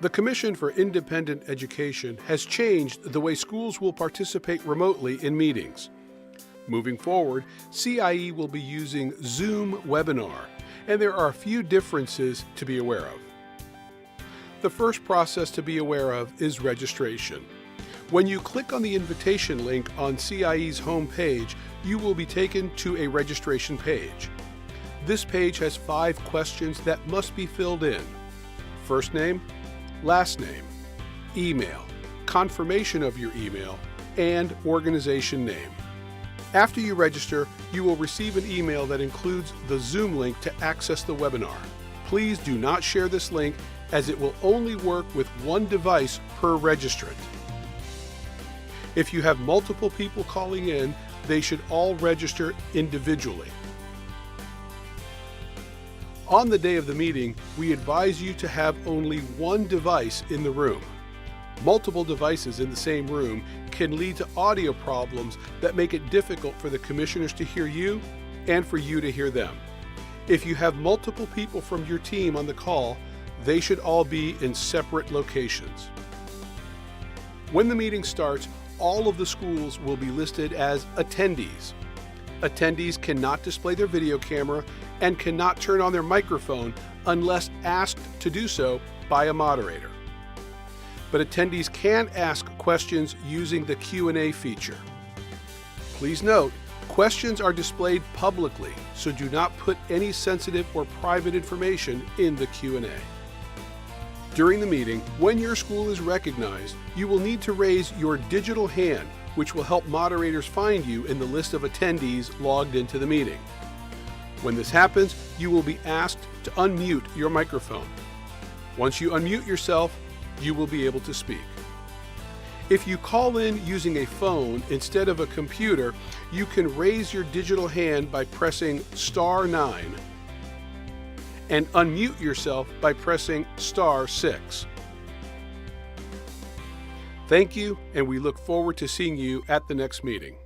The Commission for Independent Education has changed the way schools will participate remotely in meetings. Moving forward, CIE will be using Zoom Webinar, and there are a few differences to be aware of. The first process to be aware of is registration. When you click on the invitation link on CIE's homepage, you will be taken to a registration page. This page has 5 questions that must be filled in: first name, last name, email, confirmation of your email, and organization name. After you register, you will receive an email that includes the Zoom link to access the webinar. Please do not share this link, as it will only work with one device per registrant. If you have multiple people calling in, they should all register individually. On the day of the meeting, we advise you to have only one device in the room. Multiple devices in the same room can lead to audio problems that make it difficult for the commissioners to hear you and for you to hear them. If you have multiple people from your team on the call, they should all be in separate locations. When the meeting starts, all of the schools will be listed as attendees. Attendees cannot display their video camera and cannot turn on their microphone unless asked to do so by a moderator. But attendees can ask questions using the Q&A feature. Please note, questions are displayed publicly, so do not put any sensitive or private information in the Q&A. During the meeting, when your school is recognized, you will need to raise your digital hand, which will help moderators find you in the list of attendees logged into the meeting. When this happens, you will be asked to unmute your microphone. Once you unmute yourself, you will be able to speak. If you call in using a phone instead of a computer, you can raise your digital hand by pressing *9 and unmute yourself by pressing *6. Thank you, and we look forward to seeing you at the next meeting.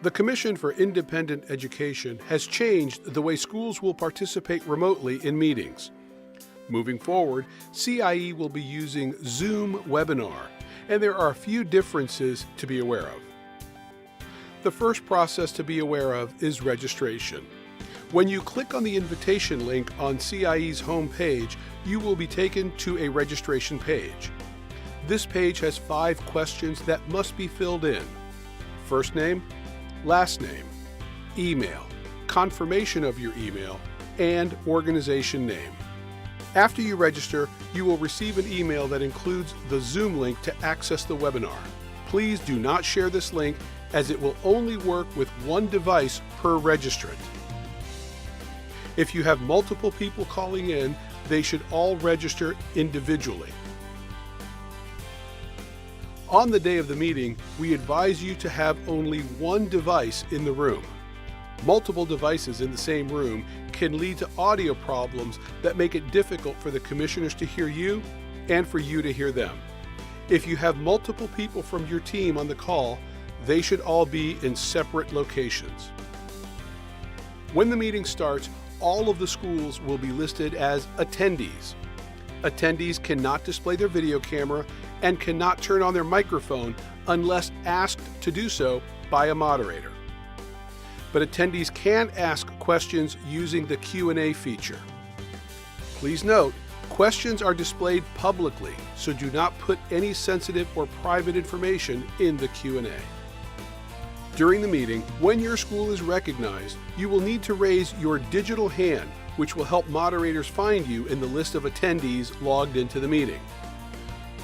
The Commission for Independent Education has changed the way schools will participate remotely in meetings. Moving forward, CIE will be using Zoom Webinar, and there are a few differences to be aware of. The first process to be aware of is registration. When you click on the invitation link on CIE's homepage, you will be taken to a registration page. This page has 5 questions that must be filled in: first name, last name, email, confirmation of your email, and organization name. After you register, you will receive an email that includes the Zoom link to access the webinar. Please do not share this link, as it will only work with one device per registrant. If you have multiple people calling in, they should all register individually. On the day of the meeting, we advise you to have only one device in the room. Multiple devices in the same room can lead to audio problems that make it difficult for the commissioners to hear you and for you to hear them. If you have multiple people from your team on the call, they should all be in separate locations. When the meeting starts, all of the schools will be listed as attendees. Attendees cannot display their video camera and cannot turn on their microphone unless asked to do so by a moderator. But attendees can ask questions using the Q&A feature. Please note, questions are displayed publicly, so do not put any sensitive or private information in the Q&A. During the meeting, when your school is recognized, you will need to raise your digital hand, which will help moderators find you in the list of attendees logged into the meeting.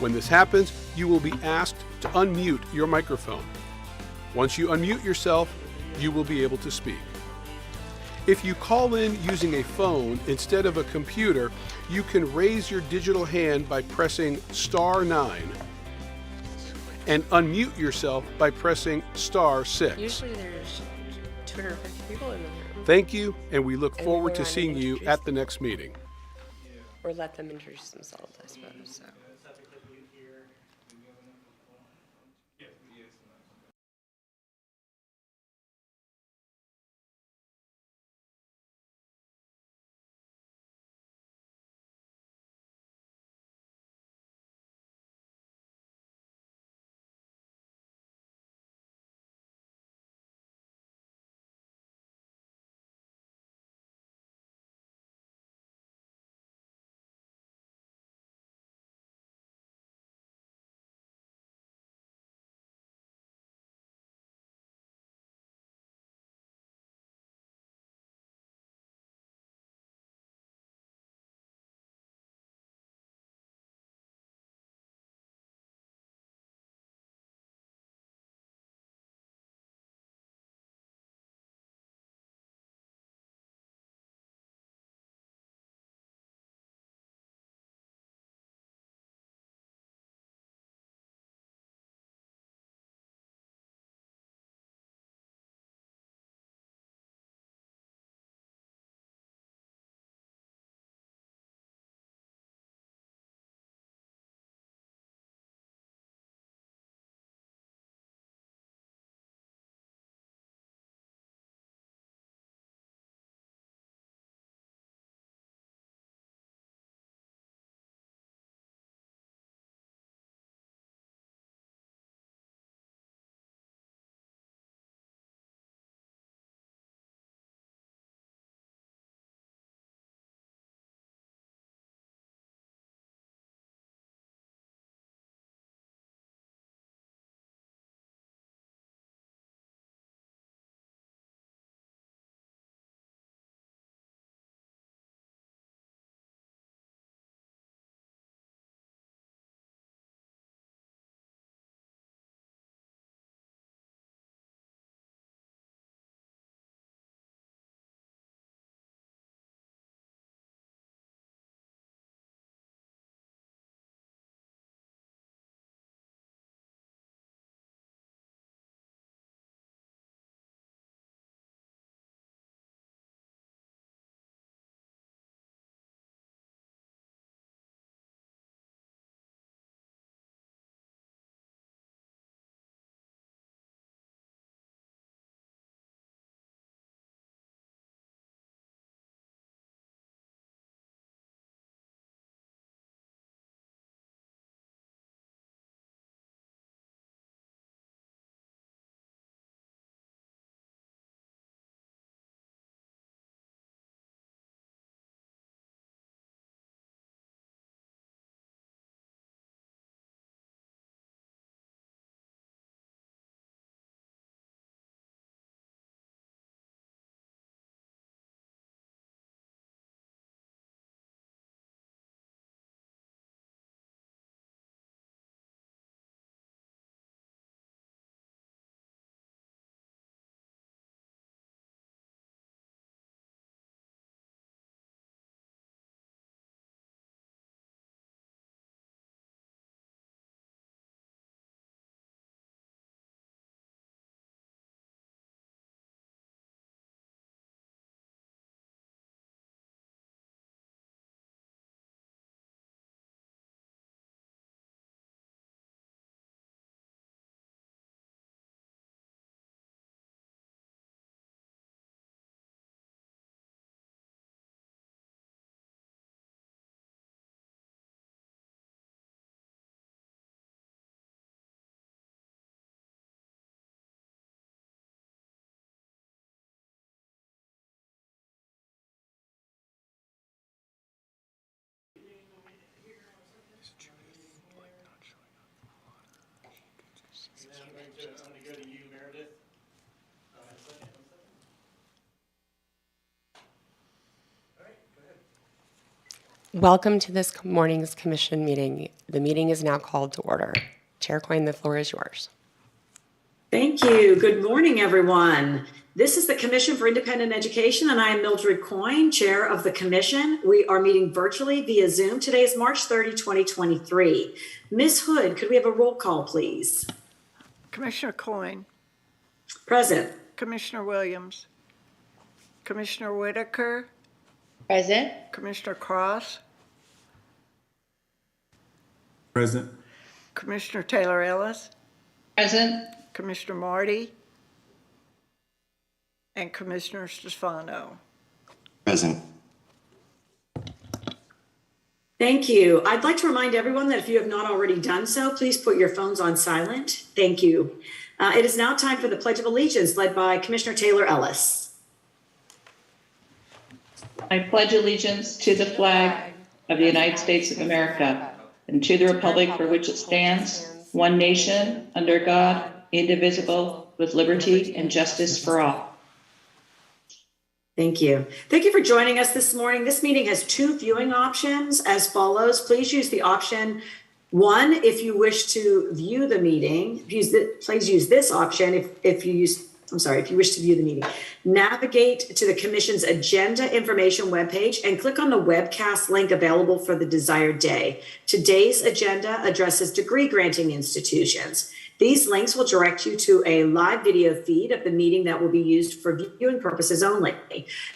When this happens, you will be asked to unmute your microphone. Once you unmute yourself, you will be able to speak. If you call in using a phone instead of a computer, you can raise your digital hand by pressing *9 and unmute yourself by pressing *6. Usually there's 250 people in the room. Thank you, and we look forward to seeing you at the next meeting. Or let them introduce themselves, I suppose. So. I'm going to go to you, Meredith. All right, go ahead. Welcome to this morning's commission meeting. The meeting is now called to order. Chair Coyne, the floor is yours. Thank you. Good morning, everyone. This is the Commission for Independent Education, and I am Mildred Coyne, Chair of the Commission. We are meeting virtually via Zoom. Today is March 30, 2023. Ms. Hood, could we have a roll call, please? Commissioner Coyne, Present. Commissioner Williams, Commissioner Whitaker, Present. Commissioner Cross, Present. Commissioner Taylor Ellis, Present. Commissioner Marty, and Commissioner Stefano. Present. Thank you. I'd like to remind everyone that if you have not already done so, please put your phones on silent. Thank you. It is now time for the Pledge of Allegiance led by Commissioner Taylor Ellis. I pledge allegiance to the flag of the United States of America and to the republic for which it stands, one nation, under God, indivisible, with liberty and justice for all. Thank you. Thank you for joining us this morning. This meeting has two viewing options as follows. Please use the option 1 if you wish to view the meeting. Please use this option if you wish to view the meeting. Navigate to the Commission's Agenda Information webpage and click on the webcast link available for the desired day. Today's agenda addresses degree granting institutions. These links will direct you to a live video feed of the meeting that will be used for viewing purposes only.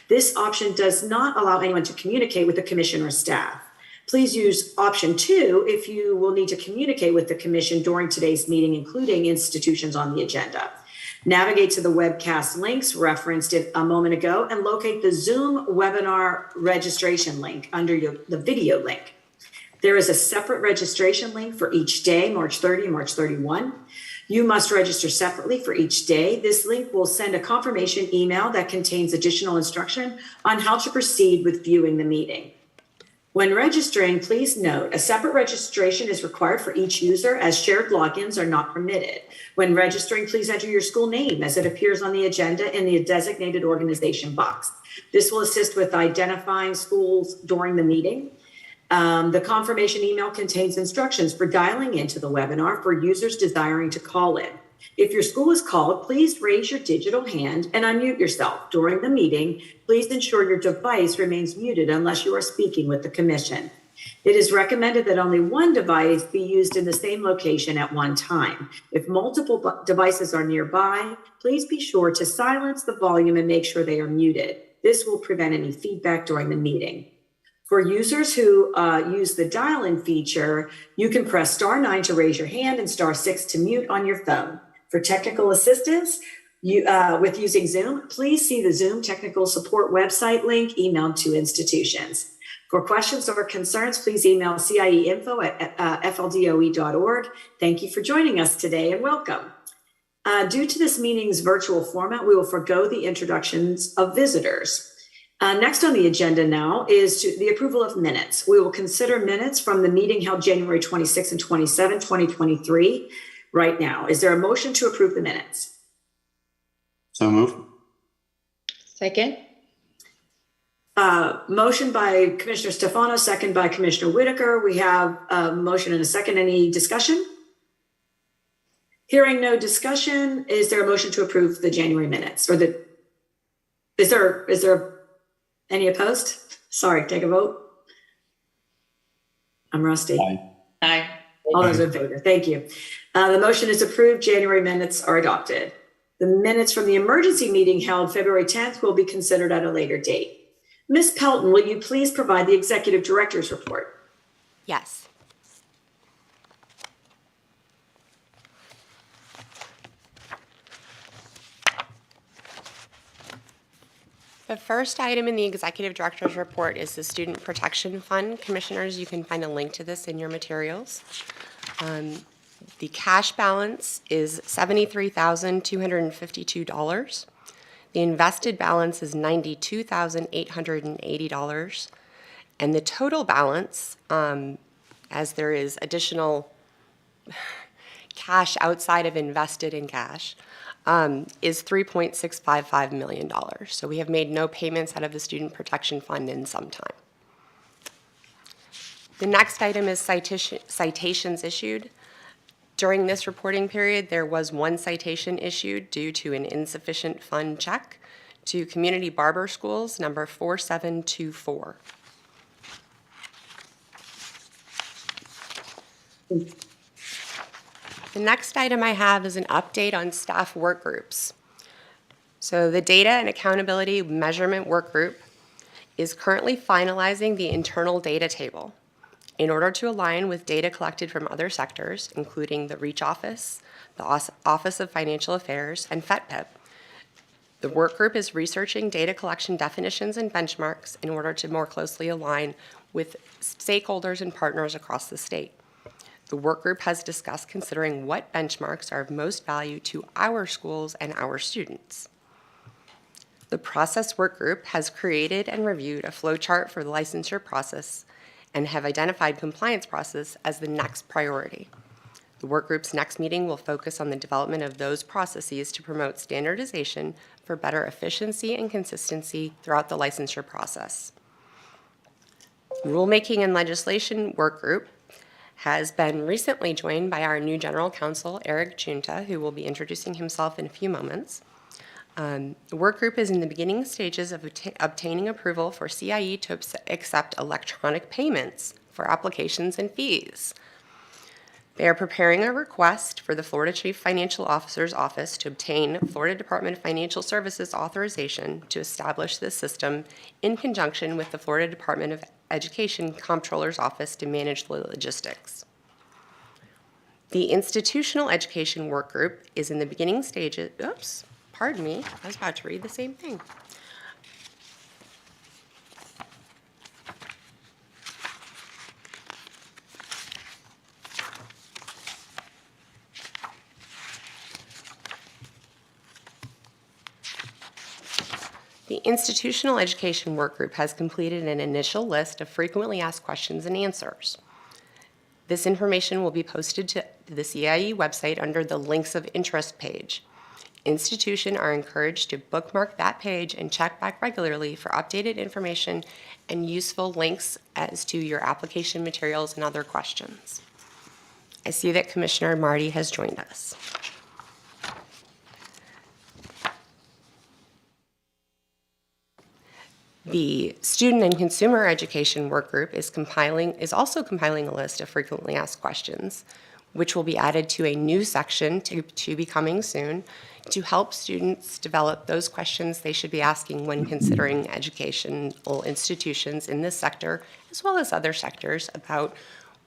This option does not allow anyone to communicate with the Commission or staff. Please use option 2 if you will need to communicate with the Commission during today's meeting, including institutions on the agenda. Navigate to the webcast links referenced a moment ago and locate the Zoom webinar registration link under the video link. There is a separate registration link for each day, March 30 and March 31. You must register separately for each day. This link will send a confirmation email that contains additional instruction on how to proceed with viewing the meeting. When registering, please note a separate registration is required for each user as shared logins are not permitted. When registering, please enter your school name as it appears on the agenda in the designated organization box. This will assist with identifying schools during the meeting. The confirmation email contains instructions for dialing into the webinar for users desiring to call in. If your school is called, please raise your digital hand and unmute yourself. During the meeting, please ensure your device remains muted unless you are speaking with the Commission. It is recommended that only one device be used in the same location at one time. If multiple devices are nearby, please be sure to silence the volume and make sure they are muted. This will prevent any feedback during the meeting. For users who use the dial-in feature, you can press *9 to raise your hand and *6 to mute on your phone. For technical assistance with using Zoom, please see the Zoom technical support website link emailed to institutions. For questions or concerns, please email cieinfo@fldoe.org. Thank you for joining us today and welcome. Due to this meeting's virtual format, we will forgo the introductions of visitors. Next on the agenda now is the approval of minutes. We will consider minutes from the meeting held January 26 and 27, 2023 right now. Is there a motion to approve the minutes? So moved. Second. Motion by Commissioner Stefano, second by Commissioner Whitaker. We have a motion and a second. Any discussion? Hearing no discussion, is there a motion to approve the January minutes? Is there any opposed? Sorry, take a vote. I'm rusty. Aye. Aye. All those in favor, thank you. The motion is approved. January minutes are adopted. The minutes from the emergency meeting held February 10th will be considered at a later date. Ms. Pelton, will you please provide the executive director's report? Yes. The first item in the Executive Director's Report is the Student Protection Fund. Commissioners, you can find a link to this in your materials. The cash balance is $73,252. The invested balance is $92,880. And the total balance, as there is additional cash outside of invested in cash, is $3.655 million. So we have made no payments out of the Student Protection Fund in some time. The next item is citations issued. During this reporting period, there was one citation issued due to an insufficient fund check to Community Barber Schools, number 4724. The next item I have is an update on staff work groups. So the Data and Accountability Measurement Work Group is currently finalizing the internal data table. in order to align with data collected from other sectors, including the REACH Office, the Office of Financial Affairs, and FETPIP. The work group is researching data collection definitions and benchmarks in order to more closely align with stakeholders and partners across the state. The work group has discussed considering what benchmarks are of most value to our schools and our students. The process work group has created and reviewed a flowchart for the licensure process and have identified compliance process as the next priority. The work group's next meeting will focus on the development of those processes to promote standardization for better efficiency and consistency throughout the licensure process. Rulemaking and legislation work group has been recently joined by our new general counsel, Eric Junta, who will be introducing himself in a few moments. The work group is in the beginning stages of obtaining approval for CIE to accept electronic payments for applications and fees. They are preparing a request for the Florida Chief Financial Officer's Office to obtain Florida Department of Financial Services authorization to establish this system in conjunction with the Florida Department of Education Comptroller's Office to manage the logistics. The Institutional Education Work Group is in the beginning stages. Oops, pardon me, I was about to read the same thing. The Institutional Education Work Group has completed an initial list of frequently asked questions and answers. This information will be posted to the CIE website under the Links of Interest page. Institutions are encouraged to bookmark that page and check back regularly for updated information and useful links as to your application materials and other questions. I see that Commissioner Marty has joined us. The Student and Consumer Education Work Group is also compiling a list of frequently asked questions, which will be added to a new section to be coming soon to help students develop those questions they should be asking when considering educational institutions in this sector, as well as other sectors, about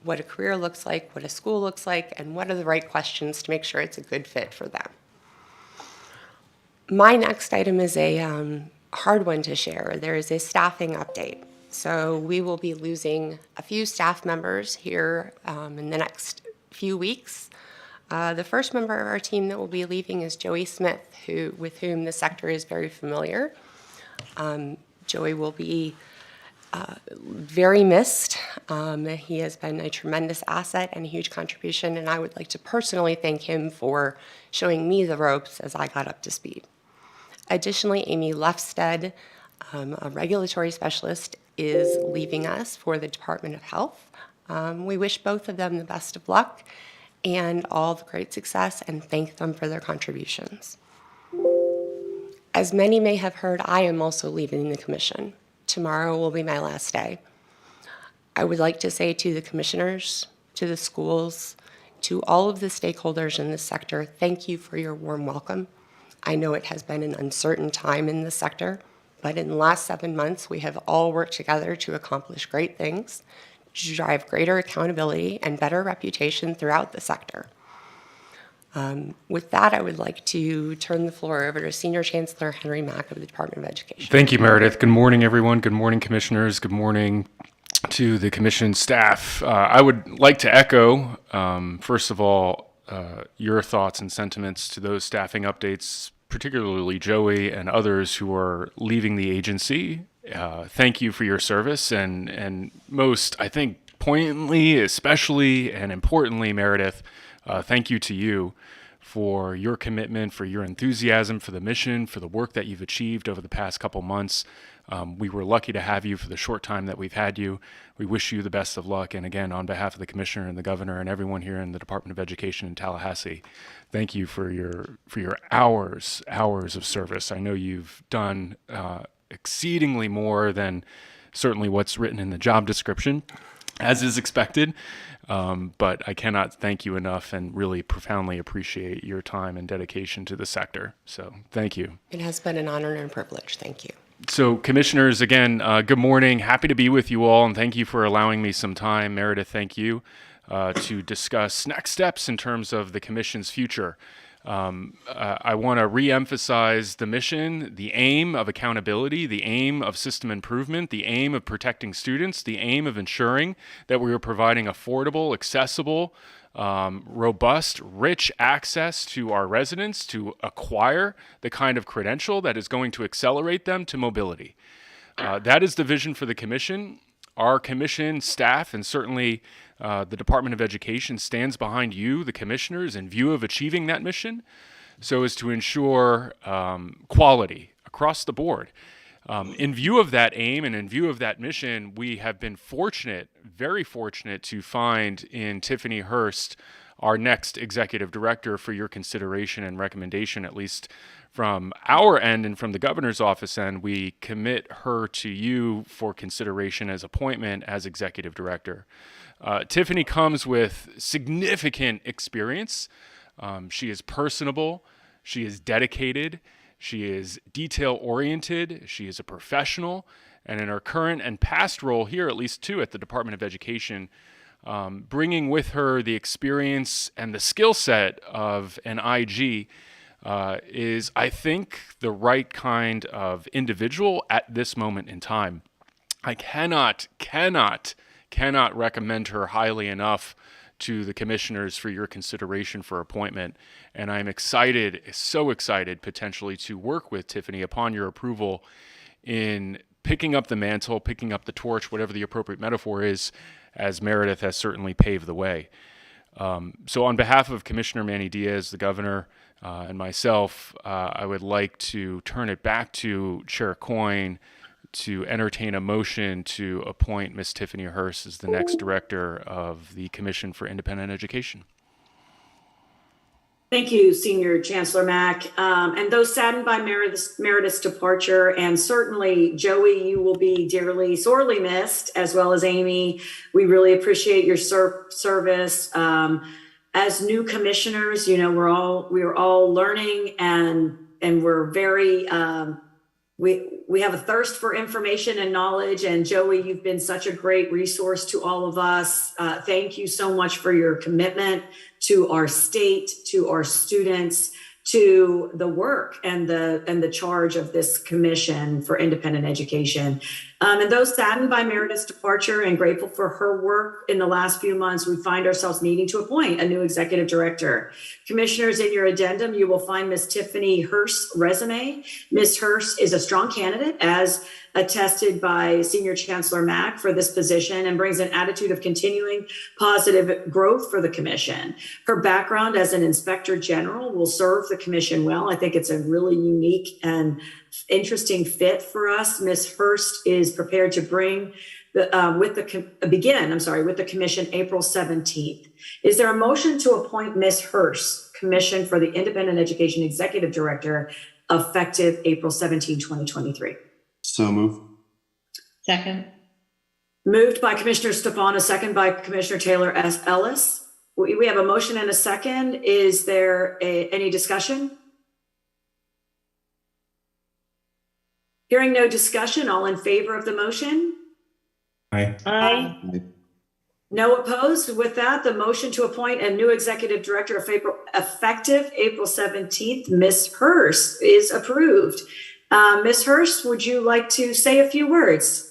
what a career looks like, what a school looks like, and what are the right questions to make sure it's a good fit for them. My next item is a hard one to share. There is a staffing update. So we will be losing a few staff members here in the next few weeks. The first member of our team that will be leaving is Joey Smith, with whom the sector is very familiar. Joey will be very missed. He has been a tremendous asset and a huge contribution, and I would like to personally thank him for showing me the ropes as I got up to speed. Additionally, Amy Lefstead, a regulatory specialist, is leaving us for the Department of Health. We wish both of them the best of luck and all the great success and thank them for their contributions. As many may have heard, I am also leaving the commission. Tomorrow will be my last day. I would like to say to the commissioners, to the schools, to all of the stakeholders in this sector, thank you for your warm welcome. I know it has been an uncertain time in this sector, but in the last 7 months, we have all worked together to accomplish great things, to drive greater accountability and better reputation throughout the sector. With that, I would like to turn the floor over to Senior Chancellor Henry Mack of the Department of Education. Thank you, Meredith. Good morning, everyone. Good morning, commissioners. Good morning to the commission staff. I would like to echo, first of all, your thoughts and sentiments to those staffing updates, particularly Joey and others who are leaving the agency. Thank you for your service, and most, I think, poignantly, especially and importantly, Meredith, thank you to you for your commitment, for your enthusiasm for the mission, for the work that you've achieved over the past couple months. We were lucky to have you for the short time that we've had you. We wish you the best of luck. And again, on behalf of the commissioner and the governor and everyone here in the Department of Education in Tallahassee, thank you for your hours of service. I know you've done exceedingly more than certainly what's written in the job description, as is expected. But I cannot thank you enough and really profoundly appreciate your time and dedication to the sector. So thank you. It has been an honor and a privilege. Thank you. So, commissioners, again, good morning. Happy to be with you all, and thank you for allowing me some time. Meredith, thank you, to discuss next steps in terms of the commission's future. I want to reemphasize the mission, the aim of accountability, the aim of system improvement, the aim of protecting students, the aim of ensuring that we are providing affordable, accessible, robust, rich access to our residents to acquire the kind of credential that is going to accelerate them to mobility. That is the vision for the commission. Our commission staff, and certainly the Department of Education, stands behind you, the commissioners, in view of achieving that mission, so as to ensure quality across the board. In view of that aim and in view of that mission, we have been fortunate, very fortunate, to find in Tiffany Hurst our next executive director for your consideration and recommendation, at least from our end and from the governor's office end. We commit her to you for consideration as appointment as executive director. Tiffany comes with significant experience. She is personable. She is dedicated. She is detail-oriented, she is a professional, and in her current and past role here, at least two at the Department of Education, bringing with her the experience and the skill set of an IG is, I think, the right kind of individual at this moment in time. I cannot recommend her highly enough to the commissioners for your consideration for appointment. And I'm excited, so excited, potentially to work with Tiffany upon your approval in picking up the mantle, picking up the torch, whatever the appropriate metaphor is, as Meredith has certainly paved the way. So on behalf of Commissioner Manny Diaz, the governor, and myself, I would like to turn it back to Chair Coyne to entertain a motion to appoint Ms. Tiffany Hurst as the next director of the Commission for Independent Education. Thank you, Senior Chancellor Mack. And those saddened by Meredith's departure, and certainly Joey, you will be dearly, sorely missed, as well as Amy. We really appreciate your service. As new commissioners, you know, we're all learning, and we're very we have a thirst for information and knowledge. And Joey, you've been such a great resource to all of us. Thank you so much for your commitment to our state, to our students, to the work and the charge of this Commission for Independent Education. And those saddened by Meredith's departure and grateful for her work in the last few months, we find ourselves needing to appoint a new executive director. Commissioners, in your addendum, you will find Ms. Tiffany Hurst's resume. Ms. Hurst is a strong candidate, as attested by Senior Chancellor Mack, for this position, and brings an attitude of continuing positive growth for the Commission. Her background as an Inspector General will serve the Commission well. I think it's a really unique and interesting fit for us. Ms. Hurst is prepared to begin with the Commission April 17th. Is there a motion to appoint Ms. Hurst, Commission for the Independent Education Executive Director, effective April 17, 2023? So move. Second. Moved by Commissioner Stefano, second by Commissioner Taylor S. Ellis. We have a motion and a second. Is there any discussion? Hearing no discussion, all in favor of the motion? Aye. Aye. No opposed. With that, the motion to appoint a new executive director effective April 17th, Ms. Hurst, is approved. Ms. Hurst, would you like to say a few words?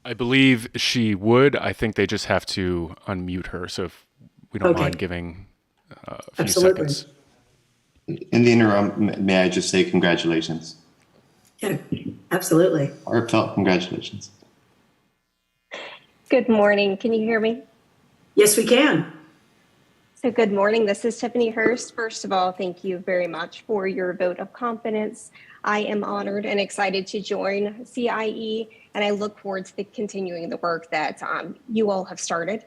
I believe she would. I think they just have to unmute her. So if we don't mind giving a few seconds. In the interim, may I just say congratulations? Yeah, absolutely. Heartfelt congratulations. Good morning. Can you hear me? Yes, we can. So good morning. This is Tiffany Hurst. First of all, thank you very much for your vote of confidence. I am honored and excited to join CIE, and I look forward to continuing the work that you all have started.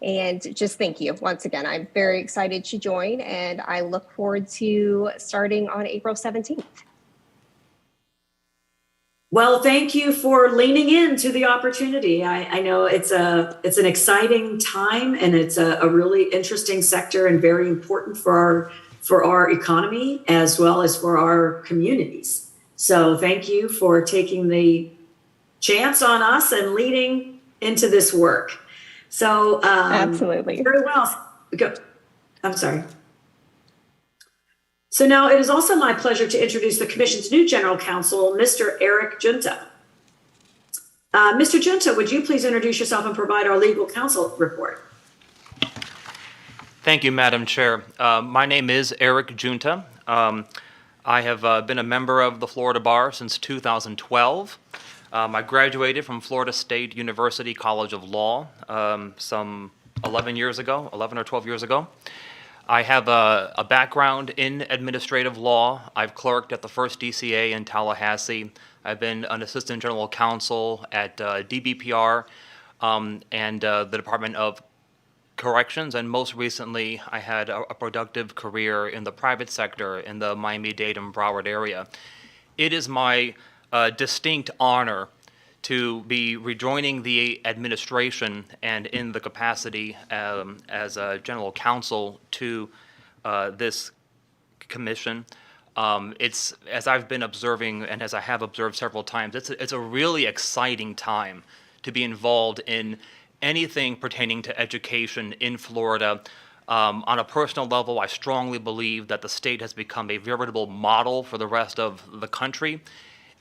And just thank you once again. I'm very excited to join, and I look forward to starting on April 17th. Well, thank you for leaning into the opportunity. I know it's an exciting time, and it's a really interesting sector and very important for for our economy as well as for our communities. So thank you for taking the chance on us and leading into this work. So Absolutely. very well. Go. I'm sorry. So now it is also my pleasure to introduce the Commission's new General Counsel, Mr. Eric Junta. Mr. Junta, would you please introduce yourself and provide our legal counsel report? Thank you, Madam Chair. My name is Eric Junta. I have been a member of the Florida Bar since 2012. I graduated from Florida State University College of Law some 11 or 12 years ago. I have a background in administrative law. I've clerked at the first DCA in Tallahassee. I've been an assistant general counsel at DBPR and the Department of Corrections, and most recently I had a productive career in the private sector in the Miami-Dade and Broward area. It is my distinct honor to be rejoining the administration and in the capacity as a general counsel to this commission. It's, as I've been observing and as I have observed several times, it's a really exciting time to be involved in anything pertaining to education in Florida. On a personal level, I strongly believe that the state has become a veritable model for the rest of the country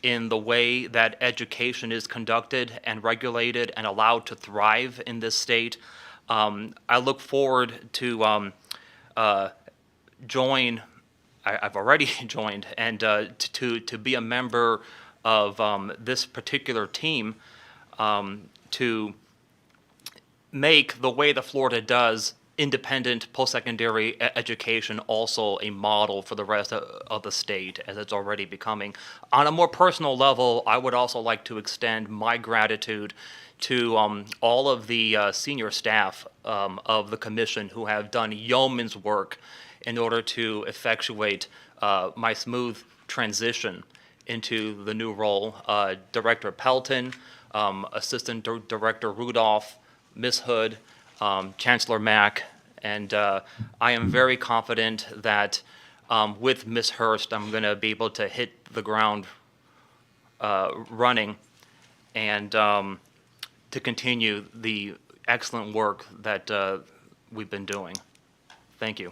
in the way that education is conducted and regulated and allowed to thrive in this state. I look forward to join. I've already joined, and to be a member of this particular team to make the way that Florida does independent post-secondary education also a model for the rest of the state, as it's already becoming. On a more personal level, I would also like to extend my gratitude to all of the senior staff of the commission who have done yeoman's work in order to effectuate my smooth transition into the new role. Director Pelton, Assistant Director Rudolph, Ms. Hood, Chancellor Mack, and I am very confident that with Ms. Hurst, I'm going to be able to hit the ground running and to continue the excellent work that we've been doing. Thank you.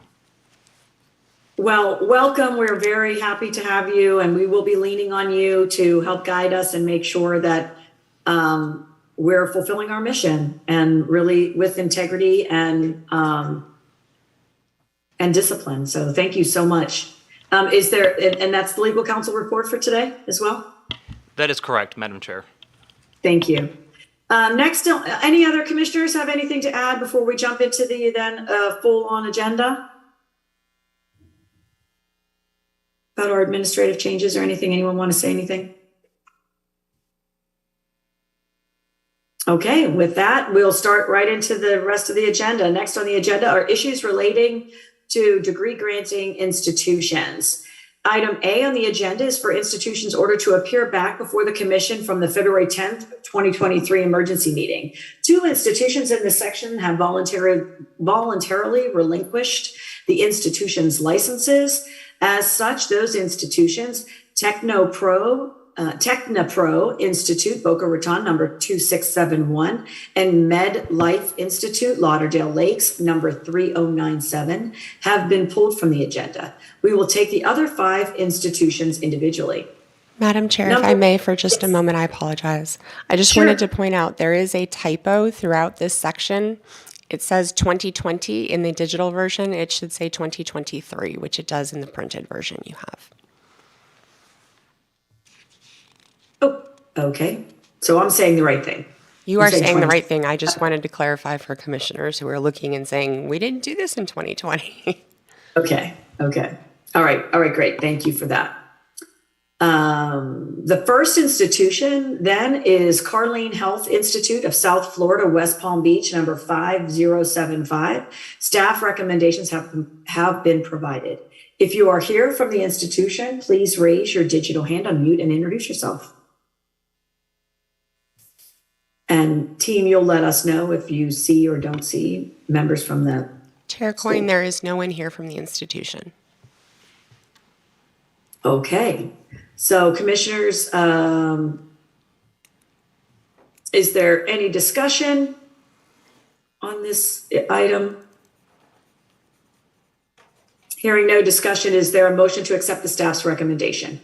Well, welcome. We're very happy to have you, and we will be leaning on you to help guide us and make sure that we're fulfilling our mission, and really with integrity and discipline. So thank you so much. Is there, and that's the legal counsel report for today as well? That is correct, Madam Chair. Thank you. Next, any other commissioners have anything to add before we jump into the then full-on agenda? About our administrative changes or anything? Anyone want to say anything? Okay, with that, we'll start right into the rest of the agenda. Next on the agenda are issues relating to degree granting institutions. Item A on the agenda is for institutions ordered to appear back before the commission from the February 10th, 2023 emergency meeting. 2 institutions in this section have voluntarily relinquished the institution's licenses. As such, those institutions, Technopro Institute, Boca Raton, number 2671, and Med Life Institute, Lauderdale Lakes, number 3097, have been pulled from the agenda. We will take the other 5 institutions individually. Madam Chair, if I may, for just a moment, I apologize. I just wanted to point out there is a typo throughout this section. It says 2020 in the digital version. It should say 2023, which it does in the printed version you have. Oh, okay. So I'm saying the right thing. You are saying the right thing. I just wanted to clarify for commissioners who are looking and saying, we didn't do this in 2020. Okay. All right, great. Thank you for that. The first institution then is Carleen Health Institute of South Florida, West Palm Beach, number 5075. Staff recommendations have been provided. If you are here from the institution, please raise your digital hand, unmute, and introduce yourself. And team, you'll let us know if you see or don't see members from the Chair Coyne, there is no one here from the institution. Okay, so commissioners, is there any discussion on this item? Hearing no discussion, is there a motion to accept the staff's recommendation?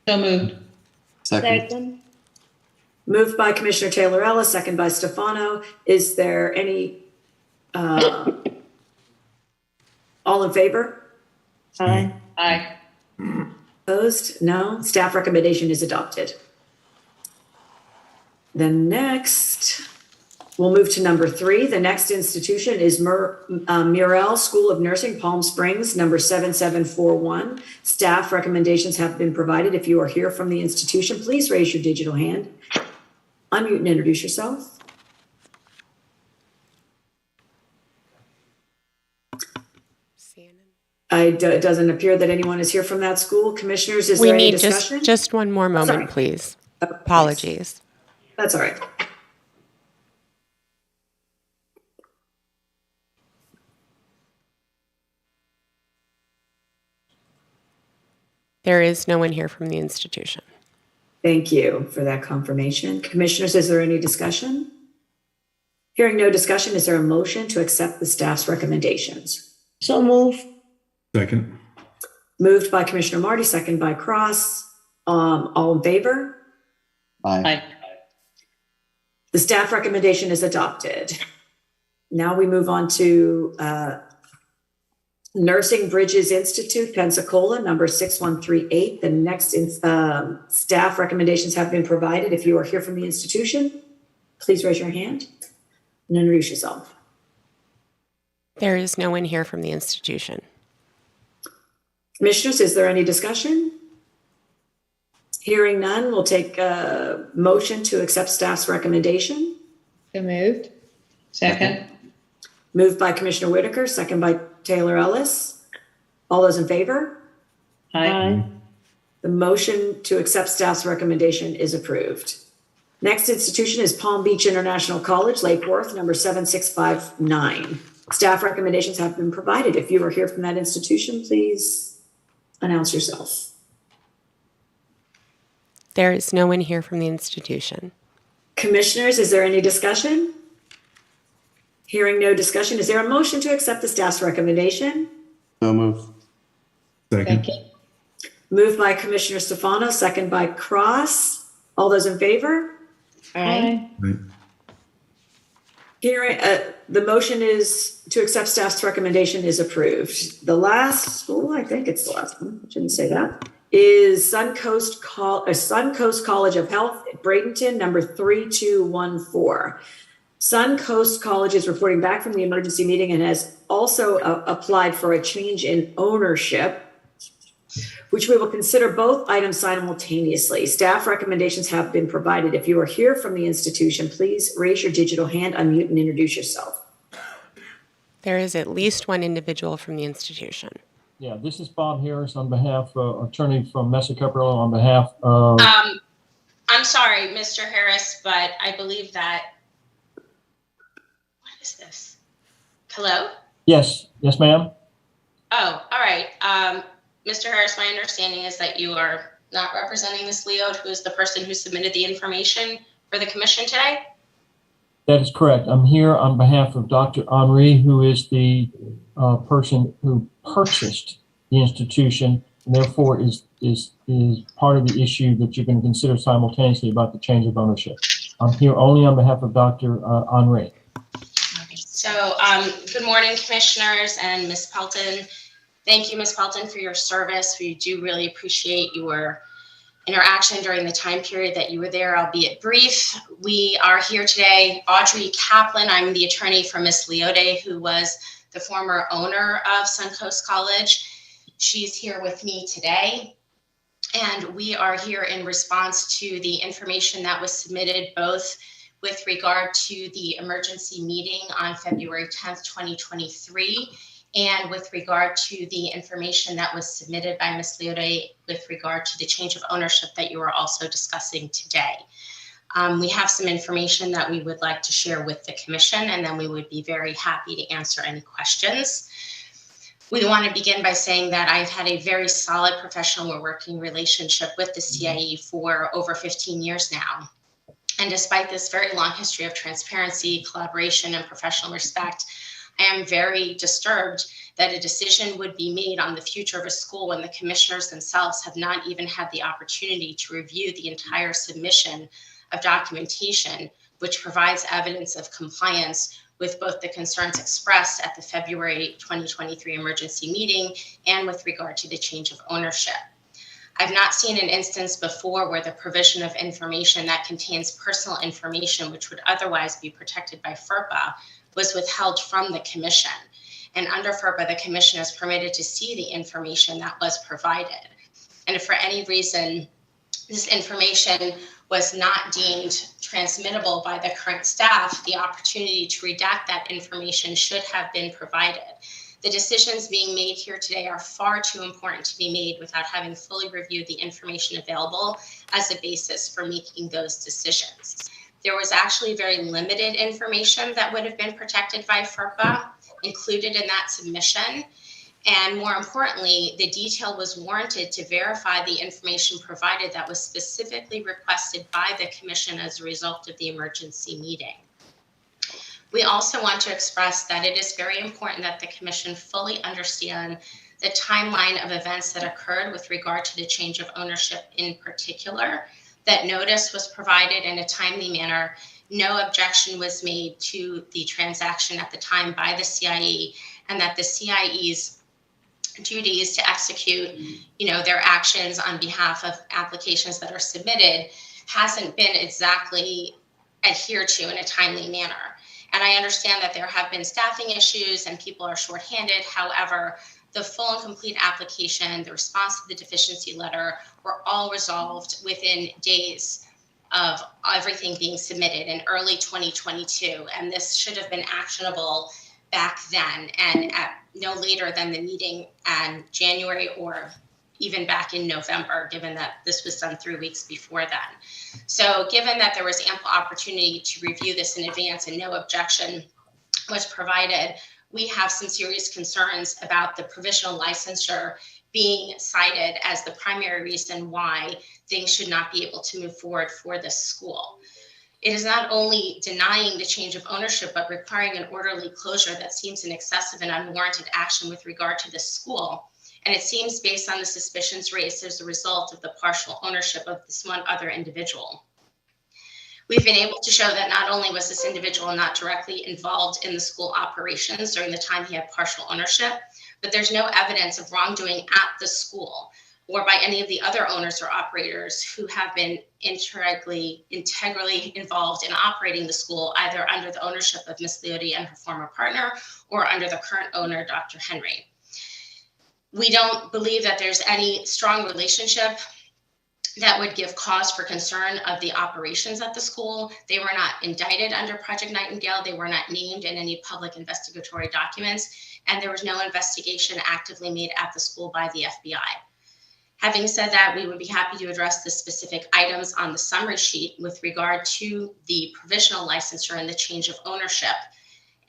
So moved. Second. Moved by Commissioner Taylor Ellis, second by Stefano. Is there any, all in favor? Aye. Opposed? No. Staff recommendation is adopted. Then next, we'll move to number 3. The next institution is Murrell School of Nursing, Palm Springs, number 7741. Staff recommendations have been provided. If you are here from the institution, please raise your digital hand. Unmute and introduce yourself. It doesn't appear that anyone is here from that school. Commissioners, is We there any need discussion? just one more moment, Sorry. please. Please. Apologies. That's all right. There is no one here from the institution. Thank you for that confirmation. Commissioners, is there any discussion? Hearing no discussion, is there a motion to accept the staff's recommendations? So move. Second. Moved by Commissioner Marty, second by Cross. All in favor? Aye. The staff recommendation is adopted. Now we move on to Nursing Bridges Institute, Pensacola, number 6138. The next staff recommendations have been provided. If you are here from the institution, please raise your hand and introduce yourself. There is no one here from the institution. Commissioners, is there any discussion? Hearing none, we'll take a motion to accept staff's recommendation. So moved. Second. Moved by Commissioner Whitaker, second by Taylor Ellis. All those in favor? Aye. The motion to accept staff's recommendation is approved. Next institution is Palm Beach International College, Lake Worth, number 7659. Staff recommendations have been provided. If you are here from that institution, please announce yourself. There is no one here from the institution. Commissioners, is there any discussion? Hearing no discussion, is there a motion to accept the staff's recommendation? So move. Second. Moved by Commissioner Stefano, second by Cross. All those in favor? Aye. Hearing, the motion is to accept staff's recommendation is approved. The last school, I think it's the last one, I shouldn't say that, is Suncoast College of Health, Bradenton, number 3214. Suncoast College is reporting back from the emergency meeting and has also applied for a change in ownership, which we will consider both items simultaneously. Staff recommendations have been provided. If you are here from the institution, please raise your digital hand, unmute, and introduce yourself. There is at least one individual from the institution. Yeah, this is Bob Harris on behalf, attorney from Mesa Caprello on behalf of. I'm sorry, Mr. Harris, but I believe that, what is this? Hello? Yes, ma'am. Oh, all right. Mr. Harris, my understanding is that you are not representing Ms. Leod, who is the person who submitted the information for the commission today? That is correct. I'm here on behalf of Dr. Henri, who is the person who purchased the institution, and therefore is part of the issue that you're going to consider simultaneously about the change of ownership. I'm here only on behalf of Dr. Henri. Okay. So, good morning, commissioners and Ms. Pelton. Thank you, Ms. Pelton, for your service. We do really appreciate your interaction during the time period that you were there, albeit brief. We are here today. Audrey Kaplan, I'm the attorney for Ms. Leode, who was the former owner of Suncoast College. She's here with me today. And we are here in response to the information that was submitted both with regard to the emergency meeting on February 10th, 2023, and with regard to the information that was submitted by Ms. Leode with regard to the change of ownership that you are also discussing today. We have some information that we would like to share with the commission, and then we would be very happy to answer any questions. We want to begin by saying that I've had a very solid professional working relationship with the CIE for over 15 years now. And despite this very long history of transparency, collaboration, and professional respect, I am very disturbed that a decision would be made on the future of a school when the commissioners themselves have not even had the opportunity to review the entire submission of documentation, which provides evidence of compliance with both the concerns expressed at the February 2023 emergency meeting and with regard to the change of ownership. I've not seen an instance before where the provision of information that contains personal information, which would otherwise be protected by FERPA, was withheld from the commission. And under FERPA, the commission is permitted to see the information that was provided. And if for any reason this information was not deemed transmittable by the current staff, the opportunity to redact that information should have been provided. The decisions being made here today are far too important to be made without having fully reviewed the information available as a basis for making those decisions. There was actually very limited information that would have been protected by FERPA included in that submission. And more importantly, the detail was warranted to verify the information provided that was specifically requested by the commission as a result of the emergency meeting. We also want to express that it is very important that the commission fully understand the timeline of events that occurred with regard to the change of ownership in particular, that notice was provided in a timely manner. No objection was made to the transaction at the time by the CIE, and that the CIE's duties to execute, their actions on behalf of applications that are submitted hasn't been exactly adhered to in a timely manner. And I understand that there have been staffing issues and people are shorthanded. However, the full and complete application, the response to the deficiency letter were all resolved within days of everything being submitted in early 2022. And this should have been actionable back then and at no later than the meeting in January or even back in November, given that this was done 3 weeks before then. So given that there was ample opportunity to review this in advance and no objection was provided, we have some serious concerns about the provisional licensure being cited as the primary reason why things should not be able to move forward for this school. It is not only denying the change of ownership, but requiring an orderly closure that seems an excessive and unwarranted action with regard to this school. And it seems based on the suspicions raised as a result of the partial ownership of this one other individual. We've been able to show that not only was this individual not directly involved in the school operations during the time he had partial ownership, but there's no evidence of wrongdoing at the school or by any of the other owners or operators who have been integrally involved in operating the school, either under the ownership of Ms. Leoty and her former partner or under the current owner, Dr. Henry. We don't believe that there's any strong relationship that would give cause for concern of the operations at the school. They were not indicted under Project Nightingale. They were not named in any public investigatory documents, and there was no investigation actively made at the school by the FBI. Having said that, we would be happy to address the specific items on the summary sheet with regard to the provisional licensure and the change of ownership.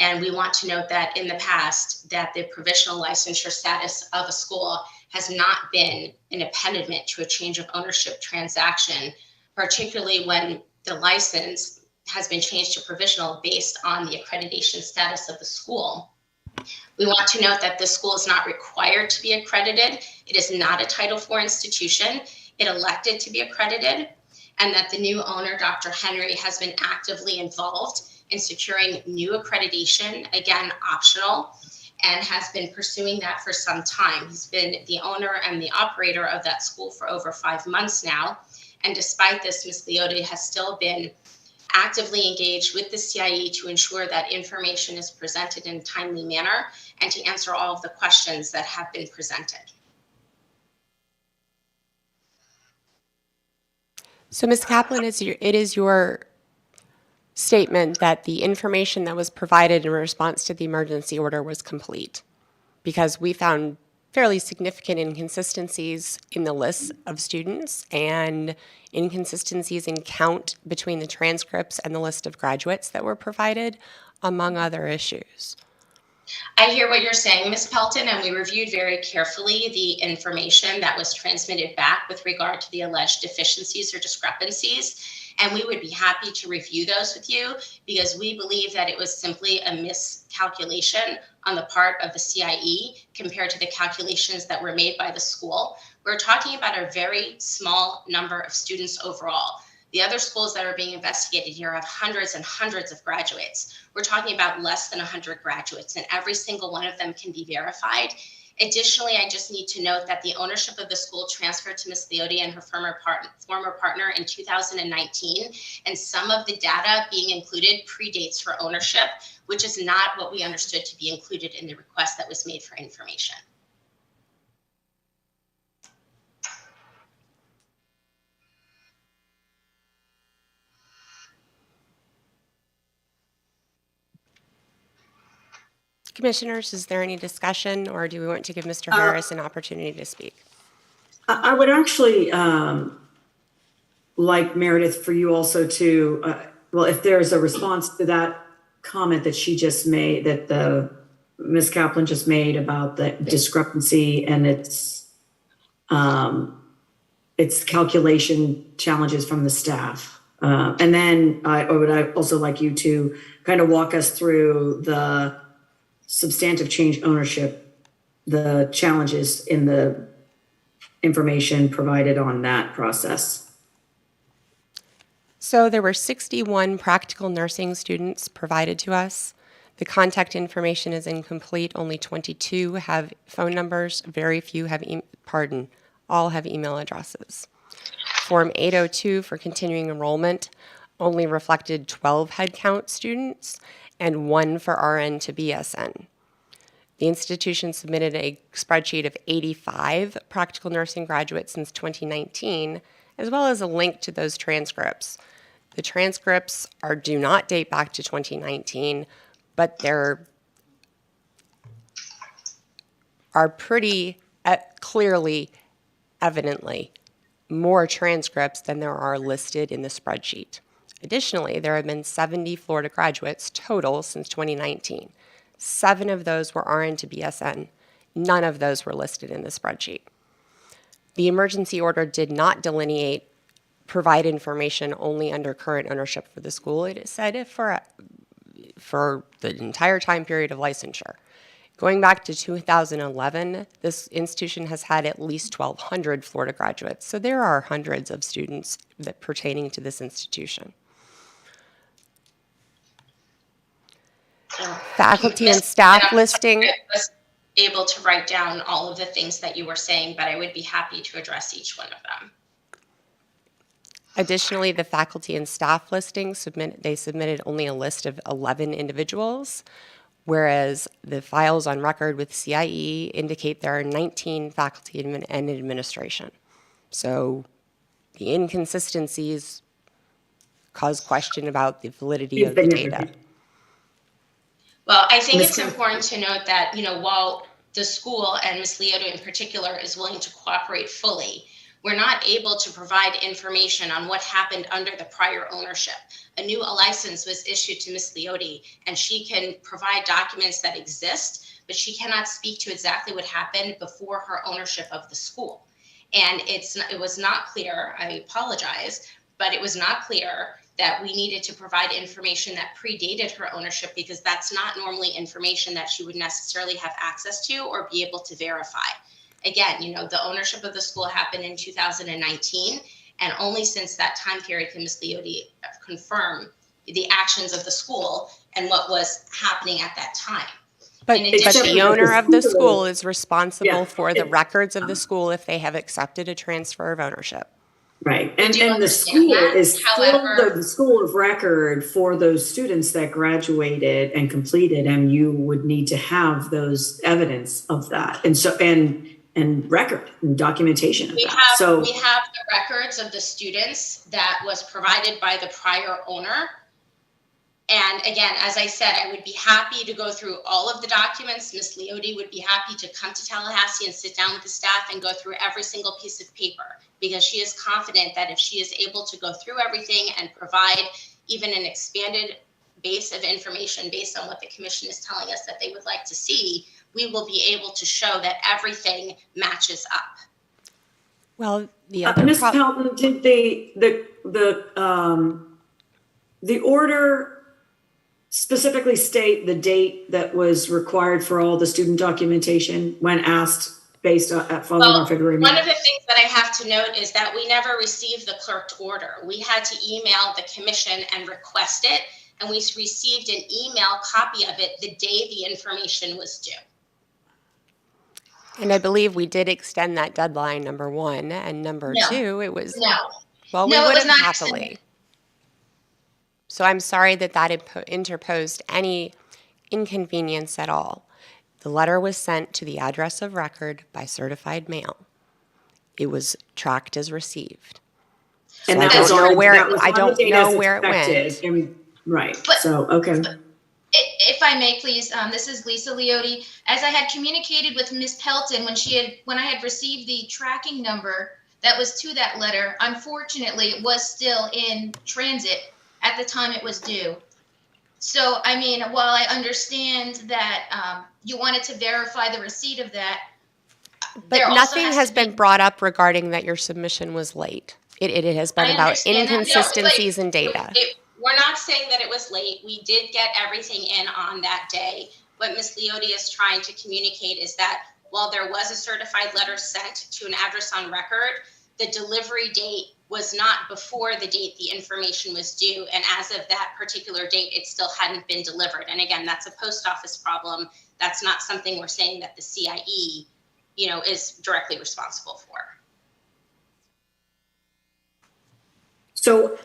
And we want to note that in the past, that the provisional licensure status of a school has not been an impediment to a change of ownership transaction, particularly when the license has been changed to provisional based on the accreditation status of the school. We want to note that the school is not required to be accredited. It is not a Title IV institution. It elected to be accredited, and that the new owner, Dr. Henry, has been actively involved in securing new accreditation, again, optional, and has been pursuing that for some time. He's been the owner and the operator of that school for over 5 months now. And despite this, Ms. Leoty has still been actively engaged with the CIE to ensure that information is presented in a timely manner and to answer all of the questions that have been presented. So, Ms. Kaplan, it is your statement that the information that was provided in response to the emergency order was complete, because we found fairly significant inconsistencies in the lists of students and inconsistencies in count between the transcripts and the list of graduates that were provided, among other issues. I hear what you're saying, Ms. Pelton, and we reviewed very carefully the information that was transmitted back with regard to the alleged deficiencies or discrepancies. And we would be happy to review those with you because we believe that it was simply a miscalculation on the part of the CIE compared to the calculations that were made by the school. We're talking about a very small number of students overall. The other schools that are being investigated here have hundreds and hundreds of graduates. We're talking about less than 100 graduates, and every single one of them can be verified. Additionally, I just need to note that the ownership of the school transferred to Ms. Leoty and her former partner in 2019, and some of the data being included predates her ownership, which is not what we understood to be included in the request that was made for information. Commissioners, is there any discussion, or do we want to give Mr. Harris an opportunity to speak? I would actually like Meredith for you also to, well, if there's a response to that comment that she just made, that the Ms. Kaplan just made about the discrepancy and its calculation challenges from the staff. And then I would also like you to kind of walk us through the substantive change ownership, the challenges in the information provided on that process. So there were 61 practical nursing students provided to us. The contact information is incomplete. Only 22 have phone numbers. Very few have, all have email addresses. Form 802 for continuing enrollment only reflected 12 headcount students and 1 for RN to BSN. The institution submitted a spreadsheet of 85 practical nursing graduates since 2019, as well as a link to those transcripts. The transcripts do not date back to 2019, but there are pretty clearly, evidently, more transcripts than there are listed in the spreadsheet. Additionally, there have been 70 Florida graduates total since 2019. 7 of those were RN to BSN. None of those were listed in the spreadsheet. The emergency order did not provide information only under current ownership for the school. It said for the entire time period of licensure. Going back to 2011, this institution has had at least 1,200 Florida graduates. So there are hundreds of students pertaining to this institution. Faculty and staff listing. I was able to write down all of the things that you were saying, but I would be happy to address each one of them. Additionally, the faculty and staff listing submitted only a list of 11 individuals, whereas the files on record with CIE indicate there are 19 faculty and administration. So the inconsistencies cause question about the validity of the data. Well, I think it's important to note that, while the school and Ms. Leoty in particular is willing to cooperate fully, we're not able to provide information on what happened under the prior ownership. A new license was issued to Ms. Leoty, and she can provide documents that exist, but she cannot speak to exactly what happened before her ownership of the school. And it was not clear, I apologize, but it was not clear that we needed to provide information that predated her ownership because that's not normally information that she would necessarily have access to or be able to verify. Again, the ownership of the school happened in 2019, and only since that time period can Ms. Leoty confirm the actions of the school and what was happening at that time. But the owner of the school is responsible for the records of the school if they have accepted a transfer of ownership. Right. And the school is still the school of record for those students that graduated and completed, and you would need to have those evidence of that. And so, and record and documentation of that. We have the records of the students that was provided by the prior owner. And again, as I said, I would be happy to go through all of the documents. Ms. Leoty would be happy to come to Tallahassee and sit down with the staff and go through every single piece of paper, because she is confident that if she is able to go through everything and provide even an expanded base of information based on what the commission is telling us that they would like to see, we will be able to show that everything matches up. Well, the other Ms. Pelton, did the order specifically state the date that was required for all the student documentation when asked based on following our February meeting? One of the things that I have to note is that we never received the clerked order. We had to email the commission and request it, and we received an email copy of it the day the information was due. And I believe we did extend that deadline, number one, and number two, it was, well, we would have happily. So I'm sorry that that interposed any inconvenience at all. The letter was sent to the address of record by certified mail. It was tracked as received. So And I don't know where it went. Right. But- So, okay. If I may, please, this is Lisa Leotti. As I had communicated with Ms. Pelton when I had received the tracking number that was to that letter, unfortunately, it was still in transit at the time it was due. So, I mean, while I understand that you wanted to verify the receipt of that, But nothing has been brought up regarding that your submission was late. It has been about inconsistencies in data. We're not saying that it was late. We did get everything in on that day. What Ms. Leotti is trying to communicate is that while there was a certified letter sent to an address on record, the delivery date was not before the date the information was due. And as of that particular date, it still hadn't been delivered. And again, that's a post office problem. That's not something we're saying that the CIE, is directly responsible for. So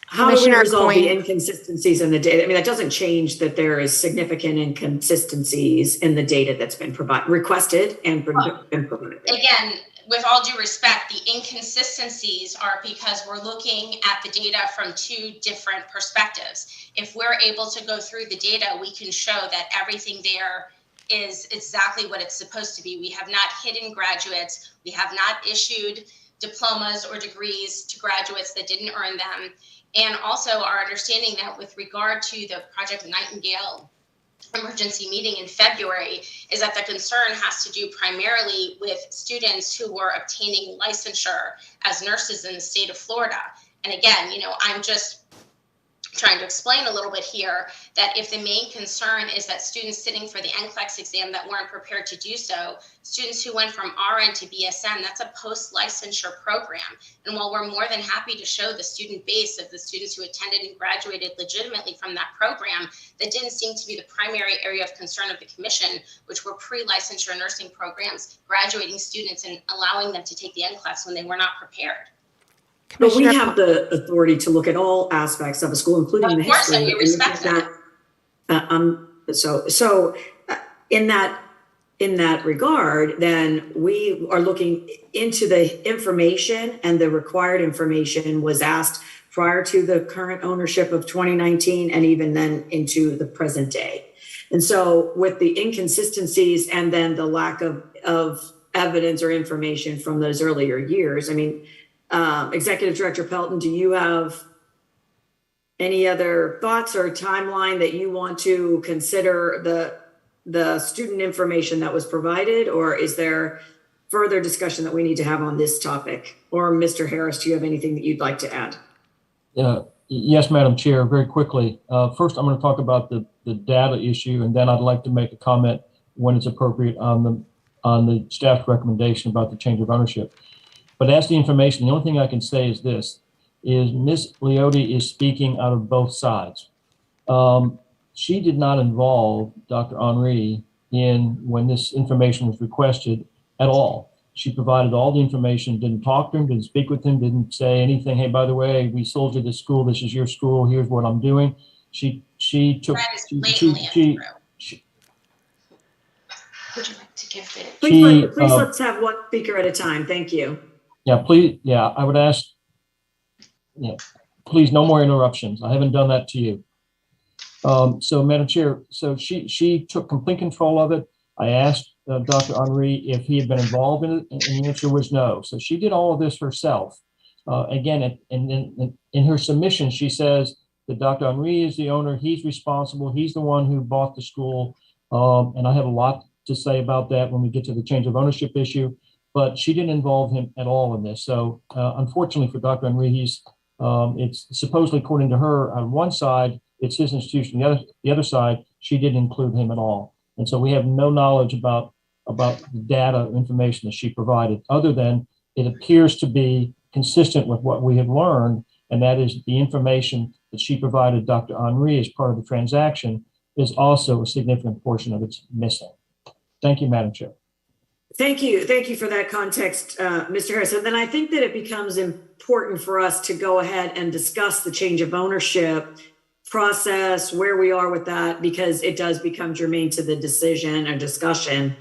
how do we Commissioner resolve the Coyne. inconsistencies in the data? I mean, that doesn't change that there is significant inconsistencies in the data that's been requested and been provided. Again, with all due respect, the inconsistencies are because we're looking at the data from two different perspectives. If we're able to go through the data, we can show that everything there is exactly what it's supposed to be. We have not hidden graduates. We have not issued diplomas or degrees to graduates that didn't earn them. And also our understanding that with regard to the Project Nightingale emergency meeting in February is that the concern has to do primarily with students who were obtaining licensure as nurses in the state of Florida. And again, I'm just trying to explain a little bit here that if the main concern is that students sitting for the NCLEX exam that weren't prepared to do so, students who went from RN to BSN, that's a post-licensure program. And while we're more than happy to show the student base of the students who attended and graduated legitimately from that program, that didn't seem to be the primary area of concern of the commission, which were pre-licensure nursing programs, graduating students and allowing them to take the NCLEX when they were not prepared. But we have the authority to look at all aspects of a school, including the history. Of course, and we respect that. So in that regard, then we are looking into the information, and the required information was asked prior to the current ownership of 2019 and even then into the present day. And so with the inconsistencies and then the lack of evidence or information from those earlier years, I mean, Executive Director Pelton, do you have any other thoughts or timeline that you want to consider the student information that was provided, or is there further discussion that we need to have on this topic? Or Mr. Harris, do you have anything that you'd like to add? Yes, Madam Chair, very quickly. First, I'm going to talk about the data issue, and then I'd like to make a comment when it's appropriate on the staff's recommendation about the change of ownership. But as the information, the only thing I can say is this, is Ms. Leotti is speaking out of both sides. She did not involve Dr. Henry when this information was requested at all. She provided all the information, didn't talk to him, didn't speak with him, didn't say anything. Hey, by the way, we sold you this school. This is your school. Here's what I'm doing. She took. Would you like to give it? Please let's have one speaker at a time. Thank you. Yeah, please. Yeah, I would ask. Yeah, please, no more interruptions. I haven't done that to you. So, Madam Chair, so she took complete control of it. I asked Dr. Henry if he had been involved in it, and the answer was no. So she did all of this herself. Again, in her submission, she says that Dr. Henri is the owner. He's responsible. He's the one who bought the school. And I have a lot to say about that when we get to the change of ownership issue, but she didn't involve him at all in this. So unfortunately for Dr. Henri, it's supposedly, according to her, on one side, it's his institution. The other side, she didn't include him at all. And so we have no knowledge about the data information that she provided, other than it appears to be consistent with what we have learned, and that is the information that she provided Dr. Henri as part of the transaction is also a significant portion of it's missing. Thank you, Madam Chair. Thank you. Thank you for that context, Mr. Harris. And then I think that it becomes important for us to go ahead and discuss the change of ownership process, where we are with that, because it does become germane to the decision and discussion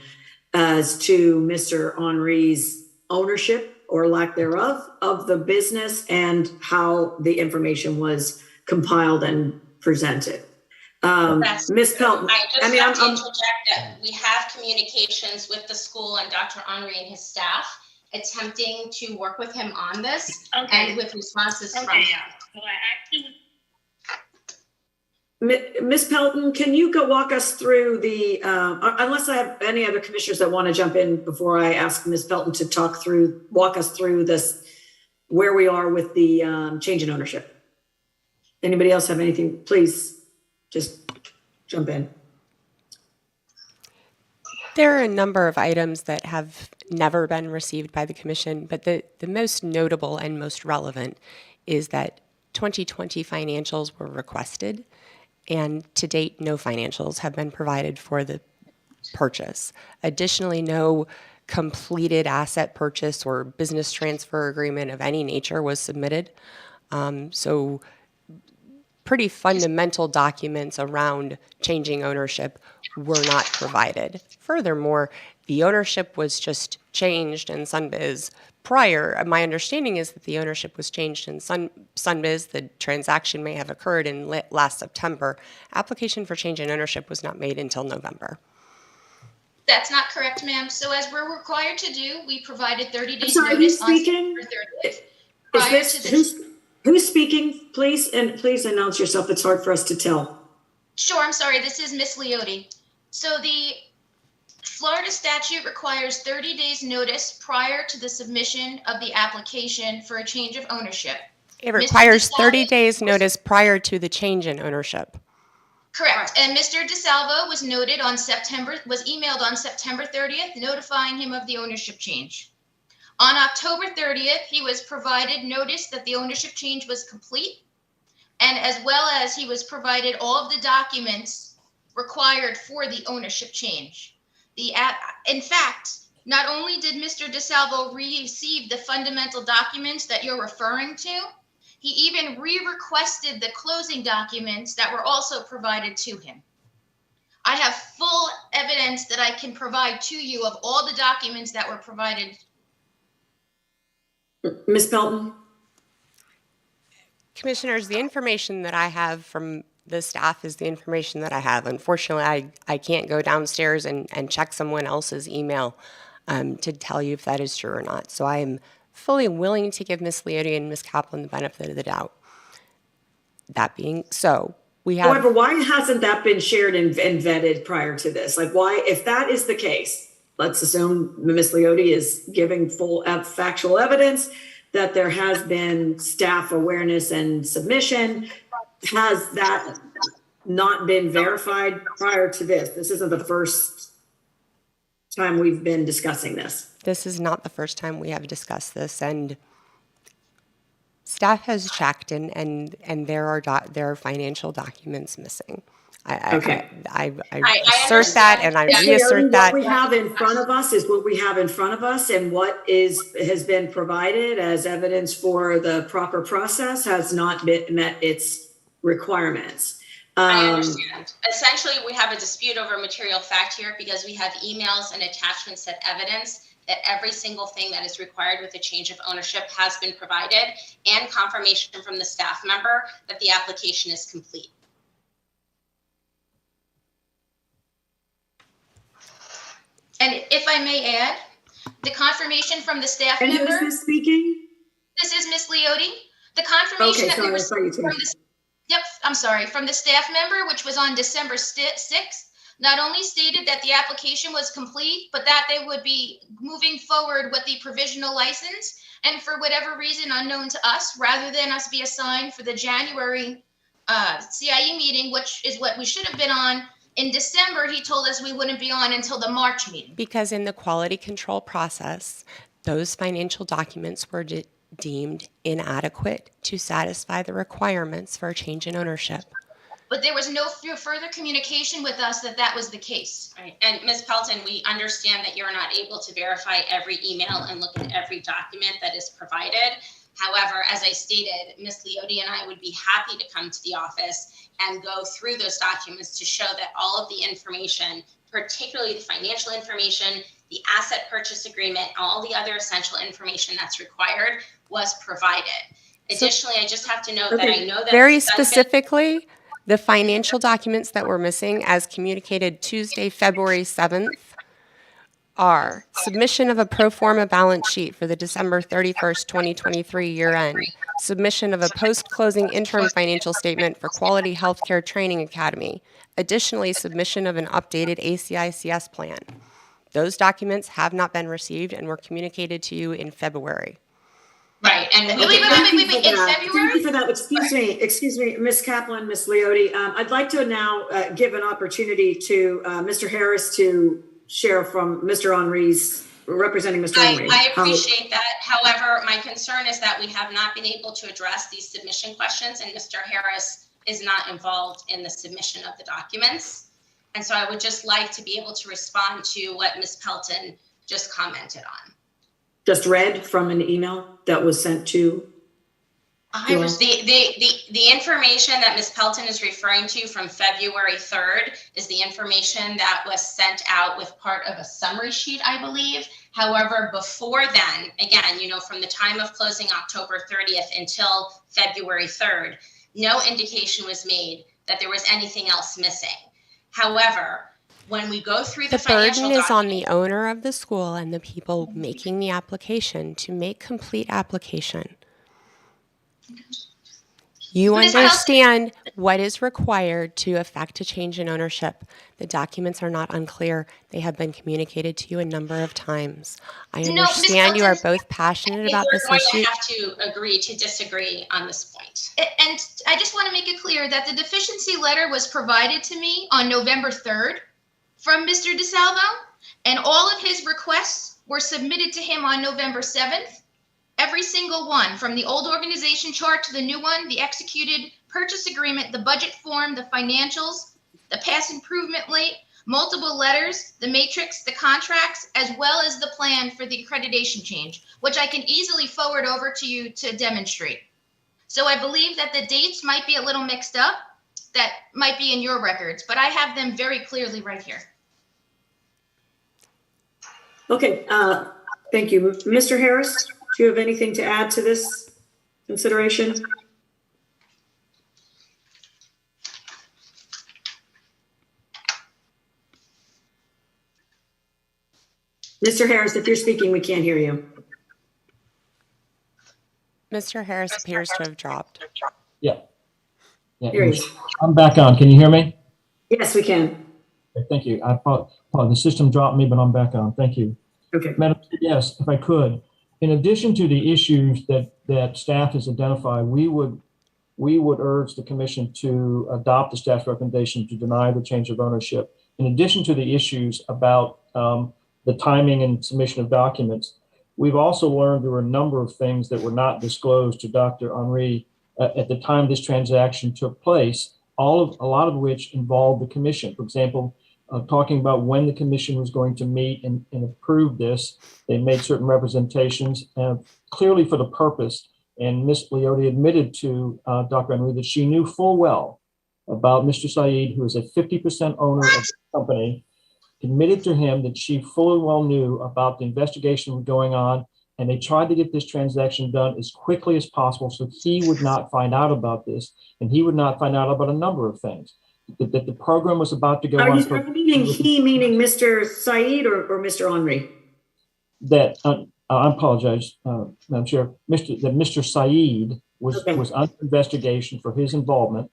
as to Mr. Henri's ownership or lack thereof of the business and how the information was compiled and presented. Ms. Pelton, I just have to interject that we have communications with the school and Dr. Henri and his staff attempting to work with him on this and with responses from him. Ms. Pelton, can you go walk us through the, unless I have any other commissioners that want to jump in before I ask Ms. Pelton to walk us through this, where we are with the change in ownership. Anybody else have anything? Please just jump in. There are a number of items that have never been received by the commission, but the most notable and most relevant is that 2020 financials were requested, and to date, no financials have been provided for the purchase. Additionally, no completed asset purchase or business transfer agreement of any nature was submitted. So pretty fundamental documents around changing ownership were not provided. Furthermore, the ownership was just changed in Sunbiz prior. My understanding is that the ownership was changed in Sunbiz. The transaction may have occurred in last September. Application for change in ownership was not made until November. That's not correct, ma'am. So as we're required to do, we provided 30 days sorry, notice who's speaking? on September 30th. Who's speaking, please? And please announce yourself. It's hard for us to tell. Sure, I'm sorry. This is Miss Leoty. So the Florida statute requires 30 days notice prior to the submission of the application for a change of ownership. It requires 30 days notice prior to the change in ownership. Correct. And Mr. DeSalvo was emailed on September 30th, notifying him of the ownership change. On October 30th, he was provided notice that the ownership change was complete, and as well as he was provided all of the documents required for the ownership change. In fact, not only did Mr. DeSalvo receive the fundamental documents that you're referring to, he even re-requested the closing documents that were also provided to him. I have full evidence that I can provide to you of all the documents that were provided. Ms. Pelton? Commissioners, the information that I have from the staff is the information that I have. Unfortunately, I can't go downstairs and check someone else's email to tell you if that is true or not. So I am fully willing to give Ms. Leoty and Ms. Kaplan the benefit of the doubt. That being so, we have... However, why hasn't that been shared and vetted prior to this? Like, why, if that is the case, let's assume Ms. Leoty is giving full factual evidence that there has been staff awareness and submission. Has that not been verified prior to this? This isn't the first time we've been discussing this. This is not the first time we have discussed this, and staff has checked, and there are financial documents missing. I assert that, and I reassert that. What we have in front of us is what we have in front of us, and what has been provided as evidence for the proper process has not met its requirements. I understand. Essentially, we have a dispute over material fact here because we have emails and attachments that evidence that every single thing that is required with a change of ownership has been provided, and confirmation from the staff member that the application is complete. And if I may add, the confirmation from the staff member. And who is this speaking? This is Ms. Leoty. The confirmation that we received from the Yep, I'm sorry, from the staff member, which was on December 6th, not only stated that the application was complete, but that they would be moving forward with the provisional license. And for whatever reason unknown to us, rather than us be assigned for the January CIE meeting, which is what we should have been on, in December, he told us we wouldn't be on until the March meeting. Because in the quality control process, those financial documents were deemed inadequate to satisfy the requirements for a change in ownership. But there was no further communication with us that that was the case. Right. And Ms. Pelton, we understand that you're not able to verify every email and look at every document that is provided. However, as I stated, Ms. Leoty and I would be happy to come to the office and go through those documents to show that all of the information, particularly the financial information, the asset purchase agreement, all the other essential information that's required was provided. Additionally, I just have to note that I know that very specifically, the financial documents that were missing, as communicated Tuesday, February 7th, are submission of a pro forma balance sheet for the December 31st, 2023 year end, submission of a post-closing interim financial statement for Quality Healthcare Training Academy, additionally submission of an updated ACICS plan. Those documents have not been received and were communicated to you in February. Right, and Wait, in February? Thank you for that. Excuse me, Ms. Kaplan, Ms. Leoty. I'd like to now give an opportunity to Mr. Harris to share from Mr. Henry's, representing Mr. Henry. I appreciate that. However, my concern is that we have not been able to address these submission questions, and Mr. Harris is not involved in the submission of the documents. And so I would just like to be able to respond to what Ms. Pelton just commented on. Just read from an email that was sent to the information that Ms. Pelton is referring to from February 3rd is the information that was sent out with part of a summary sheet, I believe. However, before then, again, from the time of closing October 30th until February 3rd, no indication was made that there was anything else missing. However, when we go through the financial burden is on the owner of the school and the people making the application to make complete application. You understand what is required to effect a change in ownership. The documents are not unclear. They have been communicated to you a number of times. I understand you are both passionate about this issue. We're going to have to agree to disagree on this point. And I just want to make it clear that the deficiency letter was provided to me on November 3rd from Mr. DeSalvo, and all of his requests were submitted to him on November 7th. Every single one, from the old organization chart to the new one, the executed purchase agreement, the budget form, the financials, the past improvement rate, multiple letters, the matrix, the contracts, as well as the plan for the accreditation change, which I can easily forward over to you to demonstrate. So I believe that the dates might be a little mixed up. That might be in your records, but I have them very clearly right here. Okay, thank you. Mr. Harris, do you have anything to add to this consideration? Mr. Harris, if you're speaking, we can't hear you. Mr. Harris appears to have dropped. Yeah. Here he is. I'm back on. Can you hear me? Yes, we can. Okay, thank you. The system dropped me, but I'm back on. Thank you. Okay. Madam, yes, if I could. In addition to the issues that staff has identified, we would urge the commission to adopt the staff's recommendation to deny the change of ownership. In addition to the issues about the timing and submission of documents, we've also learned there were a number of things that were not disclosed to Dr. Henry at the time this transaction took place, a lot of which involved the commission. For example, talking about when the commission was going to meet and approve this. They made certain representations clearly for the purpose. And Ms. Leoty admitted to Dr. Henry that she knew full well about Mr. Saeed, who is a 50% owner of the company, admitted to him that she fully well knew about the investigation going on, and they tried to get this transaction done as quickly as possible so he would not find out about this, and he would not find out about a number of things. That the program was about to go on. Are you meaning Mr. Saeed or Mr. Henry? That I apologize, Madam Chair. Mr. Saeed was under investigation for his involvement.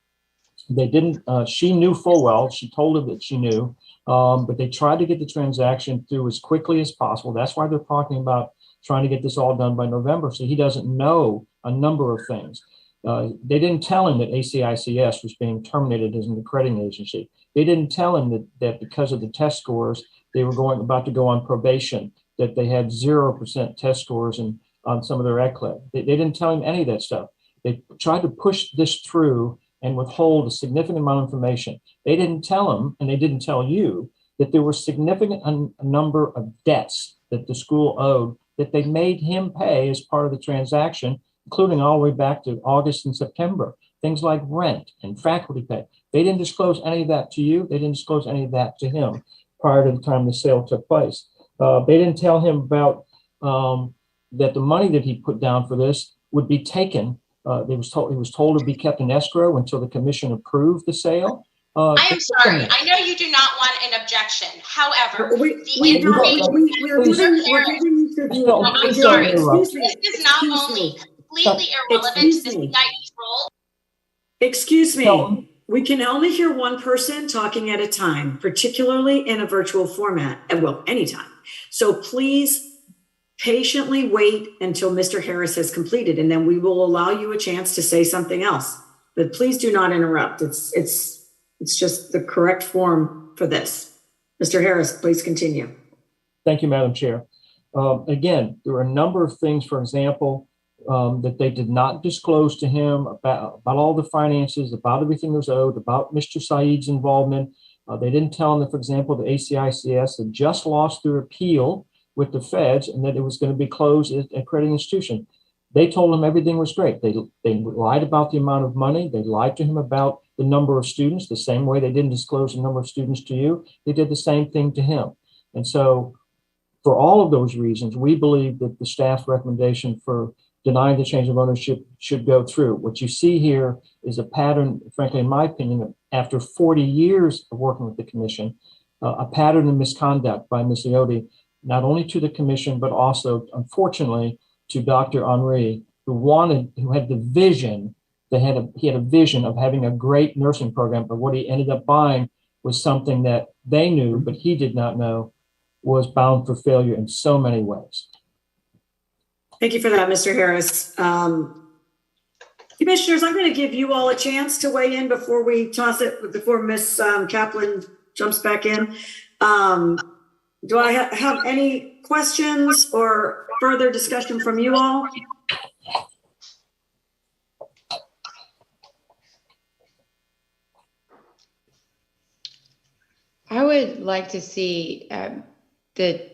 They didn't, she knew full well, she told him that she knew, but they tried to get the transaction through as quickly as possible. That's why they're talking about trying to get this all done by November. So he doesn't know a number of things. They didn't tell him that ACICS was being terminated as an accrediting agency. They didn't tell him that because of the test scores, they were about to go on probation, that they had 0% test scores on some of their ECLED. They didn't tell him any of that stuff. They tried to push this through and withhold a significant amount of information. They didn't tell him, and they didn't tell you, that there were significant a number of debts that the school owed that they made him pay as part of the transaction, including all the way back to August and September, things like rent and faculty pay. They didn't disclose any of that to you. They didn't disclose any of that to him prior to the time the sale took place. They didn't tell him about that the money that he put down for this would be taken. He was told to be kept in escrow until the commission approved the sale. I am sorry. I know you do not want an objection. However, the information. I'm sorry. This is not only completely irrelevant to the CIE's role. Excuse me. We can only hear one person talking at a time, particularly in a virtual format, and well, anytime. So please patiently wait until Mr. Harris has completed, and then we will allow you a chance to say something else. But please do not interrupt. It's just the correct form for this. Mr. Harris, please continue. Thank you, Madam Chair. Again, there are a number of things, for example, that they did not disclose to him about all the finances, about everything that was owed, about Mr. Saeed's involvement. They didn't tell him that, for example, the ACICS had just lost their appeal with the feds and that it was going to be closed as an accrediting institution. They told him everything was great. They lied about the amount of money. They lied to him about the number of students, the same way they didn't disclose the number of students to you. They did the same thing to him. And so for all of those reasons, we believe that the staff recommendation for denying the change of ownership should go through. What you see here is a pattern, frankly, in my opinion, after 40 years of working with the commission, a pattern of misconduct by Ms. Leoty, not only to the commission, but also, unfortunately, to Dr. Henri, who had the vision, he had a vision of having a great nursing program, but what he ended up buying was something that they knew, but he did not know, was bound for failure in so many ways. Thank you for that, Mr. Harris. Commissioners, I'm going to give you all a chance to weigh in before we toss it, before Ms. Kaplan jumps back in. Do I have any questions or further discussion from you all? I would like to see the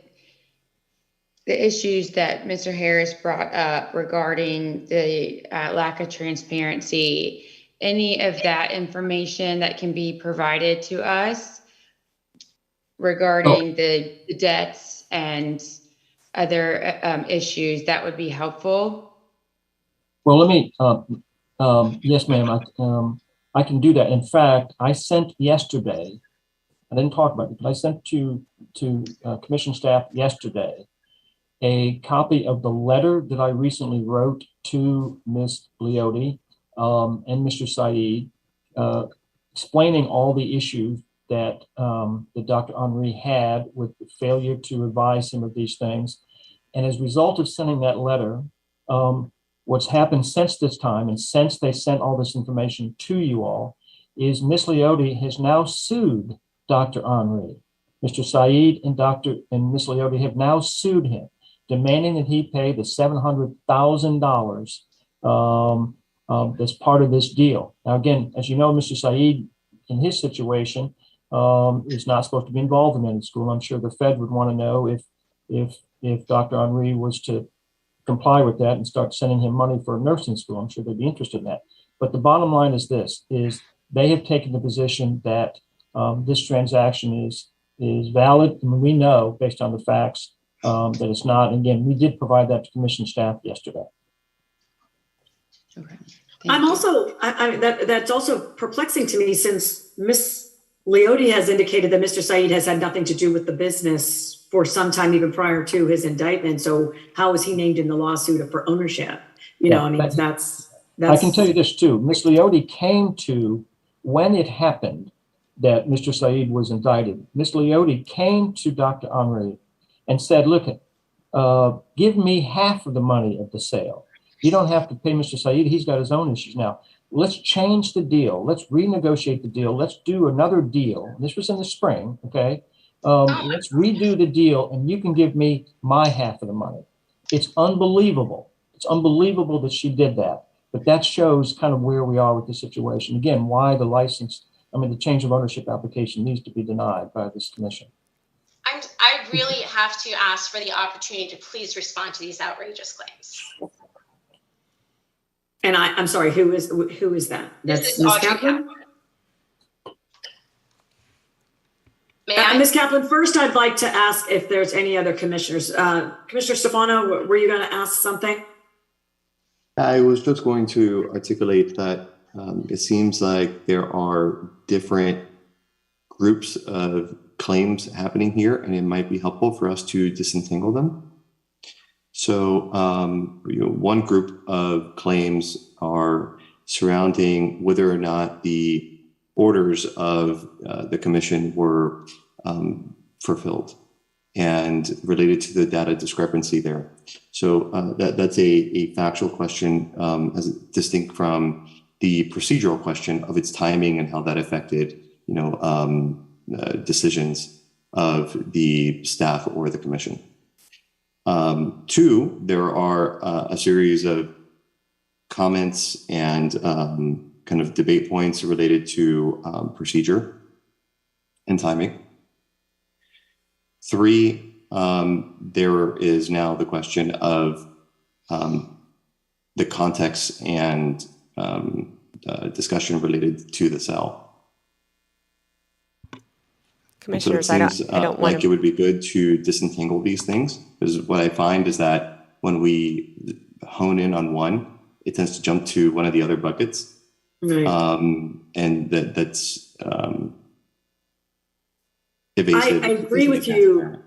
issues that Mr. Harris brought up regarding the lack of transparency, any of that information that can be provided to us regarding the debts and other issues, that would be helpful. Well, let me, yes, ma'am, I can do that. In fact, I sent yesterday, I didn't talk about it, but I sent to commission staff yesterday a copy of the letter that I recently wrote to Ms. Leoty and Mr. Saeed, explaining all the issues that Dr. Henri had with the failure to advise him of these things. And as a result of sending that letter, what's happened since this time and since they sent all this information to you all is Ms. Leoty has now sued Dr. Henri. Mr. Saeed and Ms. Leoty have now sued him, demanding that he pay the $700,000 as part of this deal. Now, again, as you know, Mr. Saeed, in his situation, is not supposed to be involved in any school. I'm sure the Fed would want to know if Dr. Henri was to comply with that and start sending him money for a nursing school. I'm sure they'd be interested in that. But the bottom line is this, is they have taken the position that this transaction is valid. And we know, based on the facts, that it's not. And again, we did provide that to commission staff yesterday. Okay. That's also perplexing to me, since Ms. Leoty has indicated that Mr. Saeed has had nothing to do with the business for some time, even prior to his indictment. So how is he named in the lawsuit for ownership? You know, I mean, that's I can tell you this too. Ms. Leotti came to, when it happened that Mr. Said was indicted, Ms. Leotti came to Dr. Henry and said, look, give me half of the money of the sale. You don't have to pay Mr. Said. He's got his own issues now. Let's change the deal. Let's renegotiate the deal. Let's do another deal. This was in the spring, okay? Let's redo the deal and you can give me my half of the money. It's unbelievable. It's unbelievable that she did that. But that shows kind of where we are with the situation. Again, why the change of ownership application needs to be denied by this commission. I really have to ask for the opportunity to please respond to these outrageous claims. And I'm sorry, who is that? That's Ms. Kaplan? Ms. Kaplan, first I'd like to ask if there's any other commissioners. Commissioner Stefano, were you going to ask something? I was just going to articulate that it seems like there are different groups of claims happening here, and it might be helpful for us to disentangle them. So one group of claims are surrounding whether or not the orders of the commission were fulfilled and related to the data discrepancy there. So that's a factual question as distinct from the procedural question of its timing and how that affected, decisions of the staff or the commission. Two, there are a series of comments and kind of debate points related to procedure and timing. Three, there is now the question of the context and discussion related to the cell. Commissioners, so it seems, I don't want it would be good to disentangle these things, because what I find is that when we hone in on one, it tends to jump to one of the other buckets. Right. And that's evasive. I agree with you.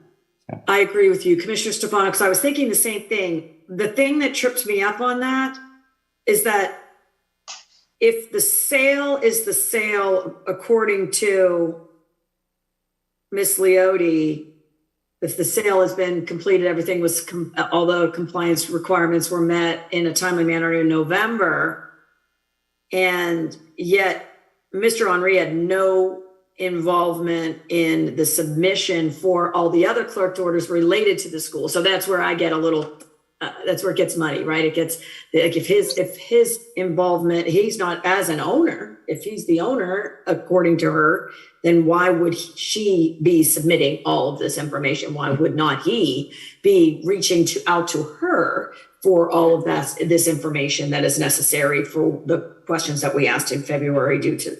Yeah. I agree with you, Commissioner Stefano, because I was thinking the same thing. The thing that tripped me up on that is that if the sale is the sale according to Ms. Leotti, if the sale has been completed, everything was, although compliance requirements were met in a timely manner in November, and yet Mr. Henry had no involvement in the submission for all the other clerked orders related to the school. So that's where I get a little, that's where it gets muddy, right? It gets, like if his involvement, he's not as an owner, if he's the owner, according to her, then why would she be submitting all of this information? Why would not he be reaching out to her for all of this information that is necessary for the questions that we asked in February due to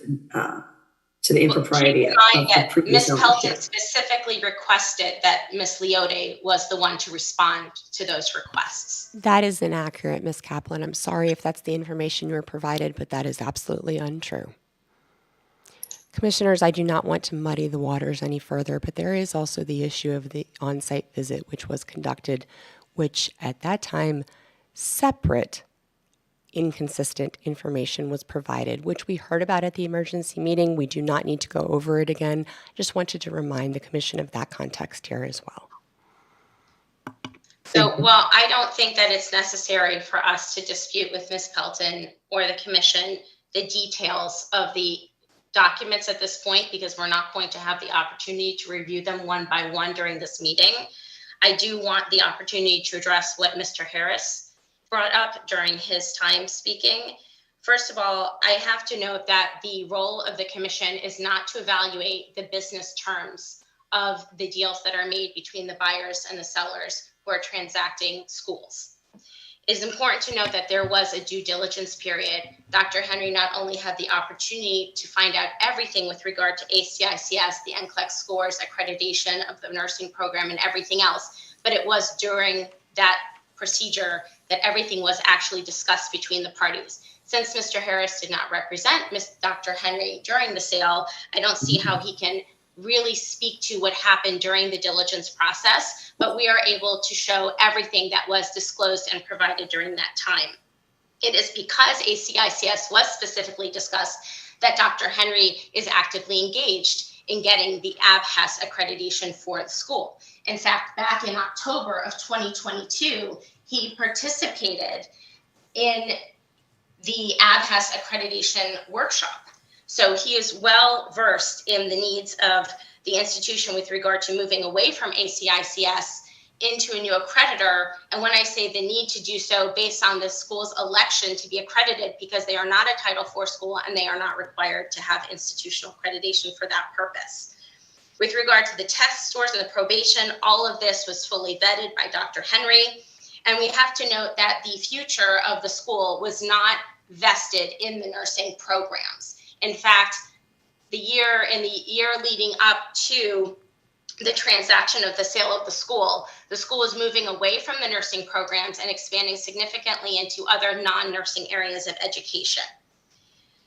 the impropriety of the previous Ms. Pelton specifically requested that Ms. Leotti was the one to respond to those requests. That is inaccurate, Ms. Kaplan. I'm sorry if that's the information you were provided, but that is absolutely untrue. Commissioners, I do not want to muddy the waters any further, but there is also the issue of the on-site visit, which was conducted, which at that time, separate inconsistent information was provided, which we heard about at the emergency meeting. We do not need to go over it again. Just wanted to remind the commission of that context here as well. So, well, I don't think that it's necessary for us to dispute with Ms. Pelton or the commission the details of the documents at this point, because we're not going to have the opportunity to review them one by one during this meeting. I do want the opportunity to address what Mr. Harris brought up during his time speaking. First of all, I have to note that the role of the commission is not to evaluate the business terms of the deals that are made between the buyers and the sellers who are transacting schools. It is important to note that there was a due diligence period. Dr. Henry not only had the opportunity to find out everything with regard to ACICS, the NCLEX scores, accreditation of the nursing program, and everything else, but it was during that procedure that everything was actually discussed between the parties. Since Mr. Harris did not represent Dr. Henry during the sale, I don't see how he can really speak to what happened during the diligence process, but we are able to show everything that was disclosed and provided during that time. It is because ACICS was specifically discussed that Dr. Henry is actively engaged in getting the ABHES accreditation for the school. In fact, back in October of 2022, he participated in the ABHES accreditation workshop. So he is well versed in the needs of the institution with regard to moving away from ACICS into a new accreditor. And when I say the need to do so based on the school's election to be accredited, because they are not a Title IV school and they are not required to have institutional accreditation for that purpose. With regard to the test scores and the probation, all of this was fully vetted by Dr. Henry. And we have to note that the future of the school was not vested in the nursing programs. In fact, the year leading up to the transaction of the sale of the school was moving away from the nursing programs and expanding significantly into other non-nursing areas of education.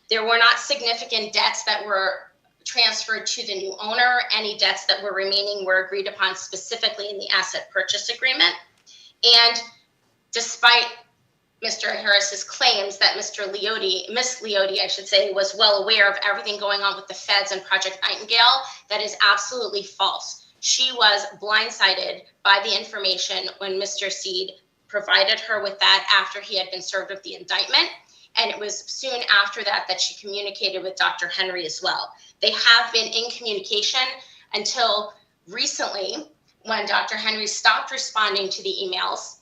There were not significant debts that were transferred to the new owner. Any debts that were remaining were agreed upon specifically in the asset purchase agreement. And despite Mr. Harris's claims that Miss Leoty, I should say, was well aware of everything going on with the feds and Project Nightingale, that is absolutely false. She was blindsided by the information when Mr. Seed provided her with that after he had been served with the indictment. And it was soon after that that she communicated with Dr. Henry as well. They have been in communication until recently when Dr. Henry stopped responding to the emails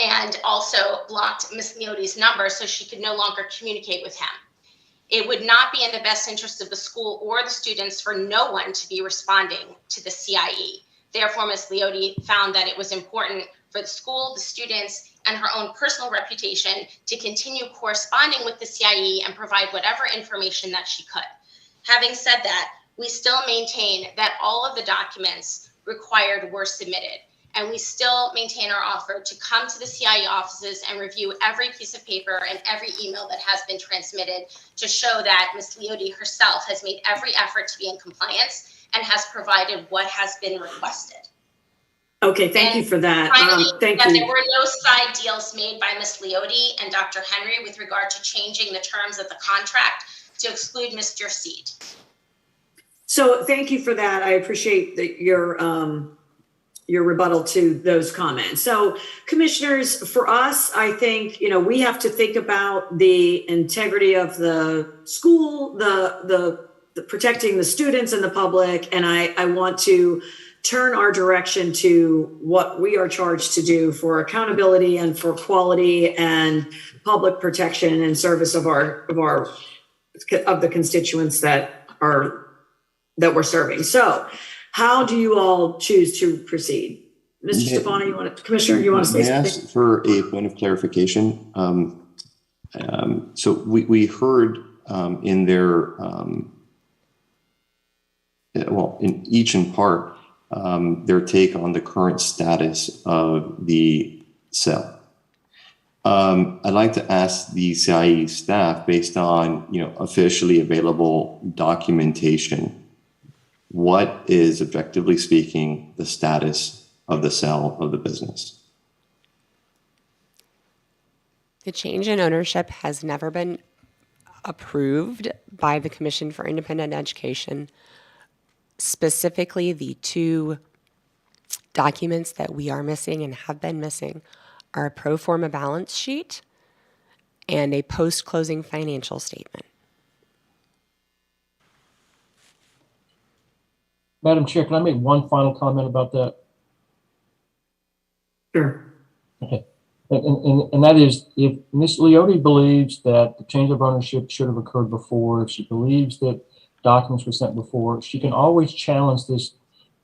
and also blocked Ms. Leoty's number so she could no longer communicate with him. It would not be in the best interest of the school or the students for no one to be responding to the CIE. Therefore, Ms. Leoty found that it was important for the school, the students, and her own personal reputation to continue corresponding with the CIE and provide whatever information that she could. Having said that, we still maintain that all of the documents required were submitted. And we still maintain our offer to come to the CIE offices and review every piece of paper and every email that has been transmitted to show that Ms. Leoty herself has made every effort to be in compliance and has provided what has been requested. Okay, thank you for that. Finally, Thank you. there were no side deals made by Ms. Leoty and Dr. Henry with regard to changing the terms of the contract to exclude Mr. Seed. So thank you for that. I appreciate your rebuttal to those comments. So commissioners, for us, I think, we have to think about the integrity of the school, the protecting the students and the public. And I want to turn our direction to what we are charged to do for accountability and for quality and public protection and service of the constituents that we're serving. So how do you all choose to proceed? Mr. Stefano, Commissioner, you want to say something? Yes, for a point of clarification. So we heard in their, in each in part, their take on the current status of the cell. I'd like to ask the CIE staff, based on officially available documentation, what is, objectively speaking, the status of the sale of the business? The change in ownership has never been approved by the Commission for Independent Education. Specifically, the two documents that we are missing and have been missing are a pro forma balance sheet and a post-closing financial statement. Madam Chair, can I make one final comment about that? Sure. Okay. And that is, if Ms. Leoty believes that the change of ownership should have occurred before, if she believes that documents were sent before, she can always challenge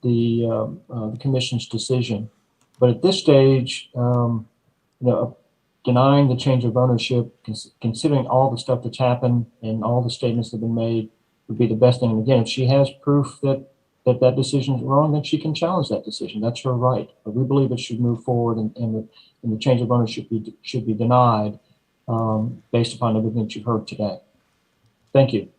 the commission's decision. But at this stage, denying the change of ownership, considering all the stuff that's happened and all the statements that have been made, would be the best thing. And again, if she has proof that decision is wrong, then she can challenge that decision. That's her right. But we believe it should move forward, and the change of ownership should be denied based upon everything that you've heard today. Thank you.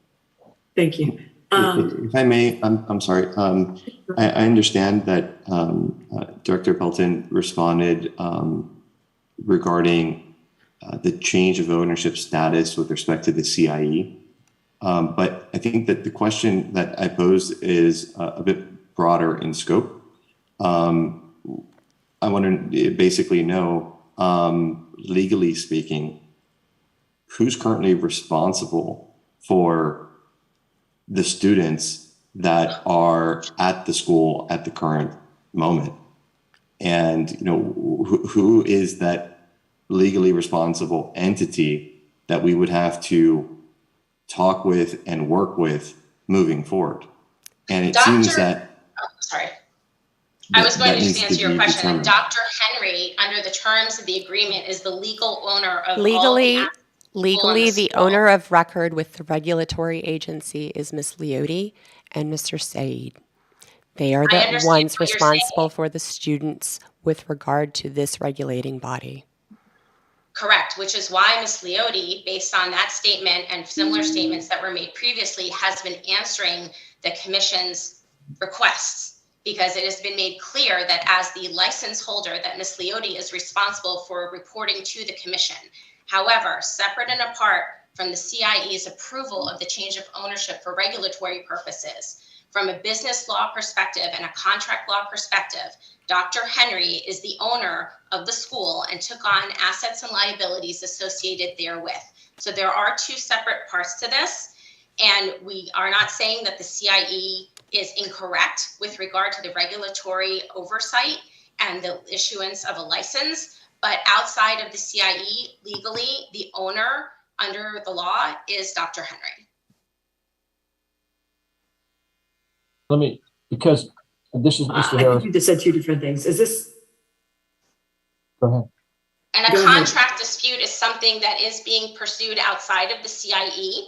Thank you. If I may, I'm sorry. I understand that Director Pelton responded regarding the change of ownership status with respect to the CIE. But I think that the question that I posed is a bit broader in scope. I want to basically know, legally speaking, who's currently responsible for the students that are at the school at the current moment? And, you know, who is that legally responsible entity that we would have to talk with and work with moving forward? And it seems that... Sorry. I was going to just answer your question. Determined. Dr. Henry, under the terms of the agreement, is the legal owner of all the Legally, assets legally, the school. owner of record with the regulatory agency is Ms. Leoty and Mr. Said. They are I the understand ones what you're responsible saying. for the students with regard to this regulating body. Correct, which is why Ms. Leoty, based on that statement and similar statements that were made previously, has been answering the commission's requests, because it has been made clear that as the license holder that Ms. Leoty is responsible for reporting to the commission. However, separate and apart from the CIE's approval of the change of ownership for regulatory purposes, from a business law perspective and a contract law perspective, Dr. Henry is the owner of the school and took on assets and liabilities associated therewith. So there are two separate parts to this, and we are not saying that the CIE is incorrect with regard to the regulatory oversight and the issuance of a license, but outside of the CIE, legally, the owner under the law is Dr. Henry. Because this is Mr. I Harris. think you just said two different things. Is this? Go ahead. And a Go ahead. contract dispute is something that is being pursued outside of the CIE.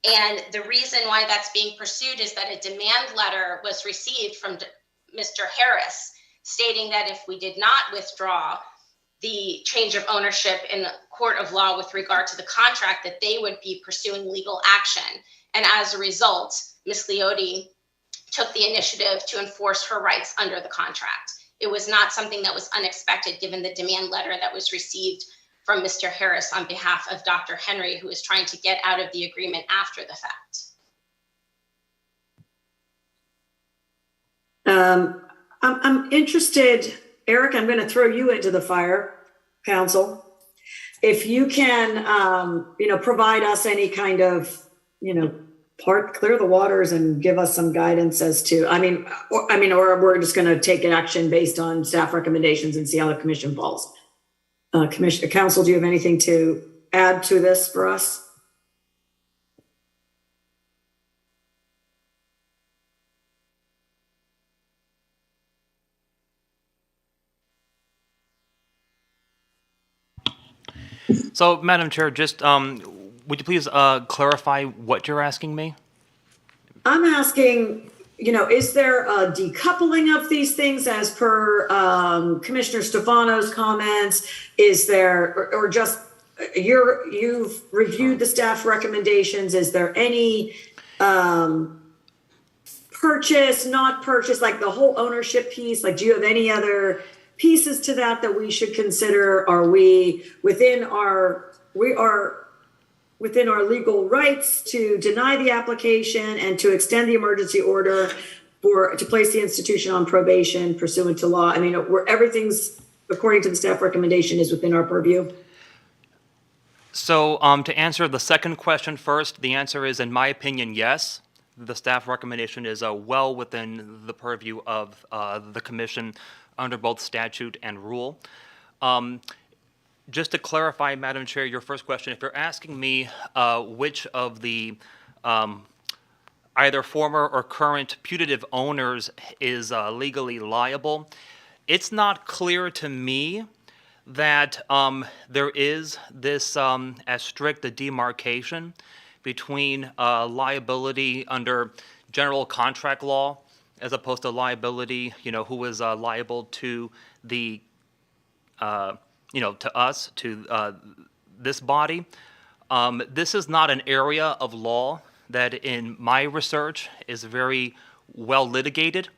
And the reason why that's being pursued is that a demand letter was received from Mr. Harris stating that if we did not withdraw the change of ownership in the court of law with regard to the contract, that they would be pursuing legal action. And as a result, Ms. Leoty took the initiative to enforce her rights under the contract. It was not something that was unexpected given the demand letter that was received from Mr. Harris on behalf of Dr. Henry, who is trying to get out of the agreement after the fact. I'm interested, Eric, I'm going to throw you into the fire, counsel. If you can, provide us any kind of, clear the waters and give us some guidance as to, or we're just going to take an action based on staff recommendations and see how the commission falls. Counsel, do you have anything to add to this for us? So, Madam Chair, just would you please clarify what you're asking me? I'm asking, is there a decoupling of these things as per Commissioner Stefano's comments? Is there, or just you've reviewed the staff recommendations? Is there any purchase, not purchase, like the whole ownership piece? Like, do you have any other pieces to that we should consider? Are we within our legal rights to deny the application and to extend the emergency order to place the institution on probation pursuant to law? Where everything's according to the staff recommendation is within our purview. So to answer the second question first, the answer is, in my opinion, yes. The staff recommendation is well within the purview of the commission under both statute and rule. Just to clarify, Madam Chair, your first question, if you're asking me which of the either former or current putative owners is legally liable, it's not clear to me that there is this as strict a demarcation between liability under general contract law as opposed to liability, who is liable to the to us, to this body. This is not an area of law that in my research is very well litigated.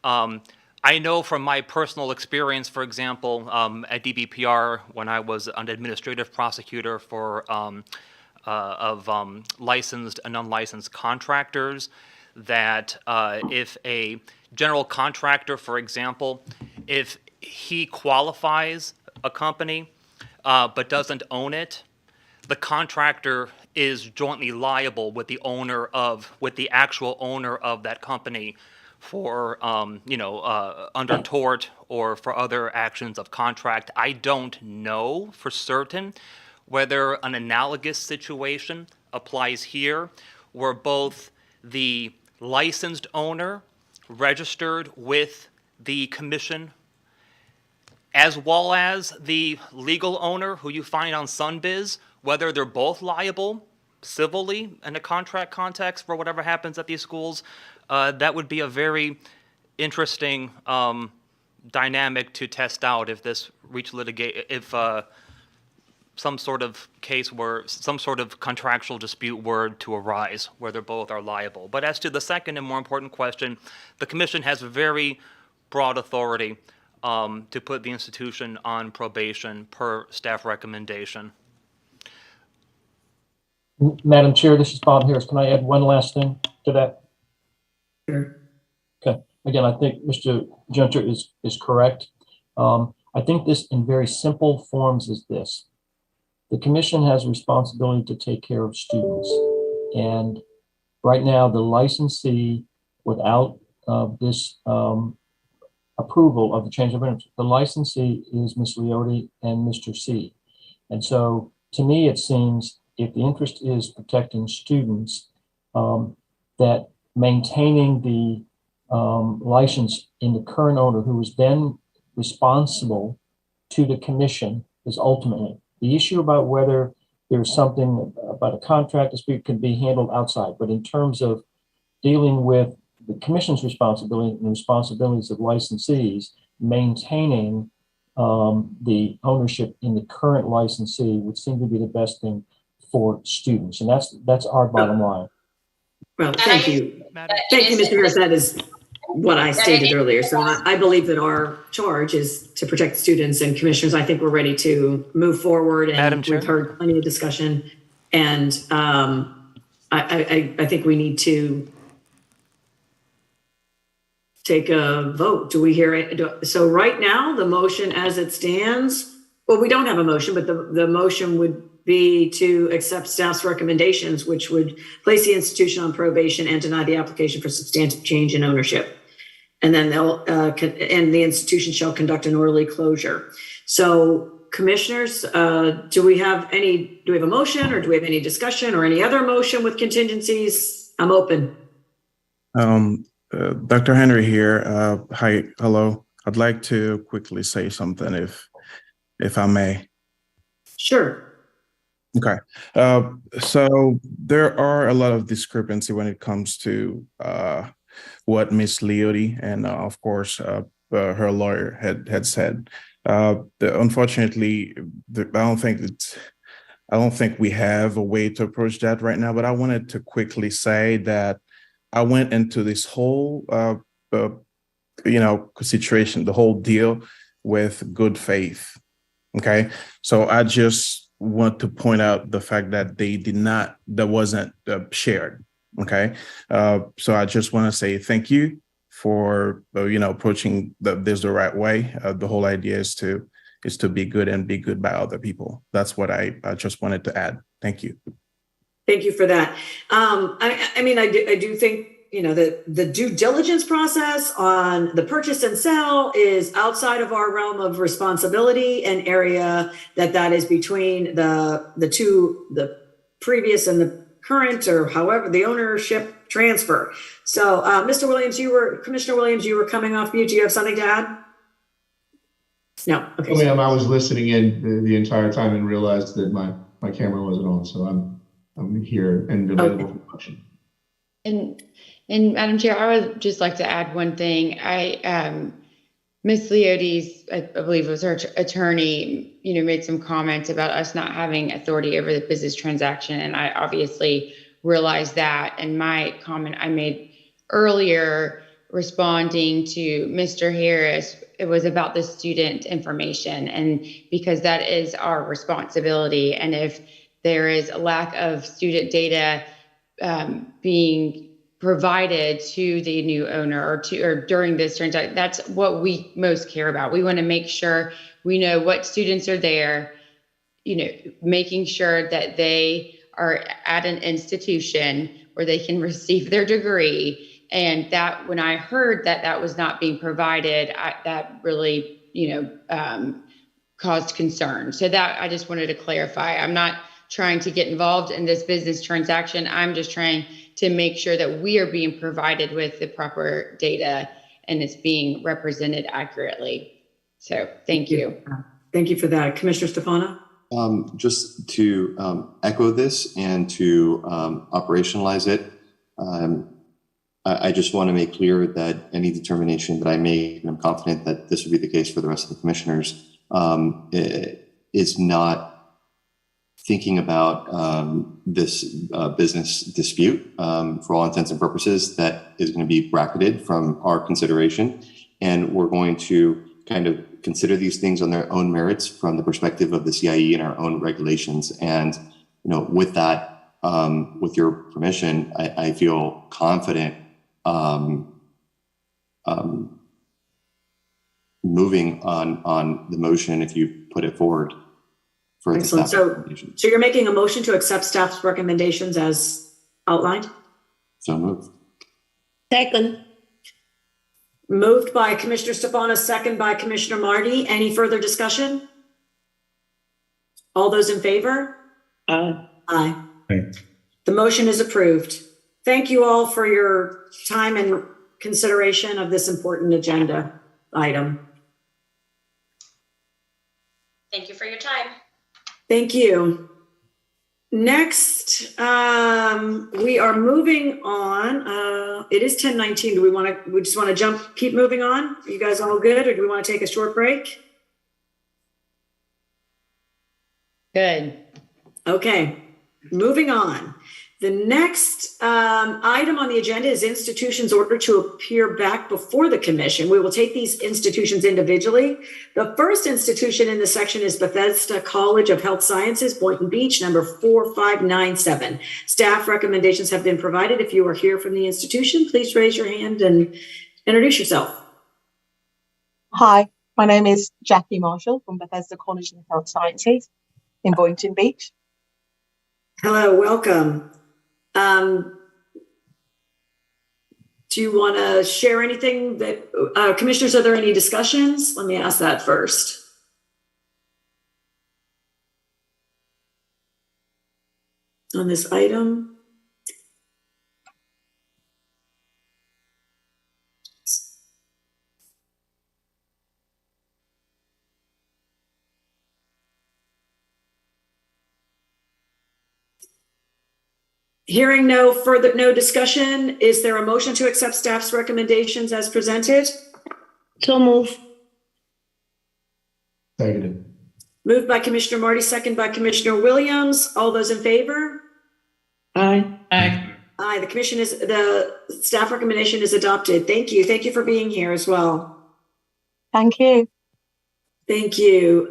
I I know from my personal experience, for example, at DBPR, when I was an administrative prosecutor for licensed and unlicensed contractors, that if a general contractor, for example, if he qualifies a company but doesn't own it, the contractor is jointly liable with the actual owner of that company for, under tort or for other actions of contract. I don't know for certain whether an analogous situation applies here, where both the licensed owner registered with the commission as well as the legal owner who you find on Sunbiz, whether they're both liable civilly in a contract context for whatever happens at these schools. That would be a very interesting dynamic to test out if this reached if some sort of case where some sort of contractual dispute were to arise, whether both are liable. But as to the second and more important question, the commission has very broad authority to put the institution on probation per staff recommendation. Madam Chair, this is Bob Harris. Can I add one last thing to that? Sure. Okay. Again, I think Mr. Junter is correct. I think this in very simple forms is this. The commission has a responsibility to take care of students. And right now, the licensee, without this approval of the change of ownership, the licensee is Ms. Leoty and Mr. C. And so to me, it seems if the interest is protecting students, that maintaining the license in the current owner who is then responsible to the commission is ultimately. The issue about whether there's something about a contract dispute can be handled outside, but in terms of dealing with the commission's responsibility and the responsibilities of licensees, maintaining the ownership in the current licensee would seem to be the best thing for students. And that's our bottom line. Well, thank you. Thank you, Mr. Harris. That is what I stated earlier. So I believe that our charge is to protect students, and commissioners, I think we're ready to move forward, and we've heard plenty of discussion. And I think we need to take a vote. Do we hear it? So right now, the motion as it stands, well, we don't have a motion, but the motion would be to accept staff's recommendations, which would place the institution on probation and deny the application for substantive change in ownership. And then and the institution shall conduct an orderly closure. So commissioners, do we have a motion, or do we have any discussion or any other motion with contingencies? I'm open. Dr. Henry here. Hi, hello. I'd like to quickly say something if I may. Sure. Okay. So there are a lot of discrepancy when it comes to what Ms. Leoty and of course her lawyer had said. Unfortunately, I don't think we have a way to approach that right now, but I wanted to quickly say that I went into this whole situation, the whole deal with good faith. Okay. So I just want to point out the fact that that wasn't shared. Okay. So I just want to say thank you for, approaching this the right way. The whole idea is to be good and be good by other people. That's what I just wanted to add. Thank you. Thank you for that. I do think, the due diligence process on the purchase and sell is outside of our realm of responsibility, an area that is between the previous and the current, or however the ownership transfer. So Commissioner Williams, you were coming off mute. Do you have something to add? No. Okay. Oh, ma'am, I was listening in the entire time and realized that my camera wasn't on, so I'm here and available for question. And Madam Chair, I would just like to add one thing. Ms. Leoty's, I believe it was her attorney, made some comments about us not having authority over the business transaction. And I obviously realized that. And my comment I made earlier responding to Mr. Harris, it was about the student information, and because that is our responsibility. And if there is a lack of student data being provided to the new owner or during this transaction, that's what we most care about. We want to make sure we know what students are there, making sure that they are at an institution where they can receive their degree. And that when I heard that that was not being provided, that really, caused concern. So that I just wanted to clarify. I'm not trying to get involved in this business transaction. I'm just trying to make sure that we are being provided with the proper data and it's being represented accurately. So thank you. Thank you for that. Commissioner Stefano? Just to echo this and to operationalize it, I just want to make clear that any determination that I make, and I'm confident that this would be the case for the rest of the commissioners, is not thinking about this business dispute for all intents and purposes that is going to be bracketed from our consideration. And we're going to kind of consider these things on their own merits from the perspective of the CIE and our own regulations. And, with that, with your permission, I feel confident moving on the motion if you put it forward. Excellent. So you're making a motion to accept staff's recommendations as outlined? So moved. Second. Moved by Commissioner Stefano, second by Commissioner Marty. Any further discussion? All those in favor? Aye. Aye. The motion is approved. Thank you all for your time and consideration of this important agenda item. Thank you for your time. Thank you. Next, we are moving on. It is 10:19. We just want to keep moving on? Are you guys all good, or do we want to take a short break? Good. Okay, moving on. The next item on the agenda is institutions ordered to appear back before the commission. We will take these institutions individually. The first institution in the section is Bethesda College of Health Sciences, Boynton Beach, number 4597. Staff recommendations have been provided. If you are here from the institution, please raise your hand and introduce yourself. Hi, my name is Jackie Marshall from Bethesda College of Health Sciences in Boynton Beach. Hello, welcome. Do you want to share anything that, commissioners, are there any discussions? Let me ask that first. On this item. Hearing no discussion, is there a motion to accept staff's recommendations as presented? So move. Seconded. Moved by Commissioner Marty, second by Commissioner Williams. All those in favor? Aye. Aye. Aye. The staff recommendation is adopted. Thank you. Thank you for being here as well. Thank you. Thank you.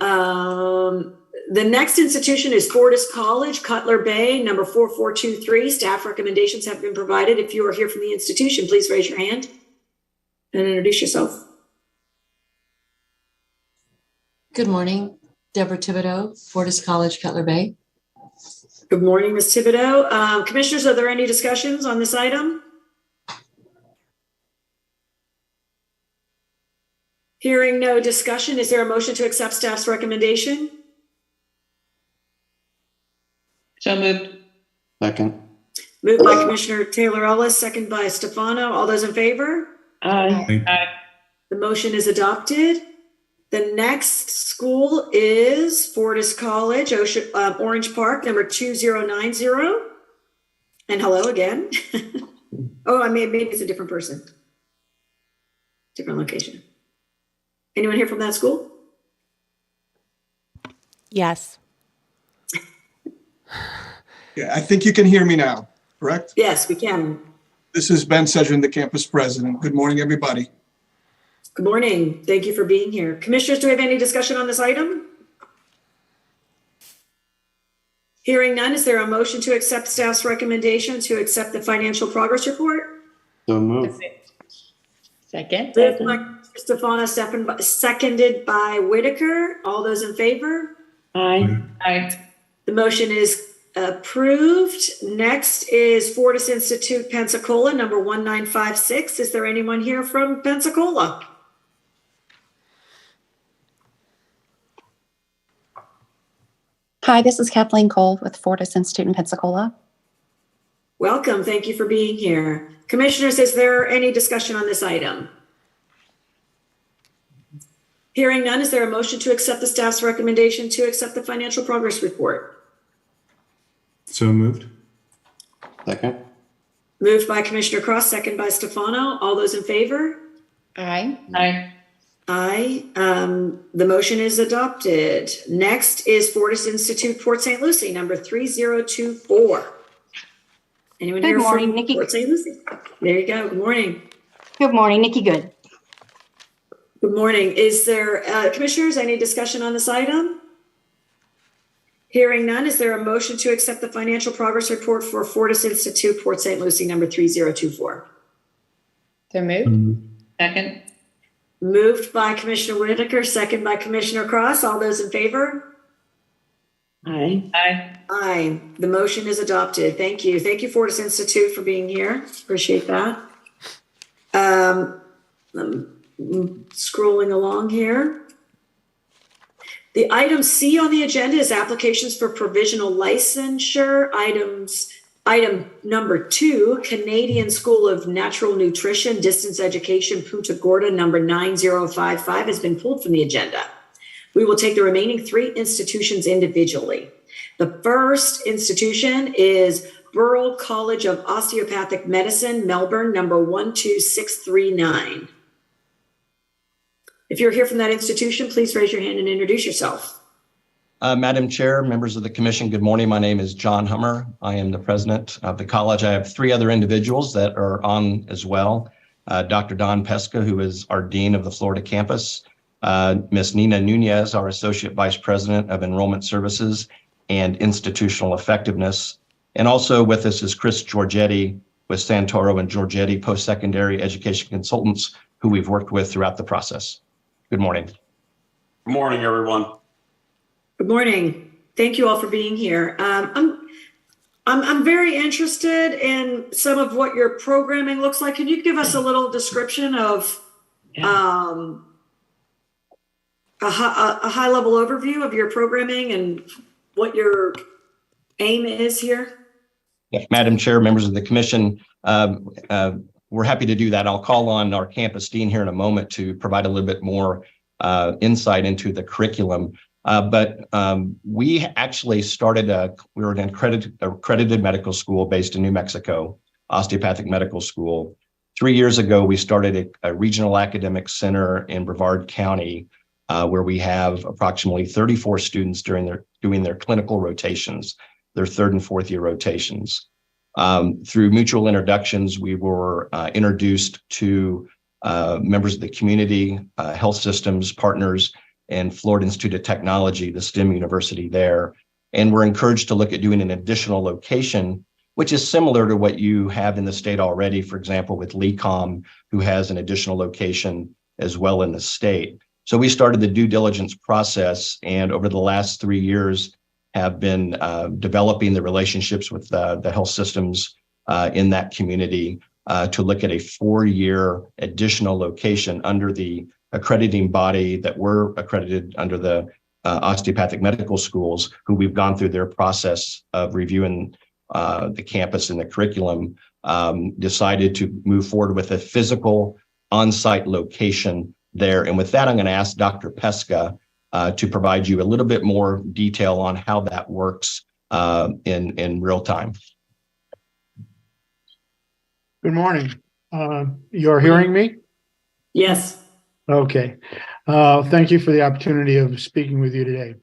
The next institution is Fortis College, Cutler Bay, number 4423. Staff recommendations have been provided. If you are here from the institution, please raise your hand and introduce yourself. Good morning, Deborah Thibodeau, Fortis College, Cutler Bay. Good morning, Ms. Thibodeau. Commissioners, are there any discussions on this item? Hearing no discussion, is there a motion to accept staff's recommendation? So moved. Second. Moved by Commissioner Taylor Ellis, second by Stefano. All those in favor? Aye. Aye. The motion is adopted. The next school is Fortis College, Orange Park, number 2090. And hello again. Oh, maybe it's a different person. Different location. Anyone here from that school? Yes. Yeah, I think you can hear me now, correct? Yes, we can. This is Ben Sedgren, the campus president. Good morning, everybody. Good morning. Thank you for being here. Commissioners, do we have any discussion on this item? Hearing none, is there a motion to accept staff's recommendation to accept the financial progress report? So moved. Second. Moved by Mr. Stefano, seconded by Whitaker. All those in favor? Aye. Aye. The motion is approved. Next is Fortis Institute Pensacola, number 1956. Is there anyone here from Pensacola? Hi, this is Kathleen Cole with Fortis Institute in Pensacola. Welcome. Thank you for being here. Commissioners, is there any discussion on this item? Hearing none, is there a motion to accept the staff's recommendation to accept the financial progress report? So moved. Second. Moved by Commissioner Cross, second by Stefano. All those in favor? Aye. Aye. Aye. The motion is adopted. Next is Fortis Institute Port St. Lucie, number 3024. Anyone Good here morning, from Nikki. Port St. Lucie? There you go. Good morning. Good morning, Nikki Good. Good morning. Is there, Commissioners, any discussion on this item? Hearing none, is there a motion to accept the financial progress report for Fortis Institute Port St. Lucie, number 3024? So moved. Second. Moved by Commissioner Whitaker, second by Commissioner Cross. All those in favor? Aye. Aye. Aye. The motion is adopted. Thank you. Thank you, Fortis Institute, for being here. Appreciate that. Scrolling along here. The item C on the agenda is applications for provisional licensure. Item number 2, Canadian School of Natural Nutrition, Distance Education, Punta Gorda, number 9055 has been pulled from the agenda. We will take the remaining 3 institutions individually. The first institution is Burrell College of Osteopathic Medicine, Melbourne, number 12639. If you're here from that institution, please raise your hand and introduce yourself. Madam Chair, members of the commission, good morning. My name is John Hummer. I am the president of the college. I have 3 other individuals that are on as well. Dr. Don Pesca, who is our dean of the Florida campus. Ms. Nina Nunez, our associate vice president of enrollment services and institutional effectiveness. And also with us is Chris Giorgetti with Santoro and Giorgetti post-secondary education consultants, who we've worked with throughout the process. Good morning. Good morning, everyone. Good morning. Thank you all for being here. I'm very interested in some of what your programming looks like. Can you give us a little description of a high-level overview of your programming and what your aim is here? Yes, Madam Chair, members of the commission, we're happy to do that. I'll call on our campus dean here in a moment to provide a little bit more insight into the curriculum. But we actually started, we were an accredited medical school based in New Mexico, Osteopathic Medical School. 3 years ago, we started a regional academic center in Brevard County, where we have approximately 34 students doing their clinical rotations, their 3rd and 4th year rotations. Through mutual introductions, we were introduced to members of the community, health systems, partners, and Florida Institute of Technology, the STEM university there. And we're encouraged to look at doing an additional location, which is similar to what you have in the state already, for example, with LECOM, who has an additional location as well in the state. So we started the due diligence process, and over the last 3 years have been developing the relationships with the health systems in that community to look at a 4-year additional location under the accrediting body that we're accredited under, the osteopathic medical schools, who we've gone through their process of reviewing the campus and the curriculum, decided to move forward with a physical on-site location there. And with that, I'm going to ask Dr. Pesca to provide you a little bit more detail on how that works in real time. Good morning. You're hearing me? Yes. Okay. Thank you for the opportunity of speaking with you today.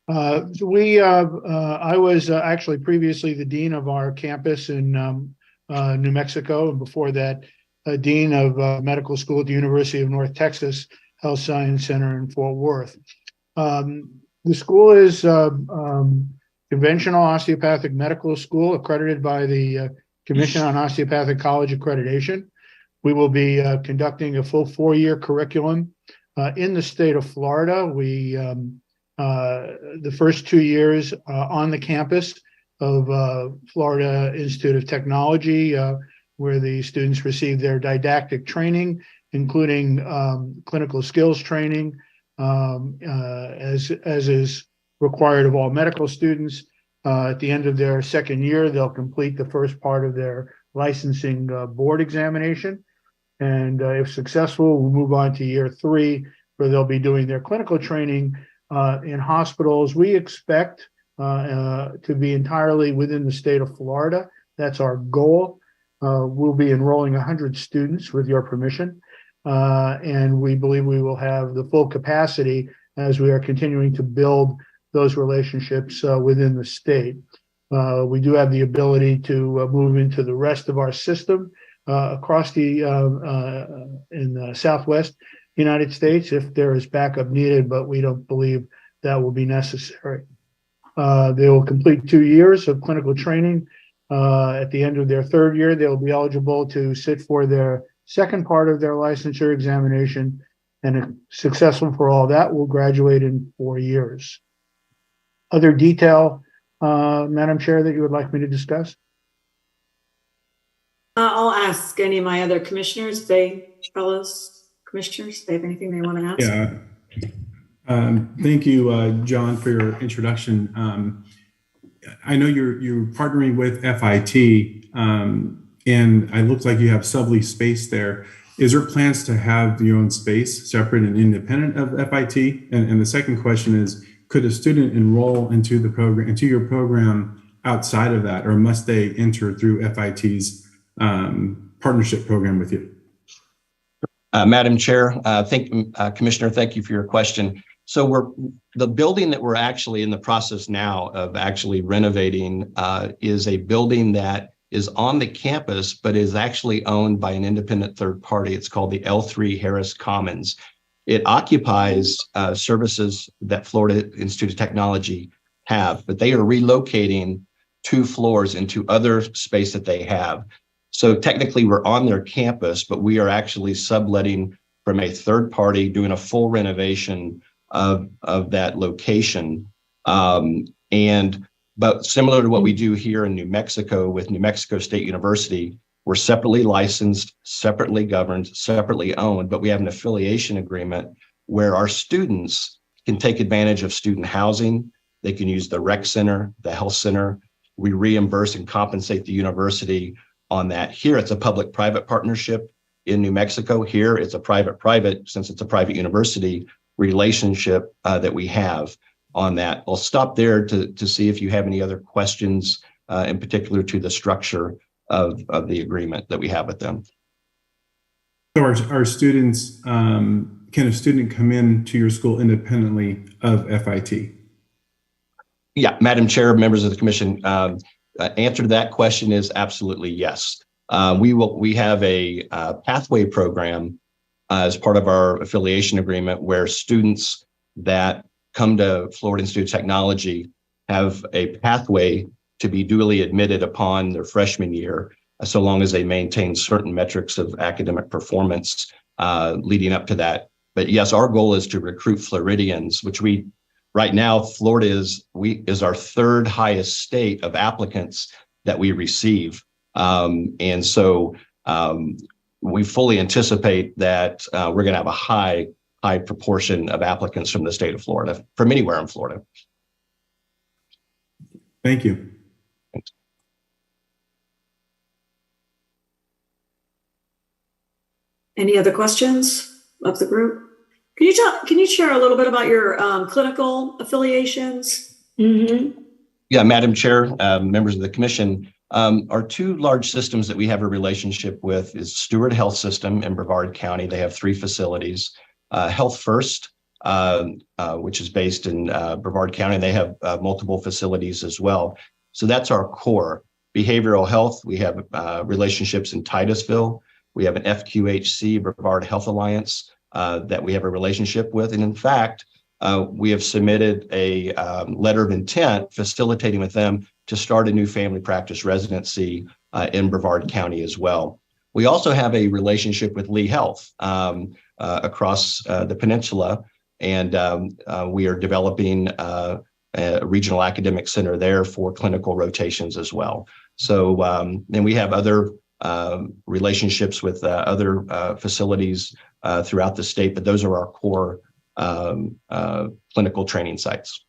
I was actually previously the dean of our campus in New Mexico, and before that, Dean of Medical School at the University of North Texas Health Science Center in Fort Worth. The school is conventional osteopathic medical school accredited by the Commission on Osteopathic College Accreditation. We will be conducting a full 4-year curriculum in the state of Florida. We the first 2 years on the campus of Florida Institute of Technology, where the students receive their didactic training, including clinical skills training, as is required of all medical students. At the end of their second year, they'll complete the first part of their licensing board examination. And if successful, we'll move on to year 3, where they'll be doing their clinical training in hospitals. We expect to be entirely within the state of Florida. That's our goal. We'll be enrolling 100 students with your permission. And we believe we will have the full capacity as we are continuing to build those relationships within the state. We do have the ability to move into the rest of our system across the in the Southwest United States if there is backup needed, but we don't believe that will be necessary. They will complete 2 years of clinical training. At the end of their 3rd year, they will be eligible to sit for their second part of their licensure examination, and if successful for all that, will graduate in 4 years. Other detail, Madam Chair, that you would like me to discuss? I'll ask any of my other commissioners, fellows commissioners, they have anything they want to ask? Yeah. Thank you, John, for your introduction. I know you're partnering with FIT, and it looks like you have sublease space there. Is there plans to have your own space separate and independent of FIT? And the second question is, could a student enroll into the program, into your program outside of that, or must they enter through FIT's partnership program with you? Madam Chair, Commissioner, thank you for your question. So the building that we're actually in the process now of actually renovating is a building that is on the campus, but is actually owned by an independent third party. It's called the L3 Harris Commons. It occupies services that Florida Institute of Technology have, but they are relocating 2 floors into other space that they have. So technically we're on their campus, but we are actually subletting from a third party doing a full renovation of that location. But similar to what we do here in New Mexico with New Mexico State University, we're separately licensed, separately governed, separately owned, but we have an affiliation agreement where our students can take advantage of student housing. They can use the rec center, the health center. We reimburse and compensate the university on that. Here, it's a public-private partnership. In New Mexico, here, it's a private-private, since it's a private university relationship that we have on that. I'll stop there to see if you have any other questions in particular to the structure of the agreement that we have with them. So our students, can a student come in to your school independently of FIT? Yeah, Madam Chair, members of the commission, answer to that question is absolutely yes. We have a pathway program as part of our affiliation agreement where students that come to Florida Institute of Technology have a pathway to be duly admitted upon their freshman year, so long as they maintain certain metrics of academic performance leading up to that. But yes, our goal is to recruit Floridians, which right now, Florida is our 3rd highest state of applicants that we receive. And so we fully anticipate that we're going to have a high proportion of applicants from the state of Florida, from anywhere in Florida. Thank you. Thanks. Any other questions of the group? Can you share a little bit about your clinical affiliations? Mm-hmm. Yeah, Madam Chair, members of the commission, our 2 large systems that we have a relationship with is Stewart Health System in Brevard County. They have 3 facilities. Health First, which is based in Brevard County. They have multiple facilities as well. So that's our core. behavioral health, we have relationships in Titusville. We have an FQHC, Brevard Health Alliance, that we have a relationship with. And in fact, we have submitted a letter of intent facilitating with them to start a new family practice residency in Brevard County as well. We also have a relationship with Lee Health across the peninsula, and we are developing a regional academic center there for clinical rotations as well. So, and we have other relationships with other facilities throughout the state, but those are our core clinical training sites.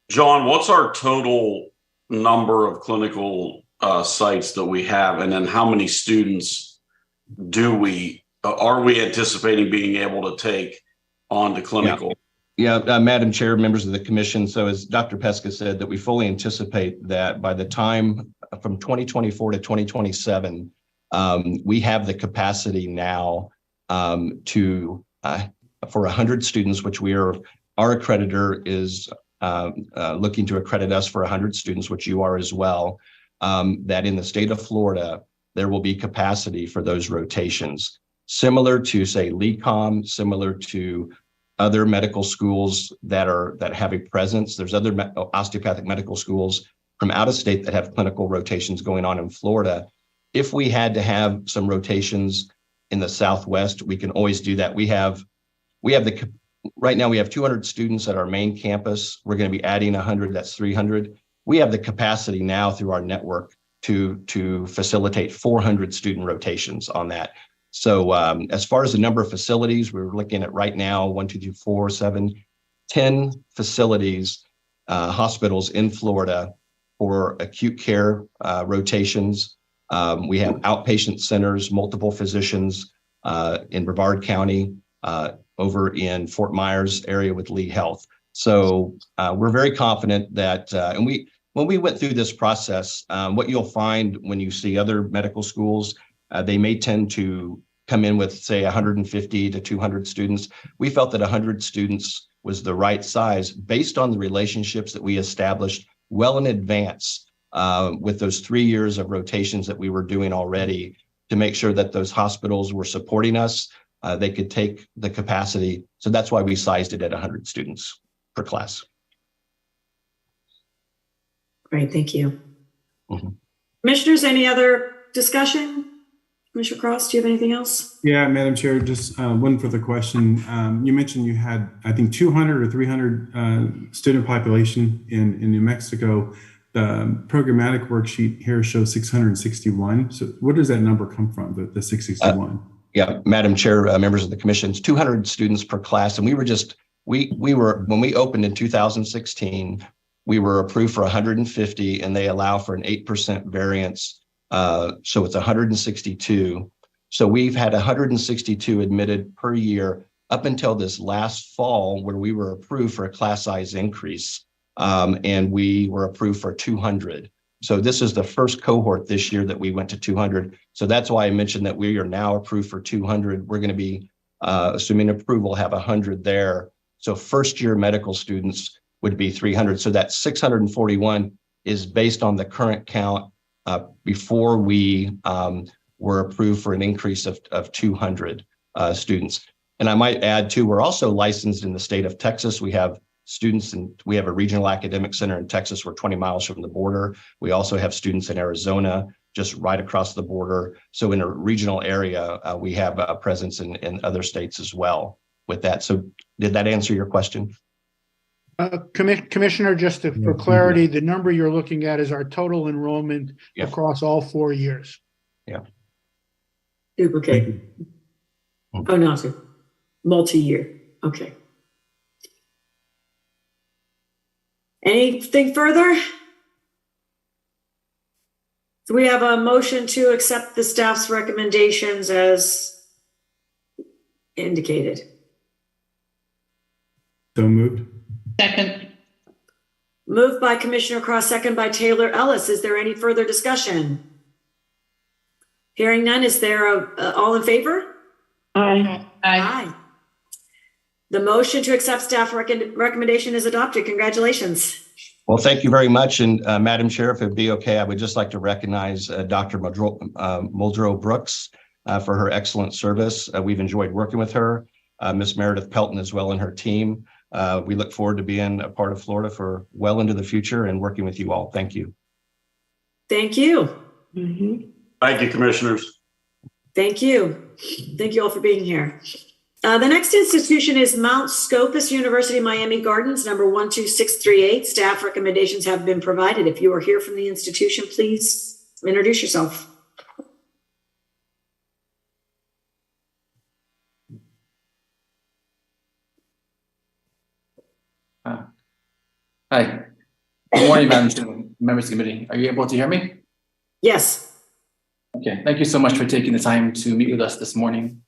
John, what's our total number of clinical sites that we have, and then how many students are we anticipating being able to take on to clinical? Yeah, Madam Chair, members of the commission. So as Dr. Pesca said, that we fully anticipate that by the time from 2024 to 2027, we have the capacity now to for 100 students, which our accreditor is looking to accredit us for 100 students, which you are as well, that in the state of Florida, there will be capacity for those rotations. Similar to, say, LECOM, similar to other medical schools that have a presence. There's other osteopathic medical schools from out of state that have clinical rotations going on in Florida. If we had to have some rotations in the Southwest, we can always do that. Right now we have 200 students at our main campus. We're going to be adding 100, that's 300. We have the capacity now through our network to facilitate 400 student rotations on that. So as far as the number of facilities, we're looking at right now, 1, 2, 3, 4, 7, 10 facilities, hospitals in Florida for acute care rotations. We have outpatient centers, multiple physicians in Brevard County, over in Fort Myers area with Lee Health. So we're very confident that, when we went through this process, what you'll find when you see other medical schools, they may tend to come in with, say, 150 to 200 students. We felt that 100 students was the right size based on the relationships that we established well in advance with those 3 years of rotations that we were doing already to make sure that those hospitals were supporting us. They could take the capacity. So that's why we sized it at 100 students per class. Great, thank you. Commissioners, any other discussion? Commissioner Cross, do you have anything else? Yeah, Madam Chair, just one further question. You mentioned you had, I think, 200 or 300 student population in New Mexico. The programmatic worksheet here shows 661. So where does that number come from, the 661? Yeah, Madam Chair, members of the commission, it's 200 students per class. And we were, when we opened in 2016, we were approved for 150 and they allow for an 8% variance. So it's 162. So we've had 162 admitted per year up until this last fall where we were approved for a class size increase. And we were approved for 200. So this is the first cohort this year that we went to 200. So that's why I mentioned that we are now approved for 200. We're going to be, assuming approval, have 100 there. So first year medical students would be 300. So that 641 is based on the current count before we were approved for an increase of 200 students. And I might add too, we're also licensed in the state of Texas. We have students, and we have a regional academic center in Texas. We're 20 miles from the border. We also have students in Arizona, just right across the border. So in a regional area, we have a presence in other states as well with that. So did that answer your question? Commissioner, just for clarity, the number you're looking at is our total enrollment across all 4 years. Yeah. Duplicate. Oh, no, sir. Multi-year. Okay. Anything further? So we have a motion to accept the staff's recommendations as indicated. So moved. Second. Moved by Commissioner Cross, second by Taylor Ellis. Is there any further discussion? Hearing none, is there all in favor? Aye. Aye. The motion to accept staff recommendation is adopted. Congratulations. Well, thank you very much. And Madam Chair, if it'd be okay, I would just like to recognize Dr. Muldrow Brooks for her excellent service. We've enjoyed working with her. Ms. Meredith Pelton as well and her team. We look forward to being a part of Florida for well into the future and working with you all. Thank you. Thank you. Thank you, commissioners. Thank you. Thank you all for being here. The next institution is Mount Scopus University, Miami Gardens, number 12638. Staff recommendations have been provided. If you are here from the institution, please introduce yourself. Hi. Good morning, Madam Chair, members of the committee. Are you able to hear me? Yes. Okay. Thank you so much for taking the time to meet with us this morning.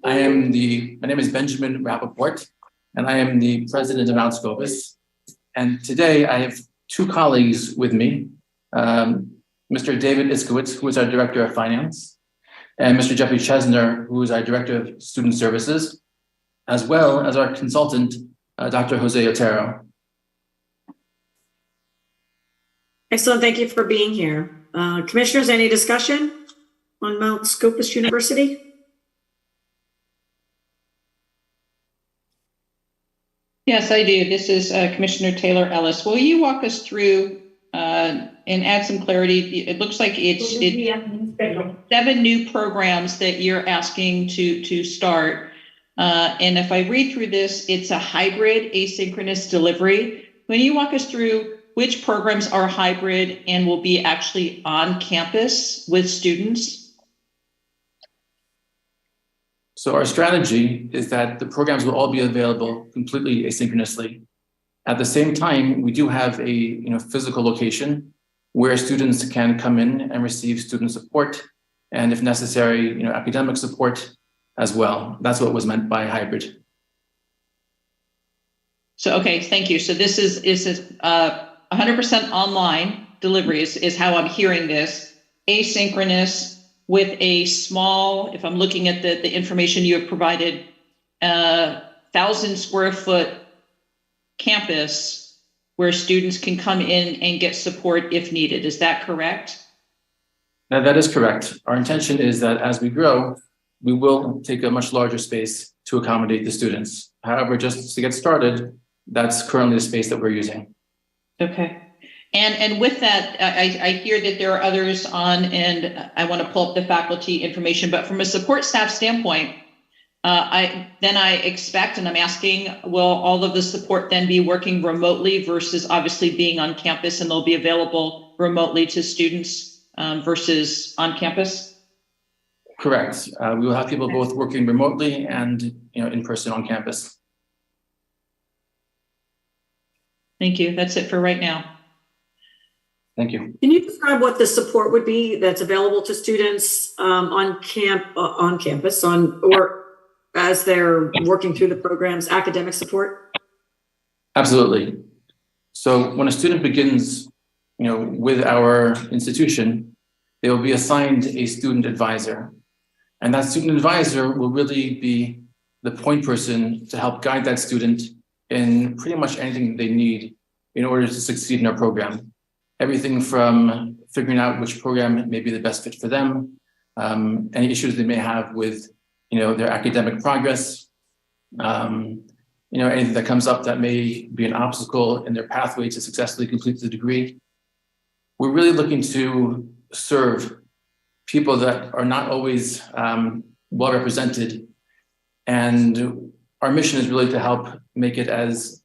My name is Benjamin Rappaport, and I am the president of Mount Scopus. And today I have two colleagues with me, Mr. David Iskowitz, who is our director of finance, and Mr. Jeffrey Chesner, who is our director of student services, as well as our consultant, Dr. Jose Otero. Excellent. Thank you for being here. Commissioners, any discussion on Mount Scopus University? Yes, I do. This is Commissioner Taylor Ellis. Will you walk us through and add some clarity? It looks like it's 7 new programs that you're asking to start. And if I read through this, it's a hybrid asynchronous delivery. When you walk us through which programs are hybrid and will be actually on campus with students? So our strategy is that the programs will all be available completely asynchronously. At the same time, we do have a physical location where students can come in and receive student support, and if necessary, academic support as well. That's what was meant by hybrid. So, okay, thank you. So this is 100% online delivery is how I'm hearing this, asynchronous with a small, if I'm looking at the information you have provided, 1,000 square foot campus where students can come in and get support if needed. Is that correct? That is correct. Our intention is that as we grow, we will take a much larger space to accommodate the students. However, just to get started, that's currently the space that we're using. Okay. And with that, I hear that there are others on, and I want to pull up the faculty information, but from a support staff standpoint, I expect, and I'm asking, will all of the support then be working remotely versus obviously being on campus, and they'll be available remotely to students versus on campus? Correct. We will have people both working remotely and in person on campus. Thank you. That's it for right now. Thank you. Can you describe what the support would be that's available to students on campus, or as they're working through the programs, academic support? Absolutely. So when a student begins, with our institution, they will be assigned a student advisor, and that student advisor will really be the point person to help guide that student in pretty much anything they need in order to succeed in our program. Everything from figuring out which program may be the best fit for them, any issues they may have with, their academic progress, anything that comes up that may be an obstacle in their pathway to successfully complete the degree. We're really looking to serve people that are not always well represented, and our mission is really to help make it as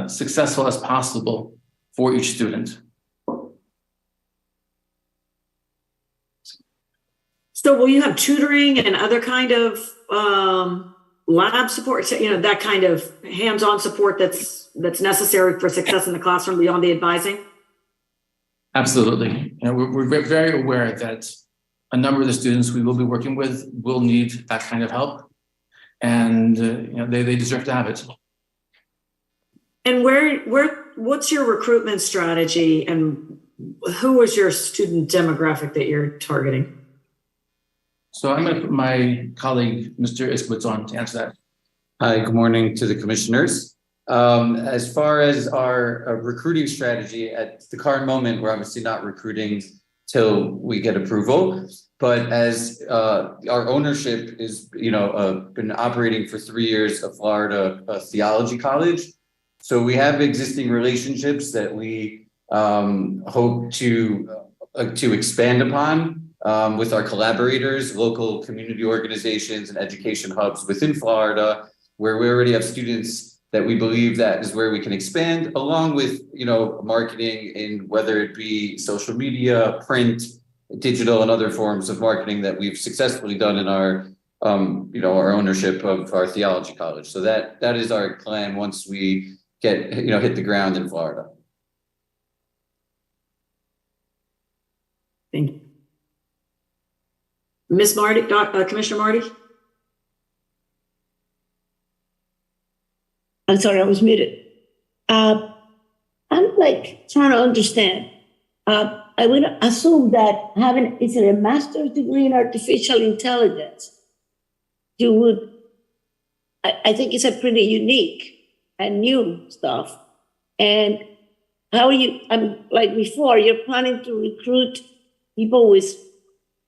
successful as possible for each student. So will you have tutoring and other kind of lab support, that kind of hands-on support that's necessary for success in the classroom beyond the advising? Absolutely. We're very aware that a number of the students we will be working with will need that kind of help, and they deserve to have it. And what's your recruitment strategy, and who is your student demographic that you're targeting? So I'm going to put my colleague, Mr. Iskowitz, on to answer that. Hi, good morning to the commissioners. As far as our recruiting strategy, at the current moment, we're obviously not recruiting till we get approval. But as our ownership is, been operating for 3 years of Florida Theology College, so we have existing relationships that we hope to expand upon with our collaborators, local community organizations, and education hubs within Florida, where we already have students that we believe that is where we can expand, along with marketing in whether it be social media, print, digital, and other forms of marketing that we've successfully done in our our ownership of our theology college. So that is our plan once we get hit the ground in Florida. Thank you. Ms. Marty, Commissioner Marty? I'm sorry, I was muted. I'm trying to understand. I would assume that is it a master's degree in artificial intelligence? I think it's a pretty unique and new stuff. And how are you, like before, you're planning to recruit people with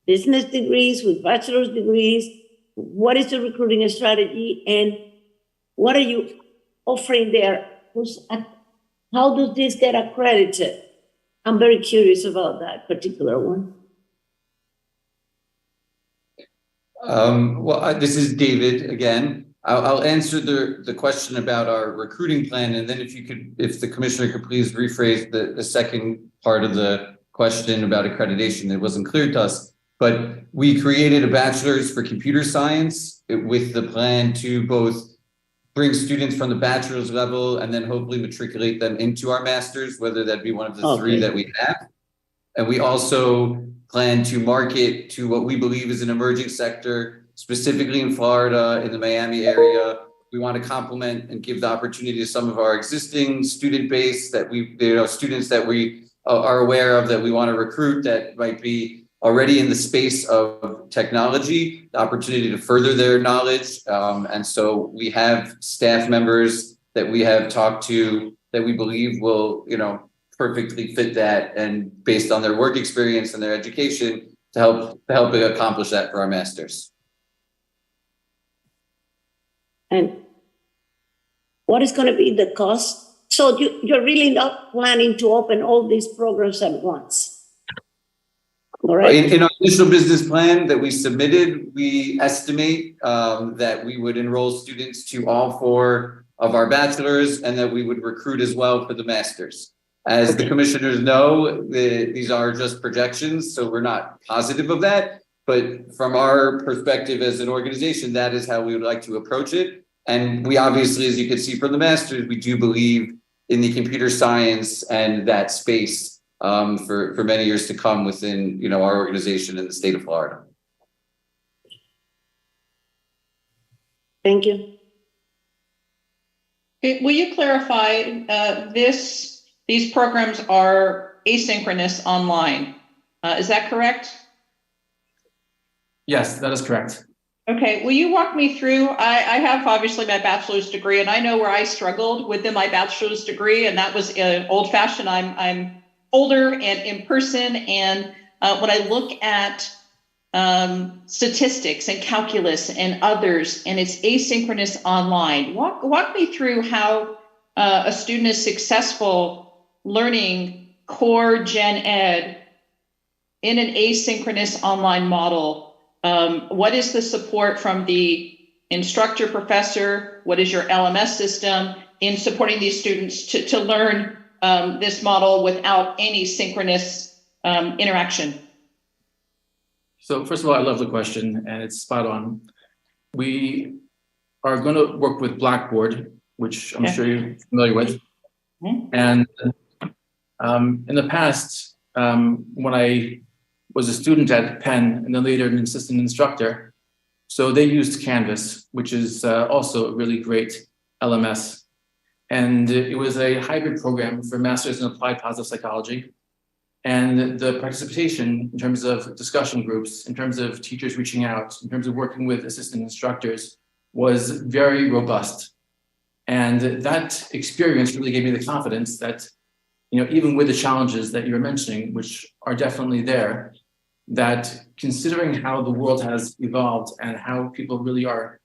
business degrees, with bachelor's degrees. What is the recruiting strategy, and what are you offering there? How does this get accredited? I'm very curious about that particular one. This is David again. I'll answer the question about our recruiting plan, and then if the commissioner could please rephrase the second part of the question about accreditation. It wasn't clear to us, but we created a bachelor's for computer science with the plan to both bring students from the bachelor's level and then hopefully matriculate them into our master's, whether that be one of the three that we have. And we also plan to market to what we believe is an emerging sector, specifically in Florida, in the Miami area. We want to complement and give the opportunity to some of our existing student base that students that we are aware of that we want to recruit that might be already in the space of technology, the opportunity to further their knowledge. And so we have staff members that we have talked to that we believe will, perfectly fit that, and based on their work experience and their education to help accomplish that for our masters. And what is going to be the cost? So you're really not planning to open all these programs at once? All right. In our initial business plan that we submitted, we estimate that we would enroll students to all 4 of our bachelors and that we would recruit as well for the masters. As the commissioners know, these are just projections, so we're not positive of that. But from our perspective as an organization, that is how we would like to approach it. And we obviously, as you can see from the masters, we do believe in the computer science and that space for many years to come within our organization in the state of Florida. Thank you. Will you clarify these programs are asynchronous online? Is that correct? Yes, that is correct. Okay, will you walk me through? I have obviously my bachelor's degree, and I know where I struggled within my bachelor's degree, and that was old-fashioned. I'm older and in person, and when I look at statistics and calculus and others, and it's asynchronous online, walk me through how a student is successful learning core gen ed in an asynchronous online model. What is the support from the instructor, professor? What is your LMS system in supporting these students to learn this model without any synchronous interaction? So first of all, I love the question and it's spot on. We are going to work with Blackboard, which I'm sure you're familiar with. Mm-hmm. And in the past, when I was a student at Penn and then later an assistant instructor, so they used Canvas, which is also a really great LMS. And it was a hybrid program for Masters in Applied Positive Psychology. And the participation in terms of discussion groups, in terms of teachers reaching out, in terms of working with assistant instructors was very robust. And that experience really gave me the confidence that, even with the challenges that you're mentioning, which are definitely there, that considering how the world has evolved and how people really are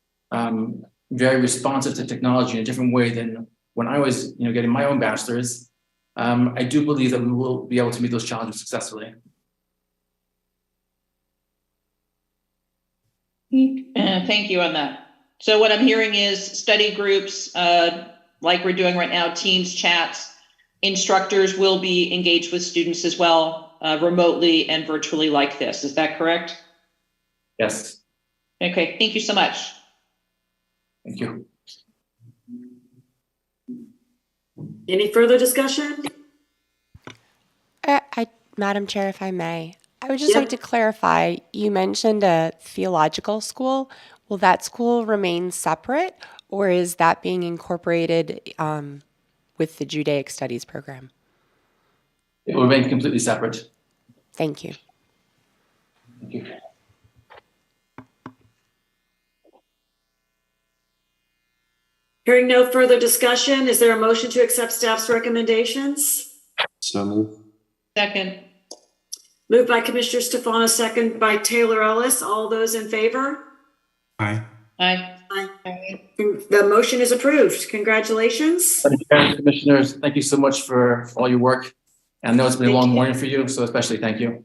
very responsive to technology in a different way than when I was, getting my own bachelor's, I do believe that we will be able to meet those challenges successfully. Thank you on that. So what I'm hearing is study groups, like we're doing right now, Teams chats, instructors will be engaged with students as well, remotely and virtually like this. Is that correct? Yes. Okay, thank you so much. Thank you. Any further discussion? Madam Chair, if I may, I would just like to clarify, you mentioned a theological school. Will that school remain separate, or is that being incorporated with the Judaic Studies program? It will remain completely separate. Thank you. Thank you. Hearing no further discussion, is there a motion to accept staff's recommendations? So moved. Second. Moved by Commissioner Stefano, second by Taylor Ellis. All those in favor? Aye. Aye. Aye. The motion is approved. Congratulations. Commissioners, thank you so much for all your work. And I know it's been a long morning for you, so especially thank you.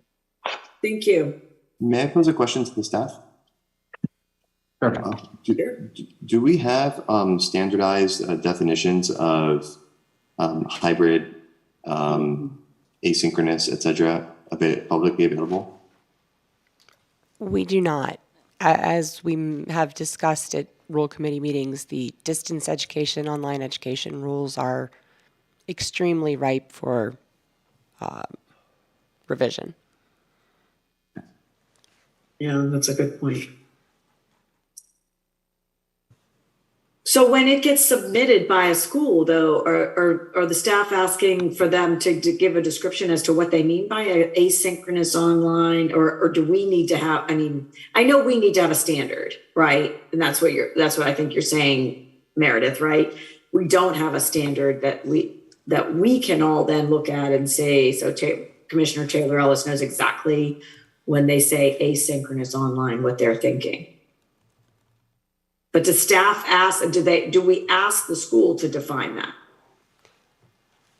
Thank you. May I pose a question to the staff? Sure. Do we have standardized definitions of hybrid, asynchronous, et cetera, publicly available? We do not. As we have discussed at rule committee meetings, the distance education, online education rules are extremely ripe for revision. Yeah, that's a good point. So when it gets submitted by a school, though, are the staff asking for them to give a description as to what they mean by asynchronous online, or do we need to have? I mean, I know we need to have a standard, right? And that's what I think you're saying, Meredith, right? We don't have a standard that we can all then look at and say. So Commissioner Taylor Ellis knows exactly when they say asynchronous online what they're thinking. But does staff ask, do we ask the school to define that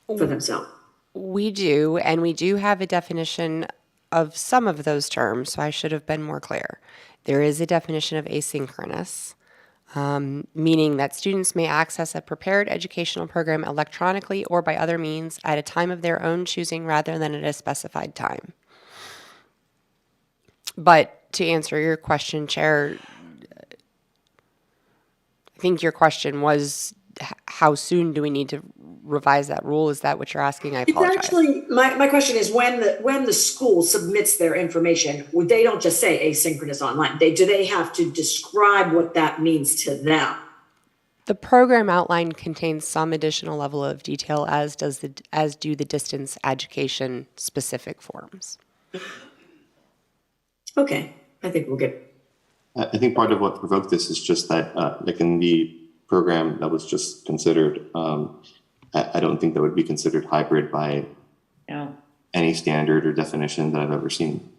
for themselves? We do, and we do have a definition of some of those terms, so I should have been more clear. There is a definition of asynchronous, meaning that students may access a prepared educational program electronically or by other means at a time of their own choosing rather than at a specified time. But to answer your question, Chair, I think your question was, how soon do we need to revise that rule? Is that what you're asking? I apologize. It's actually, my question is when the school submits their information, they don't just say asynchronous online. Do they have to describe what that means to them? The program outline contains some additional level of detail, as do the distance education specific forms. Okay, I think we'll get. I think part of what provoked this is just that, like in the program that was just considered, I don't think that would be considered hybrid by any standard or definition that I've ever seen.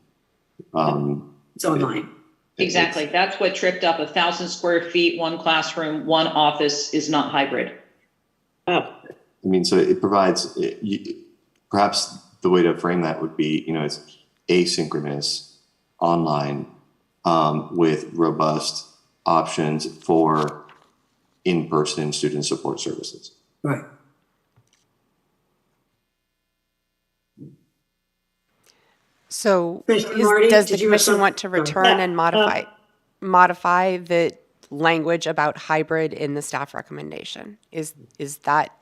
It's online. Exactly. That's what tripped up 1,000 square feet, one classroom, one office is not hybrid. I mean, so it provides, perhaps the way to frame that would be, it's asynchronous online with robust options for in-person student support services. Right. So Marty, does the commission want to return and modify the language about hybrid in the staff recommendation? Is that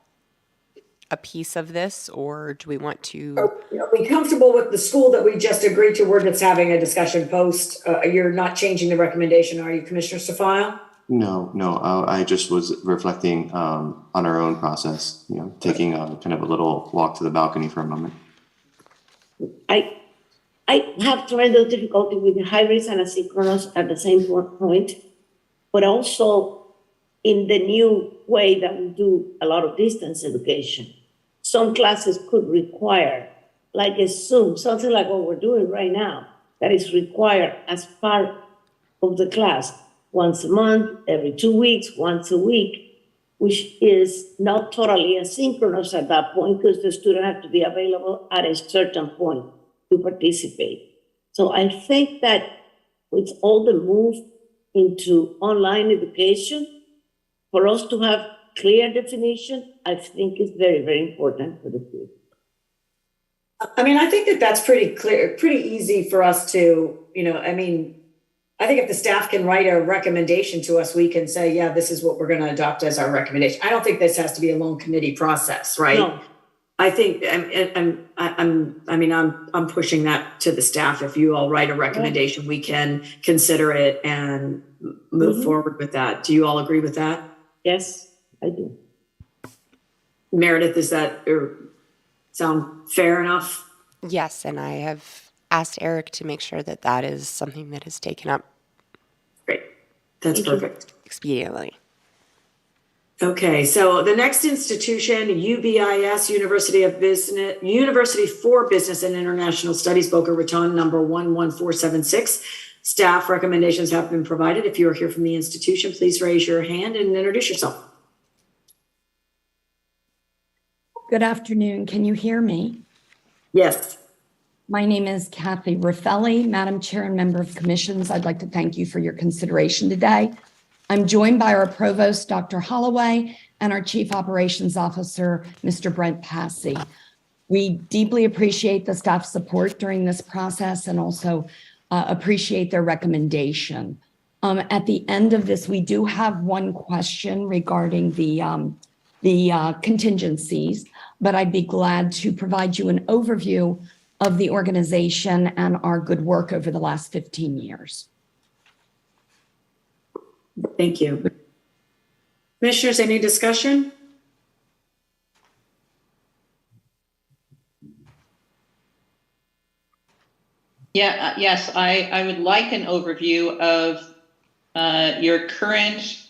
a piece of this, or do we want to? Are we comfortable with the school that we just agreed to? We're just having a discussion post. You're not changing the recommendation, are you, Commissioner Stefano? No, I just was reflecting on our own process, taking kind of a little walk to the balcony for a moment. I have tremendous difficulty with the hybrids and asynchronous at the same point, but also in the new way that we do a lot of distance education. Some classes could require, like a Zoom, something like what we're doing right now, that is required as part of the class once a month, every 2 weeks, once a week, which is not totally asynchronous at that point because the student has to be available at a certain point to participate. So I think that with all the move into online education, for us to have clear definition, I think is very, very important for the future. I mean, I think that that's pretty clear, pretty easy for us to, I think if the staff can write a recommendation to us, we can say, yeah, this is what we're going to adopt as our recommendation. I don't think this has to be a long committee process, right? No. I think I'm pushing that to the staff. If you all write a recommendation, we can consider it and move forward with that. Do you all agree with that? Yes, I do. Meredith, does that sound fair enough? Yes, and I have asked Eric to make sure that that is something that is taken up. Great. That's perfect. Expediently. Okay, so the next institution, UBIS, University for Business and International Studies, Boca Raton, number 11476. Staff recommendations have been provided. If you are here from the institution, please raise your hand and introduce yourself. Good afternoon. Can you hear me? Yes. My name is Kathy Raffelli, Madam Chair and member of commissions. I'd like to thank you for your consideration today. I'm joined by our provost, Dr. Holloway, and our chief operations officer, Mr. Brent Passy. We deeply appreciate the staff's support during this process and also appreciate their recommendation. At the end of this, we do have one question regarding the contingencies, but I'd be glad to provide you an overview of the organization and our good work over the last 15 years. Thank you. Commissioners, any discussion? Yes, I would like an overview of your current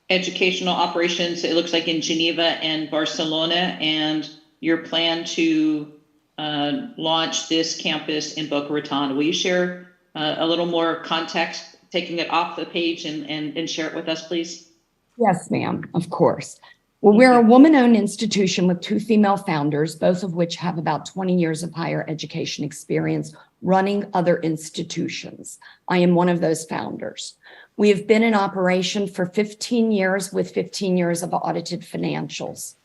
educational operations, it looks like in Geneva and Barcelona, and your plan to launch this campus in Boca Raton. Will you share a little more context, taking it off the page and share it with us, please? Yes, ma'am, of course. Well, we're a woman-owned institution with 2 female founders, both of which have about 20 years of higher education experience running other institutions. I am one of those founders. We have been in operation for 15 years with 15 years of audited financials.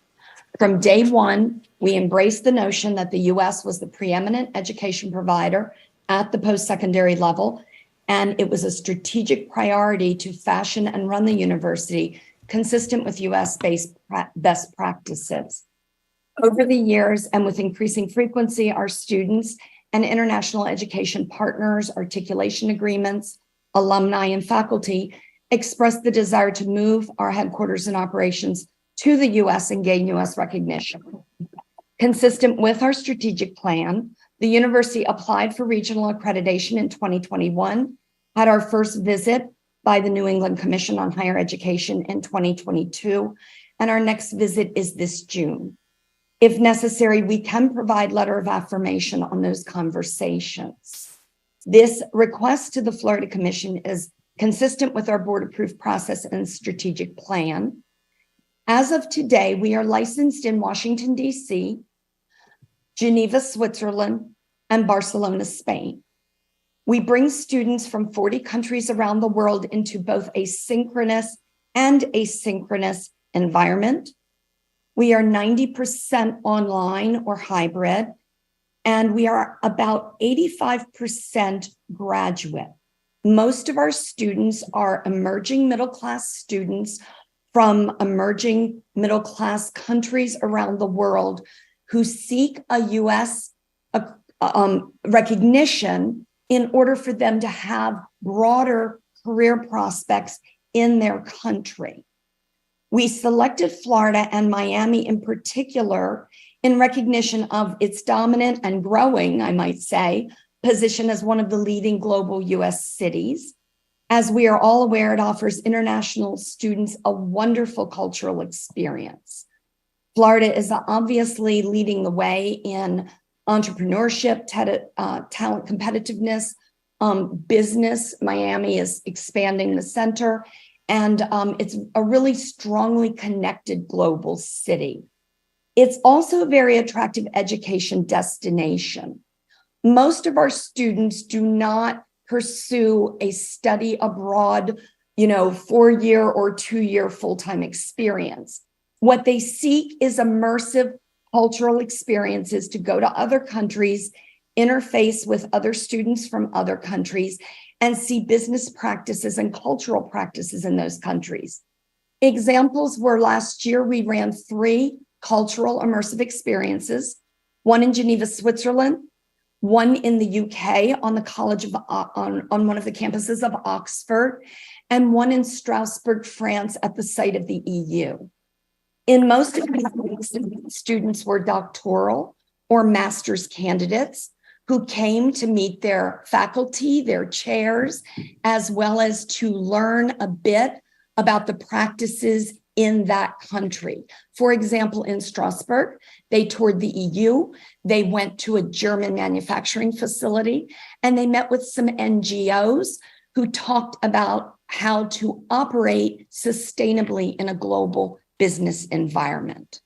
From day one, we embraced the notion that the U.S. was the preeminent education provider at the post-secondary level, and it was a strategic priority to fashion and run the university consistent with U.S.-based best practices. Over the years, and with increasing frequency, our students and international education partners, articulation agreements, alumni, and faculty expressed the desire to move our headquarters and operations to the U.S. and gain U.S. recognition. Consistent with our strategic plan, the university applied for regional accreditation in 2021, had our first visit by the New England Commission on Higher Education in 2022, and our next visit is this June. If necessary, we can provide letter of affirmation on those conversations. This request to the Florida Commission is consistent with our board-approved process and strategic plan. As of today, we are licensed in Washington, D.C., Geneva, Switzerland, and Barcelona, Spain. We bring students from 40 countries around the world into both a synchronous and asynchronous environment. We are 90% online or hybrid, and we are about 85% graduate. Most of our students are emerging middle-class students from emerging middle-class countries around the world who seek a U.S. recognition in order for them to have broader career prospects in their country. We selected Florida and Miami in particular in recognition of its dominant and growing, I might say, position as one of the leading global U.S. cities. As we are all aware, it offers international students a wonderful cultural experience. Florida is obviously leading the way in entrepreneurship, talent competitiveness, business. Miami is expanding the center, and it's a really strongly connected global city. It's also a very attractive education destination. Most of our students do not pursue a study abroad, 4-year or 2-year full-time experience. What they seek is immersive cultural experiences to go to other countries, interface with other students from other countries, and see business practices and cultural practices in those countries. Examples were last year, we ran 3 cultural immersive experiences, one in Geneva, Switzerland, one in the UK on the college of on one of the campuses of Oxford, and one in Strasbourg, France at the site of the EU. In most of these cases, students were doctoral or master's candidates who came to meet their faculty, their chairs, as well as to learn a bit about the practices in that country. For example, in Strasbourg, they toured the EU, they went to a German manufacturing facility, and they met with some NGOs who talked about how to operate sustainably in a global business environment.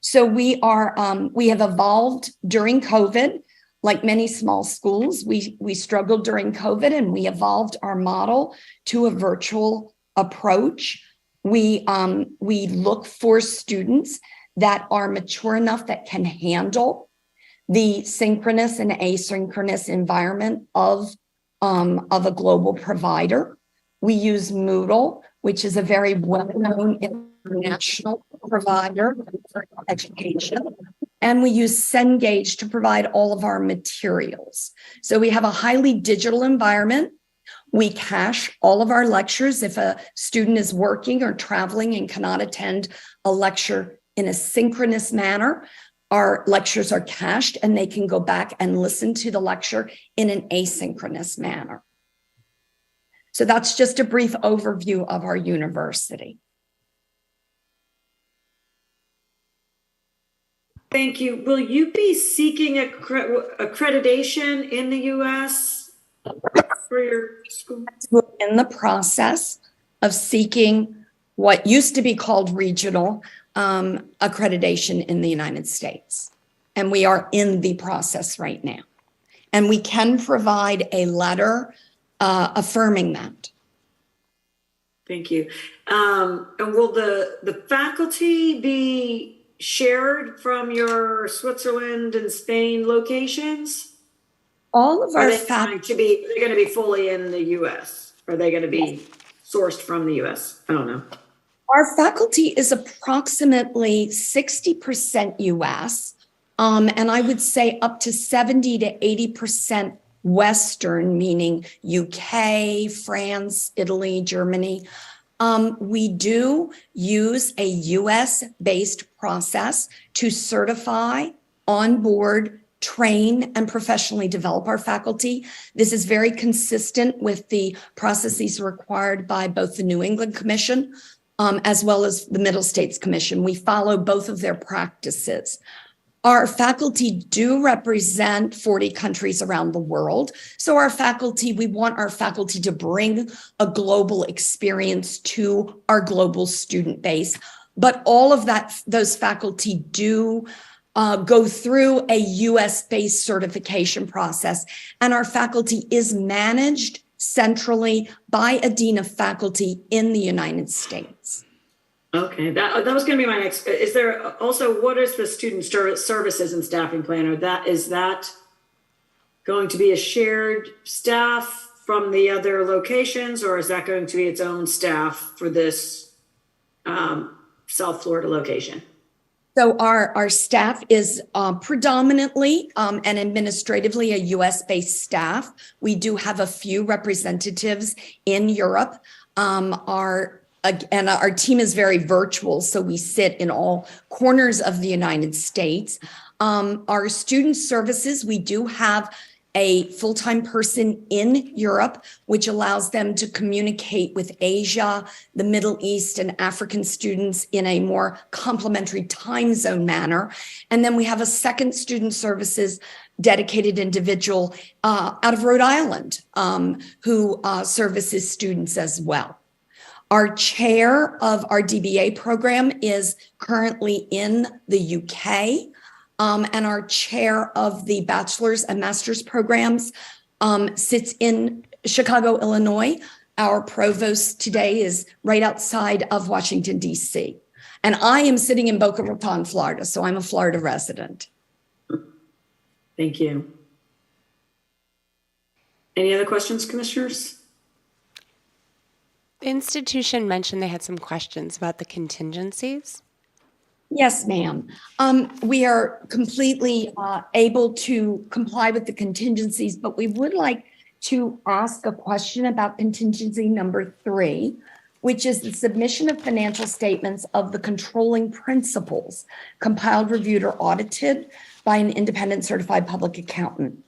So we have evolved during COVID. Like many small schools, we struggled during COVID, and we evolved our model to a virtual approach. We look for students that are mature enough that can handle the synchronous and asynchronous environment of a global provider. We use Moodle, which is a very well-known international provider for education. And we use Cengage to provide all of our materials. So we have a highly digital environment. We cache all of our lectures. If a student is working or traveling and cannot attend a lecture in a synchronous manner, our lectures are cached and they can go back and listen to the lecture in an asynchronous manner. So that's just a brief overview of our university. Thank you. Will you be seeking accreditation in the U.S. for your school? We're in the process of seeking what used to be called regional accreditation in the United States. And we are in the process right now. And we can provide a letter affirming that. Thank you. And will the faculty be shared from your Switzerland and Spain locations? All of our faculty, they're going to be fully in the U.S. Or are they going to be sourced from the U.S.? I don't know. Our faculty is approximately 60% U.S. And I would say up to 70 to 80% Western, meaning UK, France, Italy, Germany. We do use a US-based process to certify, onboard, train, and professionally develop our faculty. This is very consistent with the processes required by both the New England Commission as well as the Middle States Commission. We follow both of their practices. Our faculty do represent 40 countries around the world. So we want our faculty to bring a global experience to our global student base. But all of those faculty do go through a US-based certification process. And our faculty is managed centrally by a dean of faculty in the United States. Okay, that was going to be my next. Is there also, what is the student services and staffing plan? Is that going to be a shared staff from the other locations, or is that going to be its own staff for this South Florida location? So our staff is predominantly and administratively a US-based staff. We do have a few representatives in Europe. And our team is very virtual, so we sit in all corners of the United States. Our student services, we do have a full-time person in Europe, which allows them to communicate with Asia, the Middle East, and African students in a more complementary time zone manner. And then we have a second student services dedicated individual out of Rhode Island who services students as well. Our chair of our DBA program is currently in the UK. And our chair of the bachelor's and master's programs sits in Chicago, Illinois. Our provost today is right outside of Washington, D.C. And I am sitting in Boca Raton, Florida, so I'm a Florida resident. Thank you. Any other questions, commissioners? The institution mentioned they had some questions about the contingencies. Yes, ma'am. We are completely able to comply with the contingencies, but we would like to ask a question about contingency number 3, which is the submission of financial statements of the controlling principles, compiled, reviewed, or audited by an independent certified public accountant.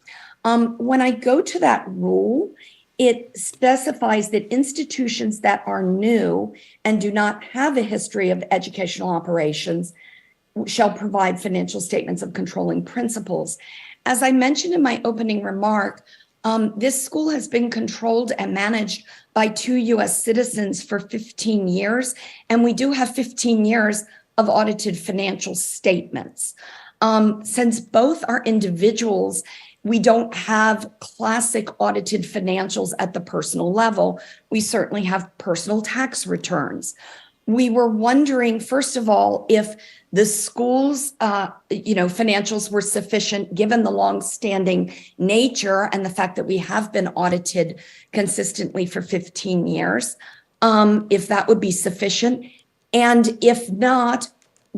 When I go to that rule, it specifies that institutions that are new and do not have a history of educational operations shall provide financial statements of controlling principles. As I mentioned in my opening remark, this school has been controlled and managed by 2 U.S. citizens for 15 years, and we do have 15 years of audited financial statements. Since both are individuals, we don't have classic audited financials at the personal level. We certainly have personal tax returns. We were wondering, first of all, if the school's financials were sufficient given the longstanding nature and the fact that we have been audited consistently for 15 years, if that would be sufficient. And if not,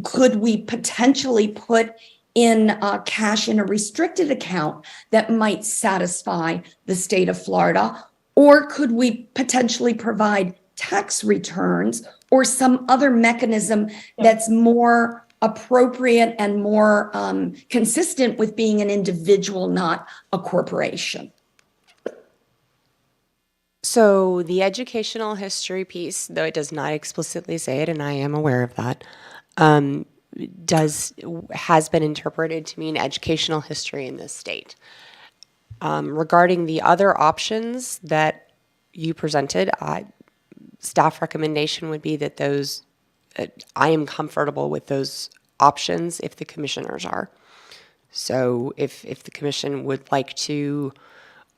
could we potentially put in cash in a restricted account that might satisfy the state of Florida? Or could we potentially provide tax returns or some other mechanism that's more appropriate and more consistent with being an individual, not a corporation? So the educational history piece, though it does not explicitly say it, and I am aware of that, has been interpreted to mean educational history in this state. Regarding the other options that you presented, staff recommendation would be that those, I am comfortable with those options if the commissioners are. So if the commission would like to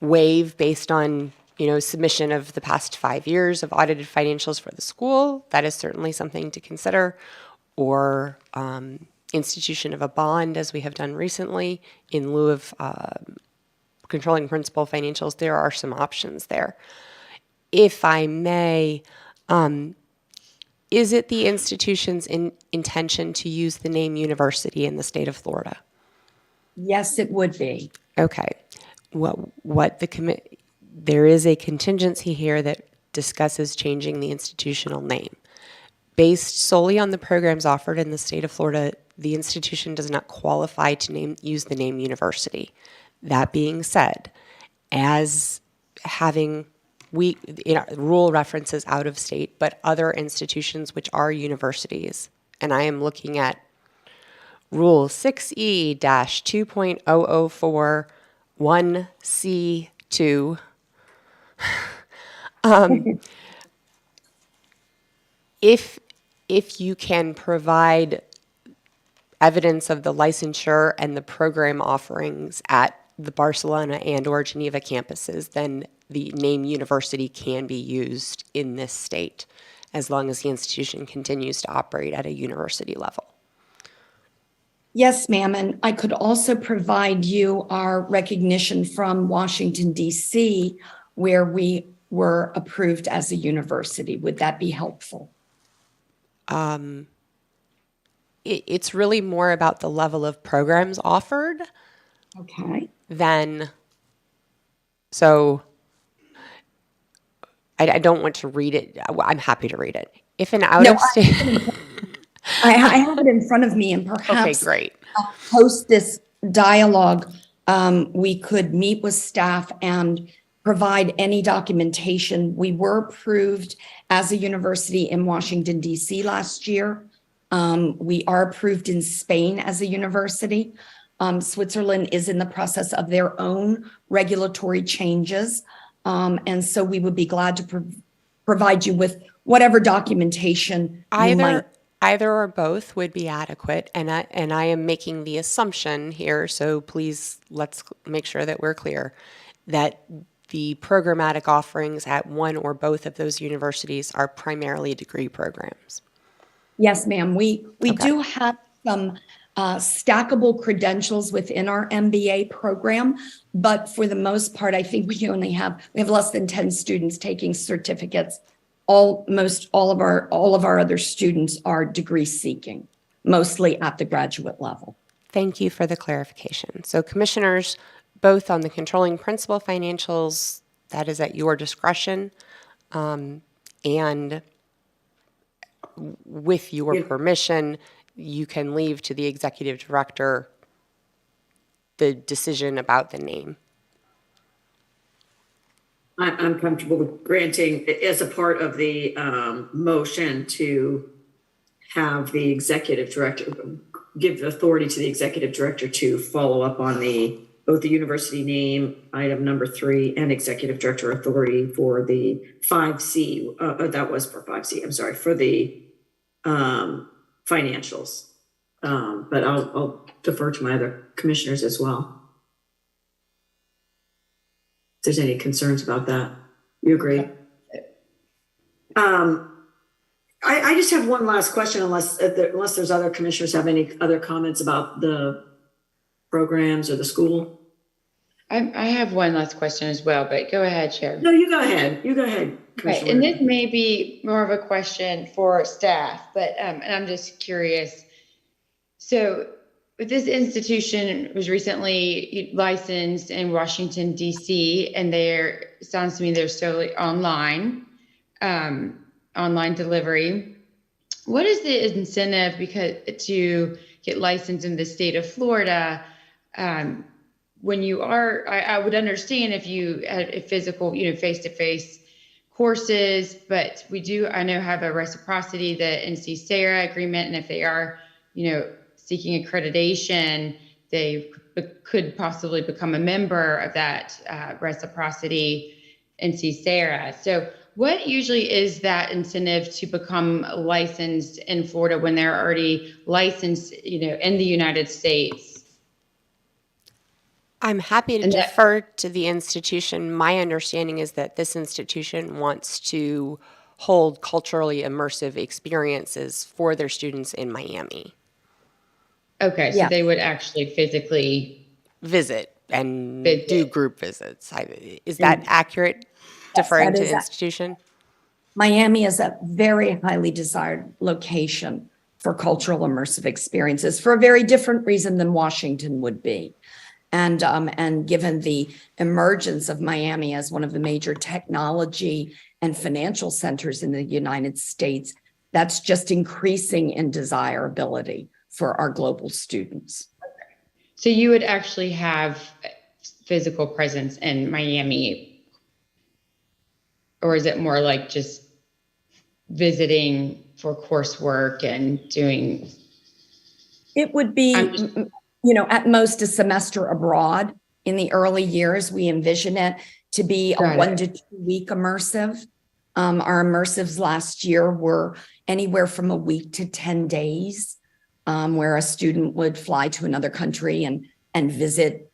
waive based on submission of the past 5 years of audited financials for the school, that is certainly something to consider. Or institution of a bond, as we have done recently, in lieu of controlling principal financials. There are some options there. If I may, is it the institution's intention to use the name university in the state of Florida? Yes, it would be. Okay. There is a contingency here that discusses changing the institutional name. Based solely on the programs offered in the state of Florida, the institution does not qualify to use the name university. That being said, as having rule references out of state, but other institutions which are universities, and I am looking at Rule 6E-2.0041C2. If you can provide evidence of the licensure and the program offerings at the Barcelona and or Geneva campuses, then the name university can be used in this state as long as the institution continues to operate at a university level. Yes, ma'am. And I could also provide you our recognition from Washington, D.C., where we were approved as a university. Would that be helpful? It's really more about the level of programs offered. Okay. So I don't want to read it. I'm happy to read it. If an out of state, I have it in front of me, and perhaps okay, great. I'll post this dialogue We could meet with staff and provide any documentation. We were approved as a university in Washington, D.C. last year. We are approved in Spain as a university. Switzerland is in the process of their own regulatory changes. And so we would be glad to provide you with whatever documentation you might. Either or both would be adequate. And I am making the assumption here, so please let's make sure that we're clear, that the programmatic offerings at one or both of those universities are primarily degree programs. Yes, ma'am. We do have some stackable credentials within our MBA program, but for the most part, I think we have less than 10 students taking certificates. Almost all of our other students are degree seeking, mostly at the graduate level. Thank you for the clarification. So commissioners, both on the controlling principal financials, that is at your discretion, and with your permission, you can leave to the executive director the decision about the name. I'm comfortable with granting as a part of the motion to have the executive director give authority to the executive director to follow up on both the university name, item number 3, and executive director authority for the 5C. That was for 5C. I'm sorry, for the financials. But I'll defer to my other commissioners as well. If there's any concerns about that. You agree? I just have one last question, unless there's other commissioners have any other comments about the programs or the school. I have one last question as well, but go ahead, Chair. No, you go ahead. You go ahead. Right, and this may be more of a question for staff, but and I'm just curious. So this institution was recently licensed in Washington, D.C., and it sounds to me they're solely online delivery. What is the incentive to get licensed in the state of Florida? When you are, I would understand if you had a physical, face-to-face courses, but we do, I know, have a reciprocity, the NC SARA agreement, and if they are, seeking accreditation, they could possibly become a member of that reciprocity NC SARA. So what usually is that incentive to become licensed in Florida when they're already licensed, in the United States? I'm happy to defer to the institution. My understanding is that this institution wants to hold culturally immersive experiences for their students in Miami. Okay, so they would actually physically visit and do group visits. Is that accurate? Deferring to the institution? Miami is a very highly desired location for cultural immersive experiences for a very different reason than Washington would be. And given the emergence of Miami as one of the major technology and financial centers in the United States, that's just increasing in desirability for our global students. So you would actually have physical presence in Miami, or is it more like just visiting for coursework and doing? It would be, at most a semester abroad. In the early years, we envision it to be a 1 to 2 week immersive. Our immersives last year were anywhere from a week to 10 days, where a student would fly to another country and visit,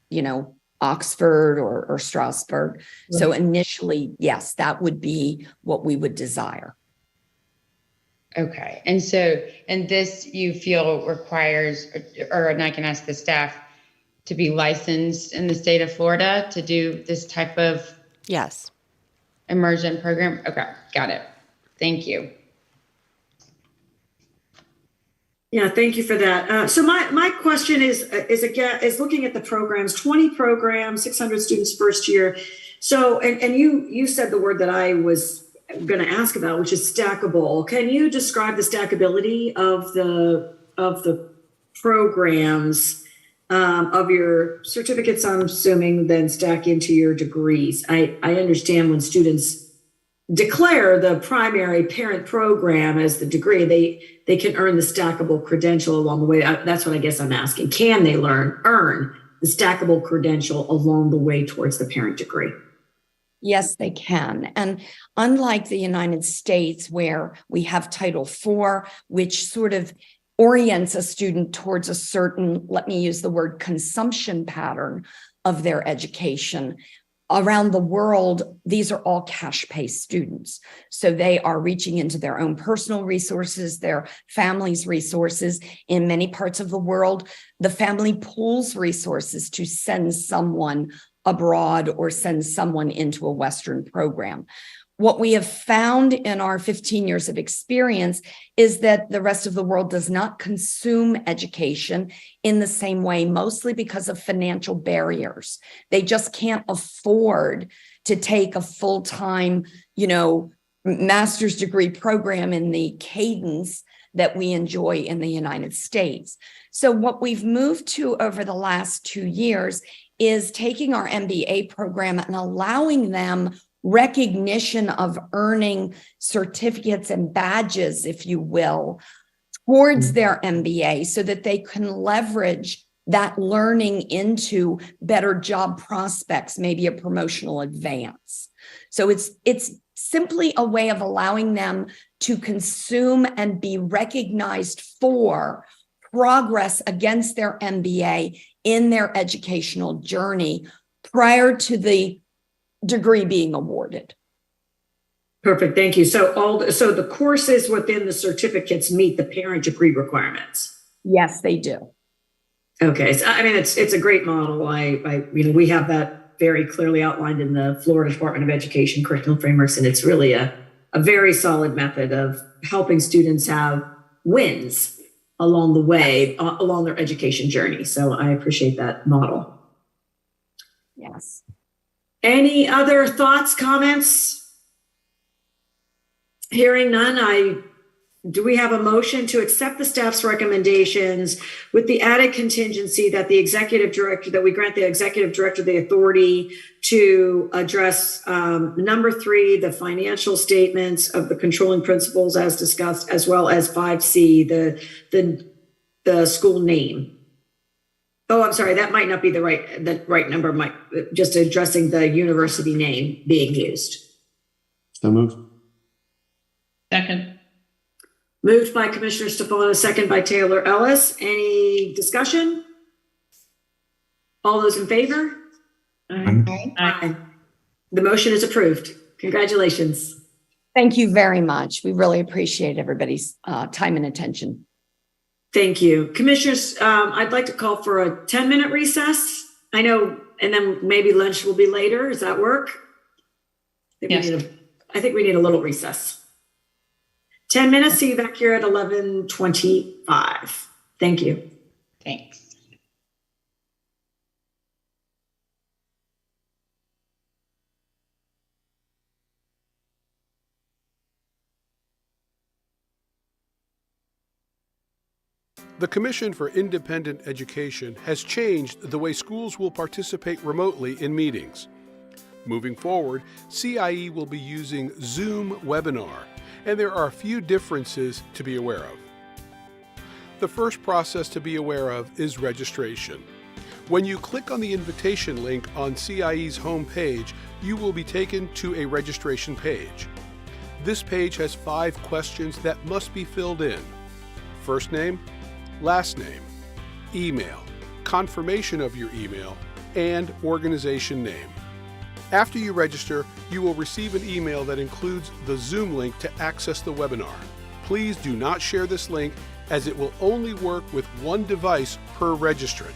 Oxford or Strasbourg. Right. So initially, yes, that would be what we would desire. Okay. And this you feel requires, and I can ask the staff, to be licensed in the state of Florida to do this type of immersion program? Okay, got it. Thank you. Yeah, thank you for that. So my question is looking at the programs, 20 programs, 600 students first year. So, and you said the word that I was going to ask about, which is stackable. Can you describe the stackability of the programs of your certificates, I'm assuming, then stack into your degrees. I understand when students declare the primary parent program as the degree, they can earn the stackable credential along the way. That's what I guess I'm asking. Can they earn the stackable credential along the way towards the parent degree? Yes, they can. And unlike the United States, where we have Title IV, which sort of orients a student towards a certain, let me use the word, consumption pattern of their education, around the world, these are all cash pay students. So they are reaching into their own personal resources, their family's resources. In many parts of the world, the family pools resources to send someone abroad or send someone into a Western program. What we have found in our 15 years of experience is that the rest of the world does not consume education in the same way, mostly because of financial barriers. They just can't afford to take a full-time, master's degree program in the cadence that we enjoy in the United States. So what we've moved to over the last 2 years is taking our MBA program and allowing them recognition of earning certificates and badges, if you will, towards their MBA so that they can leverage that learning into better job prospects, maybe a promotional advance. So it's simply a way of allowing them to consume and be recognized for progress against their MBA in their educational journey prior to the degree being awarded. Perfect, thank you. So the courses within the certificates meet the parent degree requirements? Yes, they do. Okay, so I mean, it's a great model. We have that very clearly outlined in the Florida Department of Education curriculum frameworks, and it's really a very solid method of helping students have wins along the way, along their education journey. So I appreciate that model. Yes. Any other thoughts, comments? Hearing none, do we have a motion to accept the staff's recommendations with the added contingency that we grant the executive director the authority to address number 3, the financial statements of the controlling principles as discussed, as well as 5C, the school name? Oh, I'm sorry, that might not be the right number, just addressing the university name being used. So moved. Second. Moved by Commissioner Stefano, second by Taylor Ellis. Any discussion? All those in favor? Aye. The motion is approved. Congratulations. Thank you very much. We really appreciate everybody's time and attention. Thank you. Commissioners, I'd like to call for a 10-minute recess. I know, and then maybe lunch will be later. Does that work? I think we need a little recess. 10 minutes. See you back here at 11:25. Thank you. Thanks. The Commission for Independent Education has changed the way schools will participate remotely in meetings. Moving forward, CIE will be using Zoom webinar, and there are a few differences to be aware of. The first process to be aware of is registration. When you click on the invitation link on CIE's homepage, you will be taken to a registration page. This page has 5 questions that must be filled in. First name, last name, email, confirmation of your email, and organization name. After you register, you will receive an email that includes the Zoom link to access the webinar. Please do not share this link as it will only work with one device per registrant.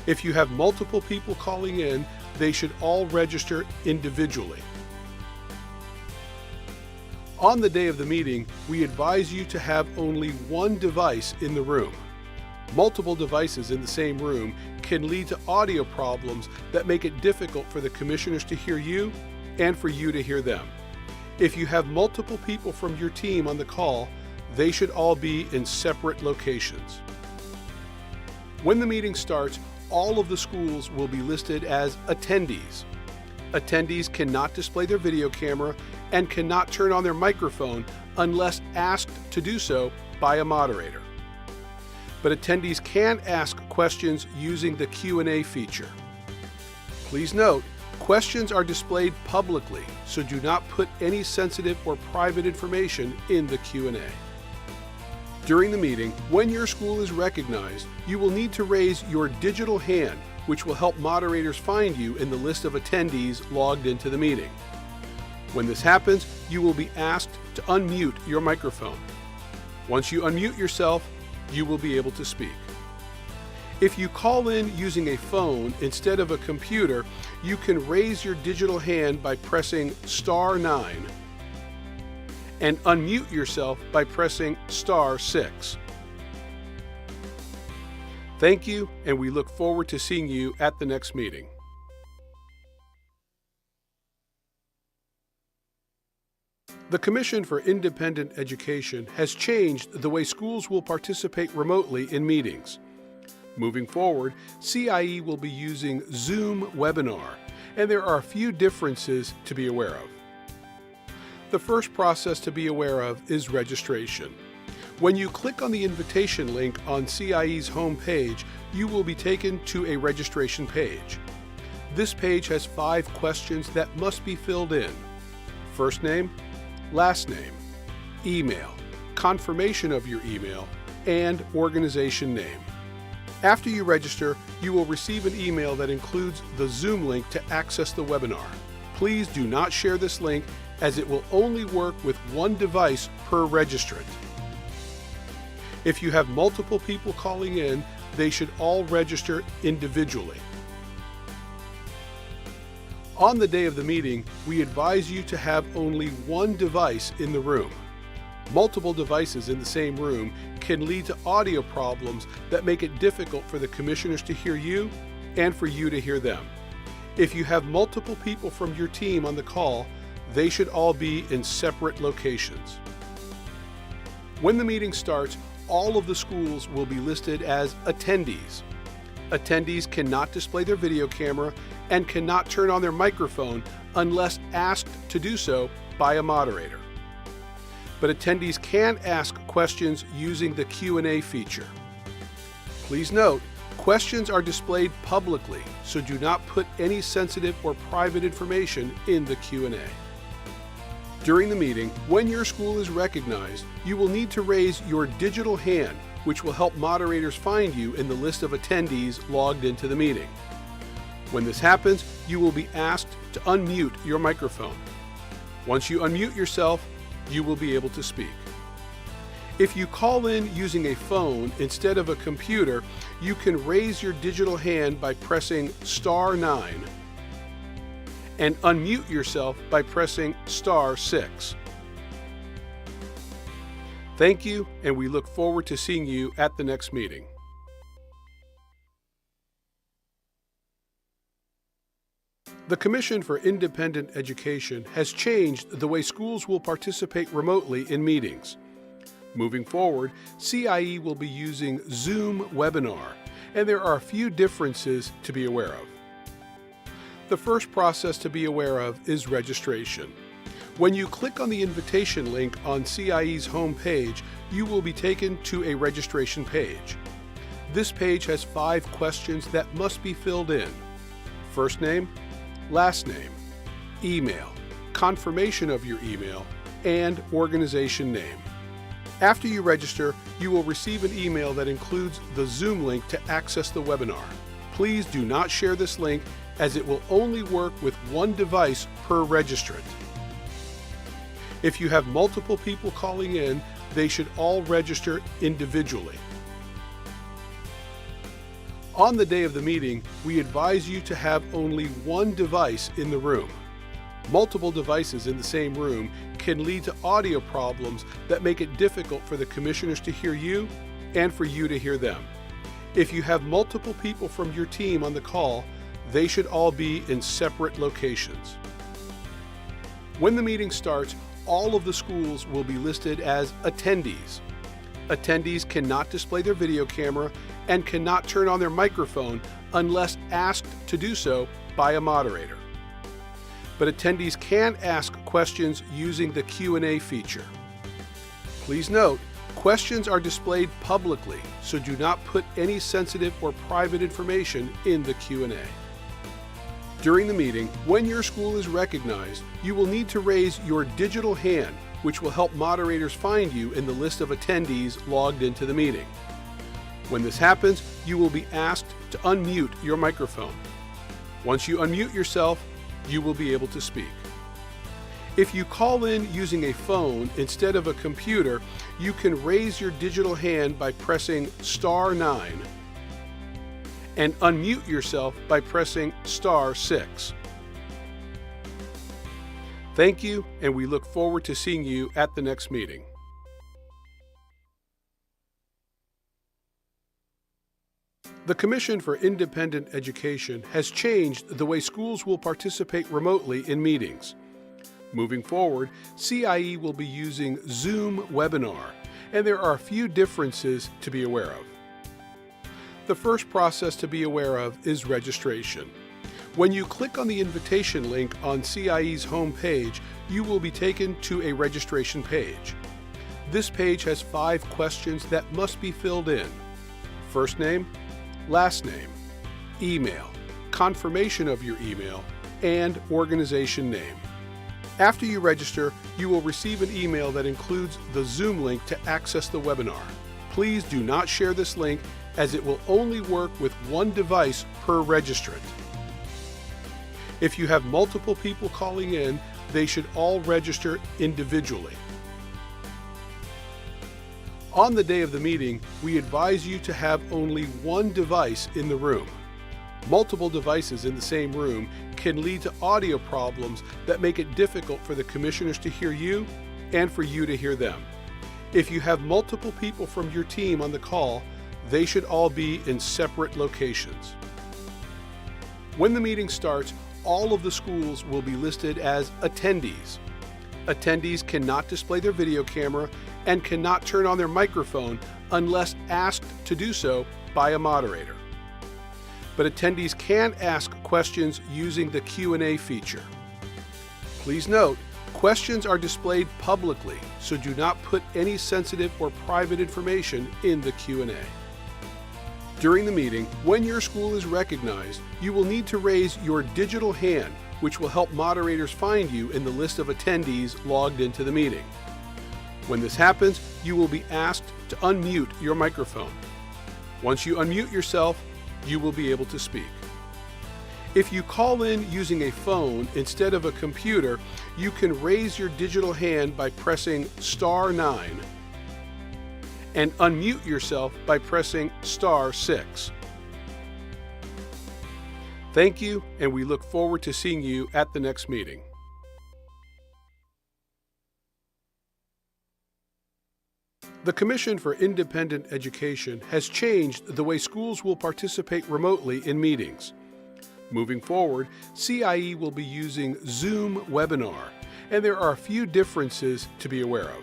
If you have multiple people calling in, they should all register individually. On the day of the meeting, we advise you to have only one device in the room. Multiple devices in the same room can lead to audio problems that make it difficult for the commissioners to hear you and for you to hear them. If you have multiple people from your team on the call, they should all be in separate locations. When the meeting starts, all of the schools will be listed as attendees. Attendees cannot display their video camera and cannot turn on their microphone unless asked to do so by a moderator. But attendees can ask questions using the Q&A feature. Please note, questions are displayed publicly, so do not put any sensitive or private information in the Q&A. During the meeting, when your school is recognized, you will need to raise your digital hand, which will help moderators find you in the list of attendees logged into the meeting. When this happens, you will be asked to unmute your microphone. Once you unmute yourself, you will be able to speak. If you call in using a phone instead of a computer, you can raise your digital hand by pressing *9 and unmute yourself by pressing *6. Thank you, and we look forward to seeing you at the next meeting. The Commission for Independent Education has changed the way schools will participate remotely in meetings. Moving forward, CIE will be using Zoom webinar, and there are a few differences to be aware of. The first process to be aware of is registration. When you click on the invitation link on CIE's homepage, you will be taken to a registration page. This page has 5 questions that must be filled in: first name, last name, email, confirmation of your email, and organization name. After you register, you will receive an email that includes the Zoom link to access the webinar. Please do not share this link, as it will only work with one device per registrant. If you have multiple people calling in, they should all register individually. On the day of the meeting, we advise you to have only one device in the room. Multiple devices in the same room can lead to audio problems that make it difficult for the commissioners to hear you and for you to hear them. If you have multiple people from your team on the call, they should all be in separate locations. When the meeting starts, all of the schools will be listed as attendees. Attendees cannot display their video camera and cannot turn on their microphone unless asked to do so by a moderator. But attendees can ask questions using the Q&A feature. Please note, questions are displayed publicly, so do not put any sensitive or private information in the Q&A. During the meeting, when your school is recognized, you will need to raise your digital hand, which will help moderators find you in the list of attendees logged into the meeting. When this happens, you will be asked to unmute your microphone. Once you unmute yourself, you will be able to speak. If you call in using a phone instead of a computer, you can raise your digital hand by pressing *9 and unmute yourself by pressing *6. Thank you, and we look forward to seeing you at the next meeting. The Commission for Independent Education has changed the way schools will participate remotely in meetings. Moving forward, CIE will be using Zoom webinar, and there are a few differences to be aware of. The first process to be aware of is registration. When you click on the invitation link on CIE's homepage, you will be taken to a registration page. This page has 5 questions that must be filled in: first name, last name, email, confirmation of your email, and organization name. After you register, you will receive an email that includes the Zoom link to access the webinar. Please do not share this link, as it will only work with one device per registrant. If you have multiple people calling in, they should all register individually. On the day of the meeting, we advise you to have only one device in the room. Multiple devices in the same room can lead to audio problems that make it difficult for the commissioners to hear you and for you to hear them. If you have multiple people from your team on the call, they should all be in separate locations. When the meeting starts, all of the schools will be listed as attendees. Attendees cannot display their video camera and cannot turn on their microphone unless asked to do so by a moderator. But attendees can ask questions using the Q&A feature. Please note, questions are displayed publicly, so do not put any sensitive or private information in the Q&A. During the meeting, when your school is recognized, you will need to raise your digital hand, which will help moderators find you in the list of attendees logged into the meeting. When this happens, you will be asked to unmute your microphone. Once you unmute yourself, you will be able to speak. If you call in using a phone instead of a computer, you can raise your digital hand by pressing *9 and unmute yourself by pressing *6. Thank you, and we look forward to seeing you at the next meeting. The Commission for Independent Education has changed the way schools will participate remotely in meetings. Moving forward, CIE will be using Zoom Webinar, and there are a few differences to be aware of. The first process to be aware of is registration. When you click on the invitation link on CIE's homepage, you will be taken to a registration page. This page has 5 questions that must be filled in: first name, last name, email, confirmation of your email, and organization name. After you register, you will receive an email that includes the Zoom link to access the webinar. Please do not share this link, as it will only work with one device per registrant. If you have multiple people calling in, they should all register individually. On the day of the meeting, we advise you to have only one device in the room. Multiple devices in the same room can lead to audio problems that make it difficult for the commissioners to hear you and for you to hear them. If you have multiple people from your team on the call, they should all be in separate locations. When the meeting starts, all of the schools will be listed as attendees. Attendees cannot display their video camera and cannot turn on their microphone unless asked to do so by a moderator. But attendees can ask questions using the Q&A feature. Please note, questions are displayed publicly, so do not put any sensitive or private information in the Q&A. During the meeting, when your school is recognized, you will need to raise your digital hand, which will help moderators find you in the list of attendees logged into the meeting. When this happens, you will be asked to unmute your microphone. Once you unmute yourself, you will be able to speak. If you call in using a phone instead of a computer, you can raise your digital hand by pressing *9 and unmute yourself by pressing *6. Thank you, and we look forward to seeing you at the next meeting. The Commission for Independent Education has changed the way schools will participate remotely in meetings. Moving forward, CIE will be using Zoom Webinar, and there are a few differences to be aware of.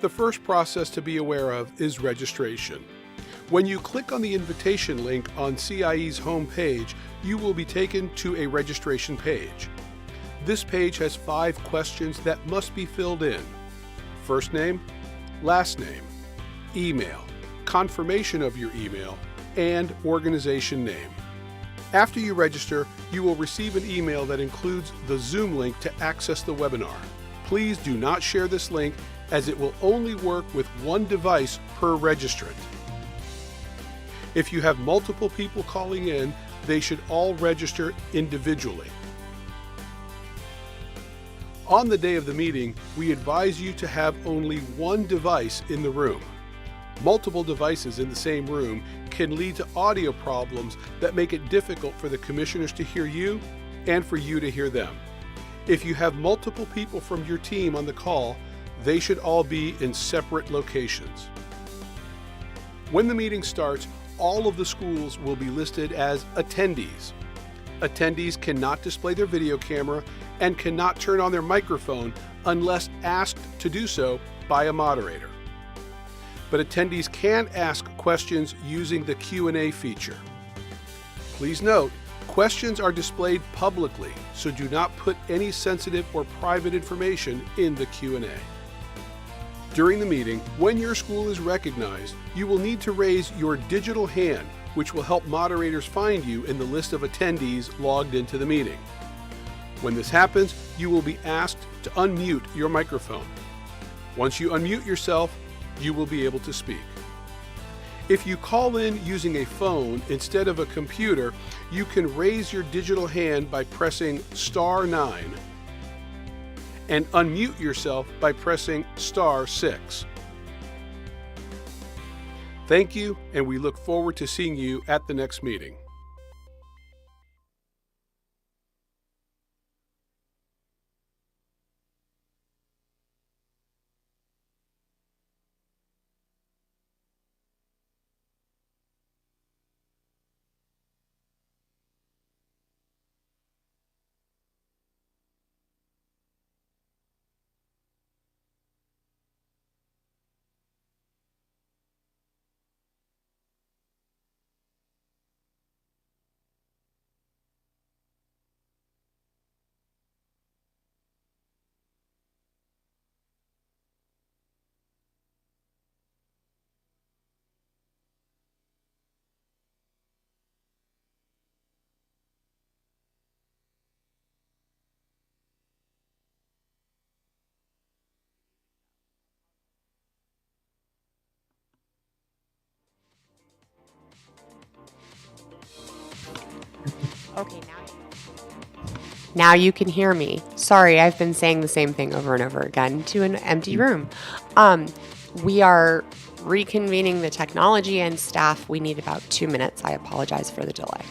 The first process to be aware of is registration. When you click on the invitation link on CIE's homepage, you will be taken to a registration page. This page has 5 questions that must be filled in: first name, last name, email, confirmation of your email, and organization name. After you register, you will receive an email that includes the Zoom link to access the webinar. Please do not share this link, as it will only work with one device per registrant. If you have multiple people calling in, they should all register individually. On the day of the meeting, we advise you to have only one device in the room. Multiple devices in the same room can lead to audio problems that make it difficult for the commissioners to hear you and for you to hear them. If you have multiple people from your team on the call, they should all be in separate locations. When the meeting starts, all of the schools will be listed as attendees. Attendees cannot display their video camera and cannot turn on their microphone unless asked to do so by a moderator. But attendees can ask questions questions using the Q&A feature. Please note, questions are displayed publicly, so do not put any sensitive or private information in the Q&A. During the meeting, when your school is recognized, you will need to raise your digital hand, which will help moderators find you in the list of attendees logged into the meeting. When this happens, you will be asked to unmute your microphone. Once you unmute yourself, you will be able to speak. If you call in using a phone instead of a computer, you can raise your digital hand by pressing *9 and unmute yourself by pressing *6. Thank you, and we look forward to seeing you at the next meeting. Okay, now you can hear me. Sorry, I've been saying the same thing over and over again to an empty room. We are reconvening the technology and staff. We need about 2 minutes. I apologize for the delay.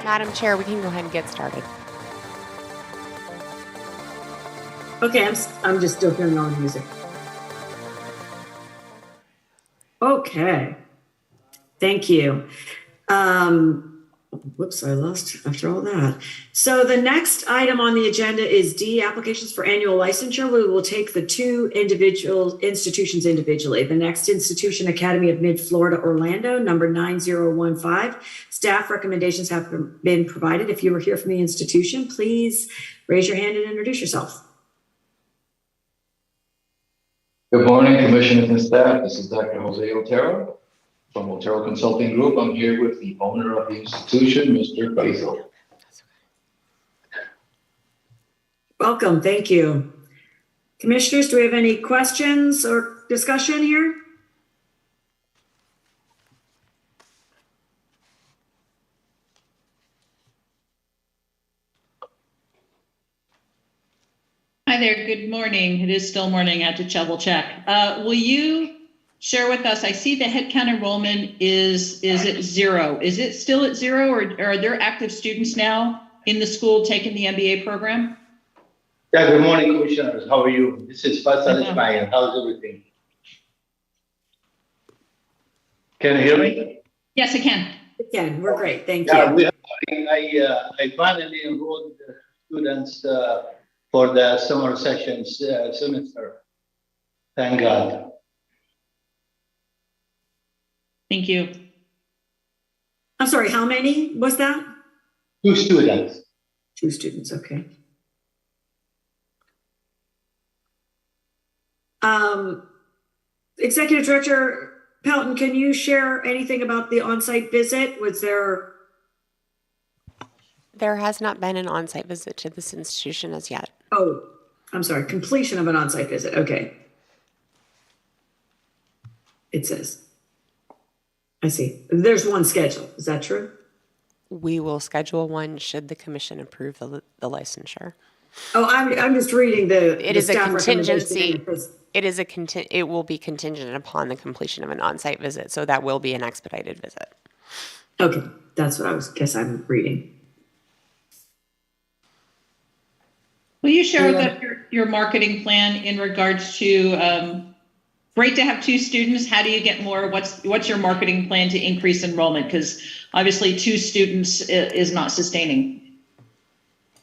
Madam Chair, we can go ahead and get started. Okay, I'm just still hearing all the music. Okay, thank you. Whoops, I lost after all that. So the next item on the agenda is D, applications for annual licensure. We will take the two individual institutions individually. The next institution, Academy of Mid-Florida, Orlando, number 9015. Staff recommendations have been provided. If you were here from the institution, please raise your hand and introduce yourself. Good morning, Commissioners and staff. This is Dr. Jose Otero from Otero Consulting Group. I'm here with the owner of the institution, Mr. Faisal. Welcome, thank you. Commissioners, do we have any questions or discussion here? Hi there, good morning. It is still morning, I had to double check. Will you share with us, I see the headcount enrollment is at 0. Is it still at 0 or are there active students now in the school taking the MBA program? Yeah, good morning, Commissioners. How are you? This is Faisal Ismail. How's everything? Can you hear me? Yes, I can. We can, we're great, thank Yeah, you. I finally enrolled students for the summer sessions semester. Thank God. Thank you. I'm sorry, how many was that? 2 students. 2 students, okay. Executive Director Pelton, can you share anything about the on-site visit? Was there? There has not been an on-site visit to this institution as yet. Oh, I'm sorry, completion of an on-site visit, okay. It says. I see. There's one scheduled, is that true? We will schedule one should the commission approve the licensure. Oh, I'm just reading the. It is a staff contingency. recommendation. It will be contingent upon the completion of an on-site visit, so that will be an expedited visit. Okay, that's what guess I'm reading. Will you share with us your marketing plan in regards to, great to have 2 students. How do you get more? What's your marketing plan to increase enrollment? Because obviously 2 students is not sustaining.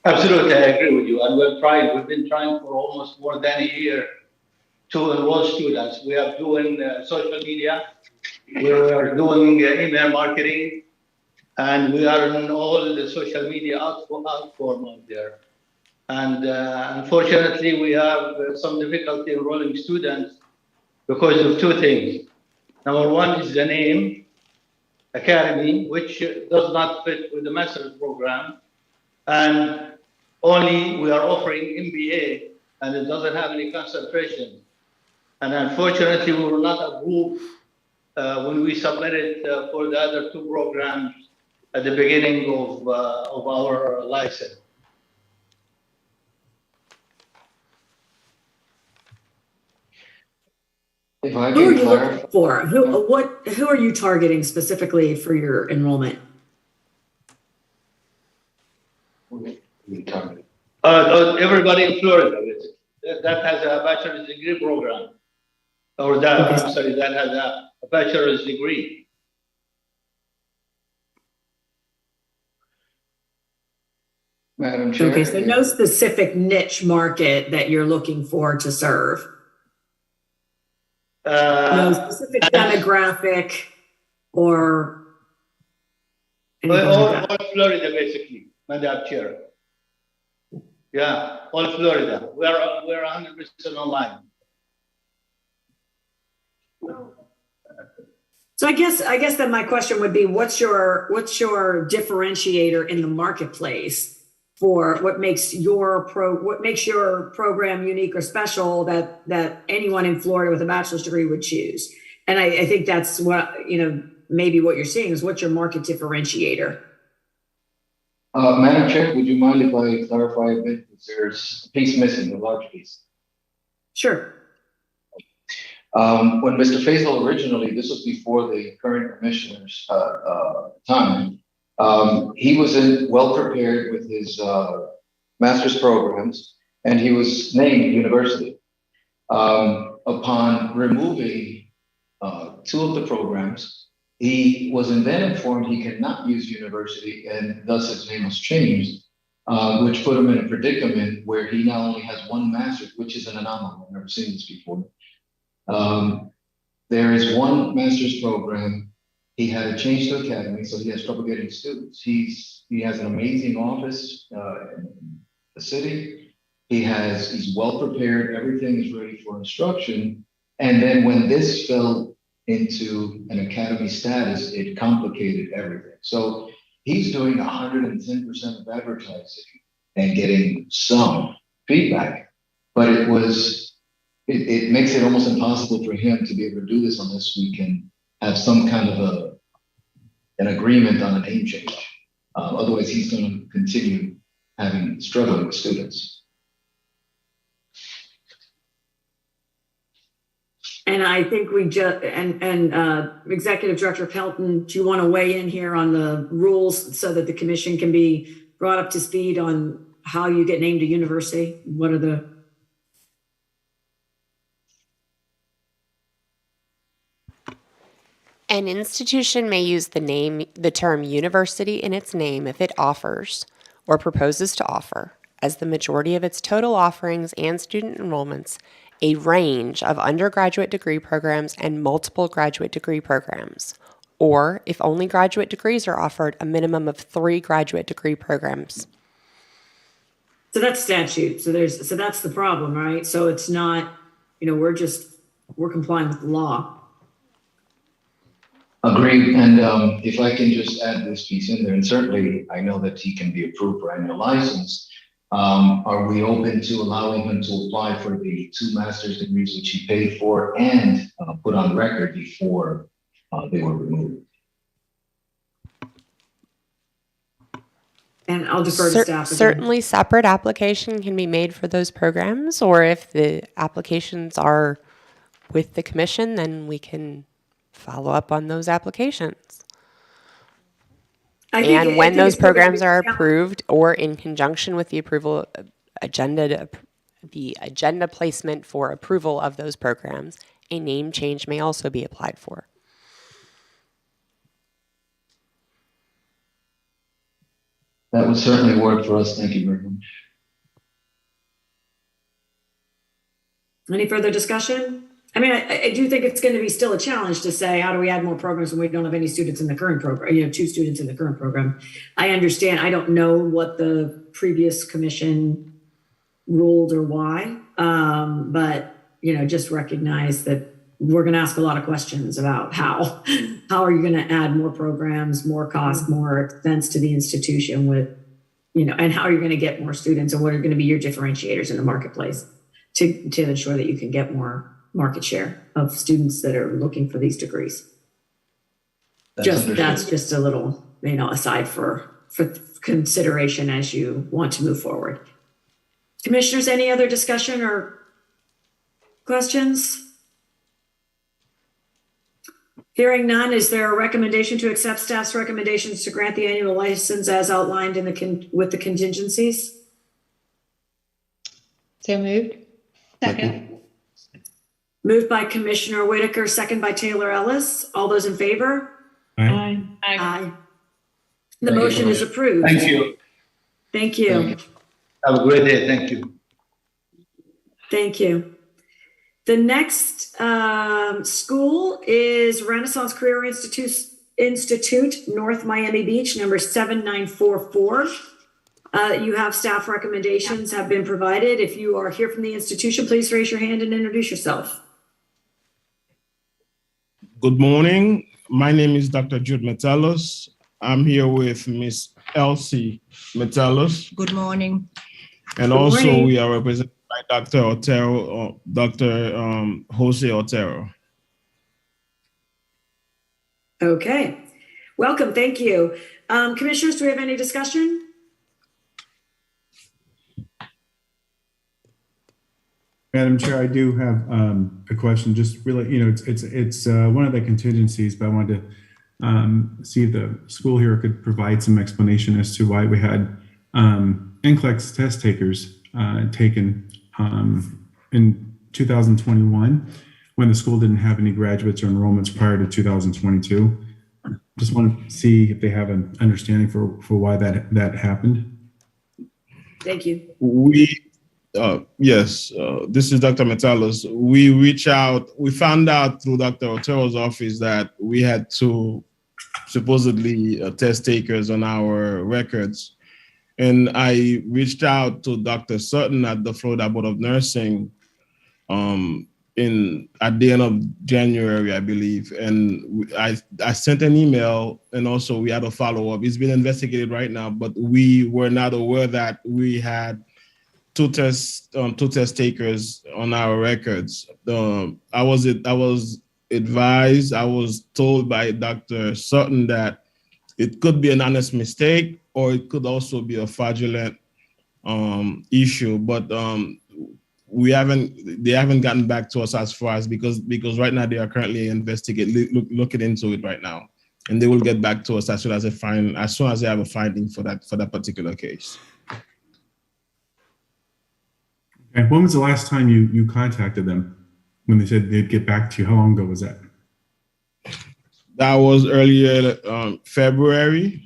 Absolutely, I agree with you. And we've been trying for almost more than a year to enroll students. We are doing social media, we are doing email marketing, and we are in all the social media outform out there. And unfortunately, we have some difficulty enrolling students because of 2 things. Number 1 is the name, Academy, which does not fit with the master's program. And only we are offering MBA, and it doesn't have any concentration. And unfortunately, we were not approved when we submitted for the other 2 programs at the beginning of our license. If I Who are can you clarify. looking for? Who are you targeting specifically for your enrollment? Everybody in Florida that has a bachelor's degree program, or that I'm sorry, that has a bachelor's degree. Madam Chair. Okay, so no specific niche market that you're looking for to serve. No specific demographic or anything like that. All Florida, basically, Madam Chair. Yeah, all Florida. We're 100% online. So I guess then my question would be, what's your differentiator in the marketplace for what makes your program unique or special that anyone in Florida with a bachelor's degree would choose? And I think that's what, maybe what you're seeing is what's your market differentiator? Madam Chair, would you mind if I clarify a bit? There's a piece missing, the large piece. Sure. When Mr. Faisal originally, this was before the current commissioner's time, He was well prepared with his master's programs, and he was named university. Upon removing two of the programs, he was then informed he cannot use university, and thus his name was changed, which put him in a predicament where he now only has one master's, which is an anomaly. I've never seen this before. There is one master's program. He had to change to academy, so he has trouble getting students. He has an amazing office in the city. He's well prepared. Everything is ready for instruction. And then when this fell into an academy status, it complicated everything. So he's doing 110% of advertising and getting some feedback, but it makes it almost impossible for him to be able to do this unless we can have some kind of an agreement on a name change. Otherwise, he's going to continue struggling with students. And I think Executive Director Pelton, do you want to weigh in here on the rules so that the commission can be brought up to speed on how you get named a university? What are the... An institution may use the term university in its name if it offers or proposes to offer, as the majority of its total offerings and student enrollments, a range of undergraduate degree programs and multiple graduate degree programs, or if only graduate degrees are offered, a minimum of 3 graduate degree programs. So that's statute. So that's the problem, right? So it's not, we're complying with the law. Agreed. And if I can just add this piece in there, and certainly I know that he can be approved for annual license. Are we open to allowing him to apply for the 2 master's degrees which he paid for and put on record before they were removed? And I'll defer to staff again. Certainly separate application can be made for those programs, or if the applications are with the commission, then we can follow up on those applications. And when those programs are approved or in conjunction with the approval agenda, the agenda placement for approval of those programs, a name change may also be applied for. That would certainly work for us. Thank you very much. Any further discussion? I mean, I do think it's going to be still a challenge to say, how do we add more programs when we don't have any students in the current program, 2 students in the current program. I understand. I don't know what the previous commission ruled or why, but, just recognize that we're going to ask a lot of questions about how are you going to add more programs, more cost, more expense to the institution with, and how are you going to get more students, and what are going to be your differentiators in the marketplace to ensure that you can get more market share of students that are looking for these degrees. That's just a little, aside for consideration as you want to move forward. Commissioners, any other discussion or questions? Hearing none, is there a recommendation to accept staff's recommendations to grant the annual license as outlined in with the contingencies? So moved. Second. Moved by Commissioner Whitaker, second by Taylor Ellis. All those in favor? Aye. Aye. The motion is approved. Thank you. Thank you. Have a great day. Thank you. Thank you. The next school is Renaissance Career Institute, North Miami Beach, number 7944. You have staff recommendations have been provided. If you are here from the institution, please raise your hand and introduce yourself. Good morning. My name is Dr. Jude Metalos. I'm here with Miss Elsie Metalos. Good morning. And Good also morning. we are represented by Dr. Otero, Dr. Jose Otero. Okay. Welcome. Thank you. Commissioners, do we have any discussion? Madam Chair, I do have a question. Just really, it's one of the contingencies, but I wanted to see if the school here could provide some explanation as to why we had NCLEX test takers taken in 2021 when the school didn't have any graduates or enrollments prior to 2022. Just want to see if they have an understanding for why that happened. Thank you. Yes, this is Dr. Metalos. We found out through Dr. Otero's office that we had two supposedly test takers on our records. And I reached out to Dr. Sutton at the Florida Board of Nursing at the end of January, I believe. And I sent an email, and also we had a follow-up. It's been investigated right now, but we were not aware that we had two test takers on our records. I was advised, I was told by Dr. Sutton that it could be an honest mistake, or it could also be a fraudulent issue. But they haven't gotten back to us as far as because right now they are currently looking into it right now, and they will get back to us as soon as they have a finding for that particular case. And when was the last time you contacted them when they said they'd get back to you? How long ago was that? That was earlier February.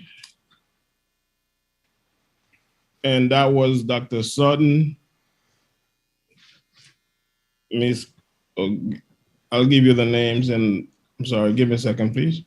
And that was Dr. Sutton. I'll give you the names, and I'm sorry, give me a second, please.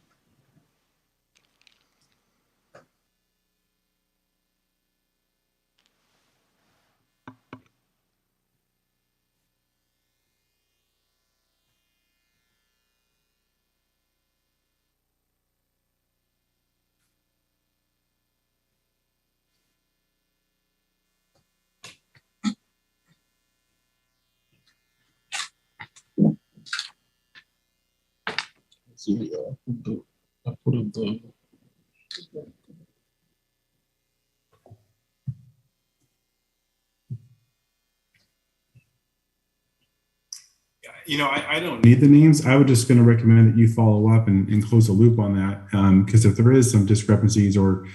See, I put up the. I don't need the names. I would just going to recommend that you follow up and close the loop on that, because if there is some discrepancies or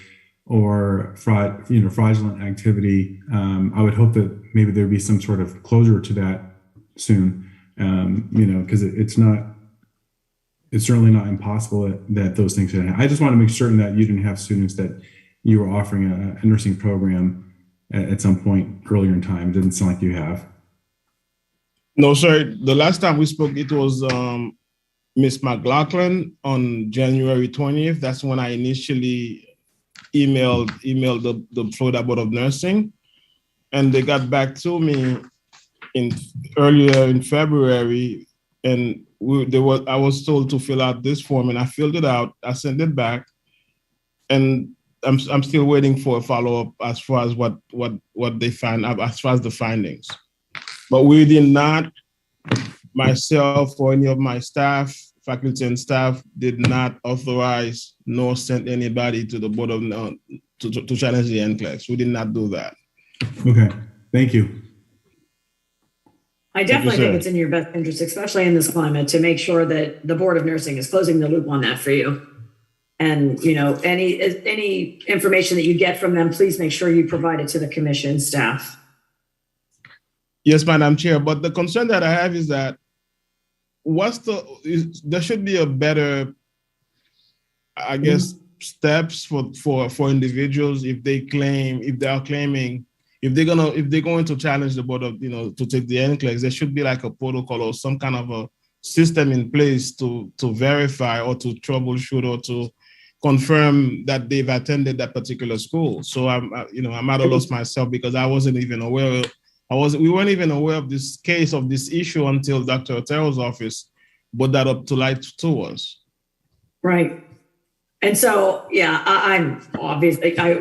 fraudulent activity, I would hope that maybe there'd be some sort of closure to that soon. Because it's certainly not impossible that those things should happen. I just want to make certain that you didn't have students that you were offering a nursing program at some point earlier in time. It doesn't sound like you have. No, sir. The last time we spoke, it was Miss McLaughlin on January 20th. That's when I initially emailed the Florida Board of Nursing, and they got back to me earlier in February, and I was told to fill out this form, and I filled it out. I sent it back, and I'm still waiting for a follow-up as far as what they find, as far as the findings. But we did not, myself or any of my staff, faculty and staff, did not authorize nor send anybody to the board of to challenge the NCLEX. We did not do that. Okay, thank you. I definitely think it's in your best interest, especially in this climate, to make sure that the Board of Nursing is closing the loop on that for you. And any information that you get from them, please make sure you provide it to the commission staff. Yes, Madam Chair, but the concern that I have is that there should be a better, I guess, steps for individuals if they're going to challenge the board of, to take the NCLEX. There should be like a protocol or some kind of a system in place to verify or to troubleshoot or to confirm that they've attended that particular school. So I'm at a loss myself because I wasn't even aware. We weren't even aware of this case, of this issue, until Dr. Otero's office brought that up to light to us. Right. And so, yeah, I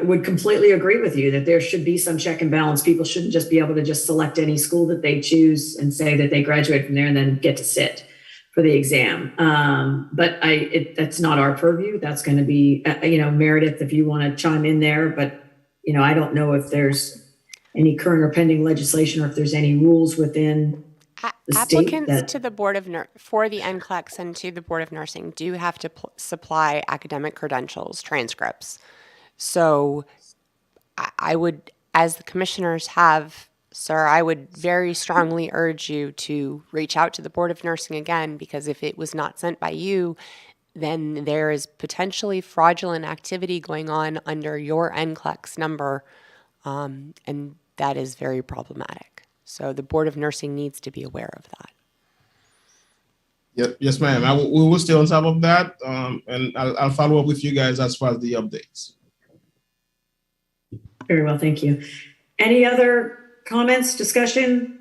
would completely agree with you that there should be some check and balance. People shouldn't just be able to just select any school that they choose and say that they graduate from there and then get to sit for the exam. But that's not our purview. That's going to be, Meredith, if you want to chime in there. But, I don't know if there's any current or pending legislation or if there's any rules within the state Applicants that, to the Board of for the NCLEX and to the Board of Nursing do have to supply academic credentials, transcripts. So I would, as the commissioners have, sir, I would very strongly urge you to reach out to the Board of Nursing again, because if it was not sent by you, then there is potentially fraudulent activity going on under your NCLEX number, and that is very problematic. So the Board of Nursing needs to be aware of that. Yep. Yes, ma'am. We will stay on top of that, and I'll follow up with you guys as far as the updates. very well, thank you. Any other comments, discussion?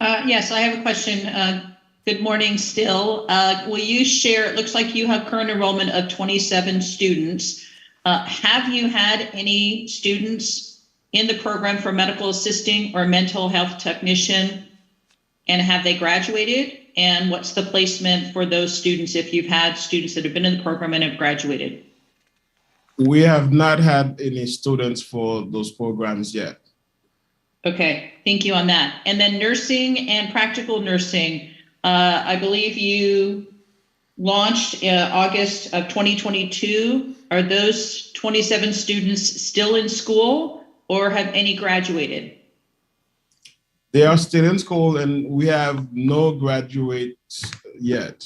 Yes, I have a question. Good morning still. Will you share, it looks like you have current enrollment of 27 students. Have you had any students in the program for medical assisting or mental health technician, and have they graduated? And what's the placement for those students if you've had students that have been in the program and have graduated? We have not had any students for those programs yet. Okay, thank you on that. And then nursing and practical nursing, I believe you launched August of 2022. Are those 27 students still in school or have any graduated? They are still in school and we have no graduates yet.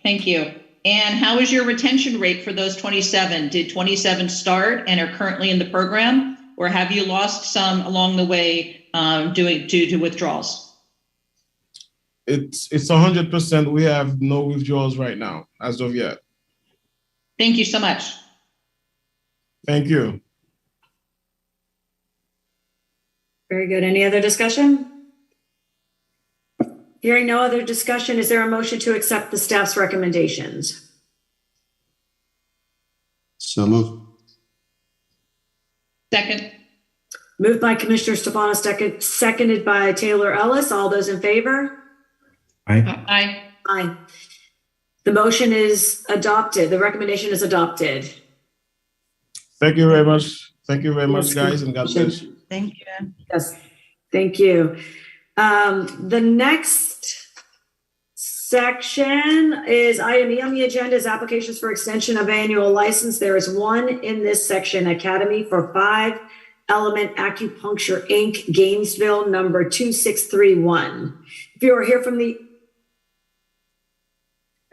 Thank you. And how is your retention rate for those 27? Did 27 start and are currently in the program, or have you lost some along the way due to withdrawals? It's 100%. We have no withdrawals right now as of yet. Thank you so much. Thank you. Very good. Any other discussion? Hearing no other discussion, is there a motion to accept the staff's recommendations? So move. Second. Moved by Commissioner Stefanos, seconded by Taylor Ellis. All those in favor? Aye. Aye. Aye. The motion is adopted. The recommendation is adopted. Thank you very much. Thank you very much, guys, and God bless you. Thank you. Yes, thank you. The next section is item E on the agenda is applications for extension of annual license. There is one in this section, Academy for 5 Element Acupuncture Inc., Gainesville, number 2631. If you are here from the,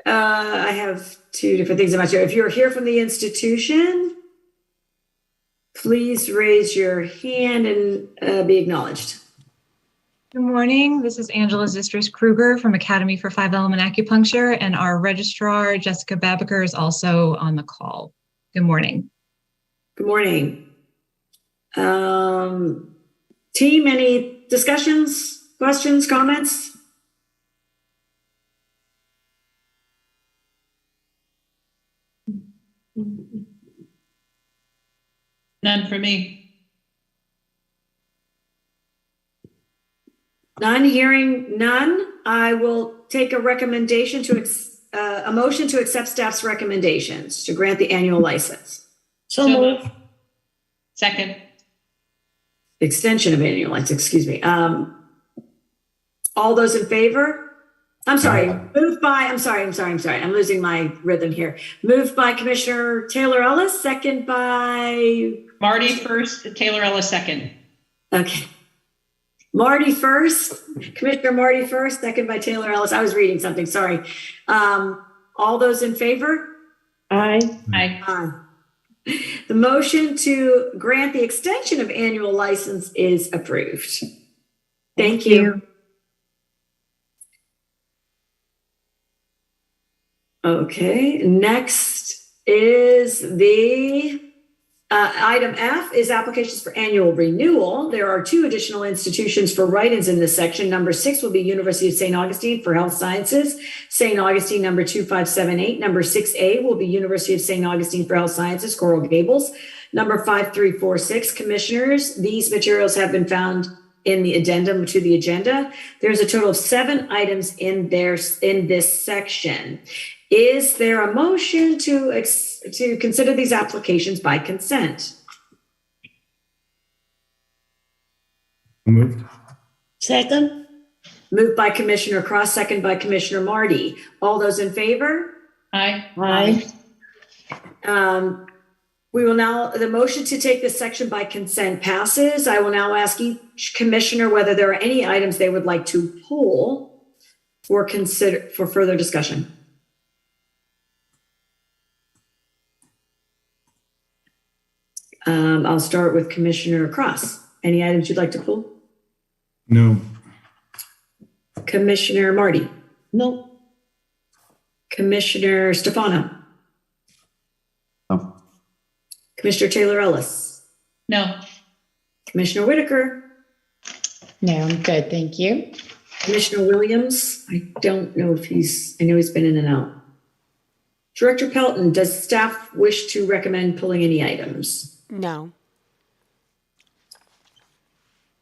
I have 2 different things about you. If you're here from the institution, please raise your hand and be acknowledged. Good morning. This is Angela Zistris Kruger from Academy for 5 Element Acupuncture, and our registrar, Jessica Babaker, is also on the call. Good morning. Good morning. Team, any discussions, questions, comments? None for me. None, hearing none. I will take a recommendation to, a motion to accept staff's recommendations to grant the annual license. So move. Second. Extension of annual license, excuse me. All those in favor? I'm sorry, moved by, I'm sorry. I'm losing my rhythm here. Moved by Commissioner Taylor Ellis, second by? Marty first, Taylor Ellis second. Okay. Marty first, Commissioner Marty first, second by Taylor Ellis. I was reading something, sorry. All those in favor? Aye. Aye. The motion to grant the extension of annual license is approved. Thank you. Okay, next is the item F is applications for annual renewal. There are 2 additional institutions for write-ins in this section. Number 6 will be University of St. Augustine for Health Sciences. St. Augustine, number 2578. Number 6A will be University of St. Augustine for Health Sciences, Coral Gables. Number 5346, Commissioners. These materials have been found in the addendum to the agenda. There's a total of 7 items in this section. Is there a motion to consider these applications by consent? Moved. Second. Moved by Commissioner Cross, second by Commissioner Marty. All those in favor? Aye. We will now, the motion to take this section by consent passes. I will now ask each commissioner whether there are any items they would like to pull or consider for further discussion. I'll start with Commissioner Cross. Any items you'd like to pull? No. Commissioner Marty? No. Commissioner Stefano? No. Commissioner Taylor Ellis? No. Commissioner Whitaker? No, I'm good. Thank you. Commissioner Williams? I don't know if I know he's been in and out. Director Pelton, does staff wish to recommend pulling any items? No.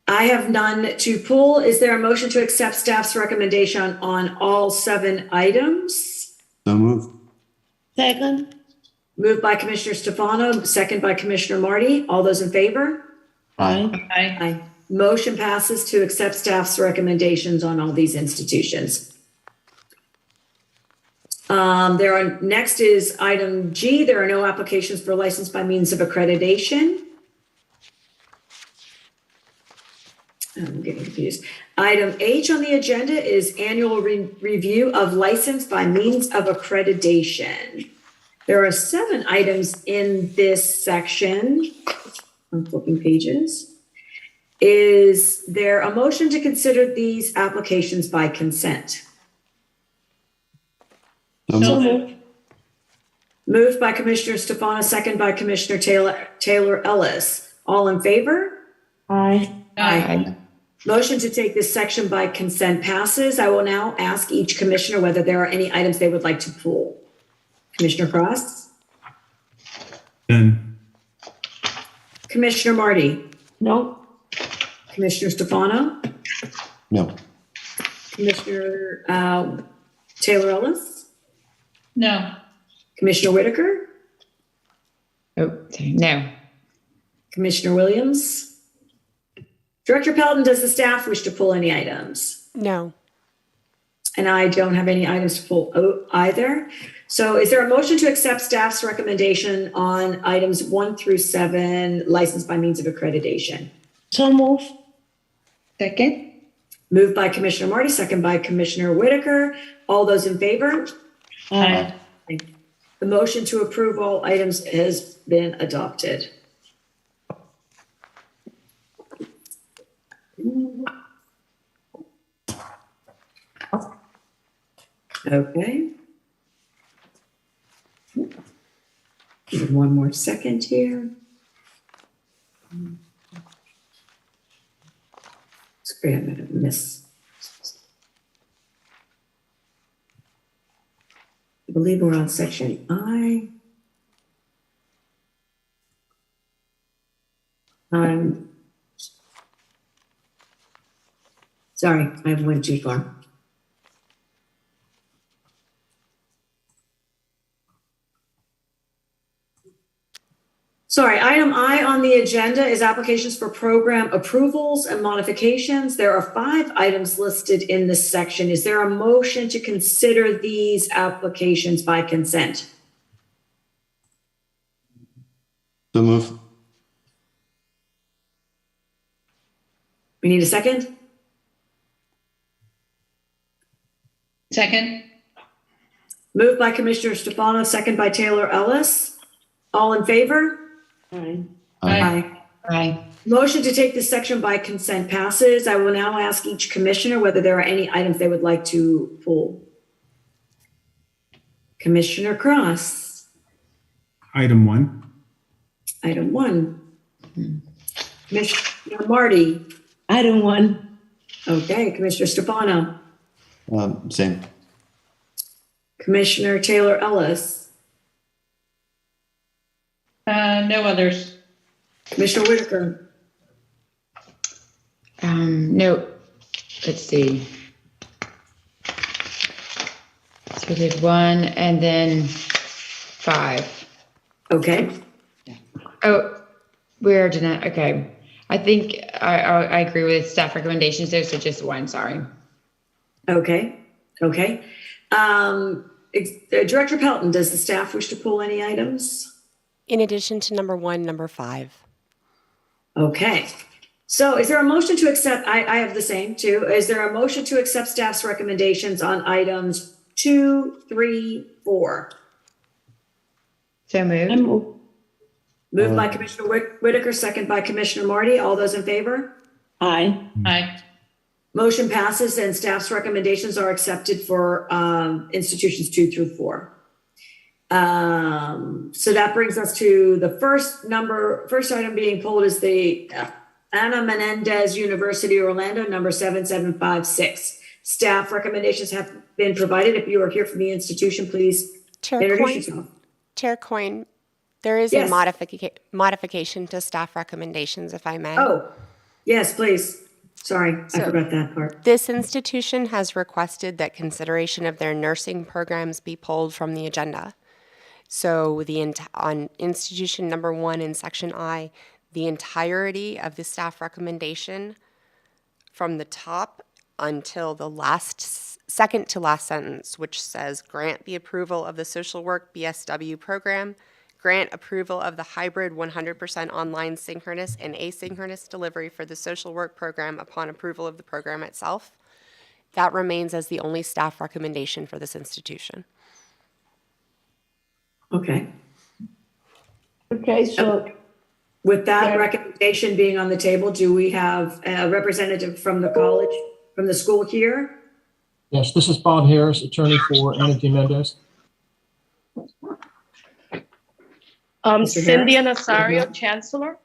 I have none to pull. Is there a motion to accept staff's recommendation on all 7 items? So moved. Second. Moved by Commissioner Stefano, second by Commissioner Marty. All those in favor? Aye. Aye. Motion passes to accept staff's recommendations on all these institutions. Next is item G. There are no applications for license by means of accreditation. I'm getting confused. Item H on the agenda is annual review of license by means of accreditation. There are 7 items in this section. I'm flipping pages. Is there a motion to consider these applications by consent? So moved. Moved by Commissioner Stefano, second by Commissioner Taylor Ellis. All in favor? Aye. Aye. Motion to take this section by consent passes. I will now ask each commissioner whether there are any items they would like to pull. Commissioner Cross? None. Commissioner Marty? No. Commissioner Stefano? No. Commissioner Taylor Ellis? No. Commissioner Whitaker? Oh, no. Commissioner Williams? Director Pelton, does the staff wish to pull any items? No. And I don't have any items to pull either. So is there a motion to accept staff's recommendation on items 1 through 7, licensed by means of accreditation? So move. Second. Moved by Commissioner Marty, second by Commissioner Whitaker. All those in favor? Aye. The motion to approve all items has been adopted. Okay. Give it one more second here. Sorry, I'm gonna miss. I believe we're on section I. Sorry, I went too far. Sorry, item I on the agenda is applications for program approvals and modifications. There are 5 items listed in this section. Is there a motion to consider these applications by consent? So moved. We need a second? Second. Moved by Commissioner Stefano, second by Taylor Ellis. All in favor? Aye. Aye. Aye. Motion to take this section by consent passes. I will now ask each commissioner whether there are any items they would like to pull. Commissioner Cross. Item 1. Item 1. Commissioner Marty. Item 1. Okay, Commissioner Stefano. Same. Commissioner Taylor Ellis. No others. Commissioner Whitaker. No. Let's see. So we did 1 and then 5. Okay. Oh, we're denied. Okay. I think I agree with staff recommendations there. So just 1, sorry. Okay, okay. Director Pelton, does the staff wish to pull any items? In addition to number 1, number 5. Okay. So is there a motion to accept, I have the same too. Is there a motion to accept staff's recommendations on items 2, 3, 4? So moved. Moved by Commissioner Whitaker, second by Commissioner Marty. All those in favor? Aye. Aye. Motion passes and staff's recommendations are accepted for institutions 2 through 4. So that brings us to the first item being pulled is the Ana Menendez University Orlando, number 7756. Staff recommendations have been provided. If you are here from the institution, please introduce yourself. Chair Coyne, there is Yes. a modification to staff recommendations, if I may. Oh, yes, please. Sorry, I forgot that part. This institution has requested that consideration of their nursing programs be pulled from the agenda. So on institution number 1 in section I, the entirety of the staff recommendation from the top until the second to last sentence, which says grant the approval of the social work BSW program, grant approval of the hybrid 100% online synchronous and asynchronous delivery for the social work program upon approval of the program itself. That remains as the only staff recommendation for this institution. Okay. Okay, so with that recommendation being on the table, do we have a representative from the college, from the school here? Yes, this is Bob Harris, attorney for Ana Menendez. Cynthia Nazario, Chancellor.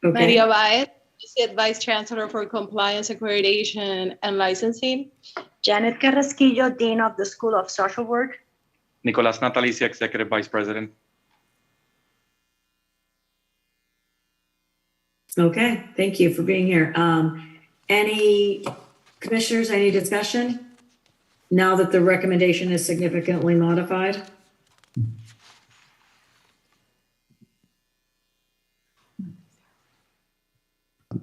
Okay. Maria Baez, Associate Vice Chancellor for Compliance, Accreditation, and Licensing. Janet Carrasquillo, Dean of the School of Social Work. Nicolas Natalicia, Executive Vice President. Okay, thank you for being here. Any commissioners, any discussion? Now that the recommendation is significantly modified?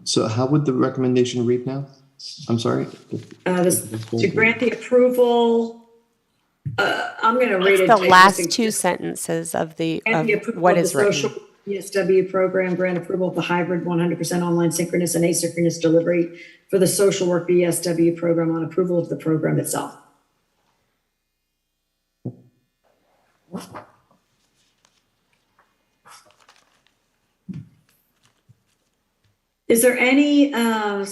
So how would the recommendation read now? I'm sorry. To grant the approval, I'm going to read it. The last 2 sentences of what is written. Social PSW program, grant approval of the hybrid 100% online synchronous and asynchronous delivery for the social work BSW program on approval of the program itself. Is there any, and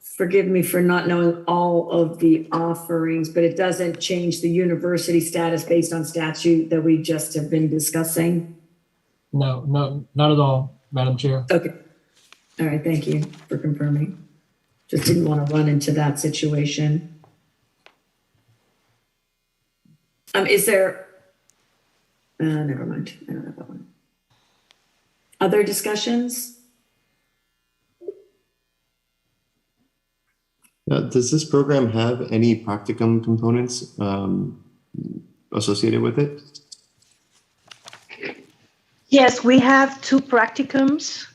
forgive me for not knowing all of the offerings, but it doesn't change the university status based on statute that we just have been discussing? No, not at all, Madam Chair. Okay. All right, thank you for confirming. Just didn't want to run into that situation. Is there, never mind, I don't have that one. Other discussions? Does this program have any practicum components associated with it? Yes, we have 2 practicums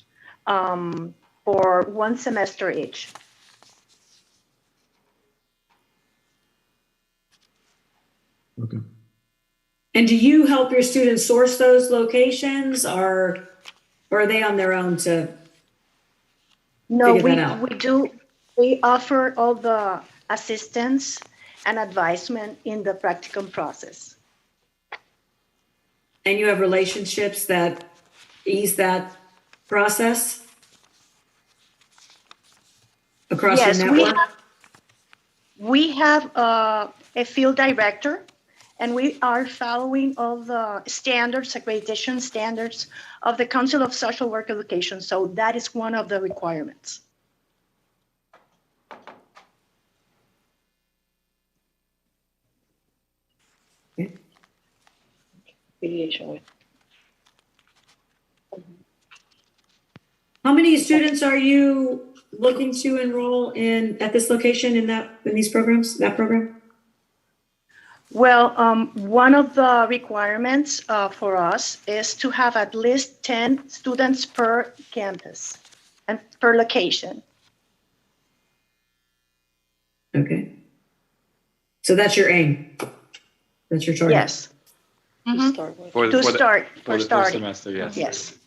for 1 semester each. Okay. And do you help your students source those locations, or are they on their own to figure that out? We do. We offer all the assistance and advisement in the practicum process. And you have relationships that ease that process across your network? We have a field director, and we are following all the standards, accreditation standards of the Council of Social Work Education. So that is one of the requirements. How many students are you looking to enroll at this location in these programs, that program? Well, one of the requirements for us is to have at least 10 students per campus and per location. So that's your aim. That's your target. Yes. Mhm. For To the start, for for the first starting. semester, yes. Yes.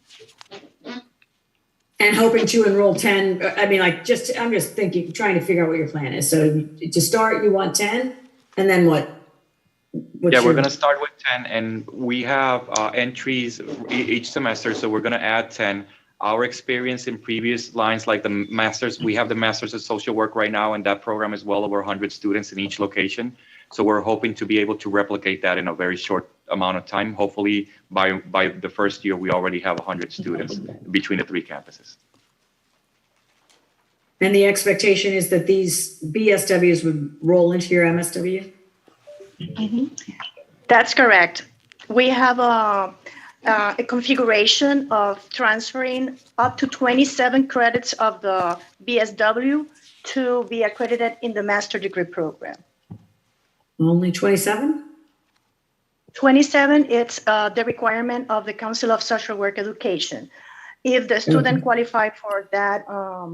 And hoping to enroll 10, I mean, like, I'm just thinking, trying to figure out what your plan is. So to start, you want 10, and then what? Yeah, we're going to start with 10, and we have entries each semester, so we're going to add 10. Our experience in previous lines, like the masters, we have the Masters of Social Work right now, and that program is well over 100 students in each location. So we're hoping to be able to replicate that in a very short amount of time. Hopefully, by the first year, we already have 100 students between the 3 campuses. And the expectation is that these BSWs would roll into your MSW? That's correct. We have a configuration of transferring up to 27 credits of the BSW to be accredited in the master degree program. Only 27? 27, it's the requirement of the Council of Social Work Education, if the student qualify for that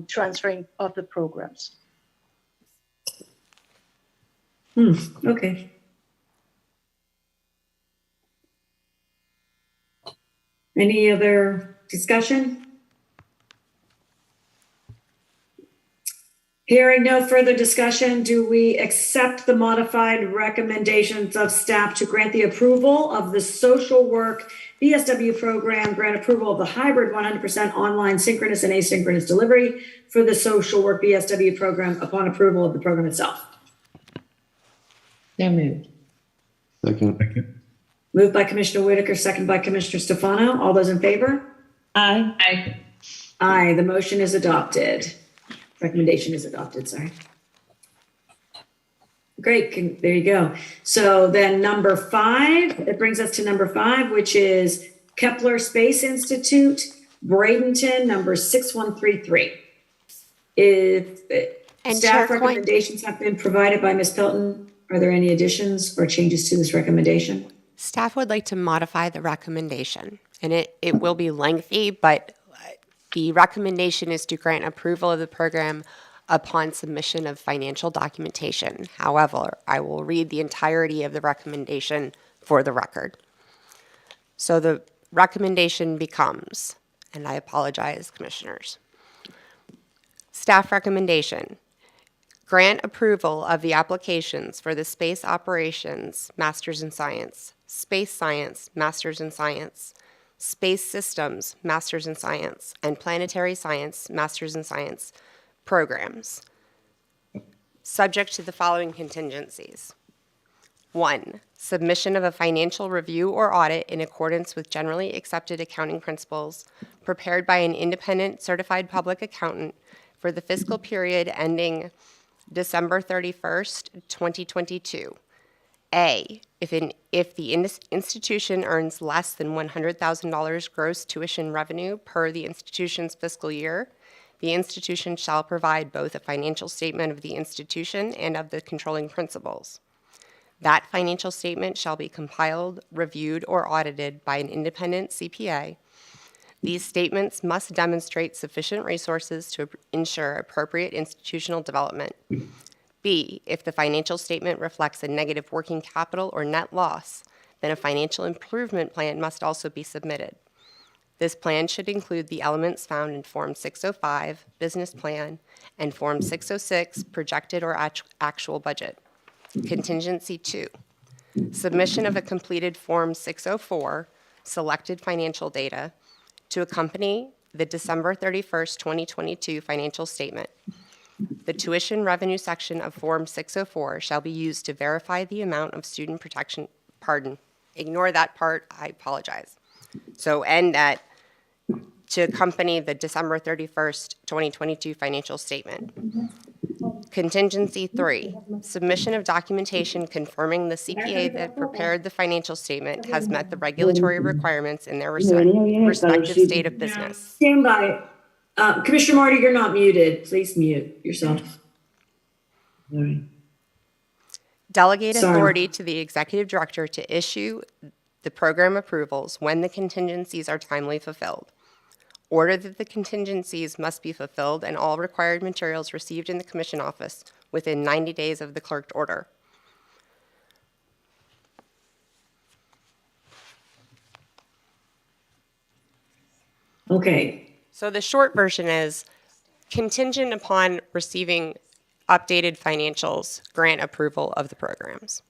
transferring of the programs. Okay. Any other discussion? Hearing no further discussion, do we accept the modified recommendations of staff to grant the approval of the social work BSW program, grant approval of the hybrid 100% online synchronous and asynchronous delivery for the social work BSW program upon approval of the program itself? So moved. Second. Moved by Commissioner Whitaker, second by Commissioner Stefano. All those in favor? Aye. Aye. Aye, the motion is adopted. Recommendation is adopted, sorry. Great, there you go. So then number 5, it brings us to number 5, which is Kepler Space Institute, Bradenton, number 6133. If staff recommendations have been provided by Ms. Pilton, are there any additions or changes to this recommendation? Staff would like to modify the recommendation, and it will be lengthy, but the recommendation is to grant approval of the program upon submission of financial documentation. However, I will read the entirety of the recommendation for the record. So the recommendation becomes, and I apologize, commissioners. Staff recommendation: grant approval of the applications for the Space Operations Masters in Science, Space Science Masters in Science, Space Systems Masters in Science, and Planetary Science Masters in Science programs, subject to the following contingencies. 1, submission of a financial review or audit in accordance with generally accepted accounting principles prepared by an independent certified public accountant for the fiscal period ending December 31st, 2022. A, if the institution earns less than $100,000 gross tuition revenue per the institution's fiscal year, the institution shall provide both a financial statement of the institution and of the controlling principals. That financial statement shall be compiled, reviewed, or audited by an independent CPA. These statements must demonstrate sufficient resources to ensure appropriate institutional development. B, if the financial statement reflects a negative working capital or net loss, then a financial improvement plan must also be submitted. This plan should include the elements found in Form 605, Business Plan, and Form 606, Projected or Actual Budget. Contingency 2, submission of a completed Form 604, Selected Financial Data, to accompany the December 31st, 2022 financial statement. The tuition revenue section of Form 604 shall be used to verify the amount of student protection, ignore that part, I apologize. So end at, to accompany the December 31st, 2022 financial statement. Contingency 3, submission of documentation confirming the CPA that prepared the financial statement has met the regulatory requirements in their respective state of business. Stand by. Commissioner Marty, you're not muted. Please mute yourself. All right. Delegate authority to the executive director to issue the program approvals when the contingencies are timely fulfilled. Order that the contingencies must be fulfilled and all required materials received in the commission office within 90 days of the clerked order. Okay. So the short version is contingent upon receiving updated financials, grant approval of the programs.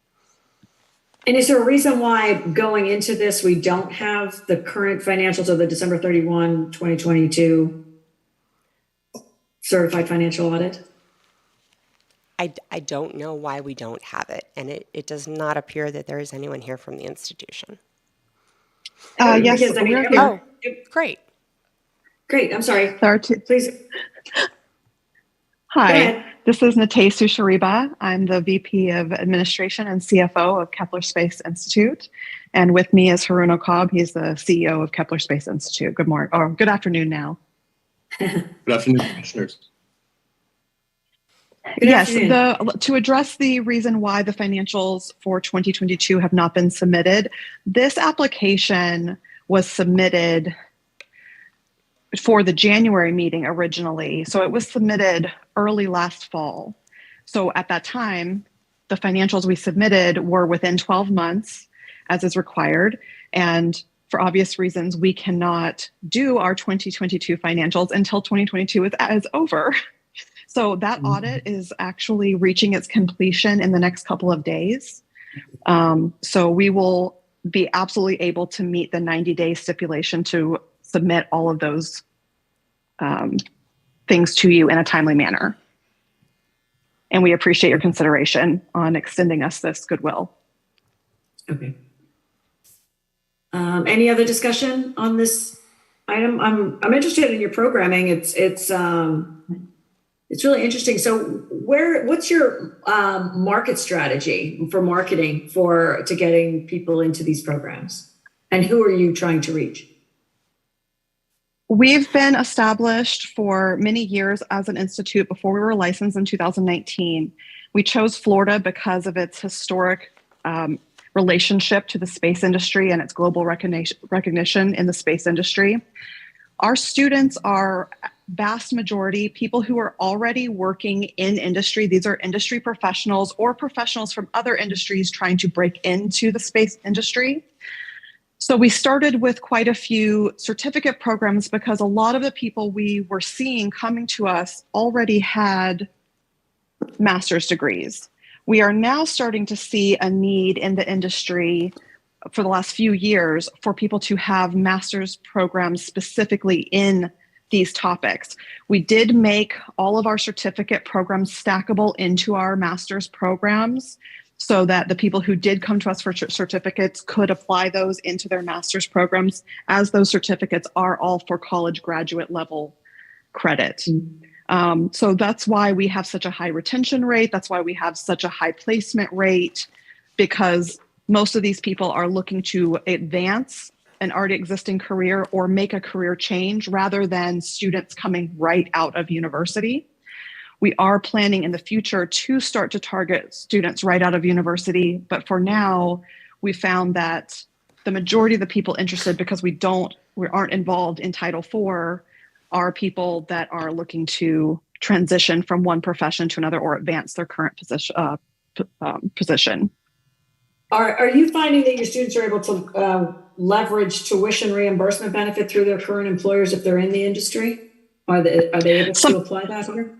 And is there a reason why going into this, we don't have the current financials of the December 31, 2022 certified financial audit? I don't know why we don't have it, and it does not appear that there is anyone here from the institution. Yes, Because, I mean, we're here. Oh, great. Great, I'm sorry. Please. Go Hi, ahead. this is Natay Sushariba. I'm the VP of Administration and CFO of Kepler Space Institute. And with me is Harun Okab. He's the CEO of Kepler Space Institute. Good morning, or good afternoon now. Good afternoon, commissioners. Yes, to address the reason why the financials for 2022 have not been submitted, this application was submitted for the January meeting originally. So it was submitted early last fall. So at that time, the financials we submitted were within 12 months, as is required. And for obvious reasons, we cannot do our 2022 financials until 2022 is over. So that audit is actually reaching its completion in the next couple of days. So we will be absolutely able to meet the 90-day stipulation to submit all of those things to you in a timely manner. And we appreciate your consideration on extending us this goodwill. Okay. Any other discussion on this item? I'm interested in your programming. It's really interesting. So what's your market strategy for marketing to getting people into these programs? And who are you trying to reach? We've been established for many years as an institute before we were licensed in 2019. We chose Florida because of its historic relationship to the space industry and its global recognition in the space industry. Our students are vast majority people who are already working in industry. These are industry professionals or professionals from other industries trying to break into the space industry. So we started with quite a few certificate programs because a lot of the people we were seeing coming to us already had master's degrees. We are now starting to see a need in the industry for the last few years for people to have master's programs specifically in these topics. We did make all of our certificate programs stackable into our master's programs so that the people who did come to us for certificates could apply those into their master's programs, as those certificates are all for college graduate level credit. So that's why we have such a high retention rate. That's why we have such a high placement rate, because most of these people are looking to advance an already existing career or make a career change rather than students coming right out of university. We are planning in the future to start to target students right out of university, but for now, we found that the majority of the people interested, because we aren't involved in Title IV, are people that are looking to transition from one profession to another or advance their current position. Are you finding that your students are able to leverage tuition reimbursement benefit through their current employers if they're in the industry? Are they able to apply that here?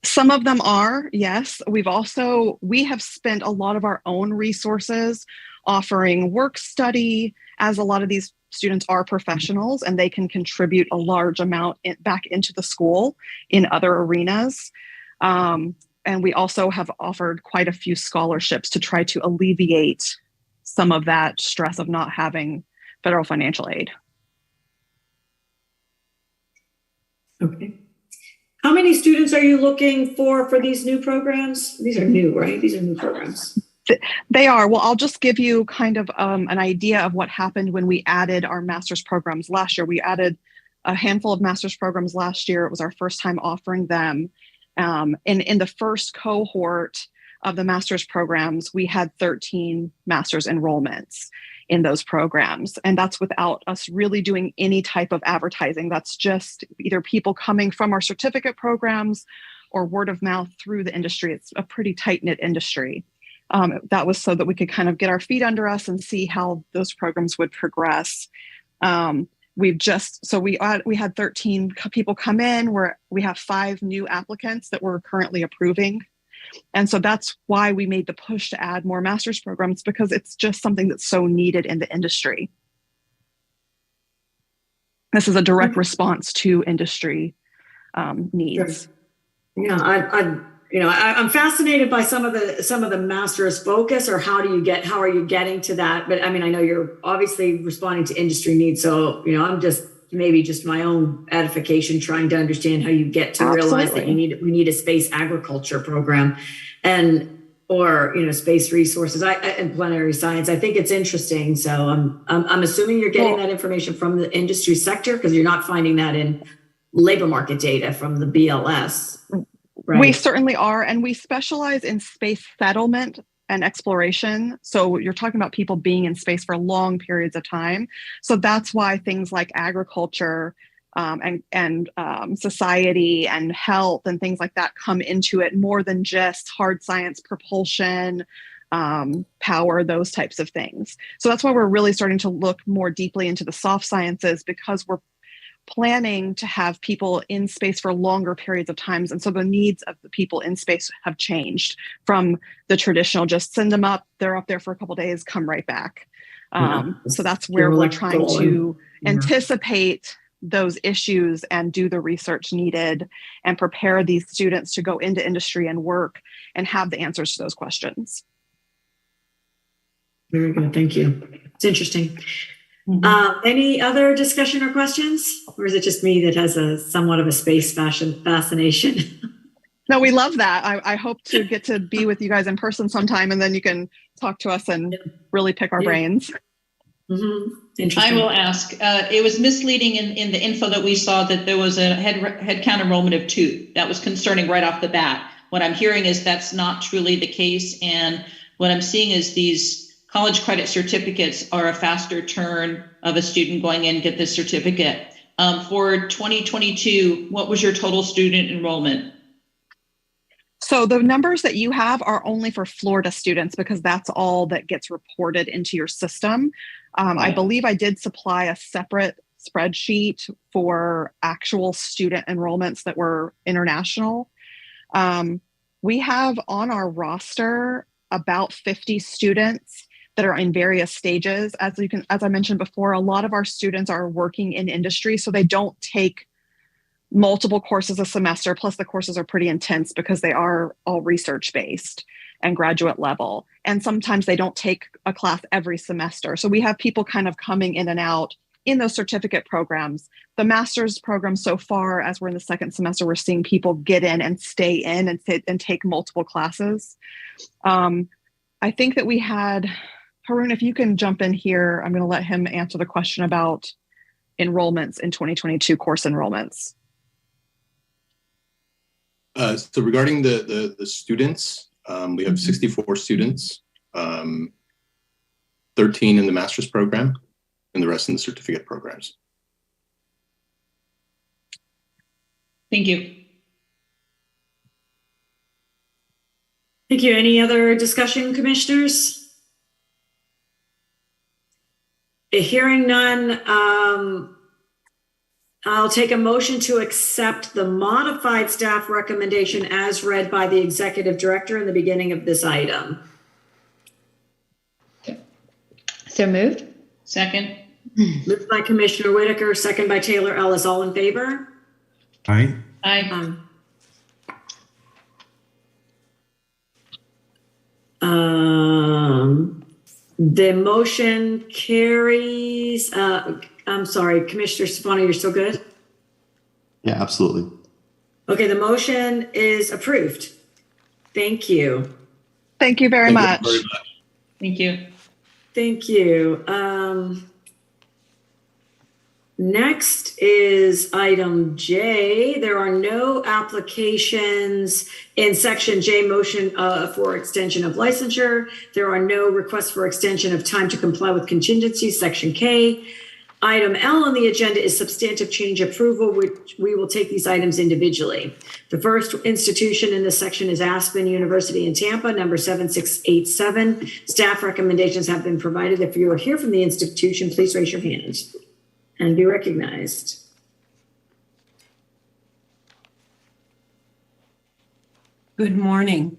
Some of them are, yes. We have spent a lot of our own resources offering work study, as a lot of these students are professionals and they can contribute a large amount back into the school in other arenas. And we also have offered quite a few scholarships to try to alleviate some of that stress of not having federal financial aid. Okay. How many students are you looking for these new programs? These are new, right? These are new programs. They are. Well, I'll just give you kind of an idea of what happened when we added our master's programs last year. We added a handful of master's programs last year. It was our first time offering them. In the first cohort of the master's programs, we had 13 master's enrollments in those programs. And that's without us really doing any type of advertising. That's just either people coming from our certificate programs or word of mouth through the industry. It's a pretty tight-knit industry. That was so that we could kind of get our feet under us and see how those programs would progress. we had 13 people come in, where we have 5 new applicants that we're currently approving. And so that's why we made the push to add more master's programs, because it's just something that's so needed in the industry. This is a direct response to industry needs. Yeah, I'm fascinated by some of the master's focus, or how are you getting to that? But I mean, I know you're obviously responding to industry needs. So, I'm just my own edification, trying to understand how you get to realize that we need a space agriculture program, or space resources and planetary science. I think it's interesting. So I'm assuming you're getting that information from the industry sector, because you're not finding that in labor market data from the BLS. Right. We certainly are, and we specialize in space settlement and exploration. So you're talking about people being in space for long periods of time. So that's why things like agriculture and society and health and things like that come into it, more than just hard science, propulsion, power, those types of things. So that's why we're really starting to look more deeply into the soft sciences, because we're planning to have people in space for longer periods of times. And so the needs of the people in space have changed from the traditional, just send them up, they're up there for a couple of days, come right back. So that's where we're trying to anticipate those issues and do the research needed and prepare these students to go into industry and work and have the answers to those questions. Very good, thank you. It's interesting. Any other discussion or questions? Or is it just me that has somewhat of a space fascination? No, we love that. I hope to get to be with you guys in person sometime, and then you can talk to us and really pick our brains. I will ask. It was misleading in the info that we saw that there was a head count enrollment of 2. That was concerning right off the bat. What I'm hearing is that's not truly the case. And what I'm seeing is these college credit certificates are a faster turn of a student going in and get this certificate. For 2022, what was your total student enrollment? So the numbers that you have are only for Florida students, because that's all that gets reported into your system. I believe I did supply a separate spreadsheet for actual student enrollments that were international. We have on our roster about 50 students that are in various stages. As I mentioned before, a lot of our students are working in industry, so they don't take multiple courses a semester. Plus the courses are pretty intense because they are all research based and graduate level. And sometimes they don't take a class every semester. So we have people kind of coming in and out in those certificate programs. The master's program so far, as we're in the second semester, we're seeing people get in and stay in and take multiple classes. I think that we had, Haroon, if you can jump in here, I'm going to let him answer the question about enrollments in 2022, course enrollments. So regarding the students, we have 64 students, 13 in the master's program, and the rest in the certificate programs. Thank you. Thank you. Any other discussion, commissioners? Hearing none, I'll take a motion to accept the modified staff recommendation as read by the executive director in the beginning of this item. So moved. Second. Moved by Commissioner Whitaker, second by Taylor Ellis. All in favor? Aye. Aye. The motion carries. I'm sorry, Commissioner Stefano, you're still good? Yeah, absolutely. Okay, the motion is approved. Thank you. Thank you very much. Thank you. Thank you. Next is item J. There are no applications in section J, motion for extension of licensure. There are no requests for extension of time to comply with contingencies, section K. Item L on the agenda is substantive change approval, which we will take these items individually. The first institution in this section is Aspen University in Tampa, number 7687. Staff recommendations have been provided. If you are here from the institution, please raise your hands. and be recognized. Good morning.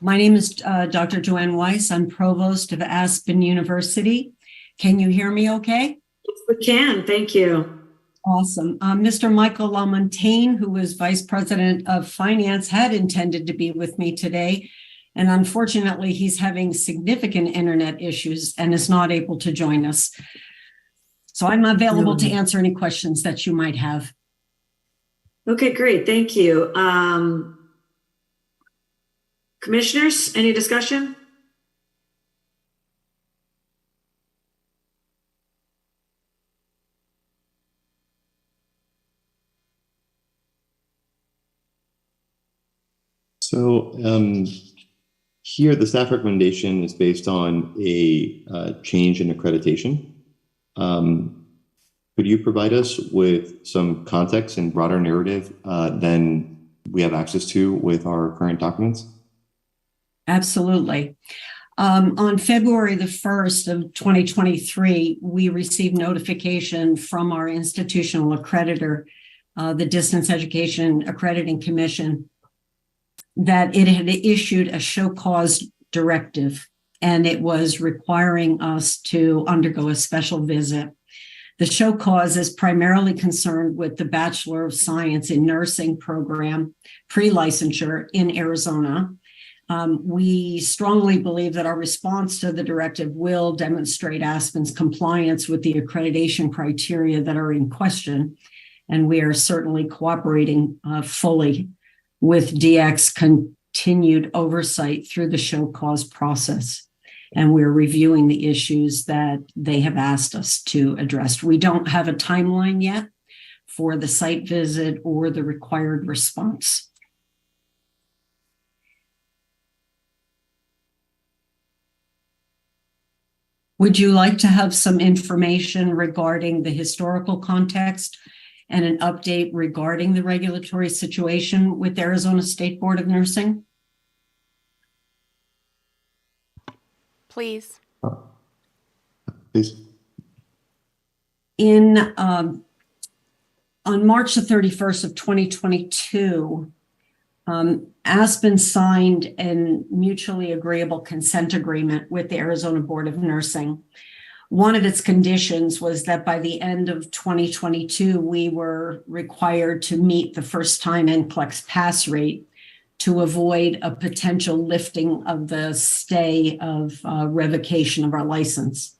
My name is Dr. Joanne Weiss. I'm provost of Aspen University. Can you hear me okay? Yes, we can. Thank you. Awesome. Mr. Michael LaMontagne, who was Vice President of Finance, had intended to be with me today. And unfortunately, he's having significant internet issues and is not able to join us. So I'm available to answer any questions that you might have. Okay, great. Thank you. Commissioners, any discussion? So here, the staff recommendation is based on a change in accreditation. Could you provide us with some context and broader narrative than we have access to with our current documents? Absolutely. On February the 1st of 2023, we received notification from our institutional accreditor, the Distance Education Accrediting Commission, that it had issued a show cause directive, and it was requiring us to undergo a special visit. The show cause is primarily concerned with the Bachelor of Science in Nursing program, pre-licensure in Arizona. We strongly believe that our response to the directive will demonstrate Aspen's compliance with the accreditation criteria that are in question, and we are certainly cooperating fully with DX continued oversight through the show cause process. And we're reviewing the issues that they have asked us to address. We don't have a timeline yet for the site visit or the required response. Would you like to have some information regarding the historical context and an update regarding the regulatory situation with Arizona State Board of Nursing? Please. Please. On March the 31st of 2022, Aspen signed a mutually agreeable consent agreement with the Arizona Board of Nursing. One of its conditions was that by the end of 2022, we were required to meet the first-time NCLEX pass rate to avoid a potential lifting of the stay of revocation of our license.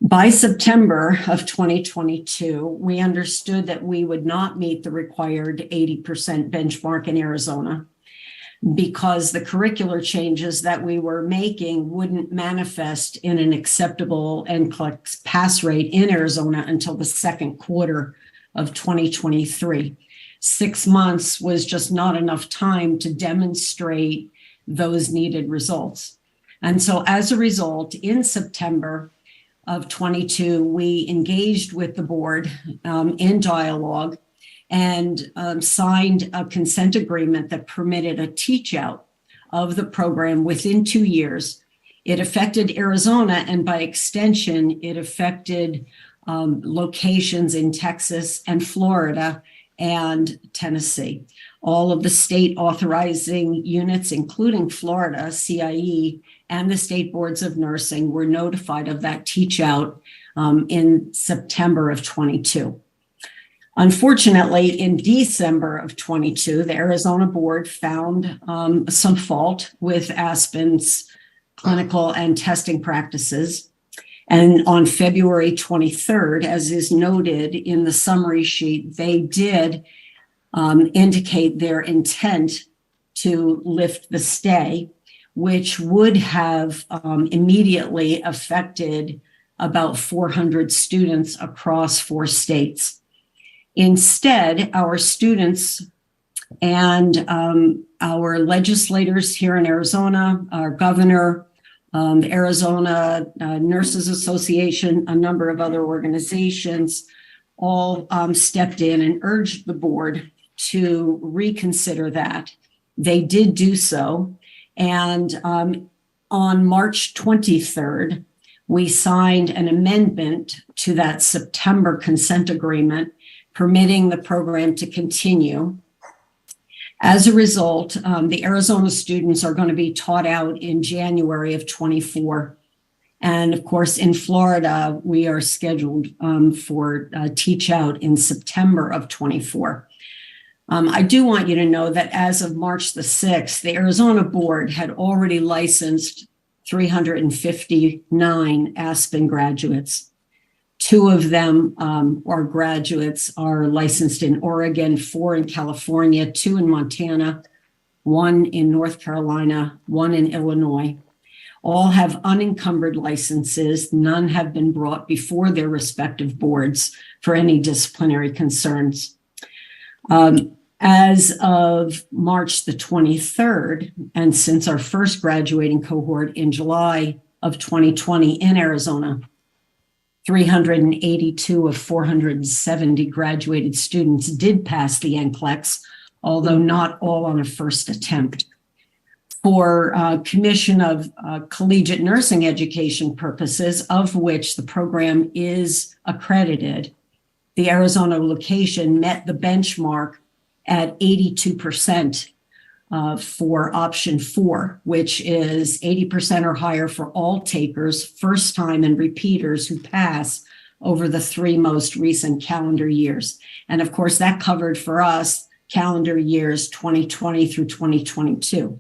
By September of 2022, we understood that we would not meet the required 80% benchmark in Arizona because the curricular changes that we were making wouldn't manifest in an acceptable NCLEX pass rate in Arizona until the second quarter of 2023. 6 months was just not enough time to demonstrate those needed results. And so as a result, in September of 22, we engaged with the board in dialogue and signed a consent agreement that permitted a teach out of the program within 2 years. It affected Arizona, and by extension, it affected locations in Texas and Florida and Tennessee. All of the state authorizing units, including Florida, CIE, and the state boards of nursing were notified of that teach out in September of 22. Unfortunately, in December of 22, the Arizona board found some fault with Aspen's clinical and testing practices. And on February 23rd, as is noted in the summary sheet, they did indicate their intent to lift the stay, which would have immediately affected about 400 students across 4 states. Instead, our students and our legislators here in Arizona, our governor, the Arizona Nurses Association, a number of other organizations, all stepped in and urged the board to reconsider that. They did do so. And on March 23rd, we signed an amendment to that September consent agreement permitting the program to continue. As a result, the Arizona students are going to be taught out in January of 24. And of course, in Florida, we are scheduled for teach out in September of 24. I do want you to know that as of March the 6th, the Arizona board had already licensed 359 Aspen graduates. 2 of them are graduates are licensed in Oregon, 4 in California, 2 in Montana, 1 in North Carolina, 1 in Illinois. All have unencumbered licenses. None have been brought before their respective boards for any disciplinary concerns. As of March the 23rd, and since our first graduating cohort in July of 2020 in Arizona, 382 of 470 graduated students did pass the NCLEX, although not all on a first attempt. For Commission of Collegiate Nursing Education purposes, of which the program is accredited, the Arizona location met the benchmark at 82% for option 4, which is 80% or higher for all takers, first time and repeaters who pass over the 3 most recent calendar years. And of course, that covered for us calendar years 2020 through 2022.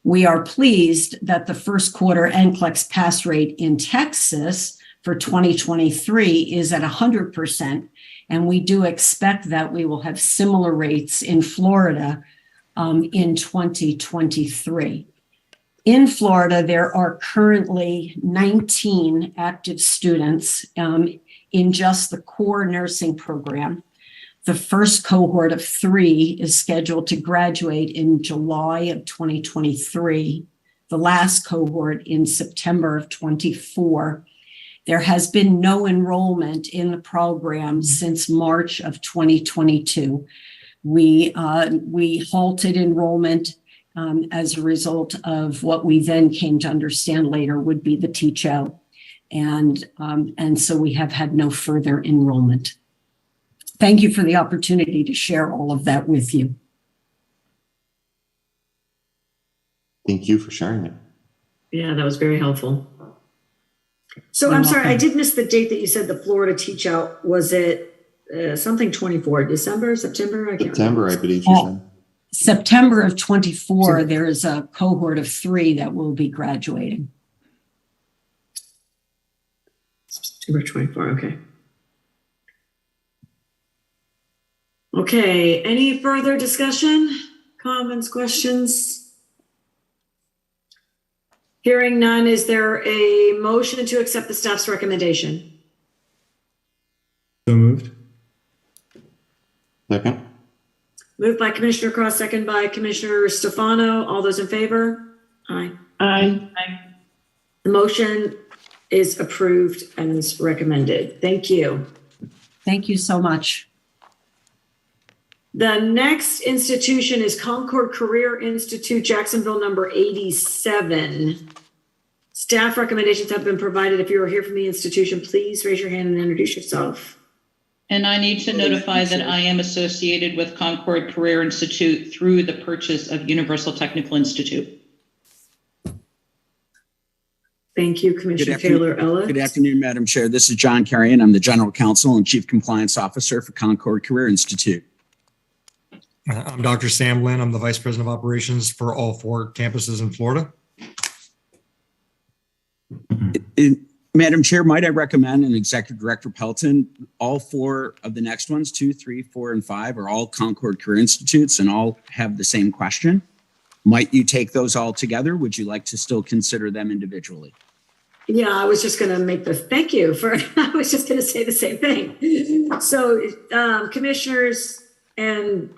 We are pleased that the first quarter NCLEX pass rate in Texas for 2023 is at 100%. And we do expect that we will have similar rates in Florida in 2023. In Florida, there are currently 19 active students in just the core nursing program. The first cohort of 3 is scheduled to graduate in July of 2023, the last cohort in September of 24. There has been no enrollment in the program since March of 2022. We halted enrollment as a result of what we then came to understand later would be the teach out. And so we have had no further enrollment. Thank you for the opportunity to share all of that with you. Thank you for sharing it. Yeah, that was very helpful. So I'm sorry, I did miss the date that you said the Florida teach out. Was it something 24, December, September? I can't September, remember. I believe you said. September of 24, there is a cohort of 3 that will be graduating. September 24, okay. Okay, any further discussion, comments, questions? Hearing none, is there a motion to accept the staff's recommendation? So moved. Second. Moved by Commissioner Cross, second by Commissioner Stefano. All those in favor? Aye. Aye. The motion is approved and is recommended. Thank you. Thank you so much. The next institution is Concord Career Institute, Jacksonville, number 87. Staff recommendations have been provided. If you are here from the institution, please raise your hand and introduce yourself. And I need to notify that I am associated with Concord Career Institute through the purchase of Universal Technical Institute. Thank you, Commissioner Taylor Ellis. Good afternoon, Madam Chair. This is John Carrion. I'm the General Counsel and Chief Compliance Officer for Concord Career Institute. I'm Dr. Sam Lynn. I'm the Vice President of Operations for all 4 campuses in Florida. Madam Chair, might I recommend an Executive Director Pelton? All 4 of the next ones, 2, 3, 4, and 5, are all Concord Career Institutes and all have the same question. Might you take those all together? Would you like to still consider them individually? Yeah, I was just going to make the thank you for, I was just going to say the same thing. So commissioners and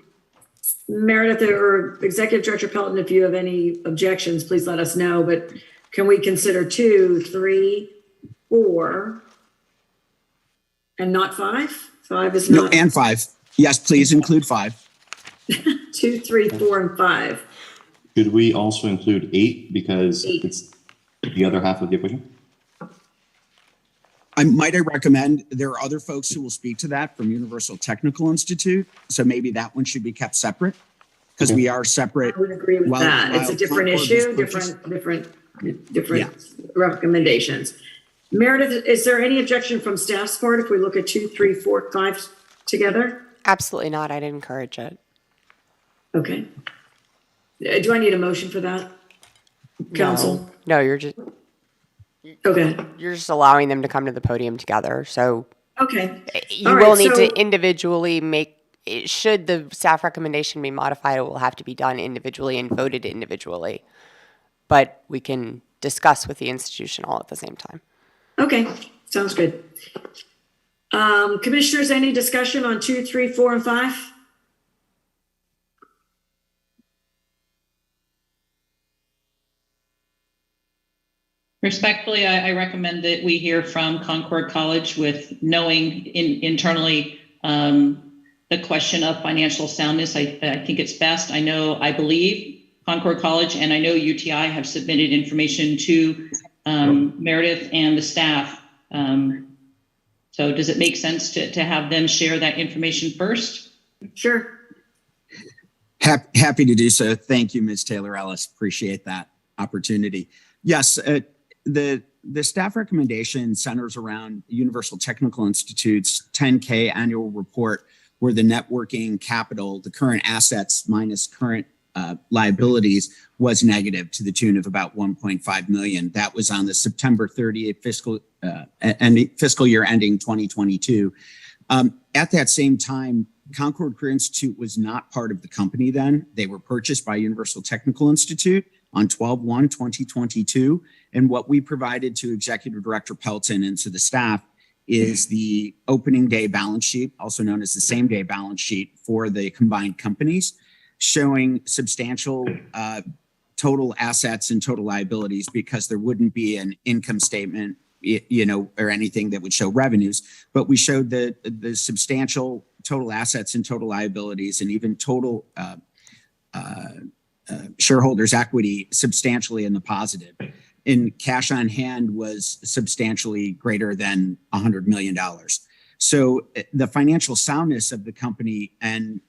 Meredith or Executive Director Pelton, if you have any objections, please let us know. But can we consider 2, 3, 4, and not 5? 5 is not. No, and 5. Yes, please include 5. 2, 3, 4, and 5. Should we also include 8 because it's the other half of the equation? I recommend there are other folks who will speak to that from Universal Technical Institute. So maybe that one should be kept separate because we are separate. I would agree with that. It's a different issue, different recommendations. Meredith, is there any objection from staff's part if we look at 2, 3, 4, 5 together? Absolutely not. I'd encourage it. Okay. Do I need a motion for that? Counsel? No, you're just allowing them to come to the podium together. So okay, you will need to individually should the staff recommendation be modified, it will have to be done individually and voted individually. But we can discuss with the institution all at the same time. Okay, sounds good. Commissioners, any discussion on 2, 3, 4, and 5? Respectfully, I recommend that we hear from Concord College with knowing internally the question of financial soundness. I think it's best. I believe Concord College and I know UTI have submitted information to Meredith and the staff. So does it make sense to have them share that information first? Sure. Happy to do so. Thank you, Ms. Taylor-Ellis. Appreciate that opportunity. Yes, the staff recommendation centers around Universal Technical Institute's 10K annual report, where the net working capital, the current assets minus current liabilities, was negative to the tune of about 1.5 million. That was on the September 30th fiscal year ending 2022. At that same time, Concord Career Institute was not part of the company then. They were purchased by Universal Technical Institute on 12/1/2022. And what we provided to Executive Director Pelton and to the staff is the opening day balance sheet, also known as the same day balance sheet for the combined companies, showing substantial total assets and total liabilities, because there wouldn't be an income statement, or anything that would show revenues. But we showed the substantial total assets and total liabilities, and even total shareholders' equity substantially in the positive. And cash on hand was substantially greater than $100 million. So the financial soundness of the company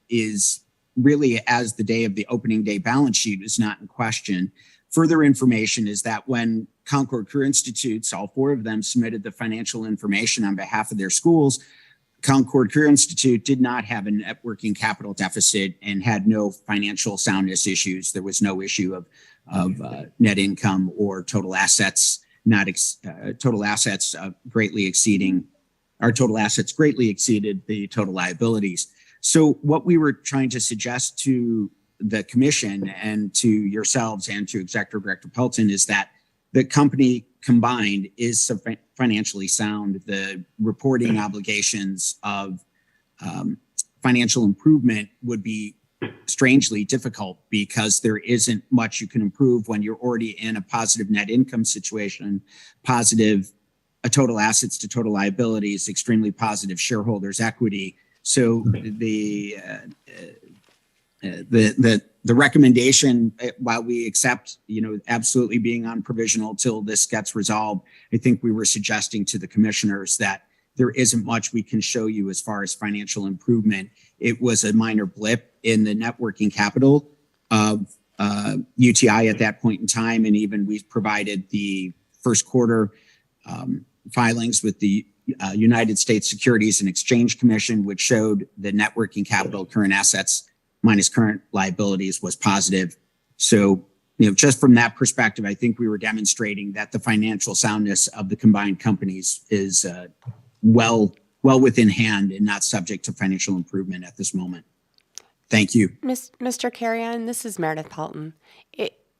is really, as the day of the opening day balance sheet, is not in question. Further information is that when Concord Career Institutes, all 4 of them, submitted the financial information on behalf of their schools, Concord Career Institute did not have a net working capital deficit and had no financial soundness issues. There was no issue of net income or total assets greatly exceeded the total liabilities. So what we were trying to suggest to the commission and to yourselves and to Executive Director Pelton is that the company combined is financially sound. The reporting obligations of financial improvement would be strangely difficult, because there isn't much you can improve when you're already in a positive net income situation, positive total assets to total liabilities, extremely positive shareholders' equity. So the recommendation, while we accept, absolutely being on provisional till this gets resolved, I think we were suggesting to the commissioners that there isn't much we can show you as far as financial improvement. It was a minor blip in the net working capital of UTI at that point in time. And even we provided the first quarter filings with the United States Securities and Exchange Commission, which showed the net working capital, current assets minus current liabilities, was positive. So, just from that perspective, I think we were demonstrating that the financial soundness of the combined companies is well within hand and not subject to financial improvement at this moment. Thank you. Mr. Carrion, this is Meredith Pelton.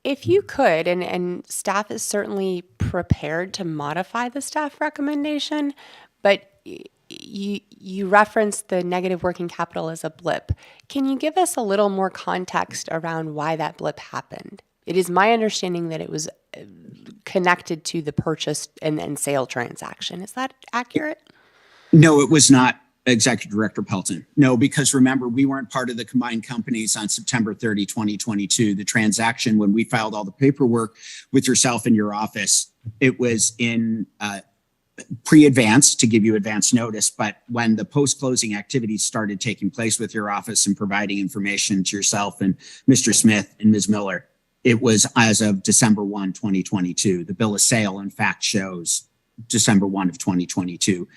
If you could, and staff is certainly prepared to modify the staff recommendation, but you referenced the negative working capital as a blip. Can you give us a little more context around why that blip happened? It is my understanding that it was connected to the purchase and sale transaction. Is that accurate? No, it was not, Executive Director Pelton. No, because remember, we weren't part of the combined companies on September 30, 2022. The transaction, when we filed all the paperwork with yourself in your office, it was in pre-advance to give you advance notice, but when the post-closing activities started taking place with your office and providing information to yourself and Mr. Smith and Ms. Miller, it was as of December 1, 2022. The bill of sale, in fact, shows December 1 of 2022.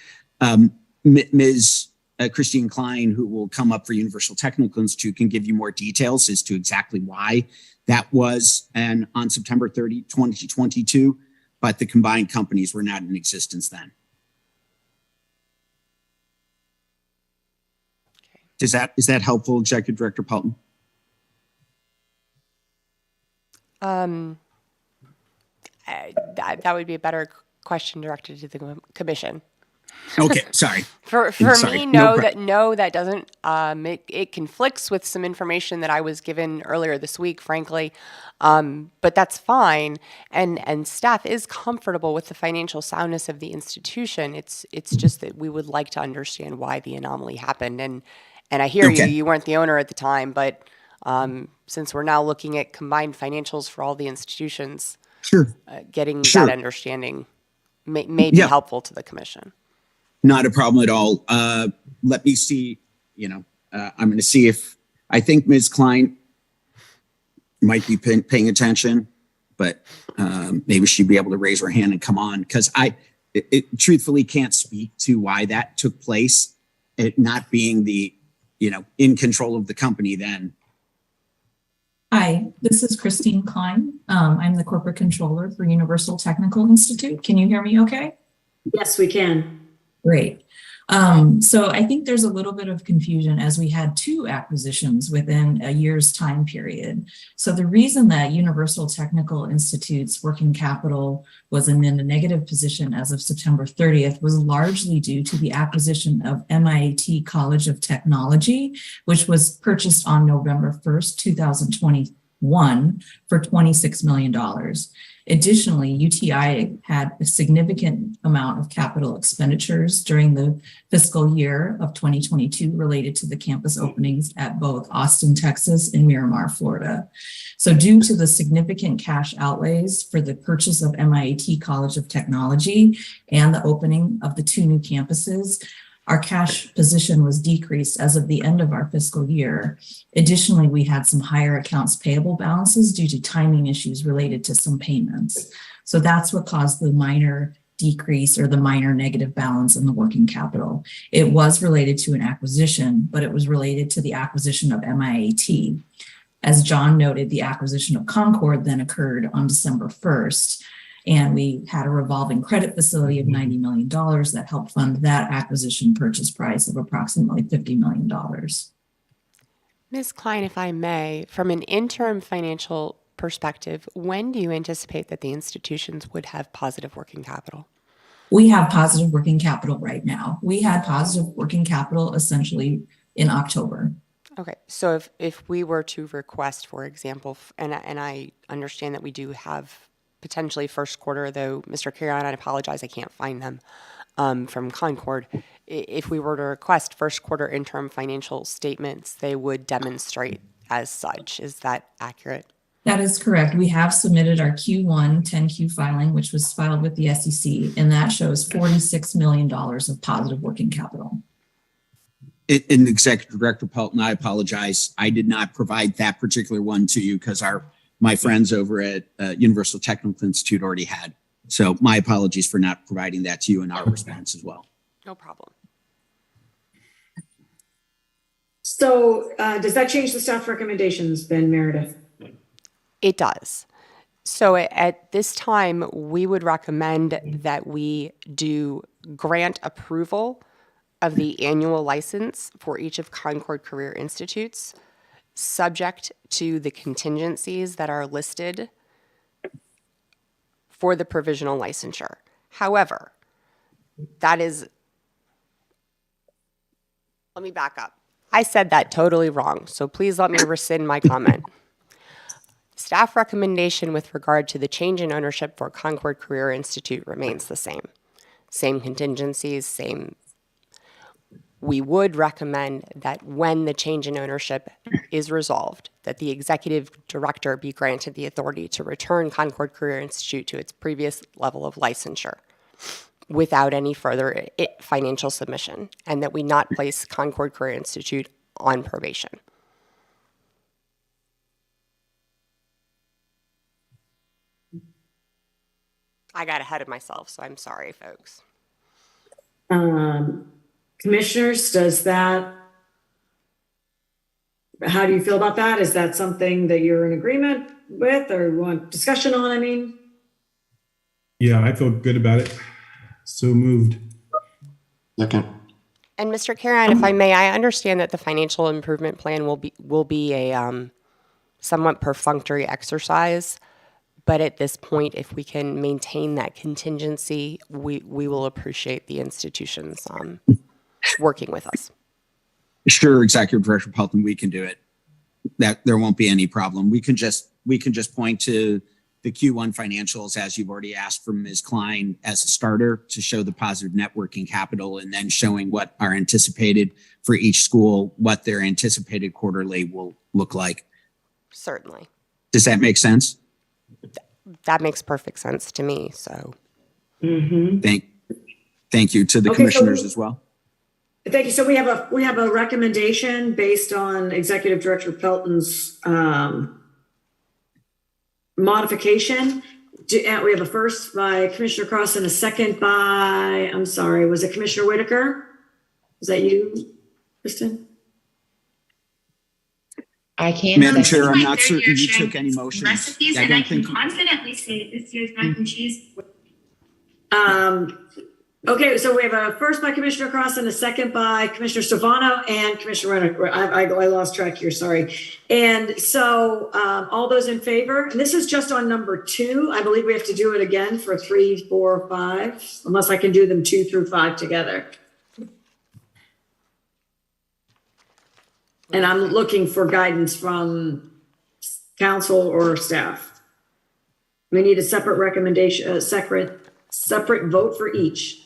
Ms. Christine Klein, who will come up for Universal Technical Institute, can give you more details as to exactly why that was on September 30, 2022, but the combined companies were not in existence then. Is that helpful, Executive Director Pelton? That would be a better question directed to the commission. Okay, sorry. For sorry. me, that doesn't. It conflicts with some information that I was given earlier this week, frankly, but that's fine. And staff is comfortable with the financial soundness of the institution. It's just that we would like to understand why the anomaly happened. And I hear Okay. you weren't the owner at the time, but since we're now looking at combined financials for all the institutions, Sure. Getting Sure. that understanding may be helpful to the commission. Not a problem at all. Let me see, I'm going to see if, I think Ms. Klein might be paying attention, but maybe she'd be able to raise her hand and come on, because I truthfully can't speak to why that took place, it not being the, in control of the company then. Hi, this is Christine Klein. I'm the corporate controller for Universal Technical Institute. Can you hear me okay? Yes, we can. Great. So I think there's a little bit of confusion as we had two acquisitions within a year's time period. So the reason that Universal Technical Institute's working capital was in a negative position as of September 30th was largely due to the acquisition of MIAT College of Technology, which was purchased on November 1st, 2021 for $26 million. Additionally, UTI had a significant amount of capital expenditures during the fiscal year of 2022 related to the campus openings at both Austin, Texas and Miramar, Florida. So due to the significant cash outlays for the purchase of MIAT College of Technology and the opening of the two new campuses, our cash position was decreased as of the end of our fiscal year. Additionally, we had some higher accounts payable balances due to timing issues related to some payments. So that's what caused the minor decrease or the minor negative balance in the working capital. It was related to an acquisition, but it was related to the acquisition of MIAT. As John noted, the acquisition of Concord then occurred on December 1st. And we had a revolving credit facility of $90 million that helped fund that acquisition purchase price of approximately $50 million. Ms. Klein, if I may, from an interim financial perspective, when do you anticipate that the institutions would have positive working capital? We have positive working capital right now. We had positive working capital essentially in October. Okay, so if we were to request, for example, and I understand that we do have potentially first quarter, though, Mr. Carrion, I apologize, I can't find them from Concord. If we were to request first quarter interim financial statements, they would demonstrate as such. Is that accurate? That is correct. We have submitted our Q1 10Q filing, which was filed with the SEC, and that shows $46 million of positive working capital. And Executive Director Pelton, I apologize. I did not provide that particular one to you because my friends over at Universal Technical Institute already had. So my apologies for not providing that to you in our response as well. No problem. So does that change the staff recommendations, Ben Meredith? It does. So at this time, we would recommend that we do grant approval of the annual license for each of Concord Career Institutes, subject to the contingencies that are listed for the provisional licensure. However, let me back up. I said that totally wrong, so please let me rescind my comment. Staff recommendation with regard to the change in ownership for Concord Career Institute remains the same. Same contingencies, same. We would recommend that when the change in ownership is resolved, that the executive director be granted the authority to return Concord Career Institute to its previous level of licensure. without any further financial submission, and that we not place Concord Career Institute on probation. I got ahead of myself, so I'm sorry, folks. Commissioners, how do you feel about that? Is that something that you're in agreement with or want discussion on? I mean, Yeah, I feel good about it. So moved. Second. And Mr. Caron, if I may, I understand that the financial improvement plan will be a somewhat perfunctory exercise. But at this point, if we can maintain that contingency, we will appreciate the institutions working with us. Sure, Executive Director Pelton, we can do it. That there won't be any problem. We can just point to the Q1 financials, as you've already asked from Ms. Klein, as a starter to show the positive net working capital, and then showing what are anticipated for each school, what their anticipated quarterly will look like. Certainly. Does that make sense? That makes perfect sense to me. So thank you to the commissioners as well. Thank you. So we have a recommendation based on Executive Director Pelton's modification. We have a first by Commissioner Cross and a second by, I'm sorry, was it Commissioner Whitaker? Was that you, Kristen? I can't. Madam Chair, I'm not certain you took any motions. Recipes, and I can confidently say this year's mac and cheese. Okay, so we have a first by Commissioner Cross and a second by Commissioner Stefano and Commissioner Renner. I lost track here, sorry. And so all those in favor, and this is just on number 2. I believe we have to do it again for 3, 4, 5, unless I can do them 2 through 5 together. And I'm looking for guidance from council or staff. We need a separate recommendation, a separate vote for each.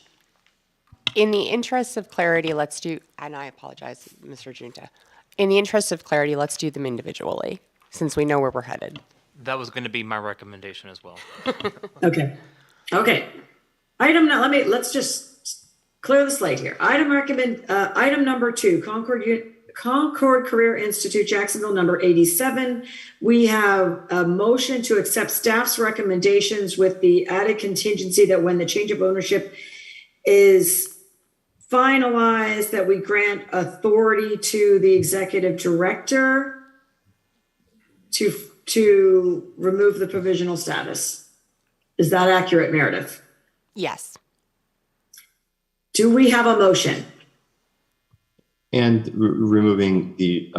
In the interest of clarity, let's do, and I apologize, Mr. Junta. In the interest of clarity, let's do them individually, since we know where we're headed. That was going to be my recommendation as well. Okay. Let's just clear the slate here. Item number 2, Concord Career Institute, Jacksonville, number 87. We have a motion to accept staff's recommendations with the added contingency that when the change of ownership is finalized, that we grant authority to the executive director to remove the provisional status. Is that accurate, Meredith? Yes. Do we have a motion? And removing the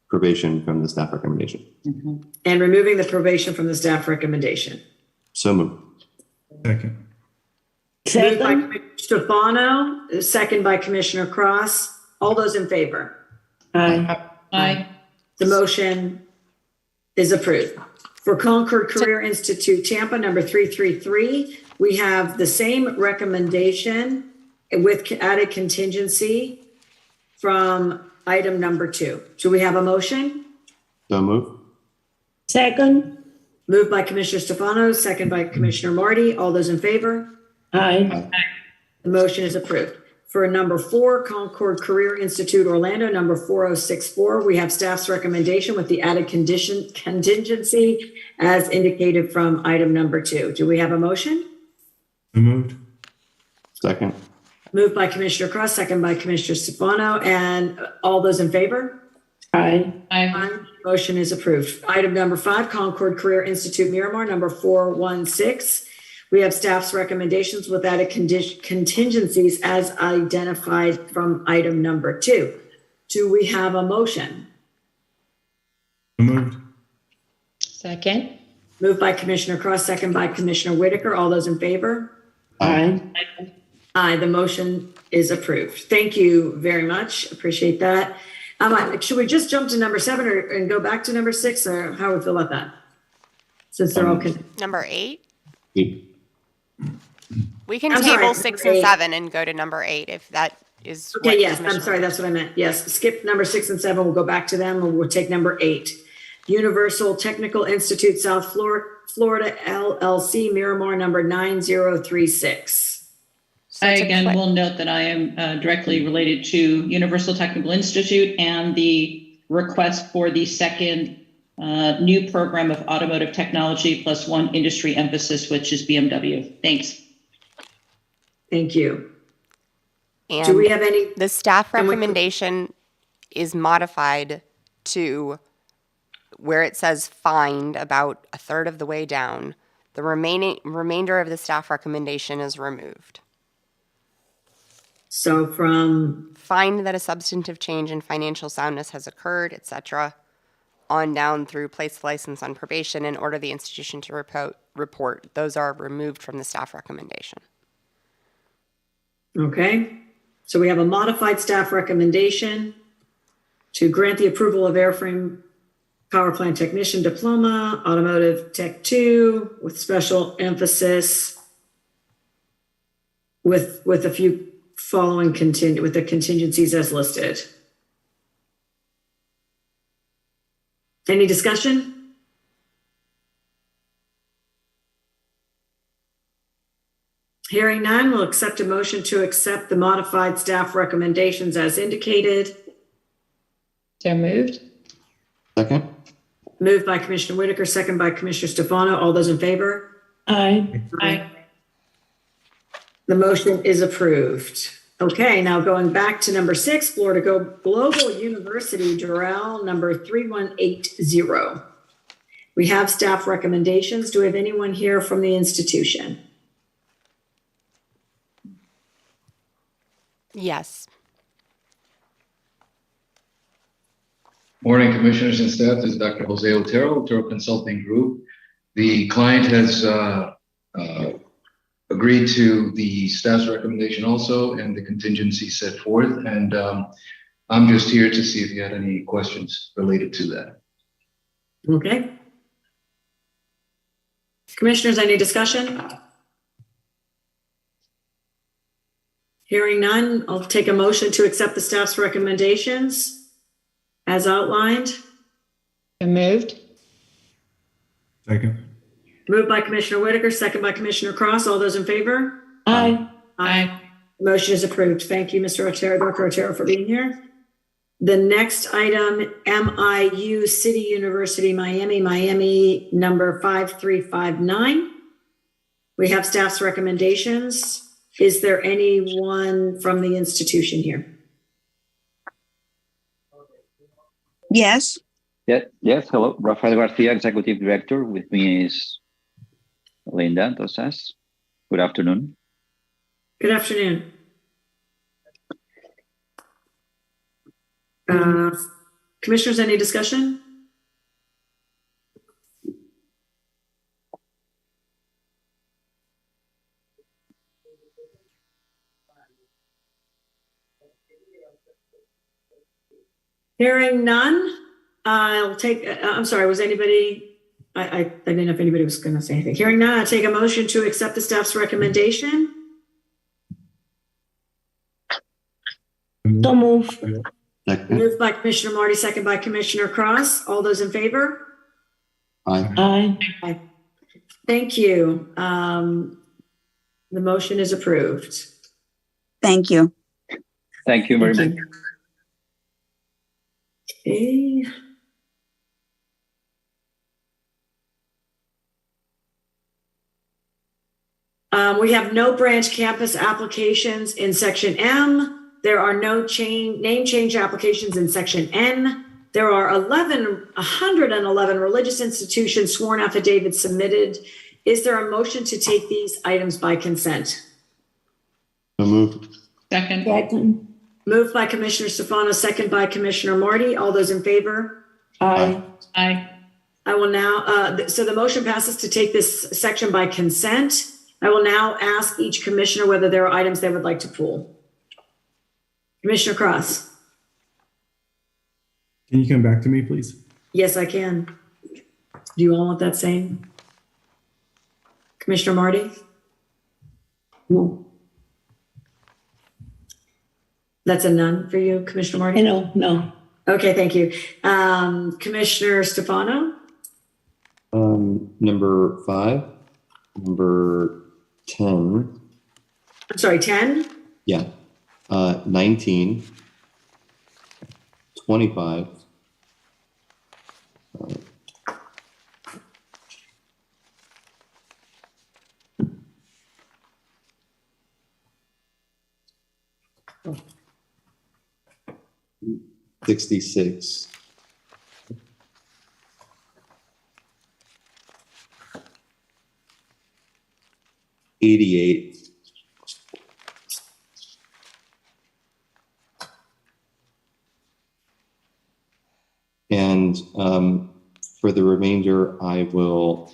probation from the staff recommendation. And removing the probation from the staff recommendation. So moved. Second. Moved by Commissioner Stefano, second by Commissioner Cross. All those in favor? Aye. The motion is approved. For Concord Career Institute, Tampa, number 333, we have the same recommendation with added contingency from item number 2. Do we have a motion? So moved. Second. Moved by Commissioner Stefano, second by Commissioner Marty. All those in favor? Aye. The motion is approved. For number 4, Concord Career Institute, Orlando, number 4064, we have staff's recommendation with the added contingency as indicated from item number 2. Do we have a motion? So moved. Second. Moved by Commissioner Cross, second by Commissioner Stefano, and all those in favor? Aye. Motion is approved. Item number 5, Concord Career Institute, Miramar, number 416. We have staff's recommendations with added contingencies as identified from item number 2. Do we have a motion? So moved. Second. Moved by Commissioner Cross, second by Commissioner Whitaker. All those in favor? Aye. Aye, the motion is approved. Thank you very much. Appreciate that. Should we just jump to number 7 and go back to number 6, or how do we feel about that? Since they're all Number 8? 8. We can I'm table sorry, 6 number and 8. 7 and go to number 8 if that is. Okay, what yes, Commissioner- I'm sorry, that's what I meant. Yes, skip number 6 and 7. We'll go back to them and we'll take number 8. Universal Technical Institute, South Florida, LLC, Miramar, number 9036. I again will note that I am directly related to Universal Technical Institute and the request for the second new program of automotive technology plus one industry emphasis, which is BMW. Thanks. Thank you. And do we have any? The staff recommendation is modified to where it says find about a third of the way down. The remainder of the staff recommendation is removed. So from find that a substantive change in financial soundness has occurred, etc., on down through place license on probation and order the institution to report. Those are removed from the staff recommendation. Okay. So we have a modified staff recommendation to grant the approval of airframe power plant technician diploma, automotive tech 2 with special emphasis with a few following with the contingencies as listed. Any discussion? Hearing none, we'll accept a motion to accept the modified staff recommendations as indicated. So moved. Second. Moved by Commissioner Whitaker, second by Commissioner Stefano. All those in favor? Aye. Aye. The motion is approved. Okay, now going back to number 6, Florida Global University, Durrell, number 3180. We have staff recommendations. Do we have anyone here from the institution? Yes. Morning, Commissioners and staff. This is Dr. Jose Otero Consulting Group. The client has agreed to the staff's recommendation also and the contingency set forth. And I'm just here to see if you had any questions related to that. Okay. Commissioners, any discussion? Hearing none, I'll take a motion to accept the staff's recommendations as outlined. So moved. Second. Moved by Commissioner Whitaker, second by Commissioner Cross. All those in favor? Aye. Aye. Motion is approved. Thank you, Mr. Otero, Dr. Otero, for being here. The next item, MIU City University, Miami, number 5359. We have staff's recommendations. Is there anyone from the institution here? Yes. Yes. Hello, Rafael Garcia, Executive Director. With me is Linda Dosas. Good afternoon. Good afternoon. Commissioners, any discussion? Hearing none, I'll take, I'm sorry, was anybody, I didn't know if anybody was going to say anything. Hearing none, I'll take a motion to accept the staff's recommendation. So move. Moved by Commissioner Marty, second by Commissioner Cross. All those in favor? Aye. Aye. Aye. Thank you. The motion is approved. Thank you. Thank you very much. Okay. We have no branch campus applications in section M. There are no name change applications in section N. There are 111 religious institutions sworn affidavits submitted. Is there a motion to take these items by consent? So moved. Second. Moved by Commissioner Stefano, second by Commissioner Marty. All those in favor? Aye. Aye. I will now, so the motion passes to take this section by consent. I will now ask each commissioner whether there are items they would like to pull. Commissioner Cross. Can you come back to me, please? Yes, I can. Do you all want that same? Commissioner Marty? No. That's a none for you, Commissioner Marty? No. Okay, thank you. Commissioner Stefano? Number 5, number 10, I'm sorry, 10? Yeah. 19, 25, 66, 88, and for the remainder, I will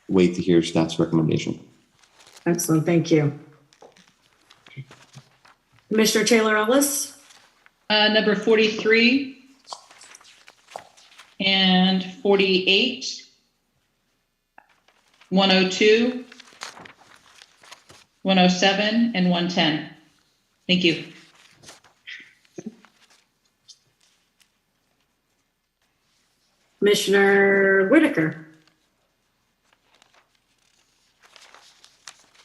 wait to hear staff's recommendation. Excellent, thank you. Commissioner Taylor Ellis? Number 43 and 48, 102, 107, and 110. Thank you. Commissioner Whitaker?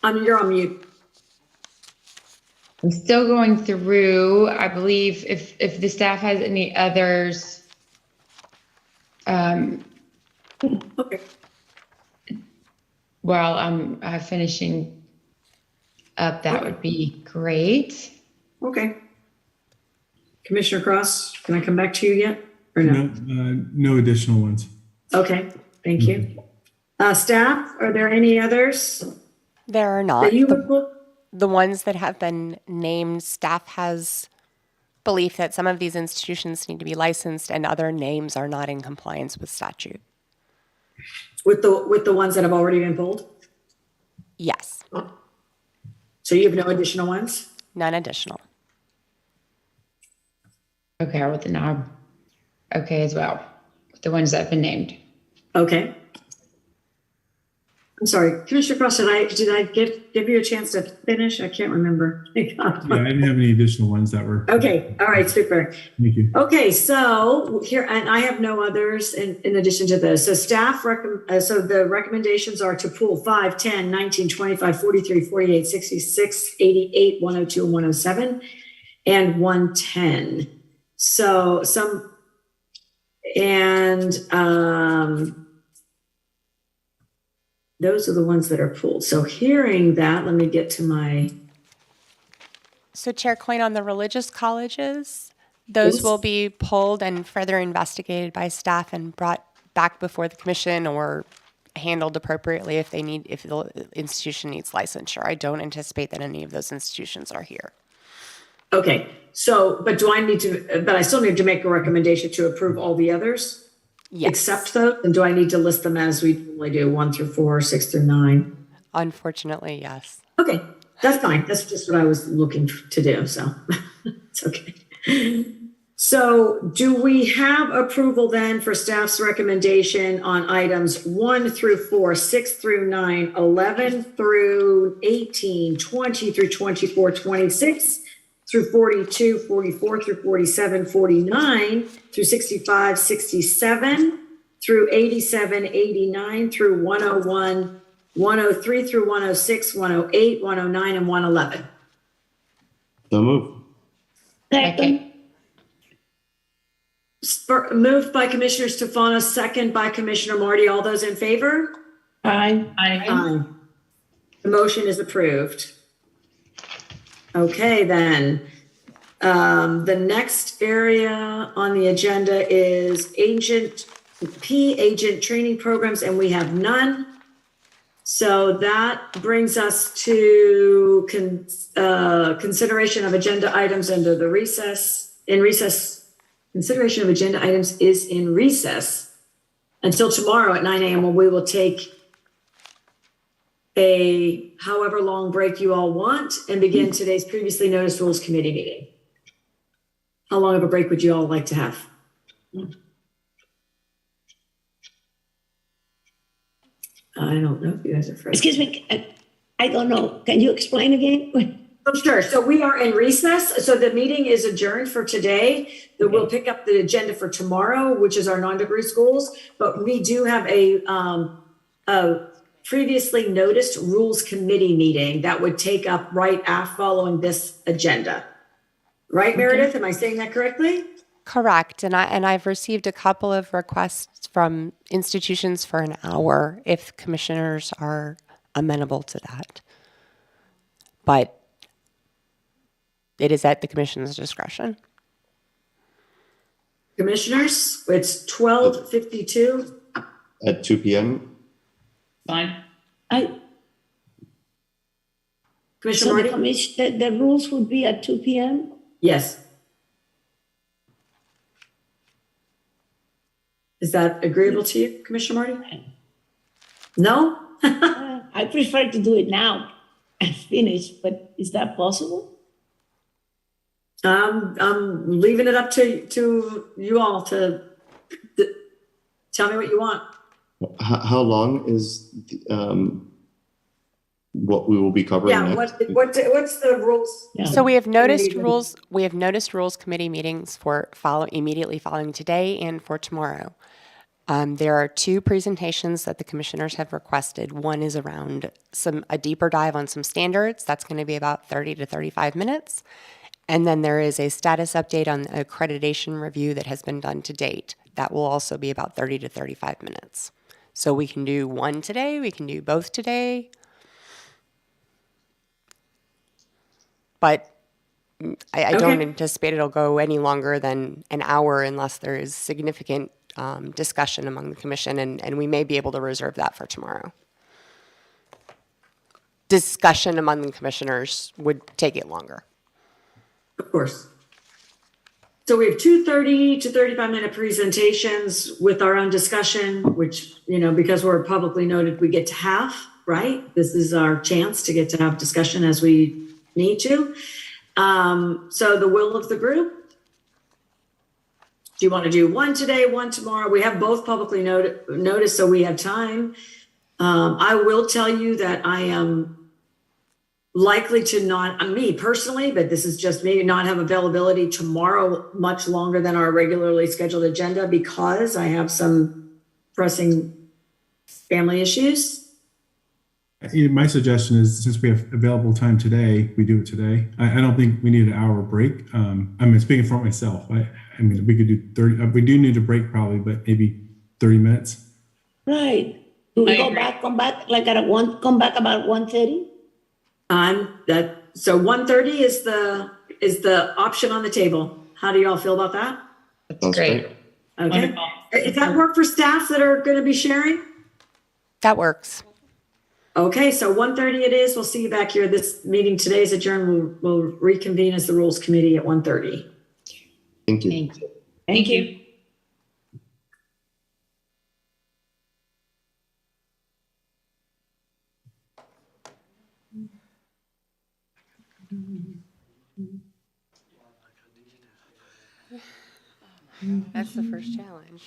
You're on mute. I'm still going through. I believe if the staff has any others. Okay. While I'm finishing up, that would be great. Okay. Commissioner Cross, can I come back to you yet or no? No additional ones. Okay, thank you. Staff, are there any others? There are not. That you would pull? The ones that have been named, staff has belief that some of these institutions need to be licensed and other names are not in compliance with statute. With the ones that have already been pulled? Yes. So you have no additional ones? None additional. Okay, with the knob. Okay, as well. With the ones that have been named. Okay. I'm sorry, Commissioner Cross, did I give you a chance to finish? I can't remember. Yeah, I didn't have any additional ones that were. Okay, all right, super. Thank you. Okay, so here, and I have no others in addition to this. So staff, so the recommendations are to pool 5, 10, 19, 25, 43, 48, 66, 88, 102, and 107, and 110. So those are the ones that are pooled. So hearing that, let me get to my. So Chair Coyne, on the religious colleges, those will be pulled and further investigated by staff and brought back before the commission or handled appropriately if the institution needs licensure. I don't anticipate that any of those institutions are here. Okay, so, but I still need to make a recommendation to approve all the others? Yes. Except those? And do I need to list them as we normally do, 1 through 4, 6 through 9? Unfortunately, yes. Okay, that's fine. That's just what I was looking to do, so it's okay. So do we have approval then for staff's recommendation on items 1 through 4, 6 through 9, 11 through 18, 20 through 24, 26 through 42, 44 through 47, 49 through 65, 67 through 87, 89 through 101, 103 through 106, 108, 109, and 111? So move. Second. Moved by Commissioner Stefanos, second by Commissioner Marty. All those in favor? Aye. Aye. The motion is approved. Okay, then. The next area on the agenda is agent training programs, and we have none. So that brings us to consideration of agenda items under the recess. Consideration of agenda items is in recess until tomorrow at 9 a.m. when we will take a however long break you all want and begin today's previously noticed Rules Committee meeting. How long of a break would you all like to have? I don't know if you guys are free. Excuse me, I don't know. Can you explain again? Oh, sure. So we are in recess. So the meeting is adjourned for today. We'll pick up the agenda for tomorrow, which is our non-degree schools. But we do have a previously noticed rules committee meeting that would take up right after following this agenda. Right, Meredith? Am I saying that correctly? Correct. And I've received a couple of requests from institutions for an hour if commissioners are amenable to that. But it is at the commission's discretion. Commissioners, it's 12:52. At 2 p.m. Fine. Commissioner So Marty? the rules would be at 2 p.m.? Yes. Is that agreeable to you, Commissioner Marty? No? I prefer to do it now and finish, but is that possible? I'm leaving it up to you all to tell me what you want. How long is what we will be covering Yeah, next? what's the rules? So we have noticed rules. We have noticed rules committee meetings for immediately following today and for tomorrow. There are two presentations that the commissioners have requested. One is around a deeper dive on some standards. That's going to be about 30 to 35 minutes. And then there is a status update on the accreditation review that has been done to date. That will also be about 30 to 35 minutes. So we can do one today. We can do both today. But I don't anticipate it'll go any longer than an hour unless there is significant discussion among the commission, and we may be able to reserve that for tomorrow. Discussion among the commissioners would take it longer. Of course. So we have 2 30 to 35-minute presentations with our own discussion, which, because we're publicly noted, we get to have, right? This is our chance to get to have discussion as we need to. So the will of the group. Do you want to do one today, one tomorrow? We have both publicly noticed, so we have time. I will tell you that I am likely to not, me personally, but this is just me, not have availability tomorrow much longer than our regularly scheduled agenda because I have some pressing family issues. My suggestion is, since we have available time today, we do it today. I don't think we need an hour break. I'm speaking for myself. I mean, we could do 30. We do need a break probably, but maybe 30 minutes. Right. Do we come back like at come back about 1:30? So 1:30 is the option on the table. How do you all feel about that? That's great. Okay. Wonderful. Does that work for staff that are going to be sharing? That works. Okay, so 1:30 it is. We'll see you back here. This meeting today is adjourned. We'll reconvene as the Rules Committee at 1:30. Thank you. Thank you. Thank you. That's the first challenge.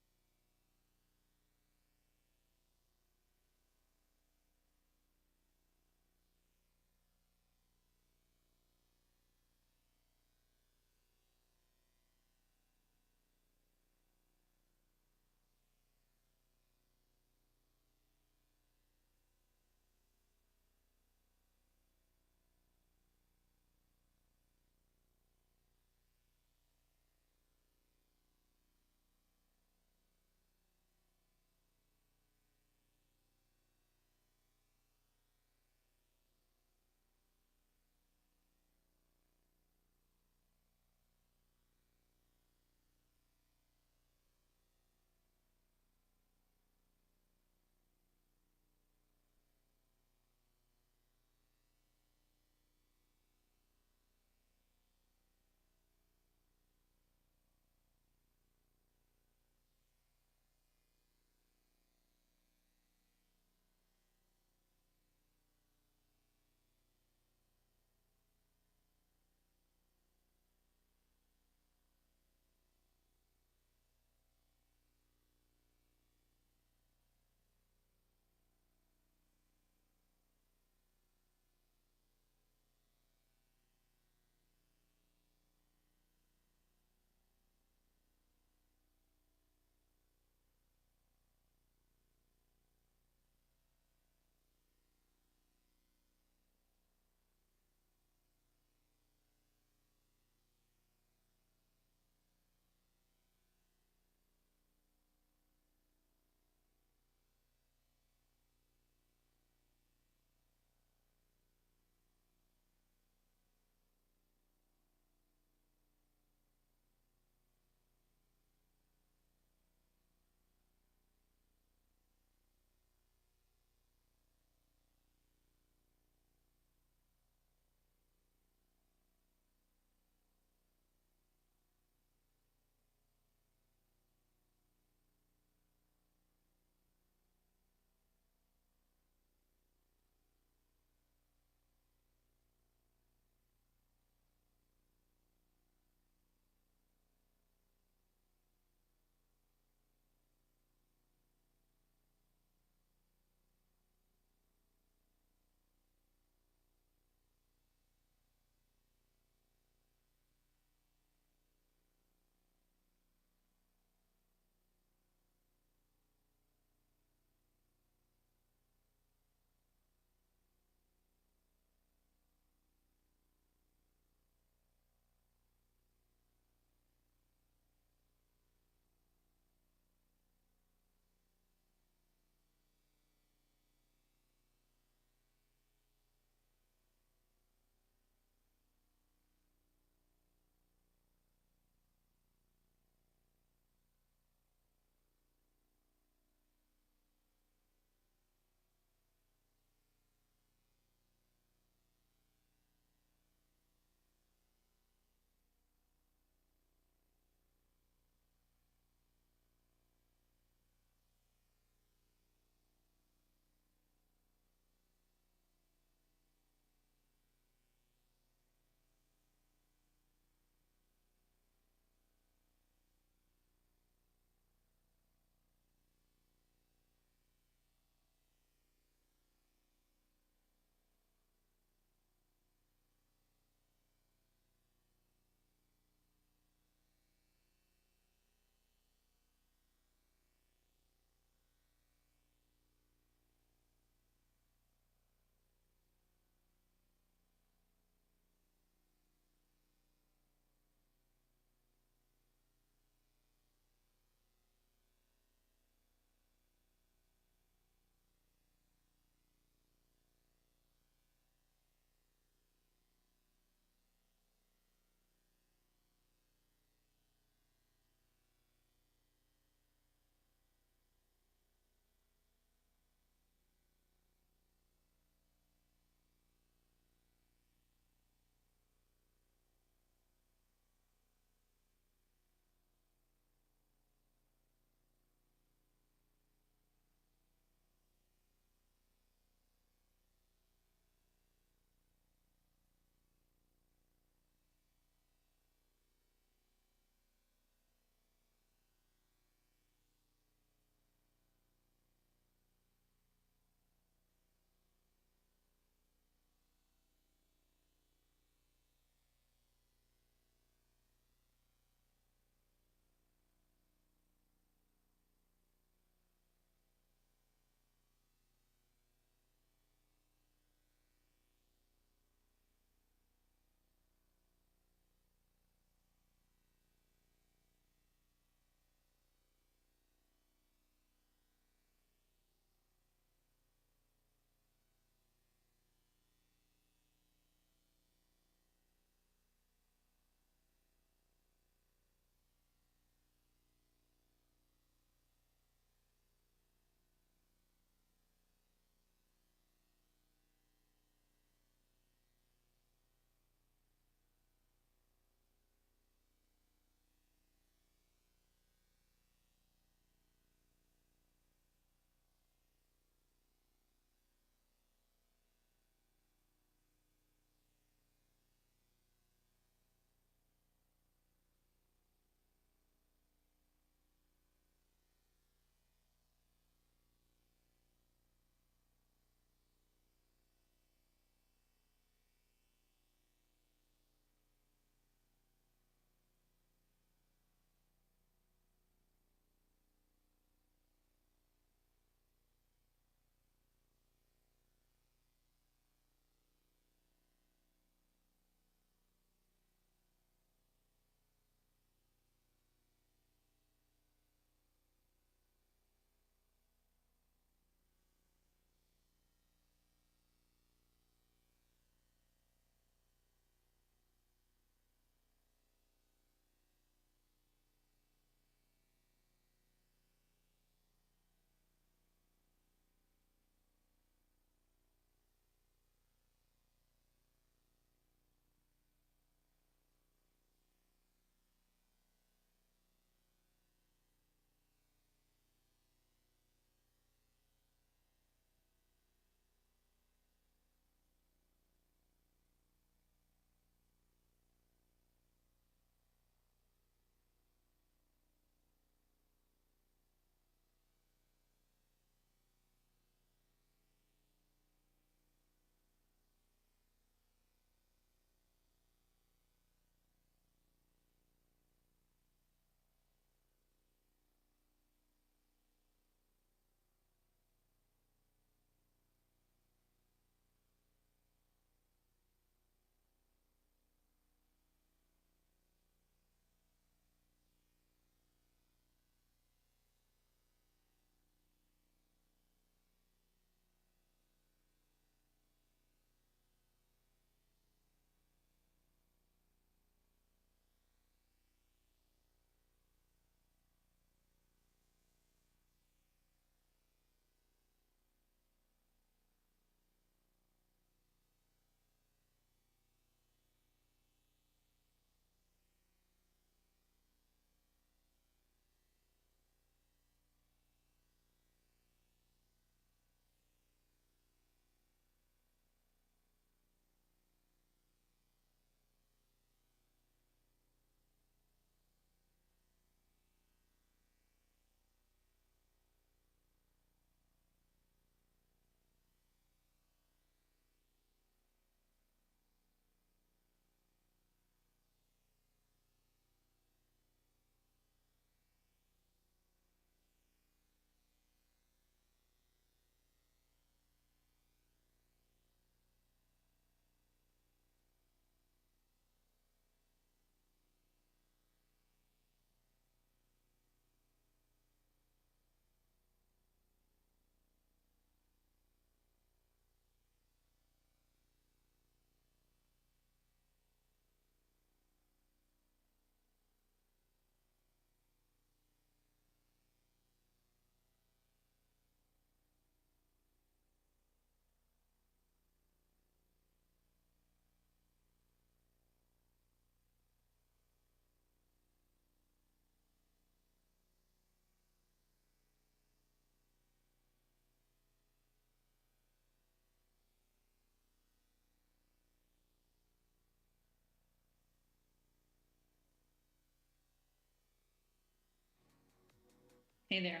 Hey there.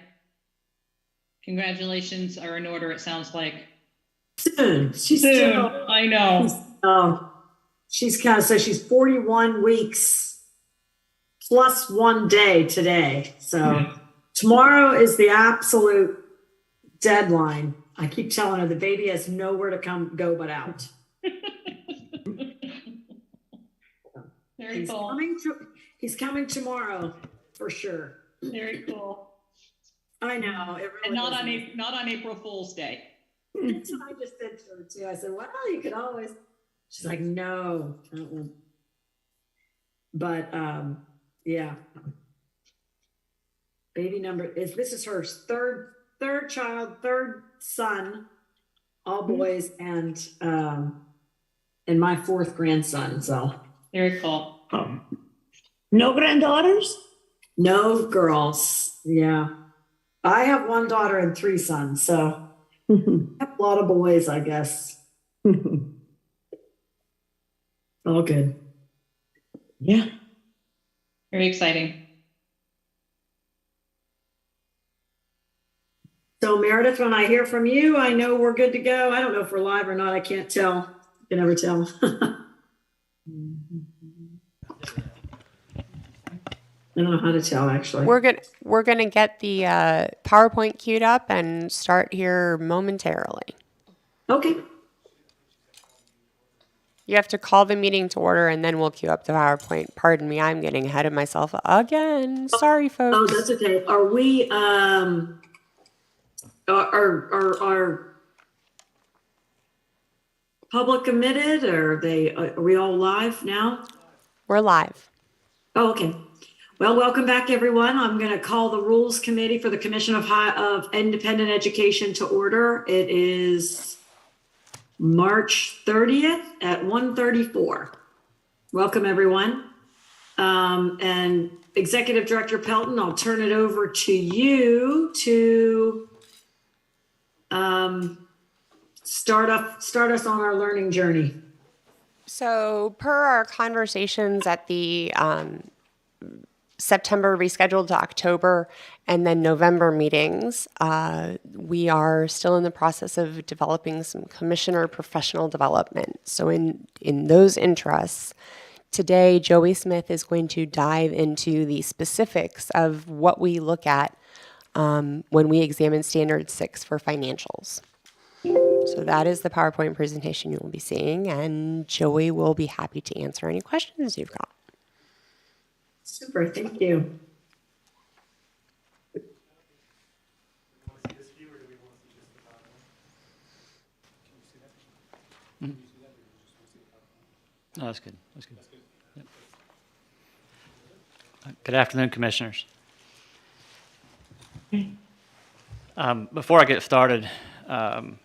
Congratulations are in order, it sounds like. Soon. She's Soon. still, I know. she's kind of, so she's 41 weeks plus 1 day today. So tomorrow is the absolute deadline. I keep telling her the baby has nowhere to go but out. Very cool. He's coming tomorrow for sure. Very cool. I know. It really and not on April Fool's Day. That's what I just said to her too. I said, well, you could always. She's like, no. But yeah. Baby this is her third child, third son, all boys, and my fourth grandson. So very cool. No granddaughters? No girls. Yeah. I have 1 daughter and 3 sons, so I have a lot of boys, I guess. All good. Yeah. Very exciting. So Meredith, when I hear from you, I know we're good to go. I don't know if we're live or not. I can't tell. You can never tell. I don't know how to tell, actually. We're gonna get the PowerPoint queued up and start here momentarily. Okay. You have to call the meeting to order, and then we'll queue up the PowerPoint. Pardon me, I'm getting ahead of myself again. Sorry, folks. Oh, that's okay. Are we are public committed, or are we all live now? We're live. Oh, okay. Well, welcome back, everyone. I'm going to call the Rules Committee for the Commission of Independent Education to order. It is March 30th at 1:34. Welcome, everyone. And Executive Director Pelton, I'll turn it over to you to start us on our learning journey. So per our conversations at the September rescheduled to October and then November meetings, we are still in the process of developing some commissioner professional development. So in those interests, today Joey Smith is going to dive into the specifics of what we look at when we examine Standard 6 for financials. So that is the PowerPoint presentation you will be seeing, and Joey will be happy to answer any questions you've got. Super, thank you. Oh, that's good. That's good. Yep. Good afternoon, commissioners. Before I get started, and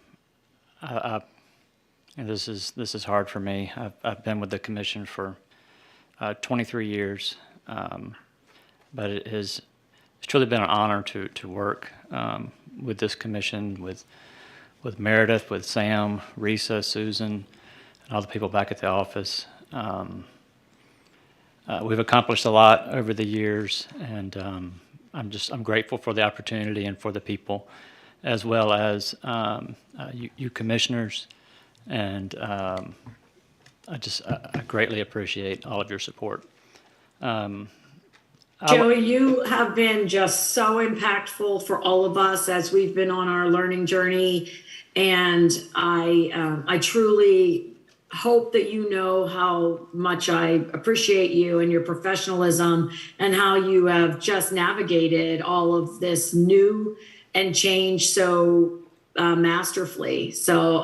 this is hard for me. I've been with the commission for 23 years, but it's truly been an honor to work with this commission, with Meredith, with Sam, Risa, Susan, and all the people back at the office. We've accomplished a lot over the years, and I'm grateful for the opportunity and for the people, as well as you commissioners, and I greatly appreciate all of your support. Joey, you have been just so impactful for all of us as we've been on our learning journey, and I truly hope that you know how much I appreciate you and your professionalism and how you have just navigated all of this new and change so masterfully. So,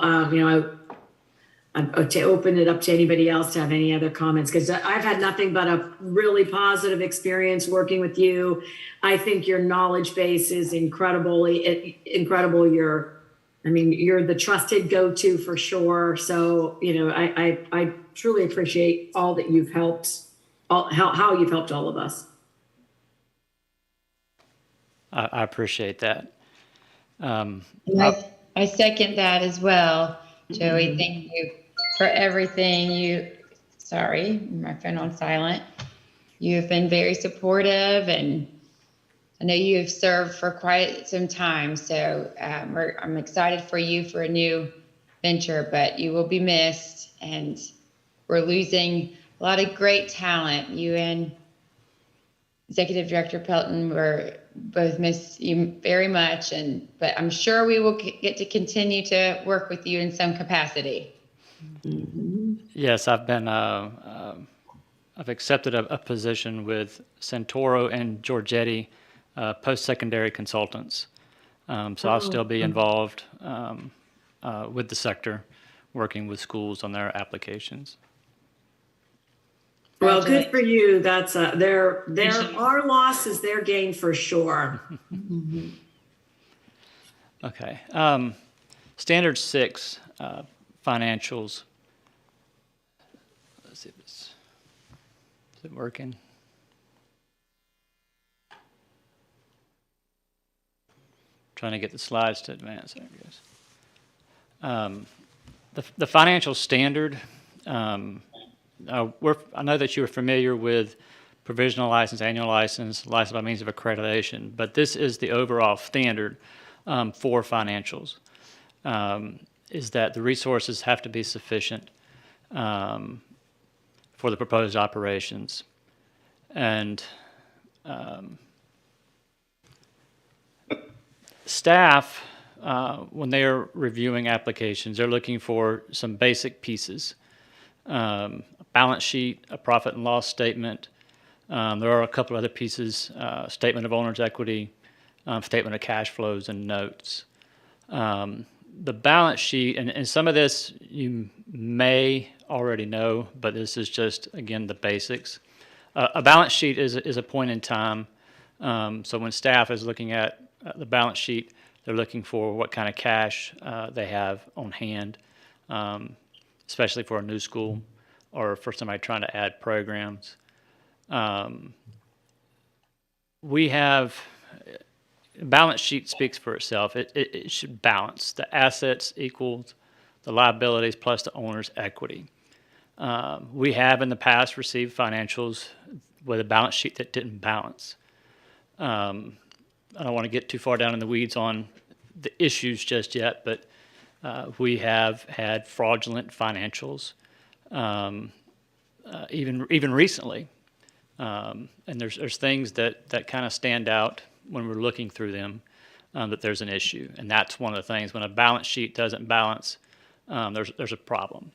to open it up to anybody else to have any other comments, because I've had nothing but a really positive experience working with you. I think your knowledge base is incredible. You're the trusted go-to for sure. So, I truly appreciate all that you've helped, how you've helped all of us. I appreciate that. I second that as well, Joey. Thank you for everything. Sorry, my phone on silent. You've been very supportive and I know you have served for quite some time, so I'm excited for you for a new venture, but you will be missed, and we're losing a lot of great talent. You and Executive Director Pelton were both miss you very much, but I'm sure we will get to continue to work with you in some capacity. Yes, I've been. I've accepted a position with Santoro and Giorgetti, post-secondary consultants. So I'll still be involved with the sector, working with schools on their applications. Well, good for you. That's our loss is their gain for sure. Okay. Standard 6, financials. Let's see if is it working? Trying to get the slides to advance. There it goes. The financial standard. I know that you are familiar with provisional license, annual license, license by means of accreditation, but this is the overall standard for financials, is that the resources have to be sufficient for the proposed operations. And staff, when they are reviewing applications, they're looking for some basic pieces. A balance sheet, a profit and loss statement. There are a couple other pieces, statement of owner's equity, statement of cash flows, and notes. The balance sheet, and some of this you may already know, but this is just, again, the basics. A balance sheet is a point in time. So when staff is looking at the balance sheet, they're looking for what kind of cash they have on hand, especially for a new school or for somebody trying to add programs. We have, balance sheet speaks for itself. It should balance. The assets equals the liabilities plus the owner's equity. We have in the past received financials with a balance sheet that didn't balance. I don't want to get too far down in the weeds on the issues just yet, but we have had fraudulent financials, even recently. And there's things that kind of stand out when we're looking through them, that there's an issue. And that's one of the things. When a balance sheet doesn't balance, there's a problem.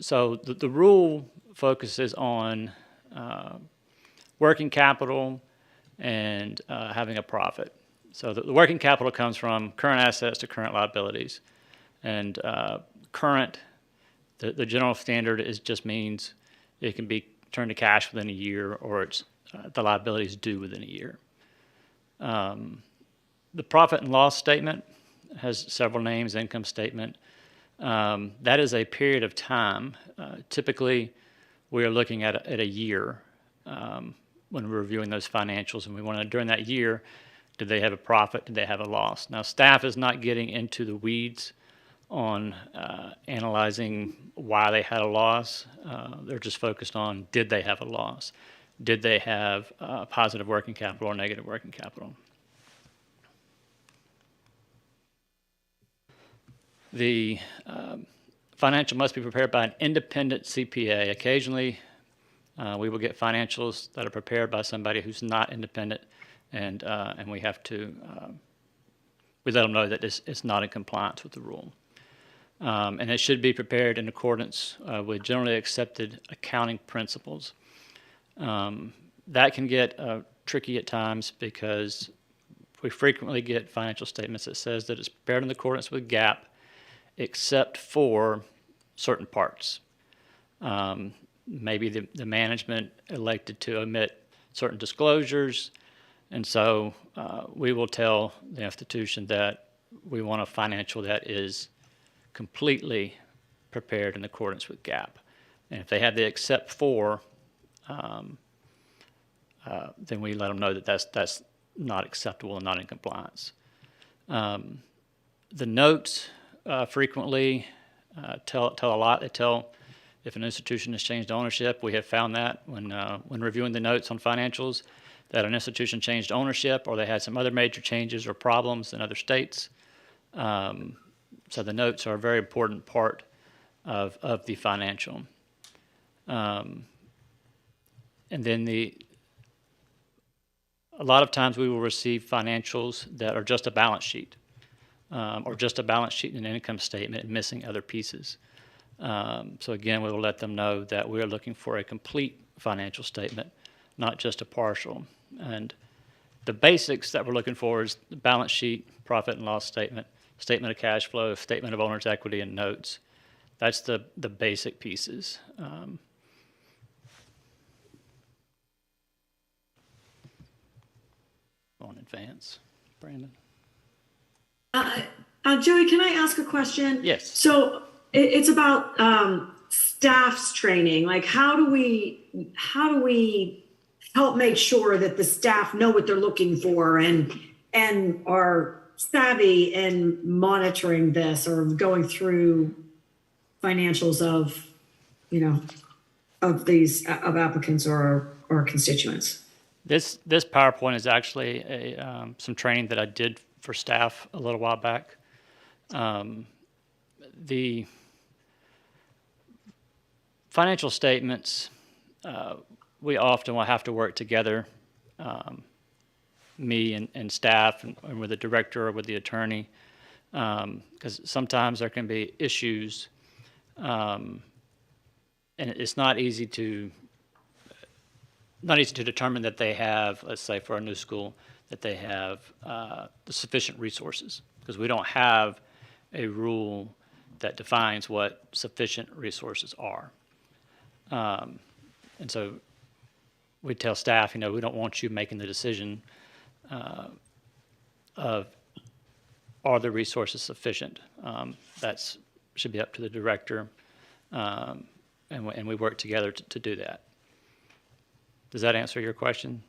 So the rule focuses on working capital and having a profit. So the working capital comes from current assets to current liabilities. And current, the general standard just means it can be turned to cash within a year, or it's the liability is due within a year. The profit and loss statement has several names, income statement. That is a period of time. Typically, we are looking at a year when we're reviewing those financials, and we want to, during that year, did they have a profit, did they have a loss? Now, staff is not getting into the weeds on analyzing why they had a loss. They're just focused on, did they have a loss? Did they have positive working capital or negative working capital? The financial must be prepared by an independent CPA. Occasionally, we will get financials that are prepared by somebody who's not independent, and we have to we let them know that it's not in compliance with the rule. And it should be prepared in accordance with generally accepted accounting principles. That can get tricky at times because we frequently get financial statements that says that it's prepared in accordance with GAAP, except for certain parts. Maybe the management elected to omit certain disclosures, and so we will tell the institution that we want a financial that is completely prepared in accordance with GAAP. And if they have the except for, then we let them know that that's not acceptable and not in compliance. The notes frequently tell a lot. They tell if an institution has changed ownership. We have found that when reviewing the notes on financials, that an institution changed ownership or they had some other major changes or problems in other states. So the notes are a very important part of the financial. And then a lot of times we will receive financials that are just a balance sheet, or just a balance sheet and an income statement missing other pieces. So again, we will let them know that we are looking for a complete financial statement, not just a partial. And the basics that we're looking for is the balance sheet, profit and loss statement, statement of cash flow, statement of owner's equity, and notes. That's the basic pieces. On advance, Brandon. Joey, can I ask a question? Yes. So it's about staff's training. Like, how do we help make sure that the staff know what they're looking for and are savvy in monitoring this or going through financials of applicants or constituents? This PowerPoint is actually some training that I did for staff a little while back. The financial statements, we often will have to work together, me and staff and with the director or with the attorney, because sometimes there can be issues, and it's not easy to determine that they have, let's say for a new school, that they have the sufficient resources, because we don't have a rule that defines what sufficient resources are. And so we tell staff, we don't want you making the decision of are the resources sufficient. That should be up to the director, and we work together to do that. Does that answer your question?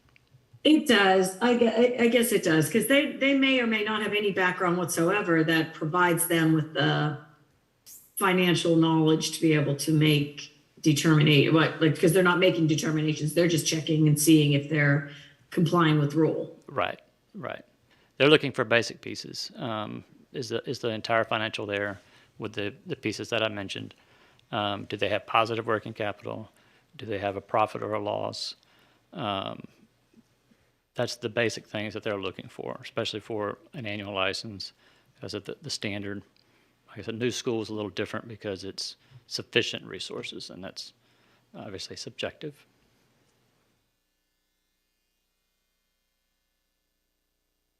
It does. I guess it does, because they may or may not have any background whatsoever that provides them with the financial knowledge to be able to make because they're not making determinations. They're just checking and seeing if they're complying with rule. Right. They're looking for basic pieces. Is the entire financial there with the pieces that I mentioned? Do they have positive working capital? Do they have a profit or a loss? That's the basic things that they're looking for, especially for an annual license, because of the standard. Like I said, new school is a little different because it's sufficient resources, and that's obviously subjective.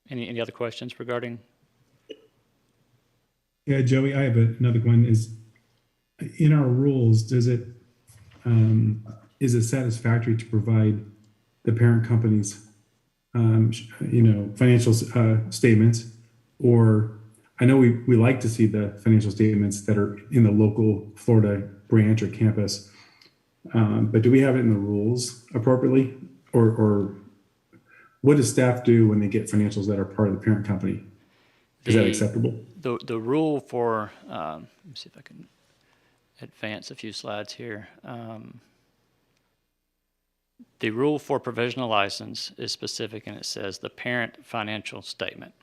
Any other questions regarding? Yeah, Joey, I have another one. Is in our rules, is it satisfactory to provide the parent company's financial statements? Or I know we like to see the financial statements that are in the local Florida branch or campus, but do we have it in the rules appropriately? Or what does staff do when they get financials that are part of the parent company? Is that acceptable? The rule for, let me see if I can advance a few slides here. The rule for provisional license is specific, and it says the parent financial statement.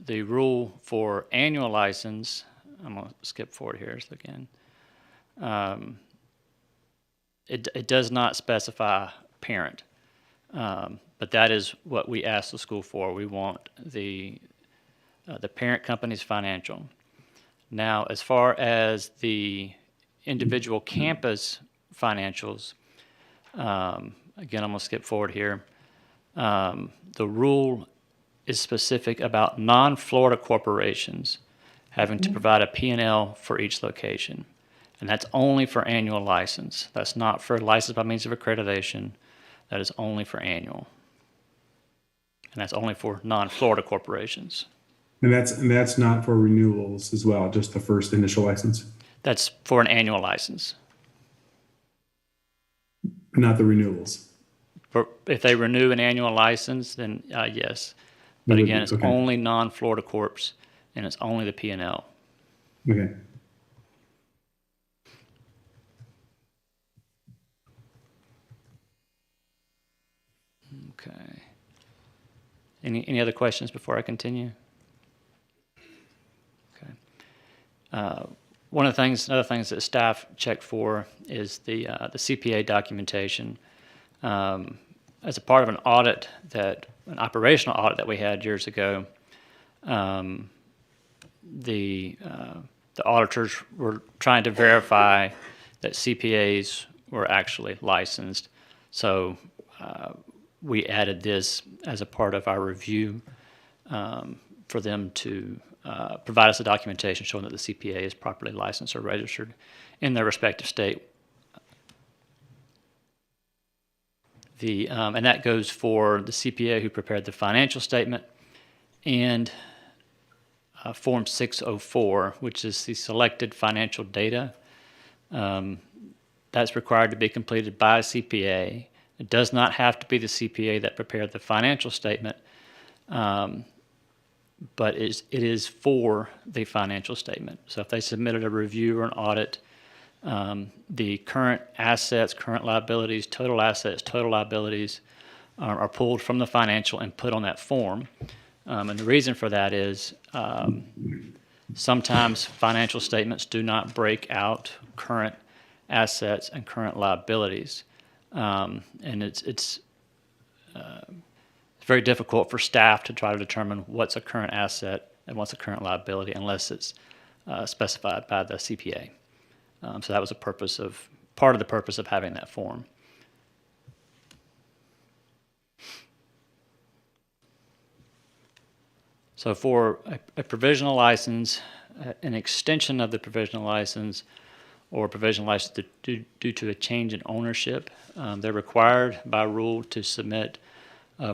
The rule for annual license, I'm going to skip forward here again. It does not specify parent, but that is what we ask the school for. We want the parent company's financial. Now, as far as the individual campus financials, again, I'm going to skip forward here. The rule is specific about non-Florida corporations having to provide a P&L for each location. And that's only for annual license. That's not for license by means of accreditation. That is only for annual. And that's only for non-Florida corporations. And that's not for renewals as well, just the first initial license? That's for an annual license. Not the renewals? If they renew an annual license, then yes. But again, it's only non-Florida corps, and it's only the P&L. Okay. Okay. Any other questions before I continue? Okay. Other things that staff check for is the CPA documentation. As a part of an operational audit that we had years ago, the auditors were trying to verify that CPAs were actually licensed. So we added this as a part of our review for them to provide us a documentation showing that the CPA is properly licensed or registered in their respective state. And that goes for the CPA who prepared the financial statement and Form 604, which is the selected financial data. That's required to be completed by a CPA. It does not have to be the CPA that prepared the financial statement, but it is for the financial statement. So if they submitted a review or an audit, the current assets, current liabilities, total assets, total liabilities are pulled from the financial and put on that form. And the reason for that is sometimes financial statements do not break out current assets and current liabilities. And it's very difficult for staff to try to determine what's a current asset and what's a current liability unless it's specified by the CPA. So that was part of the purpose of having that form. So for a provisional license, an extension of the provisional license, or provisional license due to a change in ownership, they're required by rule to submit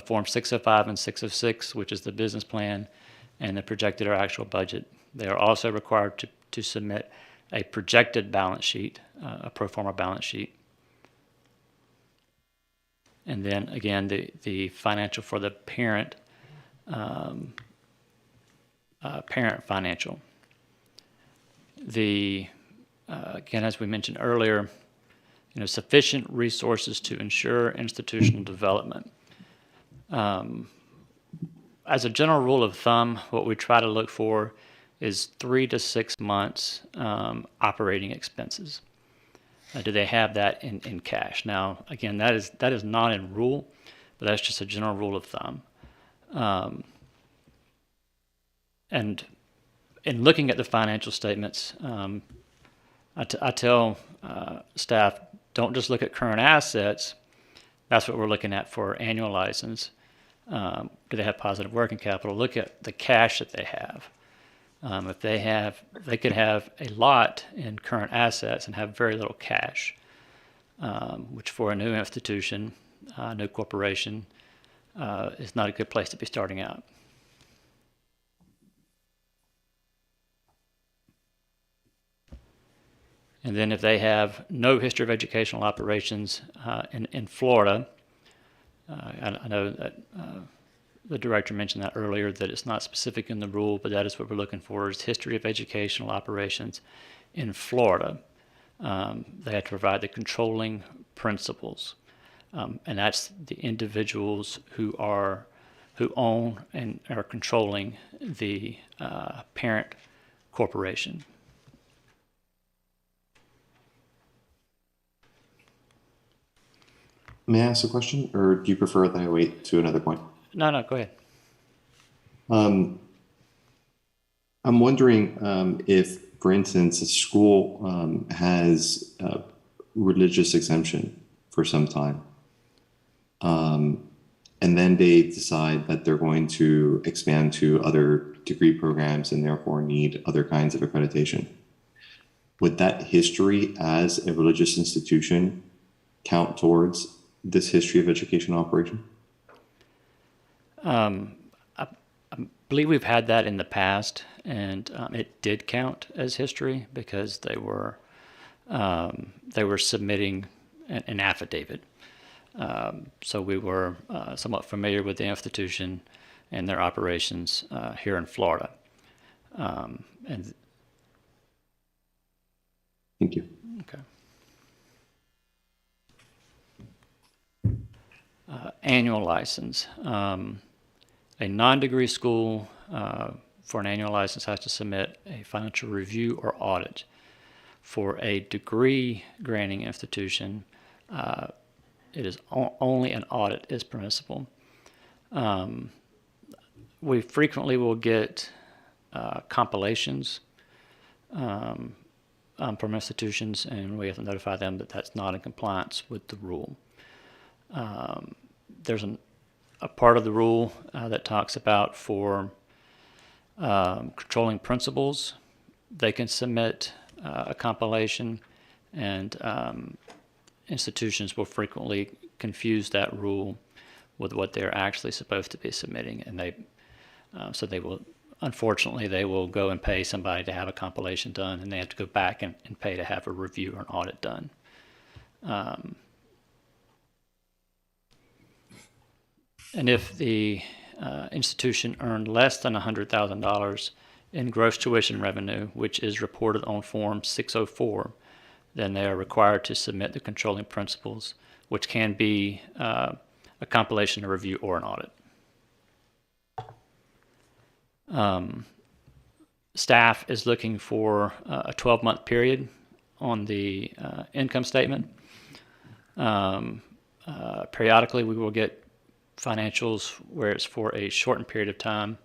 Form 605 and 606, which is the business plan and the projected or actual budget. They are also required to submit a projected balance sheet, a pro forma balance sheet. And then again, the financial for the parent financial. Again, as we mentioned earlier, sufficient resources to ensure institutional development. As a general rule of thumb, what we try to look for is 3 to 6 months operating expenses. Do they have that in cash? Now, again, that is not in rule, but that's just a general rule of thumb. And in looking at the financial statements, I tell staff, don't just look at current assets. That's what we're looking at for annual license. Do they have positive working capital? Look at the cash that they have. If they could have a lot in current assets and have very little cash, which for a new institution, new corporation, is not a good place to be starting out. And then if they have no history of educational operations in Florida, I know that the director mentioned that earlier, that it's not specific in the rule, but that is what we're looking for, is history of educational operations in Florida. They have to provide the controlling principals, and that's the individuals who own and are controlling the parent corporation. May I ask a question, or do you prefer that I wait to another point? No, go ahead. I'm wondering if, for instance, a school has a religious exemption for some time, and then they decide that they're going to expand to other degree programs and therefore need other kinds of accreditation. Would that history as a religious institution count towards this history of educational operation? I believe we've had that in the past, and it did count as history because they were submitting an affidavit. So we were somewhat familiar with the institution and their operations here in Florida. And thank you. Okay. annual license. A non-degree school for an annual license has to submit a financial review or audit. For a degree granting institution, it is only an audit is permissible. We frequently will get compilations from institutions, and we have to notify them that that's not in compliance with the rule. There's a part of the rule that talks about for controlling principals, they can submit a compilation, and institutions will frequently confuse that rule with what they're actually supposed to be submitting, and so they will, unfortunately, they will go and pay somebody to have a compilation done, and they have to go back and pay to have a review or an audit done. And if the institution earned less than $100,000 in gross tuition revenue, which is reported on Form 604, then they are required to submit the controlling principles, which can be a compilation, a review, or an audit. Staff is looking for a 12-month period on the income statement. Periodically, we will get financials where it's for a shortened period of time.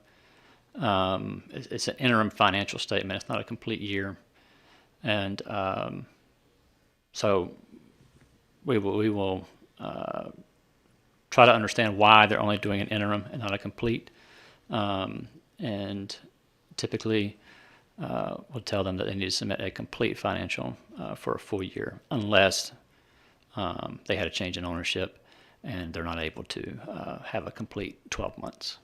It's an interim financial statement. It's not a complete year. And so we will try to understand why they're only doing an interim and not a complete. And typically we'll tell them that they need to submit a complete financial for a full year, unless they had a change in ownership and they're not able to have a complete 12 months.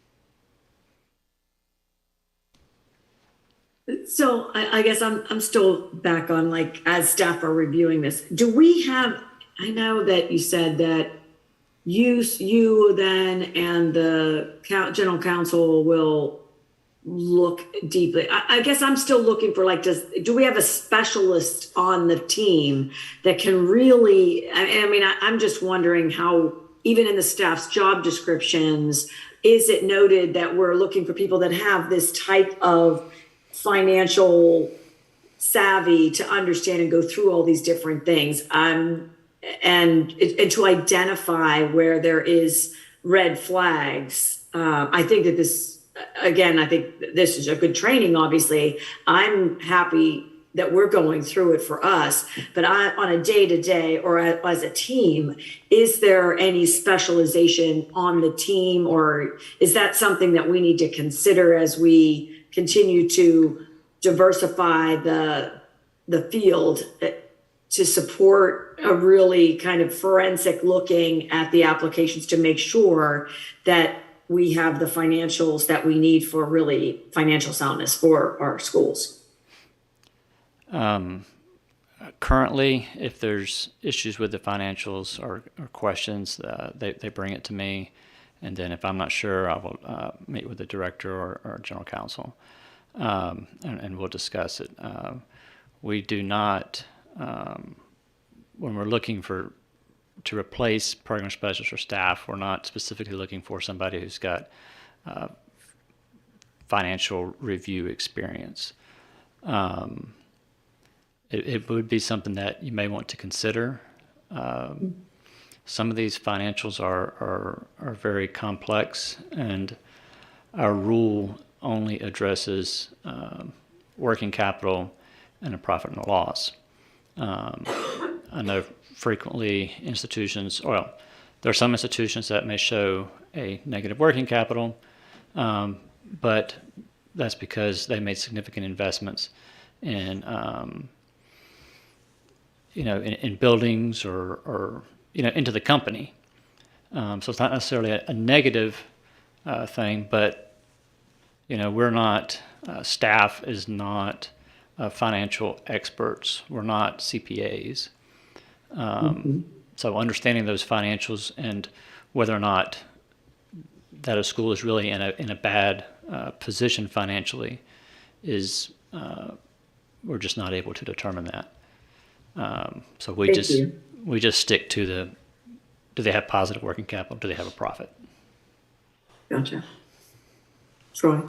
So I guess I'm still back on, like, as staff are reviewing this, do we have, I know that you said that you then and the general counsel will look deeply. I guess I'm still looking for, like, do we have a specialist on the team that can really, I mean, I'm just wondering how, even in the staff's job descriptions, is it noted that we're looking for people that have this type of financial savvy to understand and go through all these different things, and to identify where there is red flags. I think that this, again, I think this is a good training, obviously. I'm happy that we're going through it for us, but on a day-to-day or as a team, is there any specialization on the team, or is that something that we need to consider as we continue to diversify the field to support a really kind of forensic looking at the applications to make sure that we have the financials that we need for really financial soundness for our schools? Currently, if there's issues with the financials or questions, they bring it to me. And then if I'm not sure, I will meet with the director or general counsel, and we'll discuss it. We do not, when we're looking to replace program specialists or staff, we're not specifically looking for somebody who's got financial review experience. It would be something that you may want to consider. Some of these financials are very complex, and our rule only addresses working capital and a profit and a loss. I know frequently institutions, well, there are some institutions that may show a negative working capital, but that's because they made significant investments in in buildings or into the company. So it's not necessarily a negative thing, but we're not, staff is not financial experts. We're not CPAs. So understanding those financials and whether or not that a school is really in a bad position financially is, we're just not able to determine that. So we just stick to do they have positive working capital? Do they have a profit? Gotcha. Troy?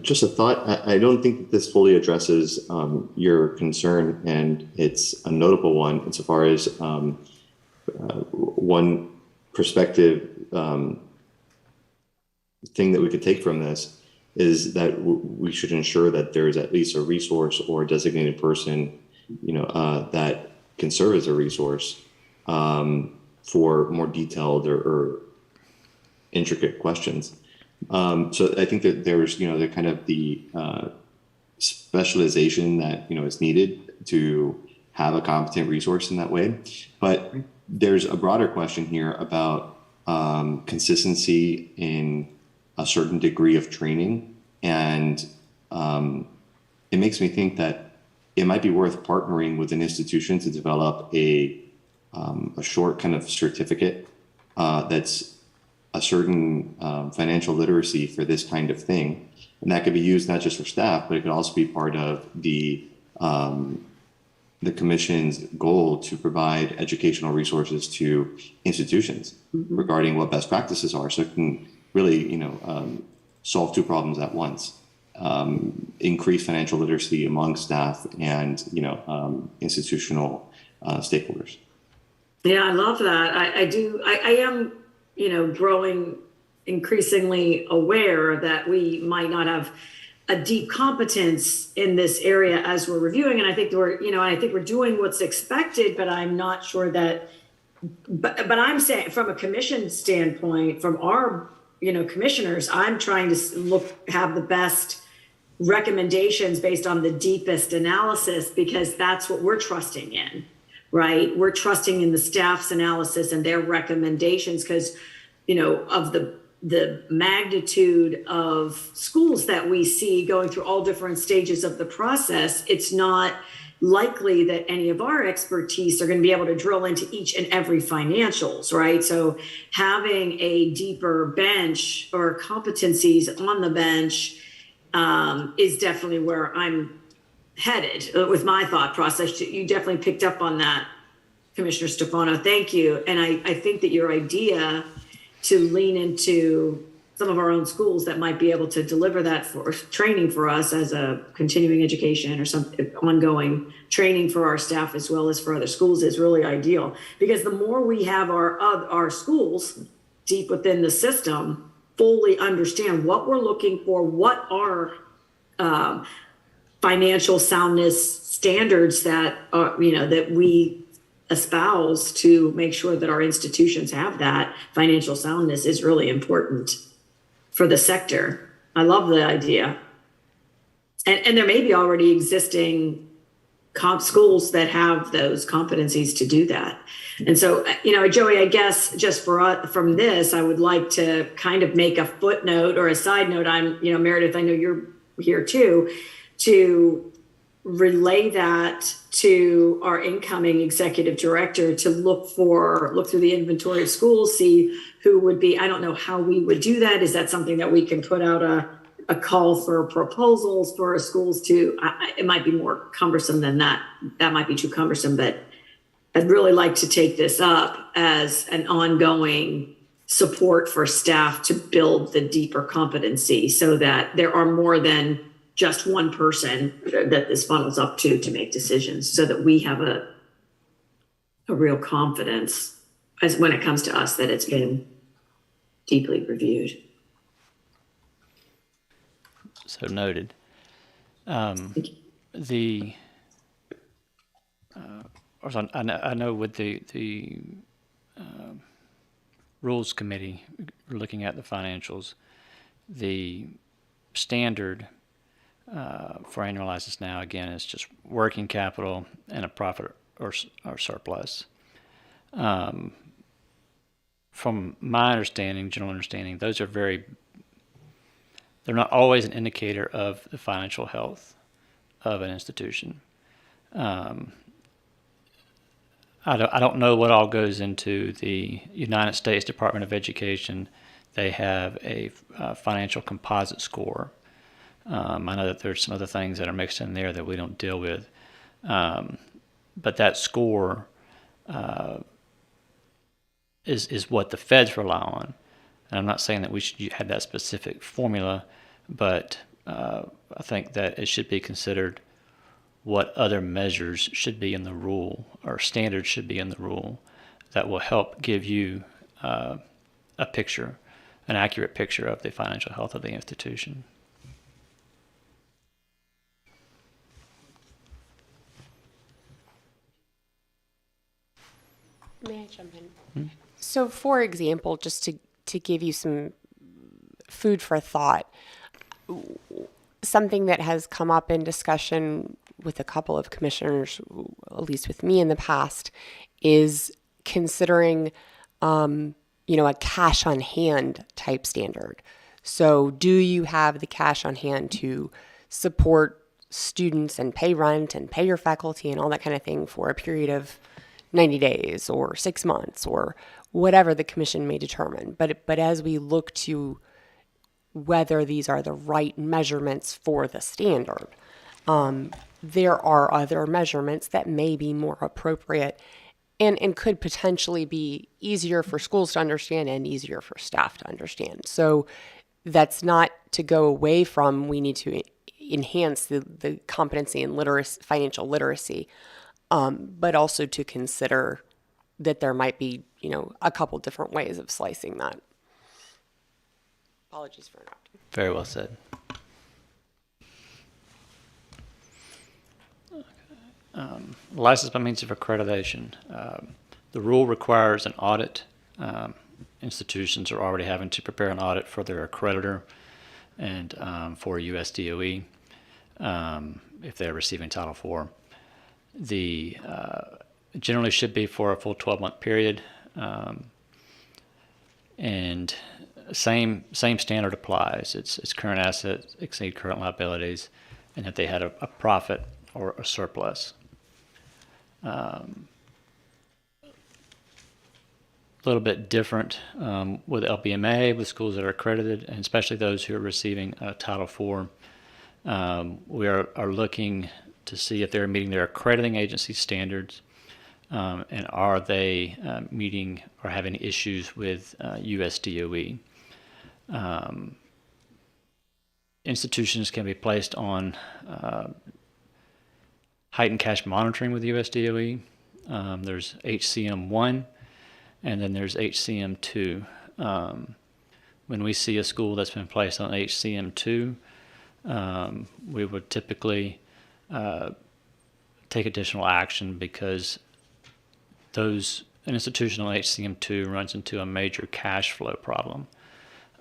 Just a thought. I don't think that this fully addresses your concern, and it's a notable one insofar as one perspective thing that we could take from this is that we should ensure that there is at least a resource or a designated person, that can serve as a resource for more detailed or intricate questions. So I think that there's, the kind of the specialization that, is needed to have a competent resource in that way. But there's a broader question here about consistency in a certain degree of training. And it makes me think that it might be worth partnering with an institution to develop a short kind of certificate that's a certain financial literacy for this kind of thing. And that could be used not just for staff, but it could also be part of the commission's goal to provide educational resources to institutions regarding what best practices are. So it can really, solve two problems at once. Increase financial literacy among staff and, institutional stakeholders. Yeah, I love that. I am, growing increasingly aware that we might not have a deep competence in this area as we're reviewing. And I think we're doing what's expected, but I'm not sure that, but I'm saying from a commission standpoint, from our, commissioners, I'm trying to have the best recommendations based on the deepest analysis, because that's what we're trusting in, right? We're trusting in the staff's analysis and their recommendations because, of the magnitude of schools that we see going through all different stages of the process. It's not likely that any of our expertise are going to be able to drill into each and every financials, right? So having a deeper bench or competencies on the bench is definitely where I'm headed with my thought process. You definitely picked up on that, Commissioner Stefano. Thank you. And I think that your idea to lean into some of our own schools that might be able to deliver that for training for us as a continuing education or some ongoing training for our staff as well as for other schools is really ideal, because the more we have our schools deep within the system fully understand what we're looking for, what are financial soundness standards that are, that we espouse to make sure that our institutions have that financial soundness is really important for the sector. I love the idea. And there may be already existing schools that have those competencies to do that. And so, Joey, I guess just from this, I would like to kind of make a footnote or a side note. Meredith, I know you're here too, to relay that to our incoming executive director to look through the inventory of schools, see who would be, I don't know how we would do that. Is that something that we can put out a call for proposals for schools to, it might be more cumbersome than that. That might be too cumbersome, but I'd really like to take this up as an ongoing support for staff to build the deeper competency so that there are more than just one person that this funnels up to make decisions, so that we have a real confidence as when it comes to us that it's been deeply reviewed. So noted. I know with the Rules Committee looking at the financials, the standard for annualizes now, again, is just working capital and a profit or surplus. From my understanding, general understanding, those are they're not always an indicator of the financial health of an institution. I don't know what all goes into the United States Department of Education. They have a financial composite score. I know that there's some other things that are mixed in there that we don't deal with. But that score is what the feds rely on. And I'm not saying that we should have that specific formula, but I think that it should be considered what other measures should be in the rule or standards should be in the rule that will help give you a picture, an accurate picture of the financial health of the institution. May I jump in? So, for example, just to give you some food for thought, something that has come up in discussion with a couple of commissioners, at least with me in the past, is considering, a cash on hand type standard. So, do you have the cash on hand to support students and pay rent and pay your faculty and all that kind of thing for a period of 90 days or 6 months or whatever the commission may determine. But as we look to whether these are the right measurements for the standard, there are other measurements that may be more appropriate and could potentially be easier for schools to understand and easier for staff to understand. So that's not to go away from, we need to enhance the competency and financial literacy, but also to consider that there might be, a couple different ways of slicing that. Apologies for interrupting. Very well said. License by means of accreditation. The rule requires an audit. Institutions are already having to prepare an audit for their accreditor and for USDOE if they're receiving Title IV. The generally should be for a full 12-month period, and same standard applies. It's current assets exceed current liabilities, and if they had a profit or a surplus. A little bit different with LBMA, with schools that are accredited, and especially those who are receiving Title IV. We are looking to see if they're meeting their accrediting agency standards, and are they meeting or having issues with USDOE. Institutions can be placed on heightened cash monitoring with USDOE. There's HCM1, and then there's HCM2. When we see a school that's been placed on HCM2, we would typically take additional action because an institutional HCM2 runs into a major cash flow problem.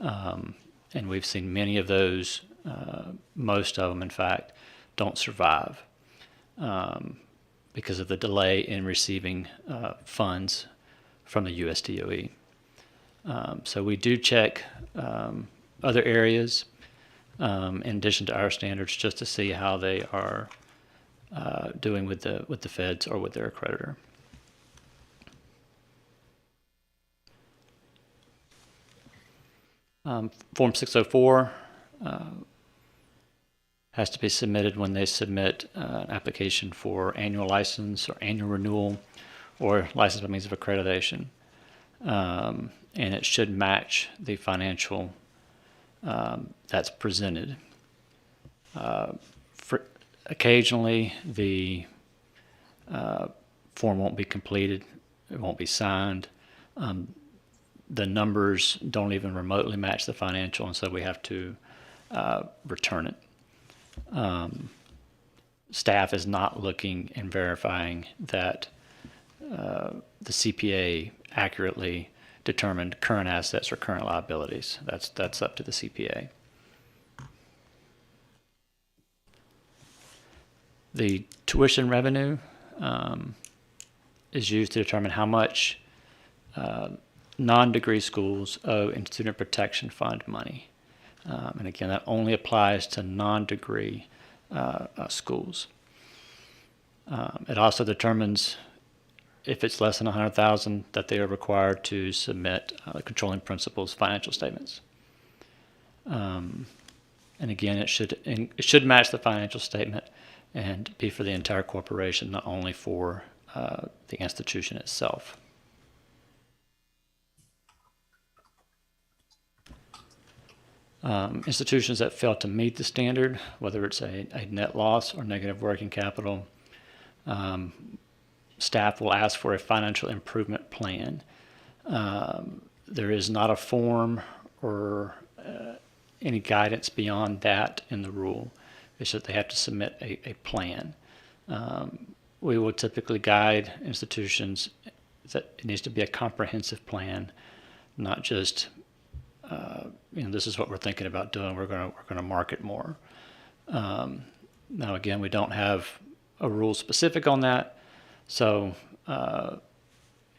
And we've seen many of those, most of them, in fact, don't survive because of the delay in receiving funds from the USDOE. So we do check other areas in addition to our standards just to see how they are doing with the feds or with their accreditor. Form 604 has to be submitted when they submit an application for annual license or annual renewal or license by means of accreditation. And it should match the financial that's presented. Occasionally, the form won't be completed, it won't be signed. The numbers don't even remotely match the financial, and so we have to return it. Staff is not looking and verifying that the CPA accurately determined current assets or current liabilities. That's up to the CPA. The tuition revenue is used to determine how much non-degree schools owe in Student Protection Fund money. And again, that only applies to non-degree schools. It also determines if it's less than $100,000 that they are required to submit the controlling principals financial statements. And again, it should match the financial statement and be for the entire corporation, not only for the institution itself. Institutions that fail to meet the standard, whether it's a net loss or negative working capital, staff will ask for a financial improvement plan. There is not a form or any guidance beyond that in the rule. It's that they have to submit a plan. We will typically guide institutions that it needs to be a comprehensive plan, not just this is what we're thinking about doing. We're going to market more. Now again, we don't have a rule specific on that. So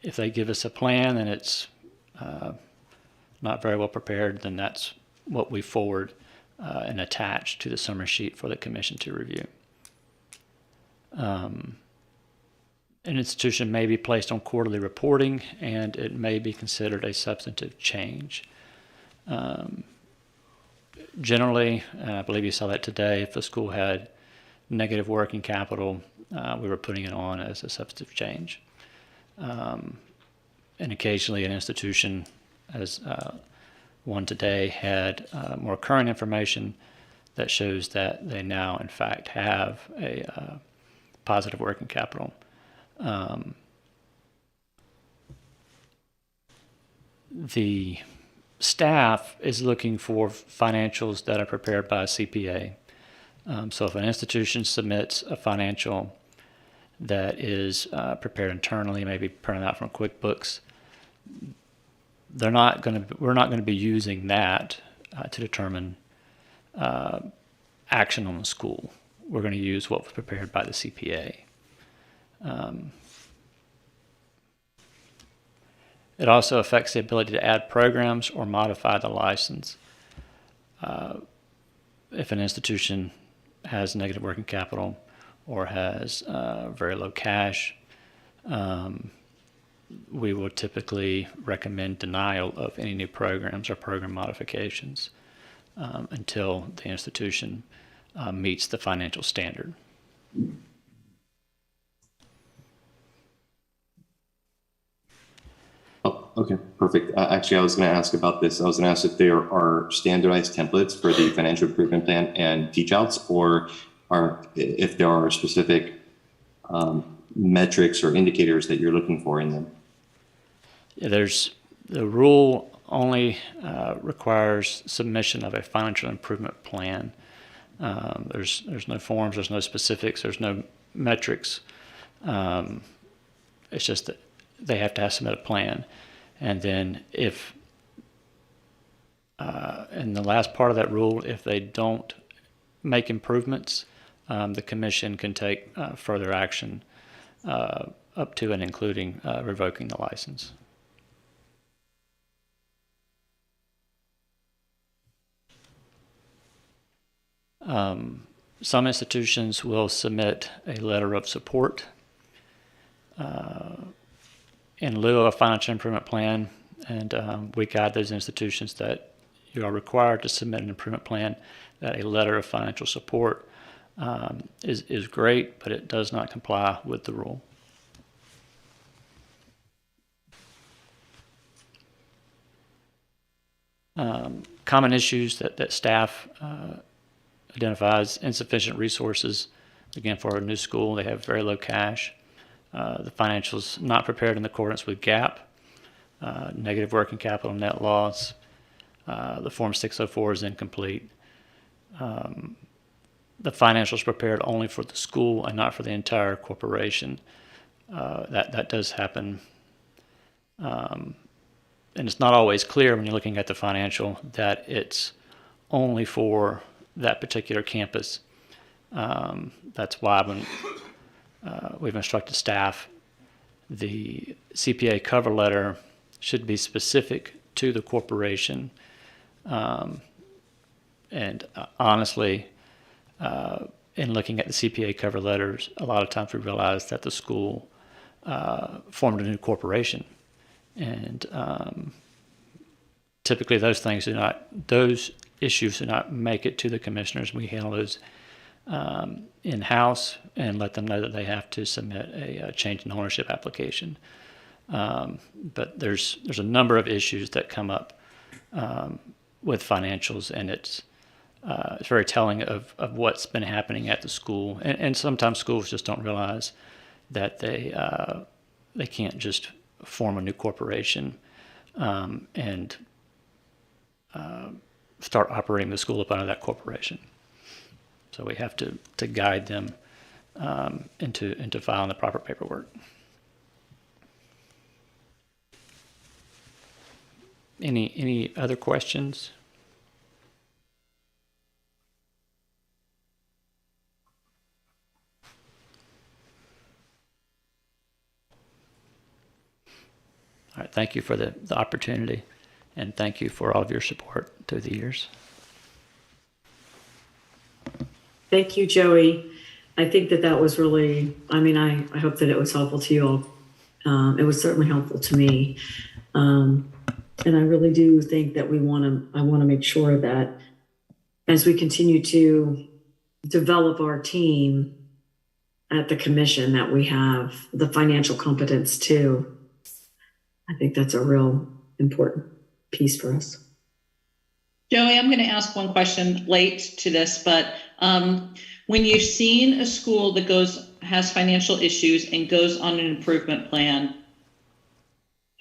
if they give us a plan and it's not very well prepared, then that's what we forward and attach to the summary sheet for the commission to review. An institution may be placed on quarterly reporting, and it may be considered a substantive change. Generally, and I believe you saw that today, if the school had negative working capital, we were putting it on as a substantive change. And occasionally an institution, as one today, had more current information that shows that they now, in fact, have a positive working capital. The staff is looking for financials that are prepared by a CPA. So if an institution submits a financial that is prepared internally, maybe printed out from QuickBooks, we're not going to be using that to determine action on the school. We're going to use what was prepared by the CPA. It also affects the ability to add programs or modify the license. If an institution has negative working capital or has very low cash, we will typically recommend denial of any new programs or program modifications until the institution meets the financial standard. Oh, okay, perfect. Actually, I was going to ask about this. I was going to ask if there are standardized templates for the financial improvement plan and teach outs, or if there are specific metrics or indicators that you're looking for in them. Yeah, the rule only requires submission of a financial improvement plan. There's no forms, there's no specifics, there's no metrics. It's just that they have to submit a plan. And then if, in the last part of that rule, if they don't make improvements, the commission can take further action up to and including revoking the license. Some institutions will submit a letter of support in lieu of a financial improvement plan, and we guide those institutions that you are required to submit an improvement plan, that a letter of financial support is great, but it does not comply with the rule. Common issues that staff identifies: insufficient resources. Again, for a new school, they have very low cash. The financials not prepared in accordance with GAAP, negative working capital, net loss. The Form 604 is incomplete. The financials prepared only for the school and not for the entire corporation. That does happen. And it's not always clear when you're looking at the financial that it's only for that particular campus. That's why when we've instructed staff, the CPA cover letter should be specific to the corporation. And honestly, in looking at the CPA cover letters, a lot of times we realize that the school formed a new corporation. And typically those issues do not make it to the commissioners. We handle those in-house and let them know that they have to submit a change in ownership application. But there's a number of issues that come up with financials, and it's very telling of what's been happening at the school. And sometimes schools just don't realize that they can't just form a new corporation and start operating the school up under that corporation. So we have to guide them into filing the proper paperwork. Any other questions? All right, thank you for the opportunity, and thank you for all of your support through the years. Thank you, Joey. I think that was really, I hope that it was helpful to you all. It was certainly helpful to me. And I really do think that I want to make sure that as we continue to develop our team at the commission, that we have the financial competence too. I think that's a real important piece for us. Joey, I'm going to ask one question late to this, but when you've seen a school that has financial issues and goes on an improvement plan,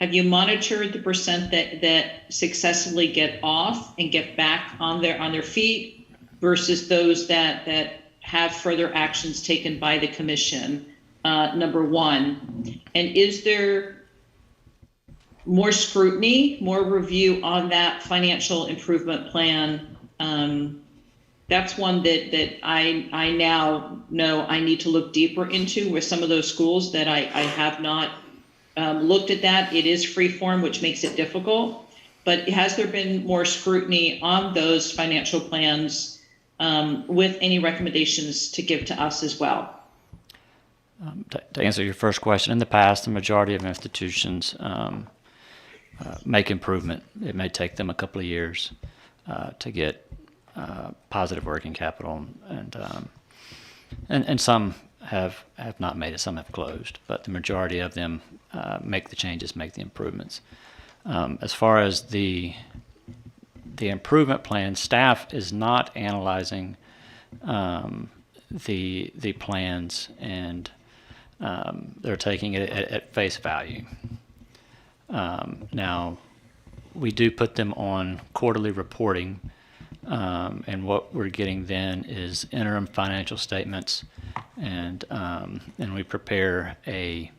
have you monitored the percent that successfully get off and get back on their feet versus those that have further actions taken by the commission? Number one, and is there more scrutiny, more review on that financial improvement plan? That's one that I now know I need to look deeper into with some of those schools that I have not looked at that. It is free form, which makes it difficult, but has there been more scrutiny on those financial plans with any recommendations to give to us as well? To answer your first question, in the past, the majority of institutions make improvement. It may take them a couple of years to get positive working capital, and some have not made it. Some have closed, but the majority of them make the changes, make the improvements. As far as the improvement plan, staff is not analyzing the plans, and they're taking it at face value. Now, we do put them on quarterly reporting, and what we're getting then is interim financial statements, and we prepare a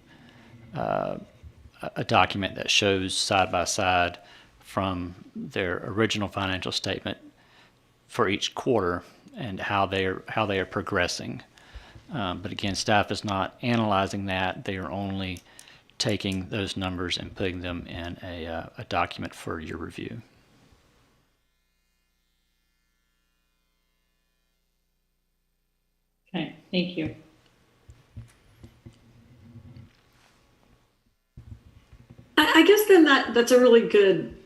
document that shows side by side from their original financial statement for each quarter and how they are progressing. But again, staff is not analyzing that; they are only taking those numbers and putting them in a document for your review. Okay, thank you. I guess then that's a really good,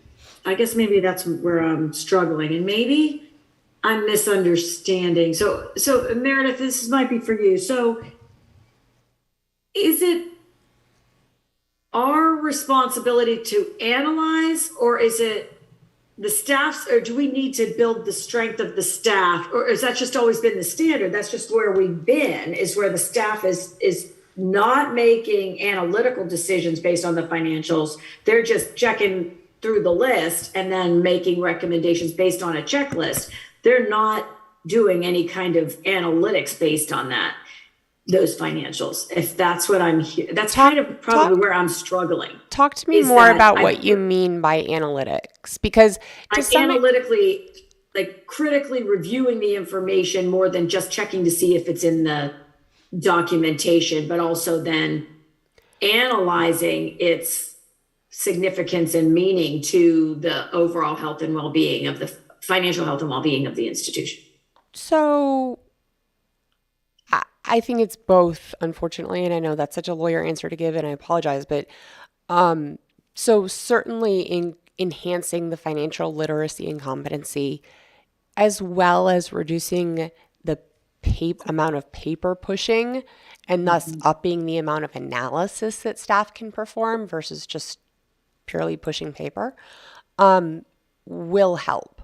I guess maybe that's where I'm struggling, and maybe I'm misunderstanding. So Meredith, this might be for you. So is it our responsibility to analyze, or is it the staff's, or do we need to build the strength of the staff, or is that just always been the standard? That's just where we've been, is where the staff is not making analytical decisions based on the financials. They're just checking through the list and then making recommendations based on a checklist. They're not doing any kind of analytics based on those financials. If that's what I'm hearing, that's kind of probably where I'm struggling. Talk to me more about what you mean by analytics, because analytically, like critically reviewing the information more than just checking to see if it's in the documentation, but also then analyzing its significance and meaning to the overall health and well-being of the financial health and well-being of the institution. So I think it's both, unfortunately, and I know that's such a lawyer answer to give, and I apologize, but so certainly in enhancing the financial literacy and competency, as well as reducing the amount of paper pushing, and thus upping the amount of analysis that staff can perform versus just purely pushing paper, will help.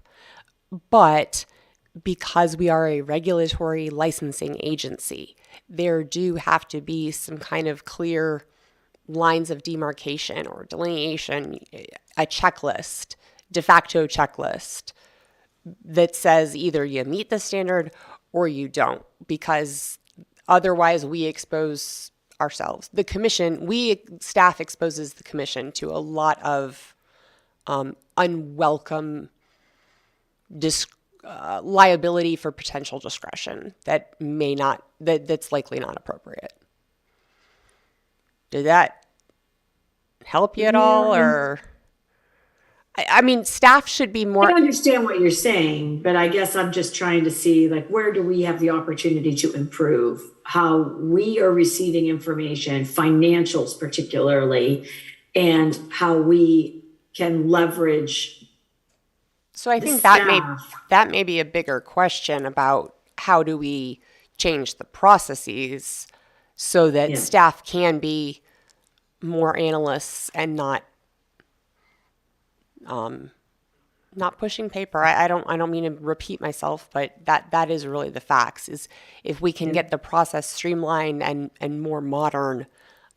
But because we are a regulatory licensing agency, there do have to be some kind of clear lines of demarcation or delineation, a checklist, de facto checklist that says either you meet the standard or you don't, because otherwise we expose ourselves. The commission, staff exposes the commission to a lot of unwelcome liability for potential discretion that's likely not appropriate. Did that help you at all? Or I mean, staff should be more. I understand what you're saying, but I guess I'm just trying to see, like, where do we have the opportunity to improve how we are receiving information, financials particularly, and how we can leverage. So I think that may be a bigger question about how do we change the processes so that staff can be more analysts and not pushing paper. I don't mean to repeat myself, but that is really the facts. Is if we can get the process streamlined and more modern,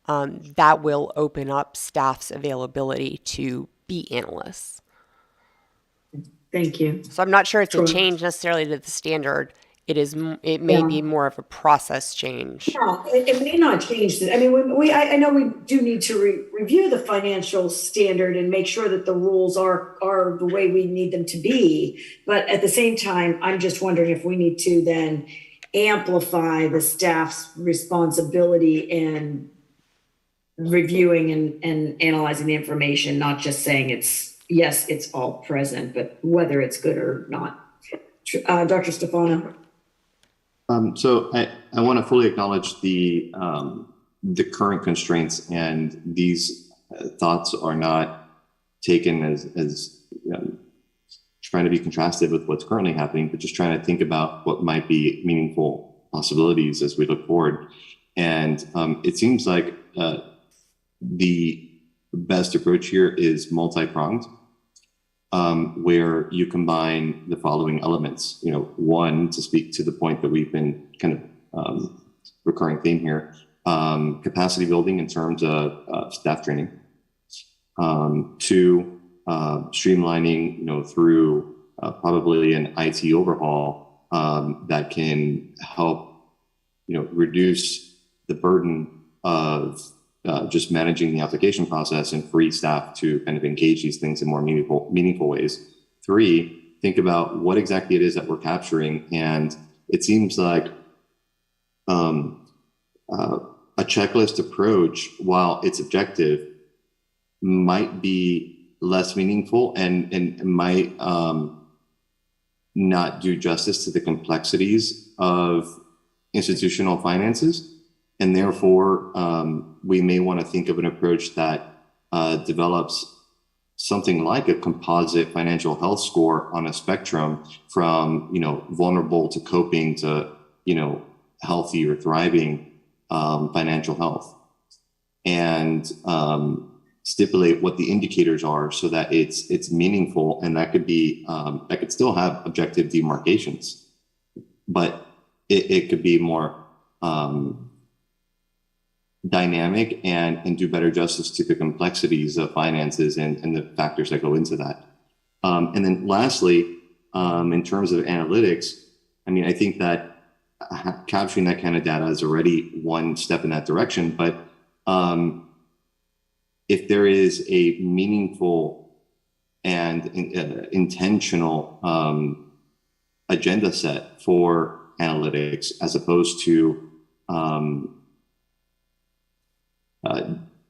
that will open up staff's availability to be analysts. Thank you. So I'm not sure it's a change necessarily to the standard. It may be more of a process change. Yeah, it may not change. I mean, I know we do need to review the financial standard and make sure that the rules are the way we need them to be. But at the same time, I'm just wondering if we need to then amplify the staff's responsibility in reviewing and analyzing the information, not just saying it's all present, but whether it's good or not. Dr. Stefano. So I want to fully acknowledge the current constraints, and these thoughts are not taken as trying to be contrasted with what's currently happening, but just trying to think about what might be meaningful possibilities as we look forward. And it seems like the best approach here is multi-pronged. Where you combine the following elements. One, to speak to the point that we've been kind of recurring theme here, capacity building in terms of staff training. Two, streamlining, through probably an IT overhaul that can help, reduce the burden of just managing the application process and free staff to kind of engage these things in more meaningful ways. Three, think about what exactly it is that we're capturing. And it seems like a checklist approach, while it's objective, might be less meaningful and might not do justice to the complexities of institutional finances. And therefore, we may want to think of an approach that develops something like a composite financial health score on a spectrum from, vulnerable to coping to, healthy or thriving financial health, and stipulate what the indicators are so that it's meaningful, and that could be that could still have objective demarcations, but it could be more dynamic and do better justice to the complexities of finances and the factors that go into that. And then lastly, in terms of analytics, I think that capturing that kind of data is already one step in that direction. But if there is a meaningful and intentional agenda set for analytics, as opposed to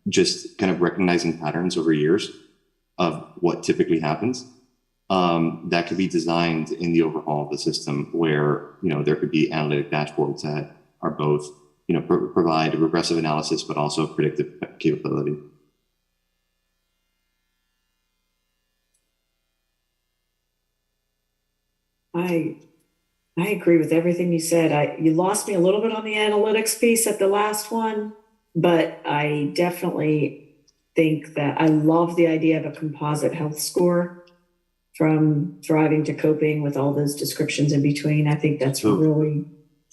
just kind of recognizing patterns over years of what typically happens, that could be designed in the overhaul of the system, where there could be analytic dashboards that are both provide regressive analysis but also predictive capability. I agree with everything you said. You lost me a little bit on the analytics piece at the last one, but I definitely think that I love the idea of a composite health score from thriving to coping with all those descriptions in between. I think that's So really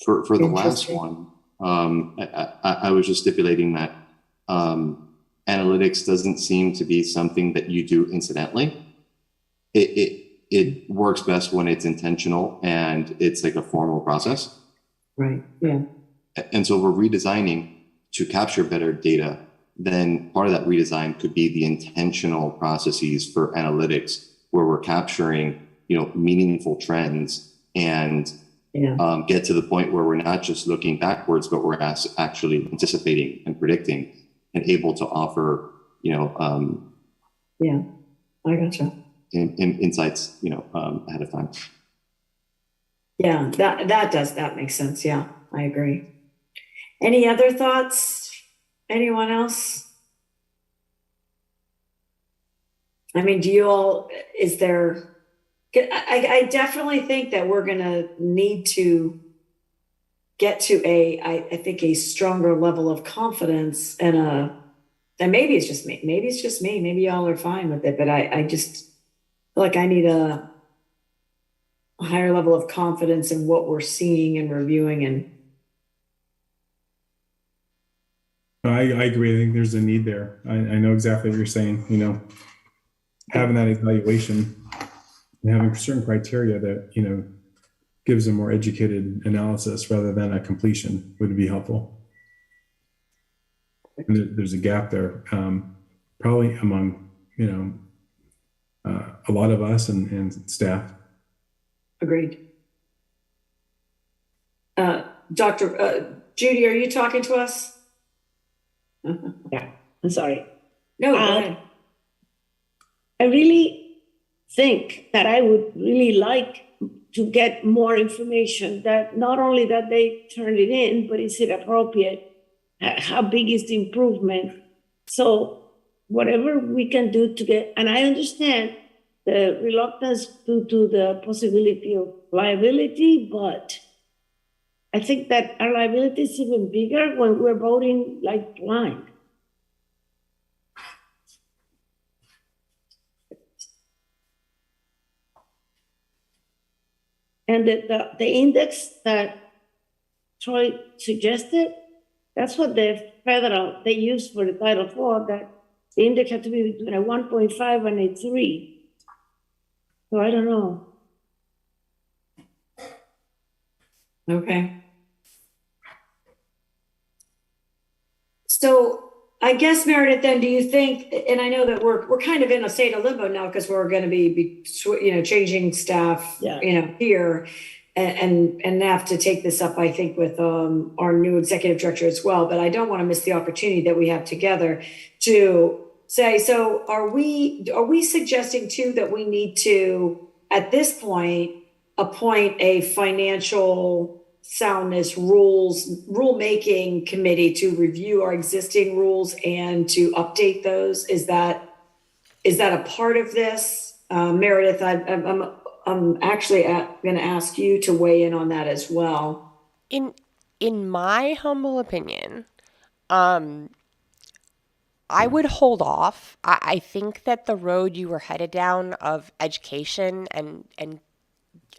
for the last interesting. one, I was just stipulating that analytics doesn't seem to be something that you do incidentally. It works best when it's intentional and it's like a formal process. Right. Yeah. And so we're redesigning to capture better data. Then part of that redesign could be the intentional processes for analytics, where we're capturing, meaningful trends and get to the point where we're not just looking backwards, but we're actually anticipating and predicting and able to offer, I gotcha. Insights, ahead of time. Yeah, that makes sense. Yeah, I agree. Any other thoughts? Anyone else? I mean, I definitely think that we're going to need to get to I think a stronger level of confidence and maybe it's just me. Maybe y'all are fine with it, but I just feel like I need a higher level of confidence in what we're seeing and reviewing. And I agree. I think there's a need there. I know exactly what you're saying. Having that evaluation and having certain criteria that, gives a more educated analysis rather than a completion would be helpful. And there's a gap there, probably among, a lot of us and staff. Agreed. Dr. Judy, are you talking to us? Yeah, I'm sorry. No, go ahead. I really think that I would really like to get more information, that not only that they turned it in, but is it appropriate? How big is the improvement? So whatever we can do to get, and I understand the reluctance due to the possibility of liability, but I think that our liability is even bigger when we're voting like blind. And the index that Troy suggested, that's what they use for the Title IV, that the index had to be between a 1.5 and a 3. So I don't know. Okay. So I guess, Meredith, then do you think, and I know that we're kind of in a state of limbo now because we're going to be changing staff, here and have to take this up, I think, with our new executive director as well. But I don't want to miss the opportunity that we have together to say, so are we suggesting too that we need to, at this point, appoint a financial soundness rulemaking committee to review our existing rules and to update those? Is that a part of this? Meredith, I'm actually going to ask you to weigh in on that as well. In my humble opinion, I would hold off. I think that the road you were headed down of education and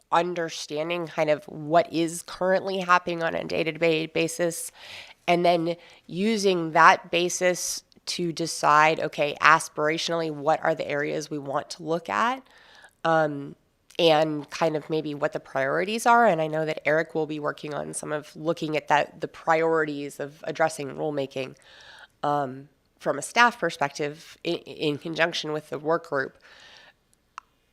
understanding kind of what is currently happening on a day-to-day basis, and then using that basis to decide, okay, aspirationally, what are the areas we want to look at, and kind of maybe what the priorities are. And I know that Eric will be working on some of looking at the priorities of addressing rulemaking from a staff perspective in conjunction with the work group.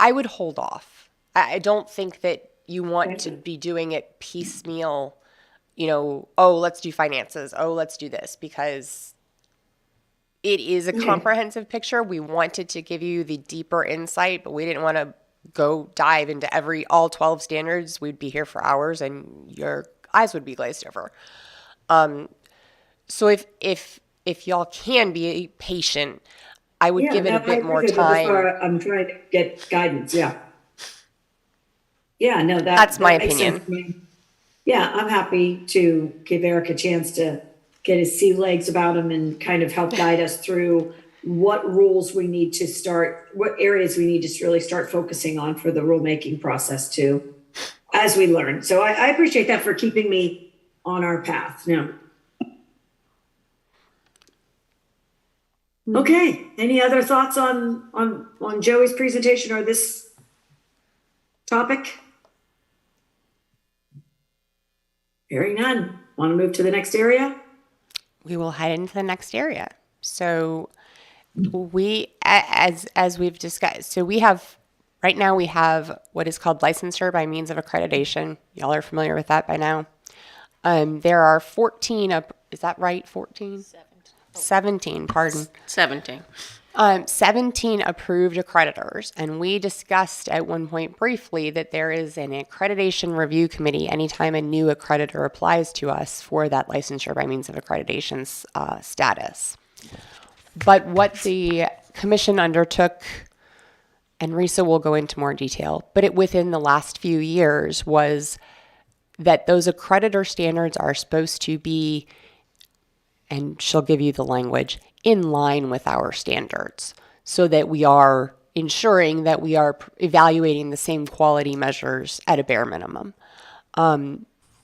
I would hold off. I don't think that you want to be doing it piecemeal, oh, let's do finances. Oh, let's do this, because it is a comprehensive picture. We wanted to give you the deeper insight, but we didn't want to go dive into all 12 standards. We'd be here for hours and your eyes would be glazed over. So if y'all can be patient, I would give it a bit more time. I'm trying to get guidance. Yeah, no, that's my opinion. Yeah, I'm happy to give Eric a chance to get his sea legs about him and kind of help guide us through what rules we need to start, what areas we need to really start focusing on for the rulemaking process too, as we learn. So I appreciate that for keeping me on our path. No. Okay. Any other thoughts on Joey's presentation or this topic? Hearing none. Want to move to the next area? We will head into the next area. So we, as we've discussed, so we have, right now we have what is called licensure by means of accreditation. Y'all are familiar with that by now. There are 14, is that right, 14? 17, pardon. 17. 17 approved accreditors, and we discussed at one point briefly that there is an accreditation review committee anytime a new accreditor applies to us for that licensure by means of accreditation status. But what the commission undertook, and Risa will go into more detail, but within the last few years was that those accreditor standards are supposed to be, and she'll give you the language, in line with our standards, so that we are ensuring that we are evaluating the same quality measures at a bare minimum.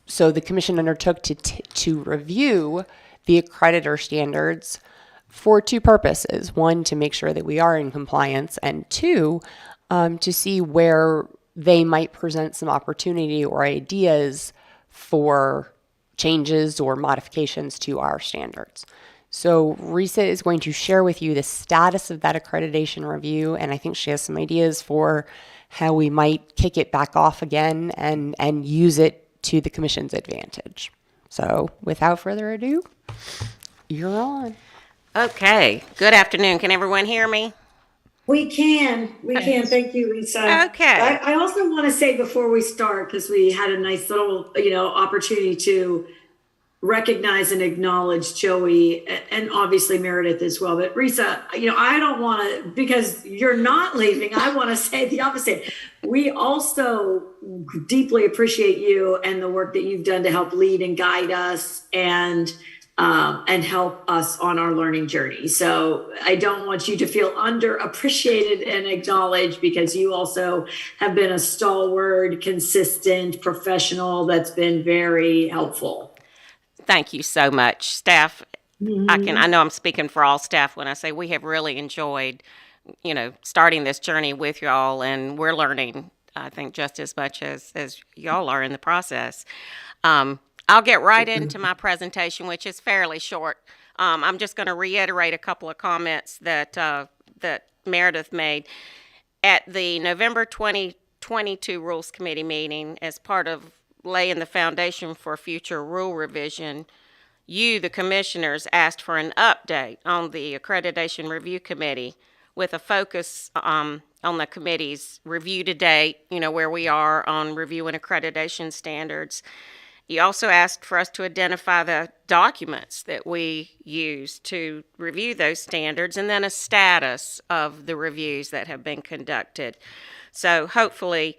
So the commission undertook to review the accreditor standards for two purposes. One, to make sure that we are in compliance, and two, to see where they might present some opportunity or ideas for changes or modifications to our standards. So Risa is going to share with you the status of that accreditation review, and I think she has some ideas for how we might kick it back off again and use it to the commission's advantage. So without further ado, you're on. Okay. Good afternoon. Can everyone hear me? We can. Thank you, Lisa. Okay. I also want to say before we start, because we had a nice little, opportunity to recognize and acknowledge Joey and obviously Meredith as well. But Risa, I don't want to, because you're not leaving, I want to say the opposite. We also deeply appreciate you and the work that you've done to help lead and guide us and help us on our learning journey. So I don't want you to feel underappreciated and acknowledged, because you also have been a stalwart, consistent professional that's been very helpful. Thank you so much, staff. I know I'm speaking for all staff when I say we have really enjoyed, starting this journey with y'all, and we're learning, I think, just as much as y'all are in the process. I'll get right into my presentation, which is fairly short. I'm just going to reiterate a couple of comments that Meredith made at the November 2022 Rules Committee meeting. As part of laying the foundation for future rule revision, you, the commissioners, asked for an update on the Accreditation Review Committee with a focus on the committee's review to date, where we are on review and accreditation standards. You also asked for us to identify the documents that we use to review those standards, and then a status of the reviews that have been conducted. So hopefully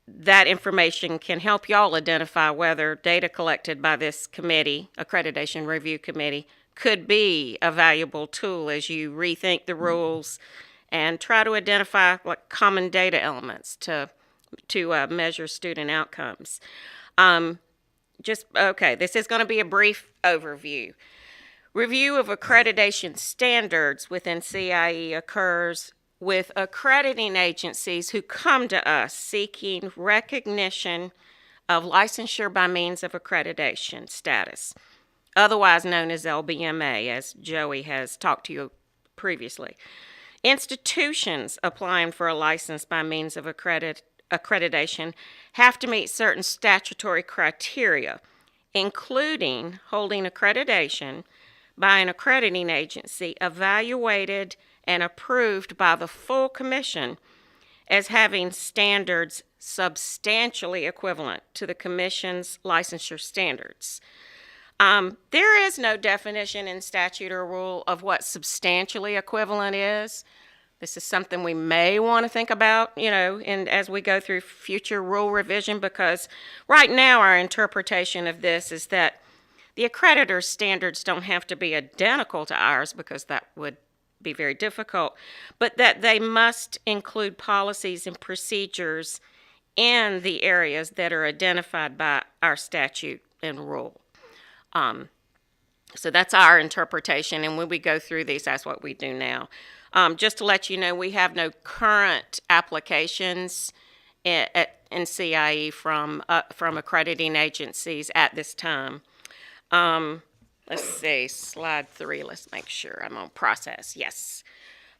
that information can help y'all identify whether data collected by this committee, Accreditation Review Committee, could be a valuable tool as you rethink the rules and try to identify common data elements to measure student outcomes. This is going to be a brief overview. Review of accreditation standards within CIE occurs with accrediting agencies who come to us seeking recognition of licensure by means of accreditation status, otherwise known as LBMA, as Joey has talked to you previously. Institutions applying for a license by means of accreditation have to meet certain statutory criteria, including holding accreditation by an accrediting agency evaluated and approved by the full commission as having standards substantially equivalent to the commission's licensure standards. There is no definition in statute or rule of what substantially equivalent is. This is something we may want to think about, and as we go through future rule revision, because right now our interpretation of this is that The accreditor's standards don't have to be identical to ours because that would be very difficult, but that they must include policies and procedures in the areas that are identified by our statute and rule. So that's our interpretation, and when we go through these, that's what we do now. Just to let you know, we have no current applications in CIE from accrediting agencies at this time. Let's see, slide 3. Let's make sure I'm on process. Yes.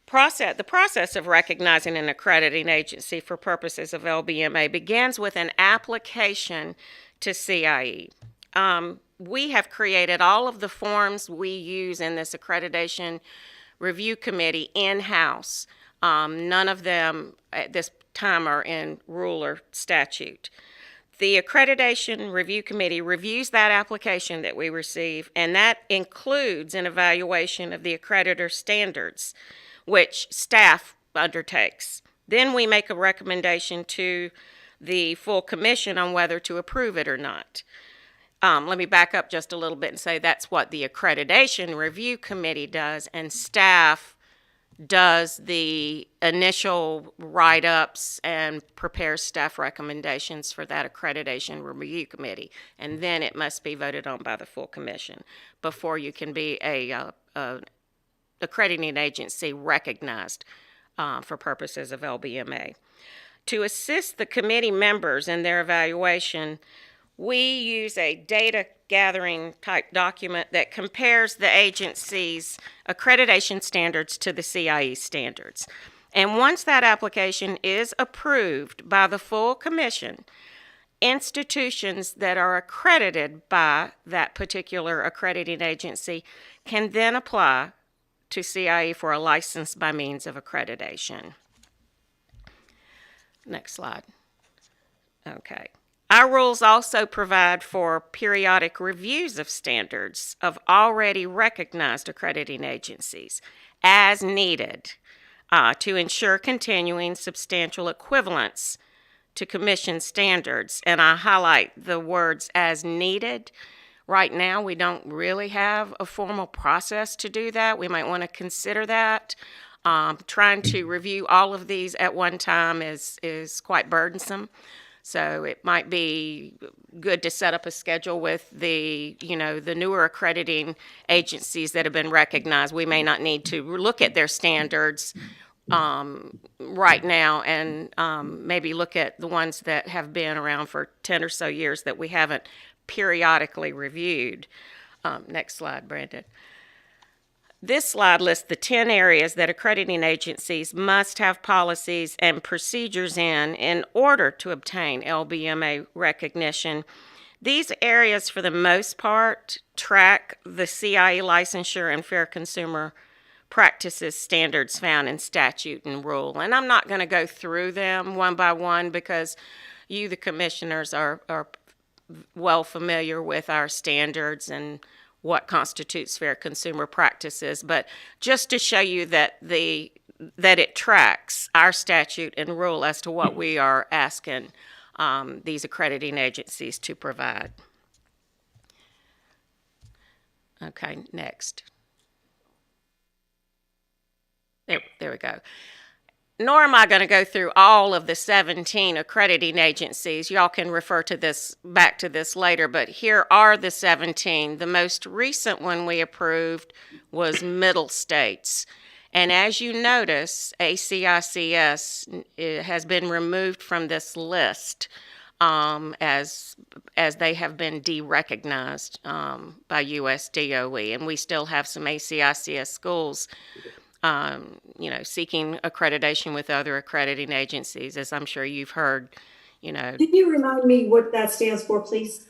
The process of recognizing an accrediting agency for purposes of LBMA begins with an application to CIE. We have created all of the forms we use in this accreditation review committee in-house. None of them at this time are in rule or statute. The accreditation review committee reviews that application that we receive, and that includes an evaluation of the accreditor standards, which staff undertakes. Then we make a recommendation to the full commission on whether to approve it or not. Let me back up just a little bit and say that's what the accreditation review committee does, and staff does the initial write-ups and prepares staff recommendations for that accreditation review committee, and then it must be voted on by the full commission before you can be a accrediting agency recognized for purposes of LBMA. To assist the committee members in their evaluation, we use a data gathering type document that compares the agency's accreditation standards to the CIE standards. And once that application is approved by the full commission, institutions that are accredited by that particular accrediting agency can then apply to CIE for a license by means of accreditation. Next slide. Okay. Our rules also provide for periodic reviews of standards of already recognized accrediting agencies as needed to ensure continuing substantial equivalence to commission standards. And I highlight the words as needed. Right now, we don't really have a formal process to do that. We might want to consider that. Trying to review all of these at one time is quite burdensome. So it might be good to set up a schedule with the newer accrediting agencies that have been recognized. We may not need to look at their standards right now, and maybe look at the ones that have been around for 10 or so years that we haven't periodically reviewed. Next slide, Brandon. This slide lists the 10 areas that accrediting agencies must have policies and procedures in order to obtain LBMA recognition. These areas, for the most part, track the CIE licensure and fair consumer practices standards found in statute and rule. And I'm not going to go through them one by one because you, the commissioners, are well familiar with our standards and what constitutes fair consumer practices, but just to show you that it tracks our statute and rule as to what we are asking these accrediting agencies to provide. Okay, next. There we go. Nor am I going to go through all of the 17 accrediting agencies. Y'all can refer to back to this later, but here are the 17. The most recent one we approved was Middle States. And as you notice, ACICS has been removed from this list as they have been de-recognized by US DOE. And we still have some ACICS schools seeking accreditation with other accrediting agencies, as I'm sure you've heard, Can you remind me what that stands for, please?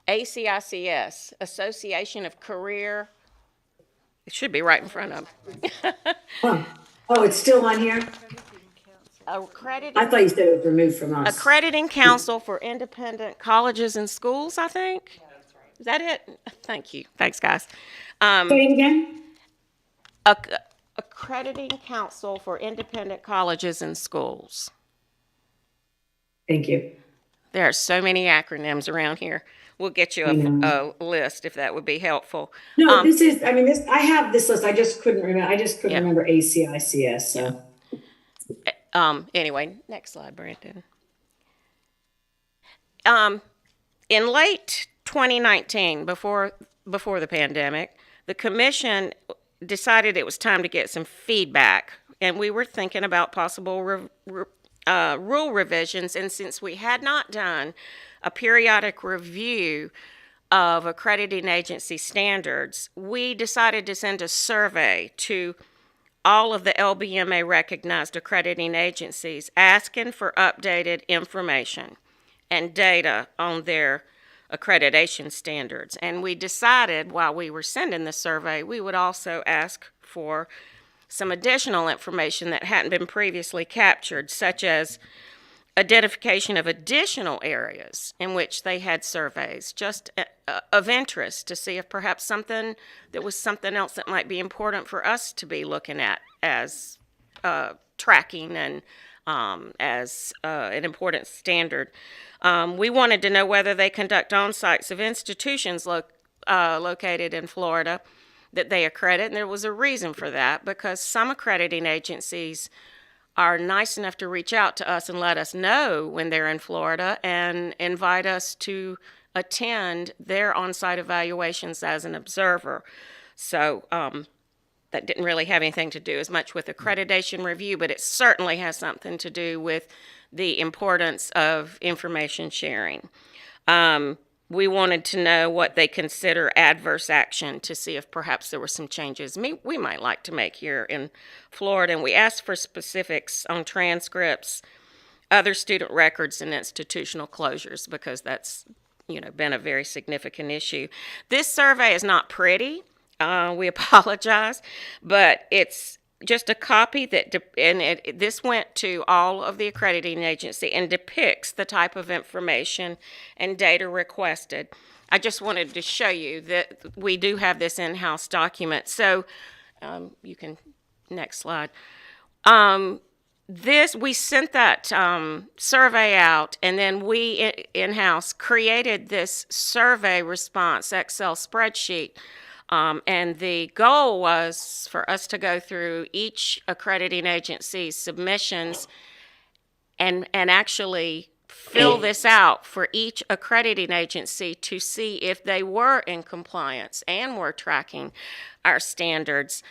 ACICS, Association of Career, it should be right in front of them. Oh, it's still on here? Accrediting, I thought you said it was removed from us. Accrediting Council for Independent Colleges and Schools, I think. Is that it? Thank you. Thanks, guys. Say it again. Accrediting Council for Independent Colleges and Schools. Thank you. There are so many acronyms around here. We'll get you a list if that would be helpful. No, I have this list. I just couldn't remember ACICS. So. Anyway, next slide, Brandon. In late 2019, before the pandemic, the commission decided it was time to get some feedback, and we were thinking about possible rule revisions. And since we had not done a periodic review of accrediting agency standards, we decided to send a survey to all of the LBMA recognized accrediting agencies asking for updated information and data on their accreditation standards. And we decided while we were sending the survey, we would also ask for some additional information that hadn't been previously captured, such as identification of additional areas in which they had surveys, just of interest, to see if perhaps there was something else that might be important for us to be looking at as tracking and as an important standard. We wanted to know whether they conduct on-sites of institutions located in Florida that they accredit, and there was a reason for that, because some accrediting agencies are nice enough to reach out to us and let us know when they're in Florida and invite us to attend their on-site evaluations as an observer. So that didn't really have anything to do as much with accreditation review, but it certainly has something to do with the importance of information sharing. We wanted to know what they consider adverse action to see if perhaps there were some changes we might like to make here in Florida. And we asked for specifics on transcripts, other student records, and institutional closures, because that's been a very significant issue. This survey is not pretty. We apologize, but it's just a copy this went to all of the accrediting agency and depicts the type of information and data requested. I just wanted to show you that we do have this in-house document. So you can, next slide. We sent that survey out, and then we in-house created this survey response Excel spreadsheet. And the goal was for us to go through each accrediting agency's submissions and actually fill this out for each accrediting agency to see if they were in compliance and were tracking our standards.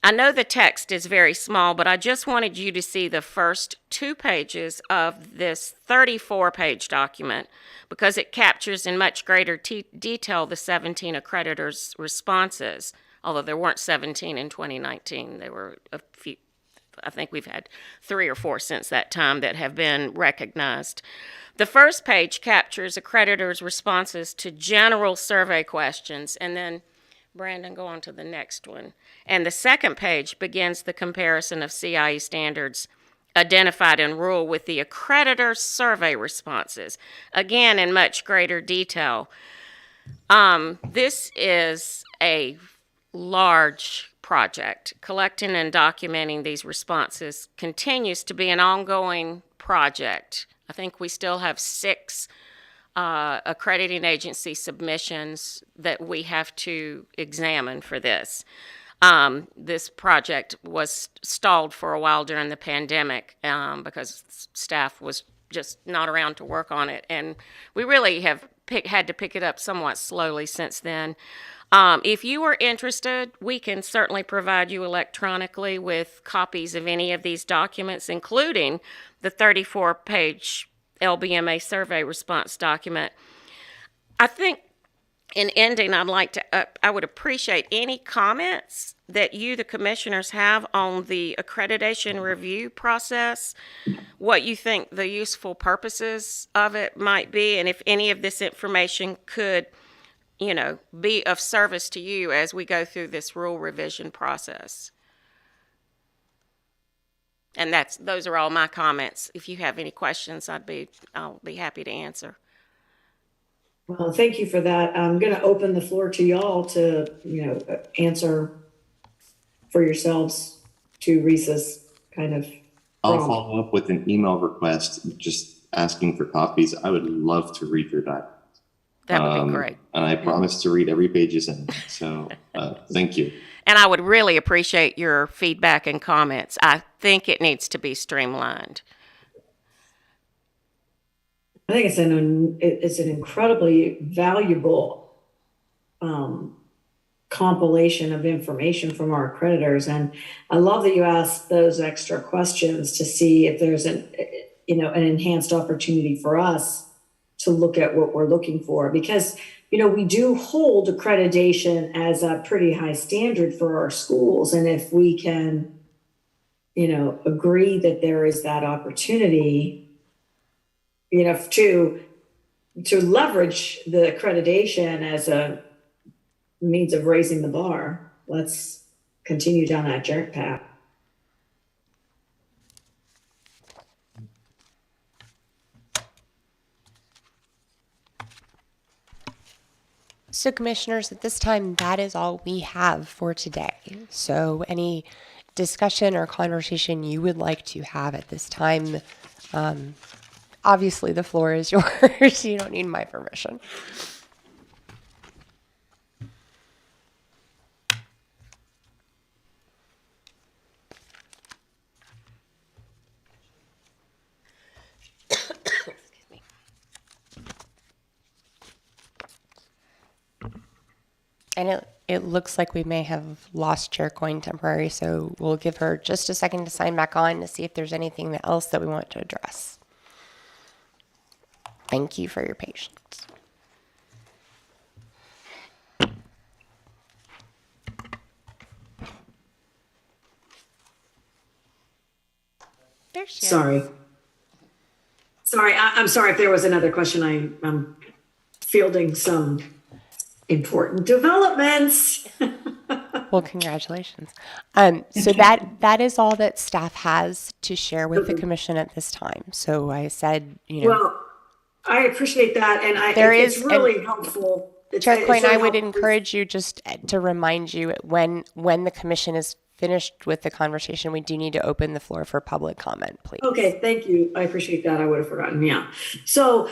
I know the text is very small, but I just wanted you to see the first 2 pages of this 34-page document, because it captures in much greater detail the 17 accreditors' responses, although there weren't 17 in 2019. There were a few. I think we've had 3 or 4 since that time that have been recognized. The first page captures accreditors' responses to general survey questions, and then Brandon, go on to the next one. And the second page begins the comparison of CIE standards identified in rule with the accreditor survey responses, again in much greater detail. This is a large project. Collecting and documenting these responses continues to be an ongoing project. I think we still have 6 accrediting agency submissions that we have to examine for this. This project was stalled for a while during the pandemic because staff was just not around to work on it, and we really have had to pick it up somewhat slowly since then. If you are interested, we can certainly provide you electronically with copies of any of these documents, including the 34-page LBMA survey response document. I think in ending, I would appreciate any comments that you, the commissioners, have on the accreditation review process, what you think the useful purposes of it might be, and if any of this information could, be of service to you as we go through this rule revision process. And those are all my comments. If you have any questions, I'll be happy to answer. Well, thank you for that. I'm going to open the floor to y'all to, answer for yourselves to Risa's kind of I'll follow up with an email request. Just asking for copies, I would love to read through that. That would be great. And I promise to read every page you send. So thank you. And I would really appreciate your feedback and comments. I think it needs to be streamlined. I think it's an incredibly valuable compilation of information from our accreditors, and I love that you asked those extra questions to see if there's an enhanced opportunity for us to look at what we're looking for, because we do hold accreditation as a pretty high standard for our schools, and if we can agree that there is that opportunity to leverage the accreditation as a means of raising the bar, let's continue down that journey path. So commissioners, at this time, that is all we have for today. So any discussion or conversation you would like to have at this time, obviously the floor is yours. You don't need my permission. And it looks like we may have lost Chair Coyne temporary, so we'll give her just a second to sign back on to see if there's anything else that we want to address. Thank you for your patience. There she is. Sorry, I'm sorry if there was another question. I'm fielding some important developments. Well, congratulations. So that is all that staff has to share with the commission at this time. So I said, Well, I appreciate that, and it's really helpful. Chair Coyne, I would encourage you just to remind you when the commission is finished with the conversation, we do need to open the floor for public comment, please. Okay, thank you. I appreciate that. I would have forgotten. Yeah. So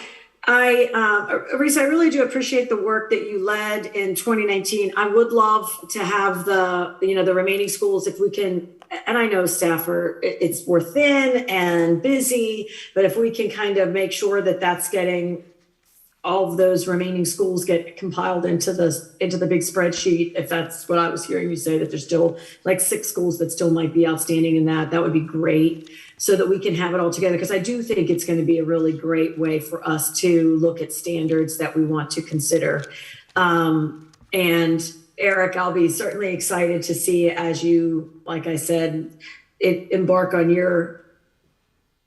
Reese, I really do appreciate the work that you led in 2019. I would love to have the remaining schools, if we can, and I know staff we're thin and busy, but if we can kind of make sure that that's getting all of those remaining schools get compiled into the big spreadsheet, if that's what I was hearing you say, that there's still like 6 schools that still might be outstanding in that would be great, so that we can have it all together. Because I do think it's going to be a really great way for us to look at standards that we want to consider. And Eric, I'll be certainly excited to see, as you, like I said, embark on your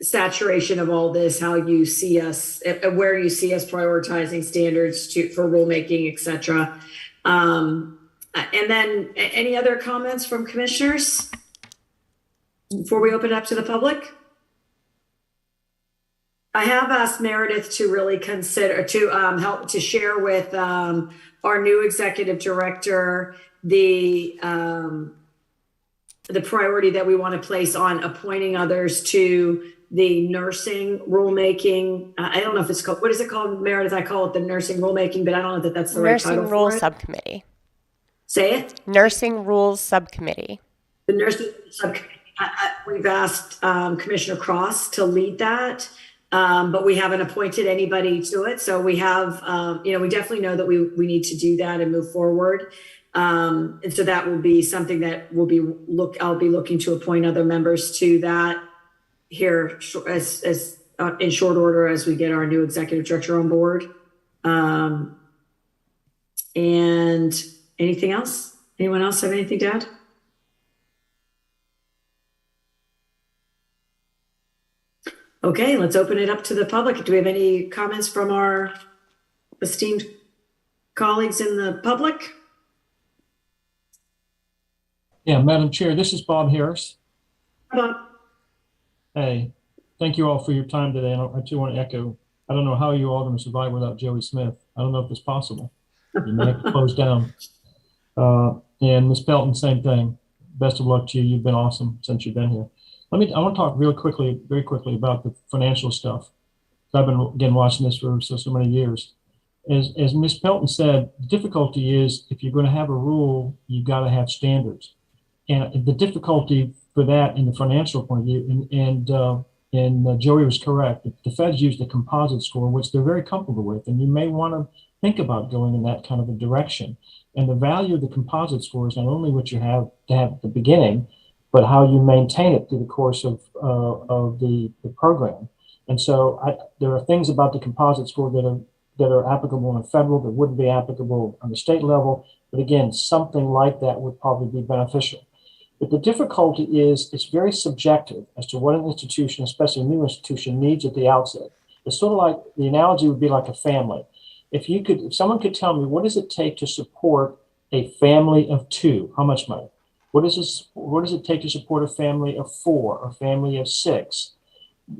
saturation of all this, how you see us, where you see us prioritizing standards for rulemaking, et cetera. And then any other comments from commissioners before we open it up to the public? I have asked Meredith to really consider, to help to share with our new executive director the priority that we want to place on appointing others to the nursing rulemaking. I don't know if it's called, what is it called, Meredith? I call it the nursing rulemaking, but I don't know that that's the right title for it. Nursing Rules Subcommittee. Say it? Nursing Rules Subcommittee. The nursing subcommittee. We've asked Commissioner Cross to lead that, but we haven't appointed anybody to it. So we have, we definitely know that we need to do that and move forward. And so that will be something that I'll be looking to appoint other members to that here as in short order as we get our new executive director on board. And anything else? Anyone else have anything to add? Okay, let's open it up to the public. Do we have any comments from our esteemed colleagues in the public? Yeah, Madam Chair, this is Bob Harris. Bob. Hey, thank you all for your time today. And I too want to echo, I don't know how you all are going to survive without Joey Smith. I don't know if it's possible. You may have to close down. And Ms. Pelton, same thing. Best of luck to you. You've been awesome since you've been here. I want to talk very quickly about the financial stuff. I've been, again, watching this for so many years. As Ms. Pelton said, the difficulty is if you're going to have a rule, you've got to have standards. And the difficulty for that in the financial point of view, and Joey was correct, the feds use the composite score, which they're very comfortable with, and you may want to think about going in that kind of a direction. And the value of the composite score is not only what you have to have at the beginning, but how you maintain it through the course of the program. And so there are things about the composite score that are applicable on the federal that wouldn't be applicable on the state level. But again, something like that would probably be beneficial. But the difficulty is it's very subjective as to what an institution, especially a new institution, needs at the outset. It's sort of like, the analogy would be like a family. If someone could tell me, what does it take to support a family of 2? How much money? What does it take to support a family of 4 or a family of 6?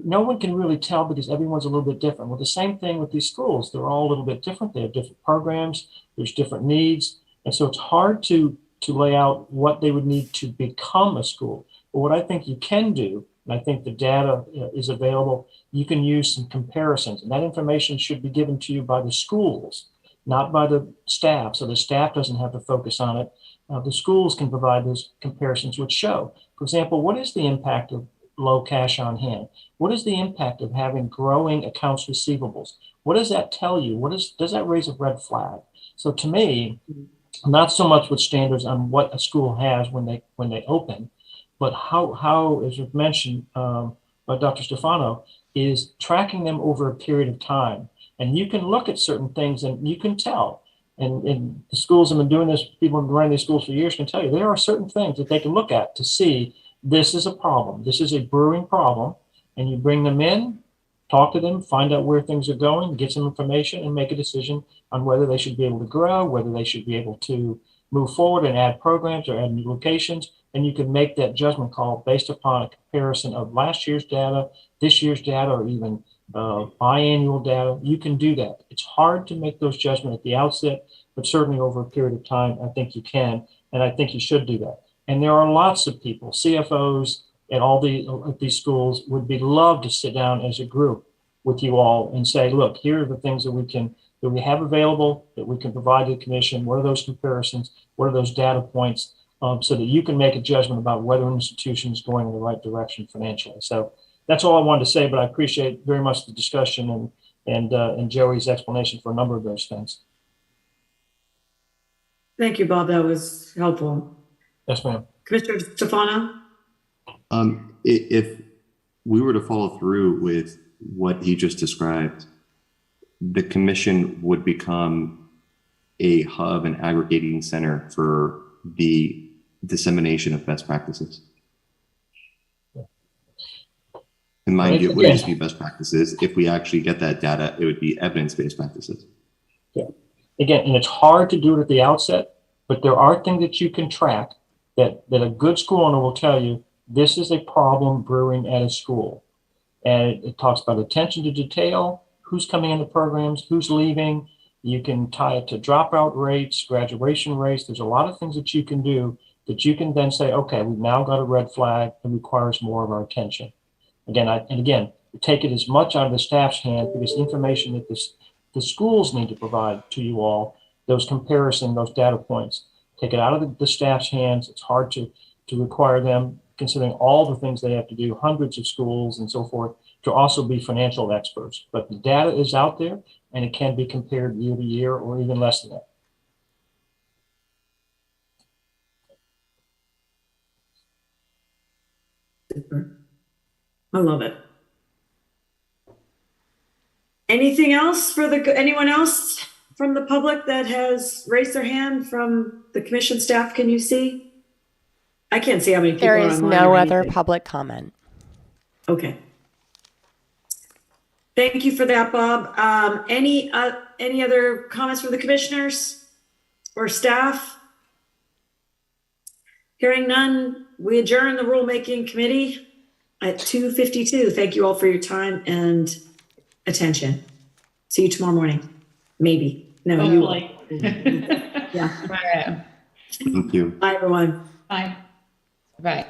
No one can really tell because everyone's a little bit different. Well, the same thing with these schools. They're all a little bit different. They have different programs. There's different needs. And so it's hard to lay out what they would need to become a school. But what I think you can do, and I think the data is available, you can use some comparisons. And that information should be given to you by the schools, not by the staff. So the staff doesn't have to focus on it. The schools can provide those comparisons which show, for example, what is the impact of low cash on hand? What is the impact of having growing accounts receivables? What does that tell you? Does that raise a red flag? So to me, not so much with standards on what a school has when they open, but how as was mentioned by Dr. Stefano, is tracking them over a period of time. And you can look at certain things and you can tell. And the schools have been doing this, people have been running these schools for years can tell you there are certain things that they can look at to see this is a problem. This is a brewing problem. And you bring them in, talk to them, find out where things are going, get some information, and make a decision on whether they should be able to grow, whether they should be able to move forward and add programs or add new locations. And you can make that judgment call based upon a comparison of last year's data, this year's data, or even biannual data. You can do that. It's hard to make those judgments at the outset, but certainly over a period of time, I think you can, and I think you should do that. And there are lots of people, CFOs at these schools would be loved to sit down as a group with you all and say, look, here are the things that we have available that we can provide to the commission. What are those comparisons? What are those data points? So that you can make a judgment about whether an institution is going in the right direction financially. So that's all I wanted to say, but I appreciate very much the discussion and Joey's explanation for a number of those things. Thank you, Bob. That was helpful. Yes, ma'am. Commissioner Stefano? If we were to follow through with what he just described, the commission would become a hub and aggregating center for the dissemination of best practices. And mind you, it wouldn't just be best practices. If we actually get that data, it would be evidence-based practices. Yeah. Again, and it's hard to do it at the outset, but there are things that you can track that a good school owner will tell you, this is a problem brewing at a school. And it talks about attention to detail, who's coming into programs, who's leaving. You can tie it to dropout rates, graduation rates. There's a lot of things that you can do that you can then say, okay, we've now got a red flag that requires more of our attention. Again, take it as much out of the staff's hand because the information that the schools need to provide to you all, those comparison, those data points, take it out of the staff's hands. It's hard to require them, considering all the things they have to do, hundreds of schools and so forth, to also be financial experts. But the data is out there and it can be compared year to year or even less than that. I love it. Anything else anyone else from the public that has raised their hand from the commission staff? Can you see? I can't see how many people are online. There is no other public comment. Okay. Thank you for that, Bob. Any other comments from the commissioners or staff? Hearing none, we adjourn the rulemaking committee at 2:52. Thank you all for your time and attention. See you tomorrow morning. Maybe. No, you will. Yeah. Bye. Thank you. Bye, everyone. Bye. Bye.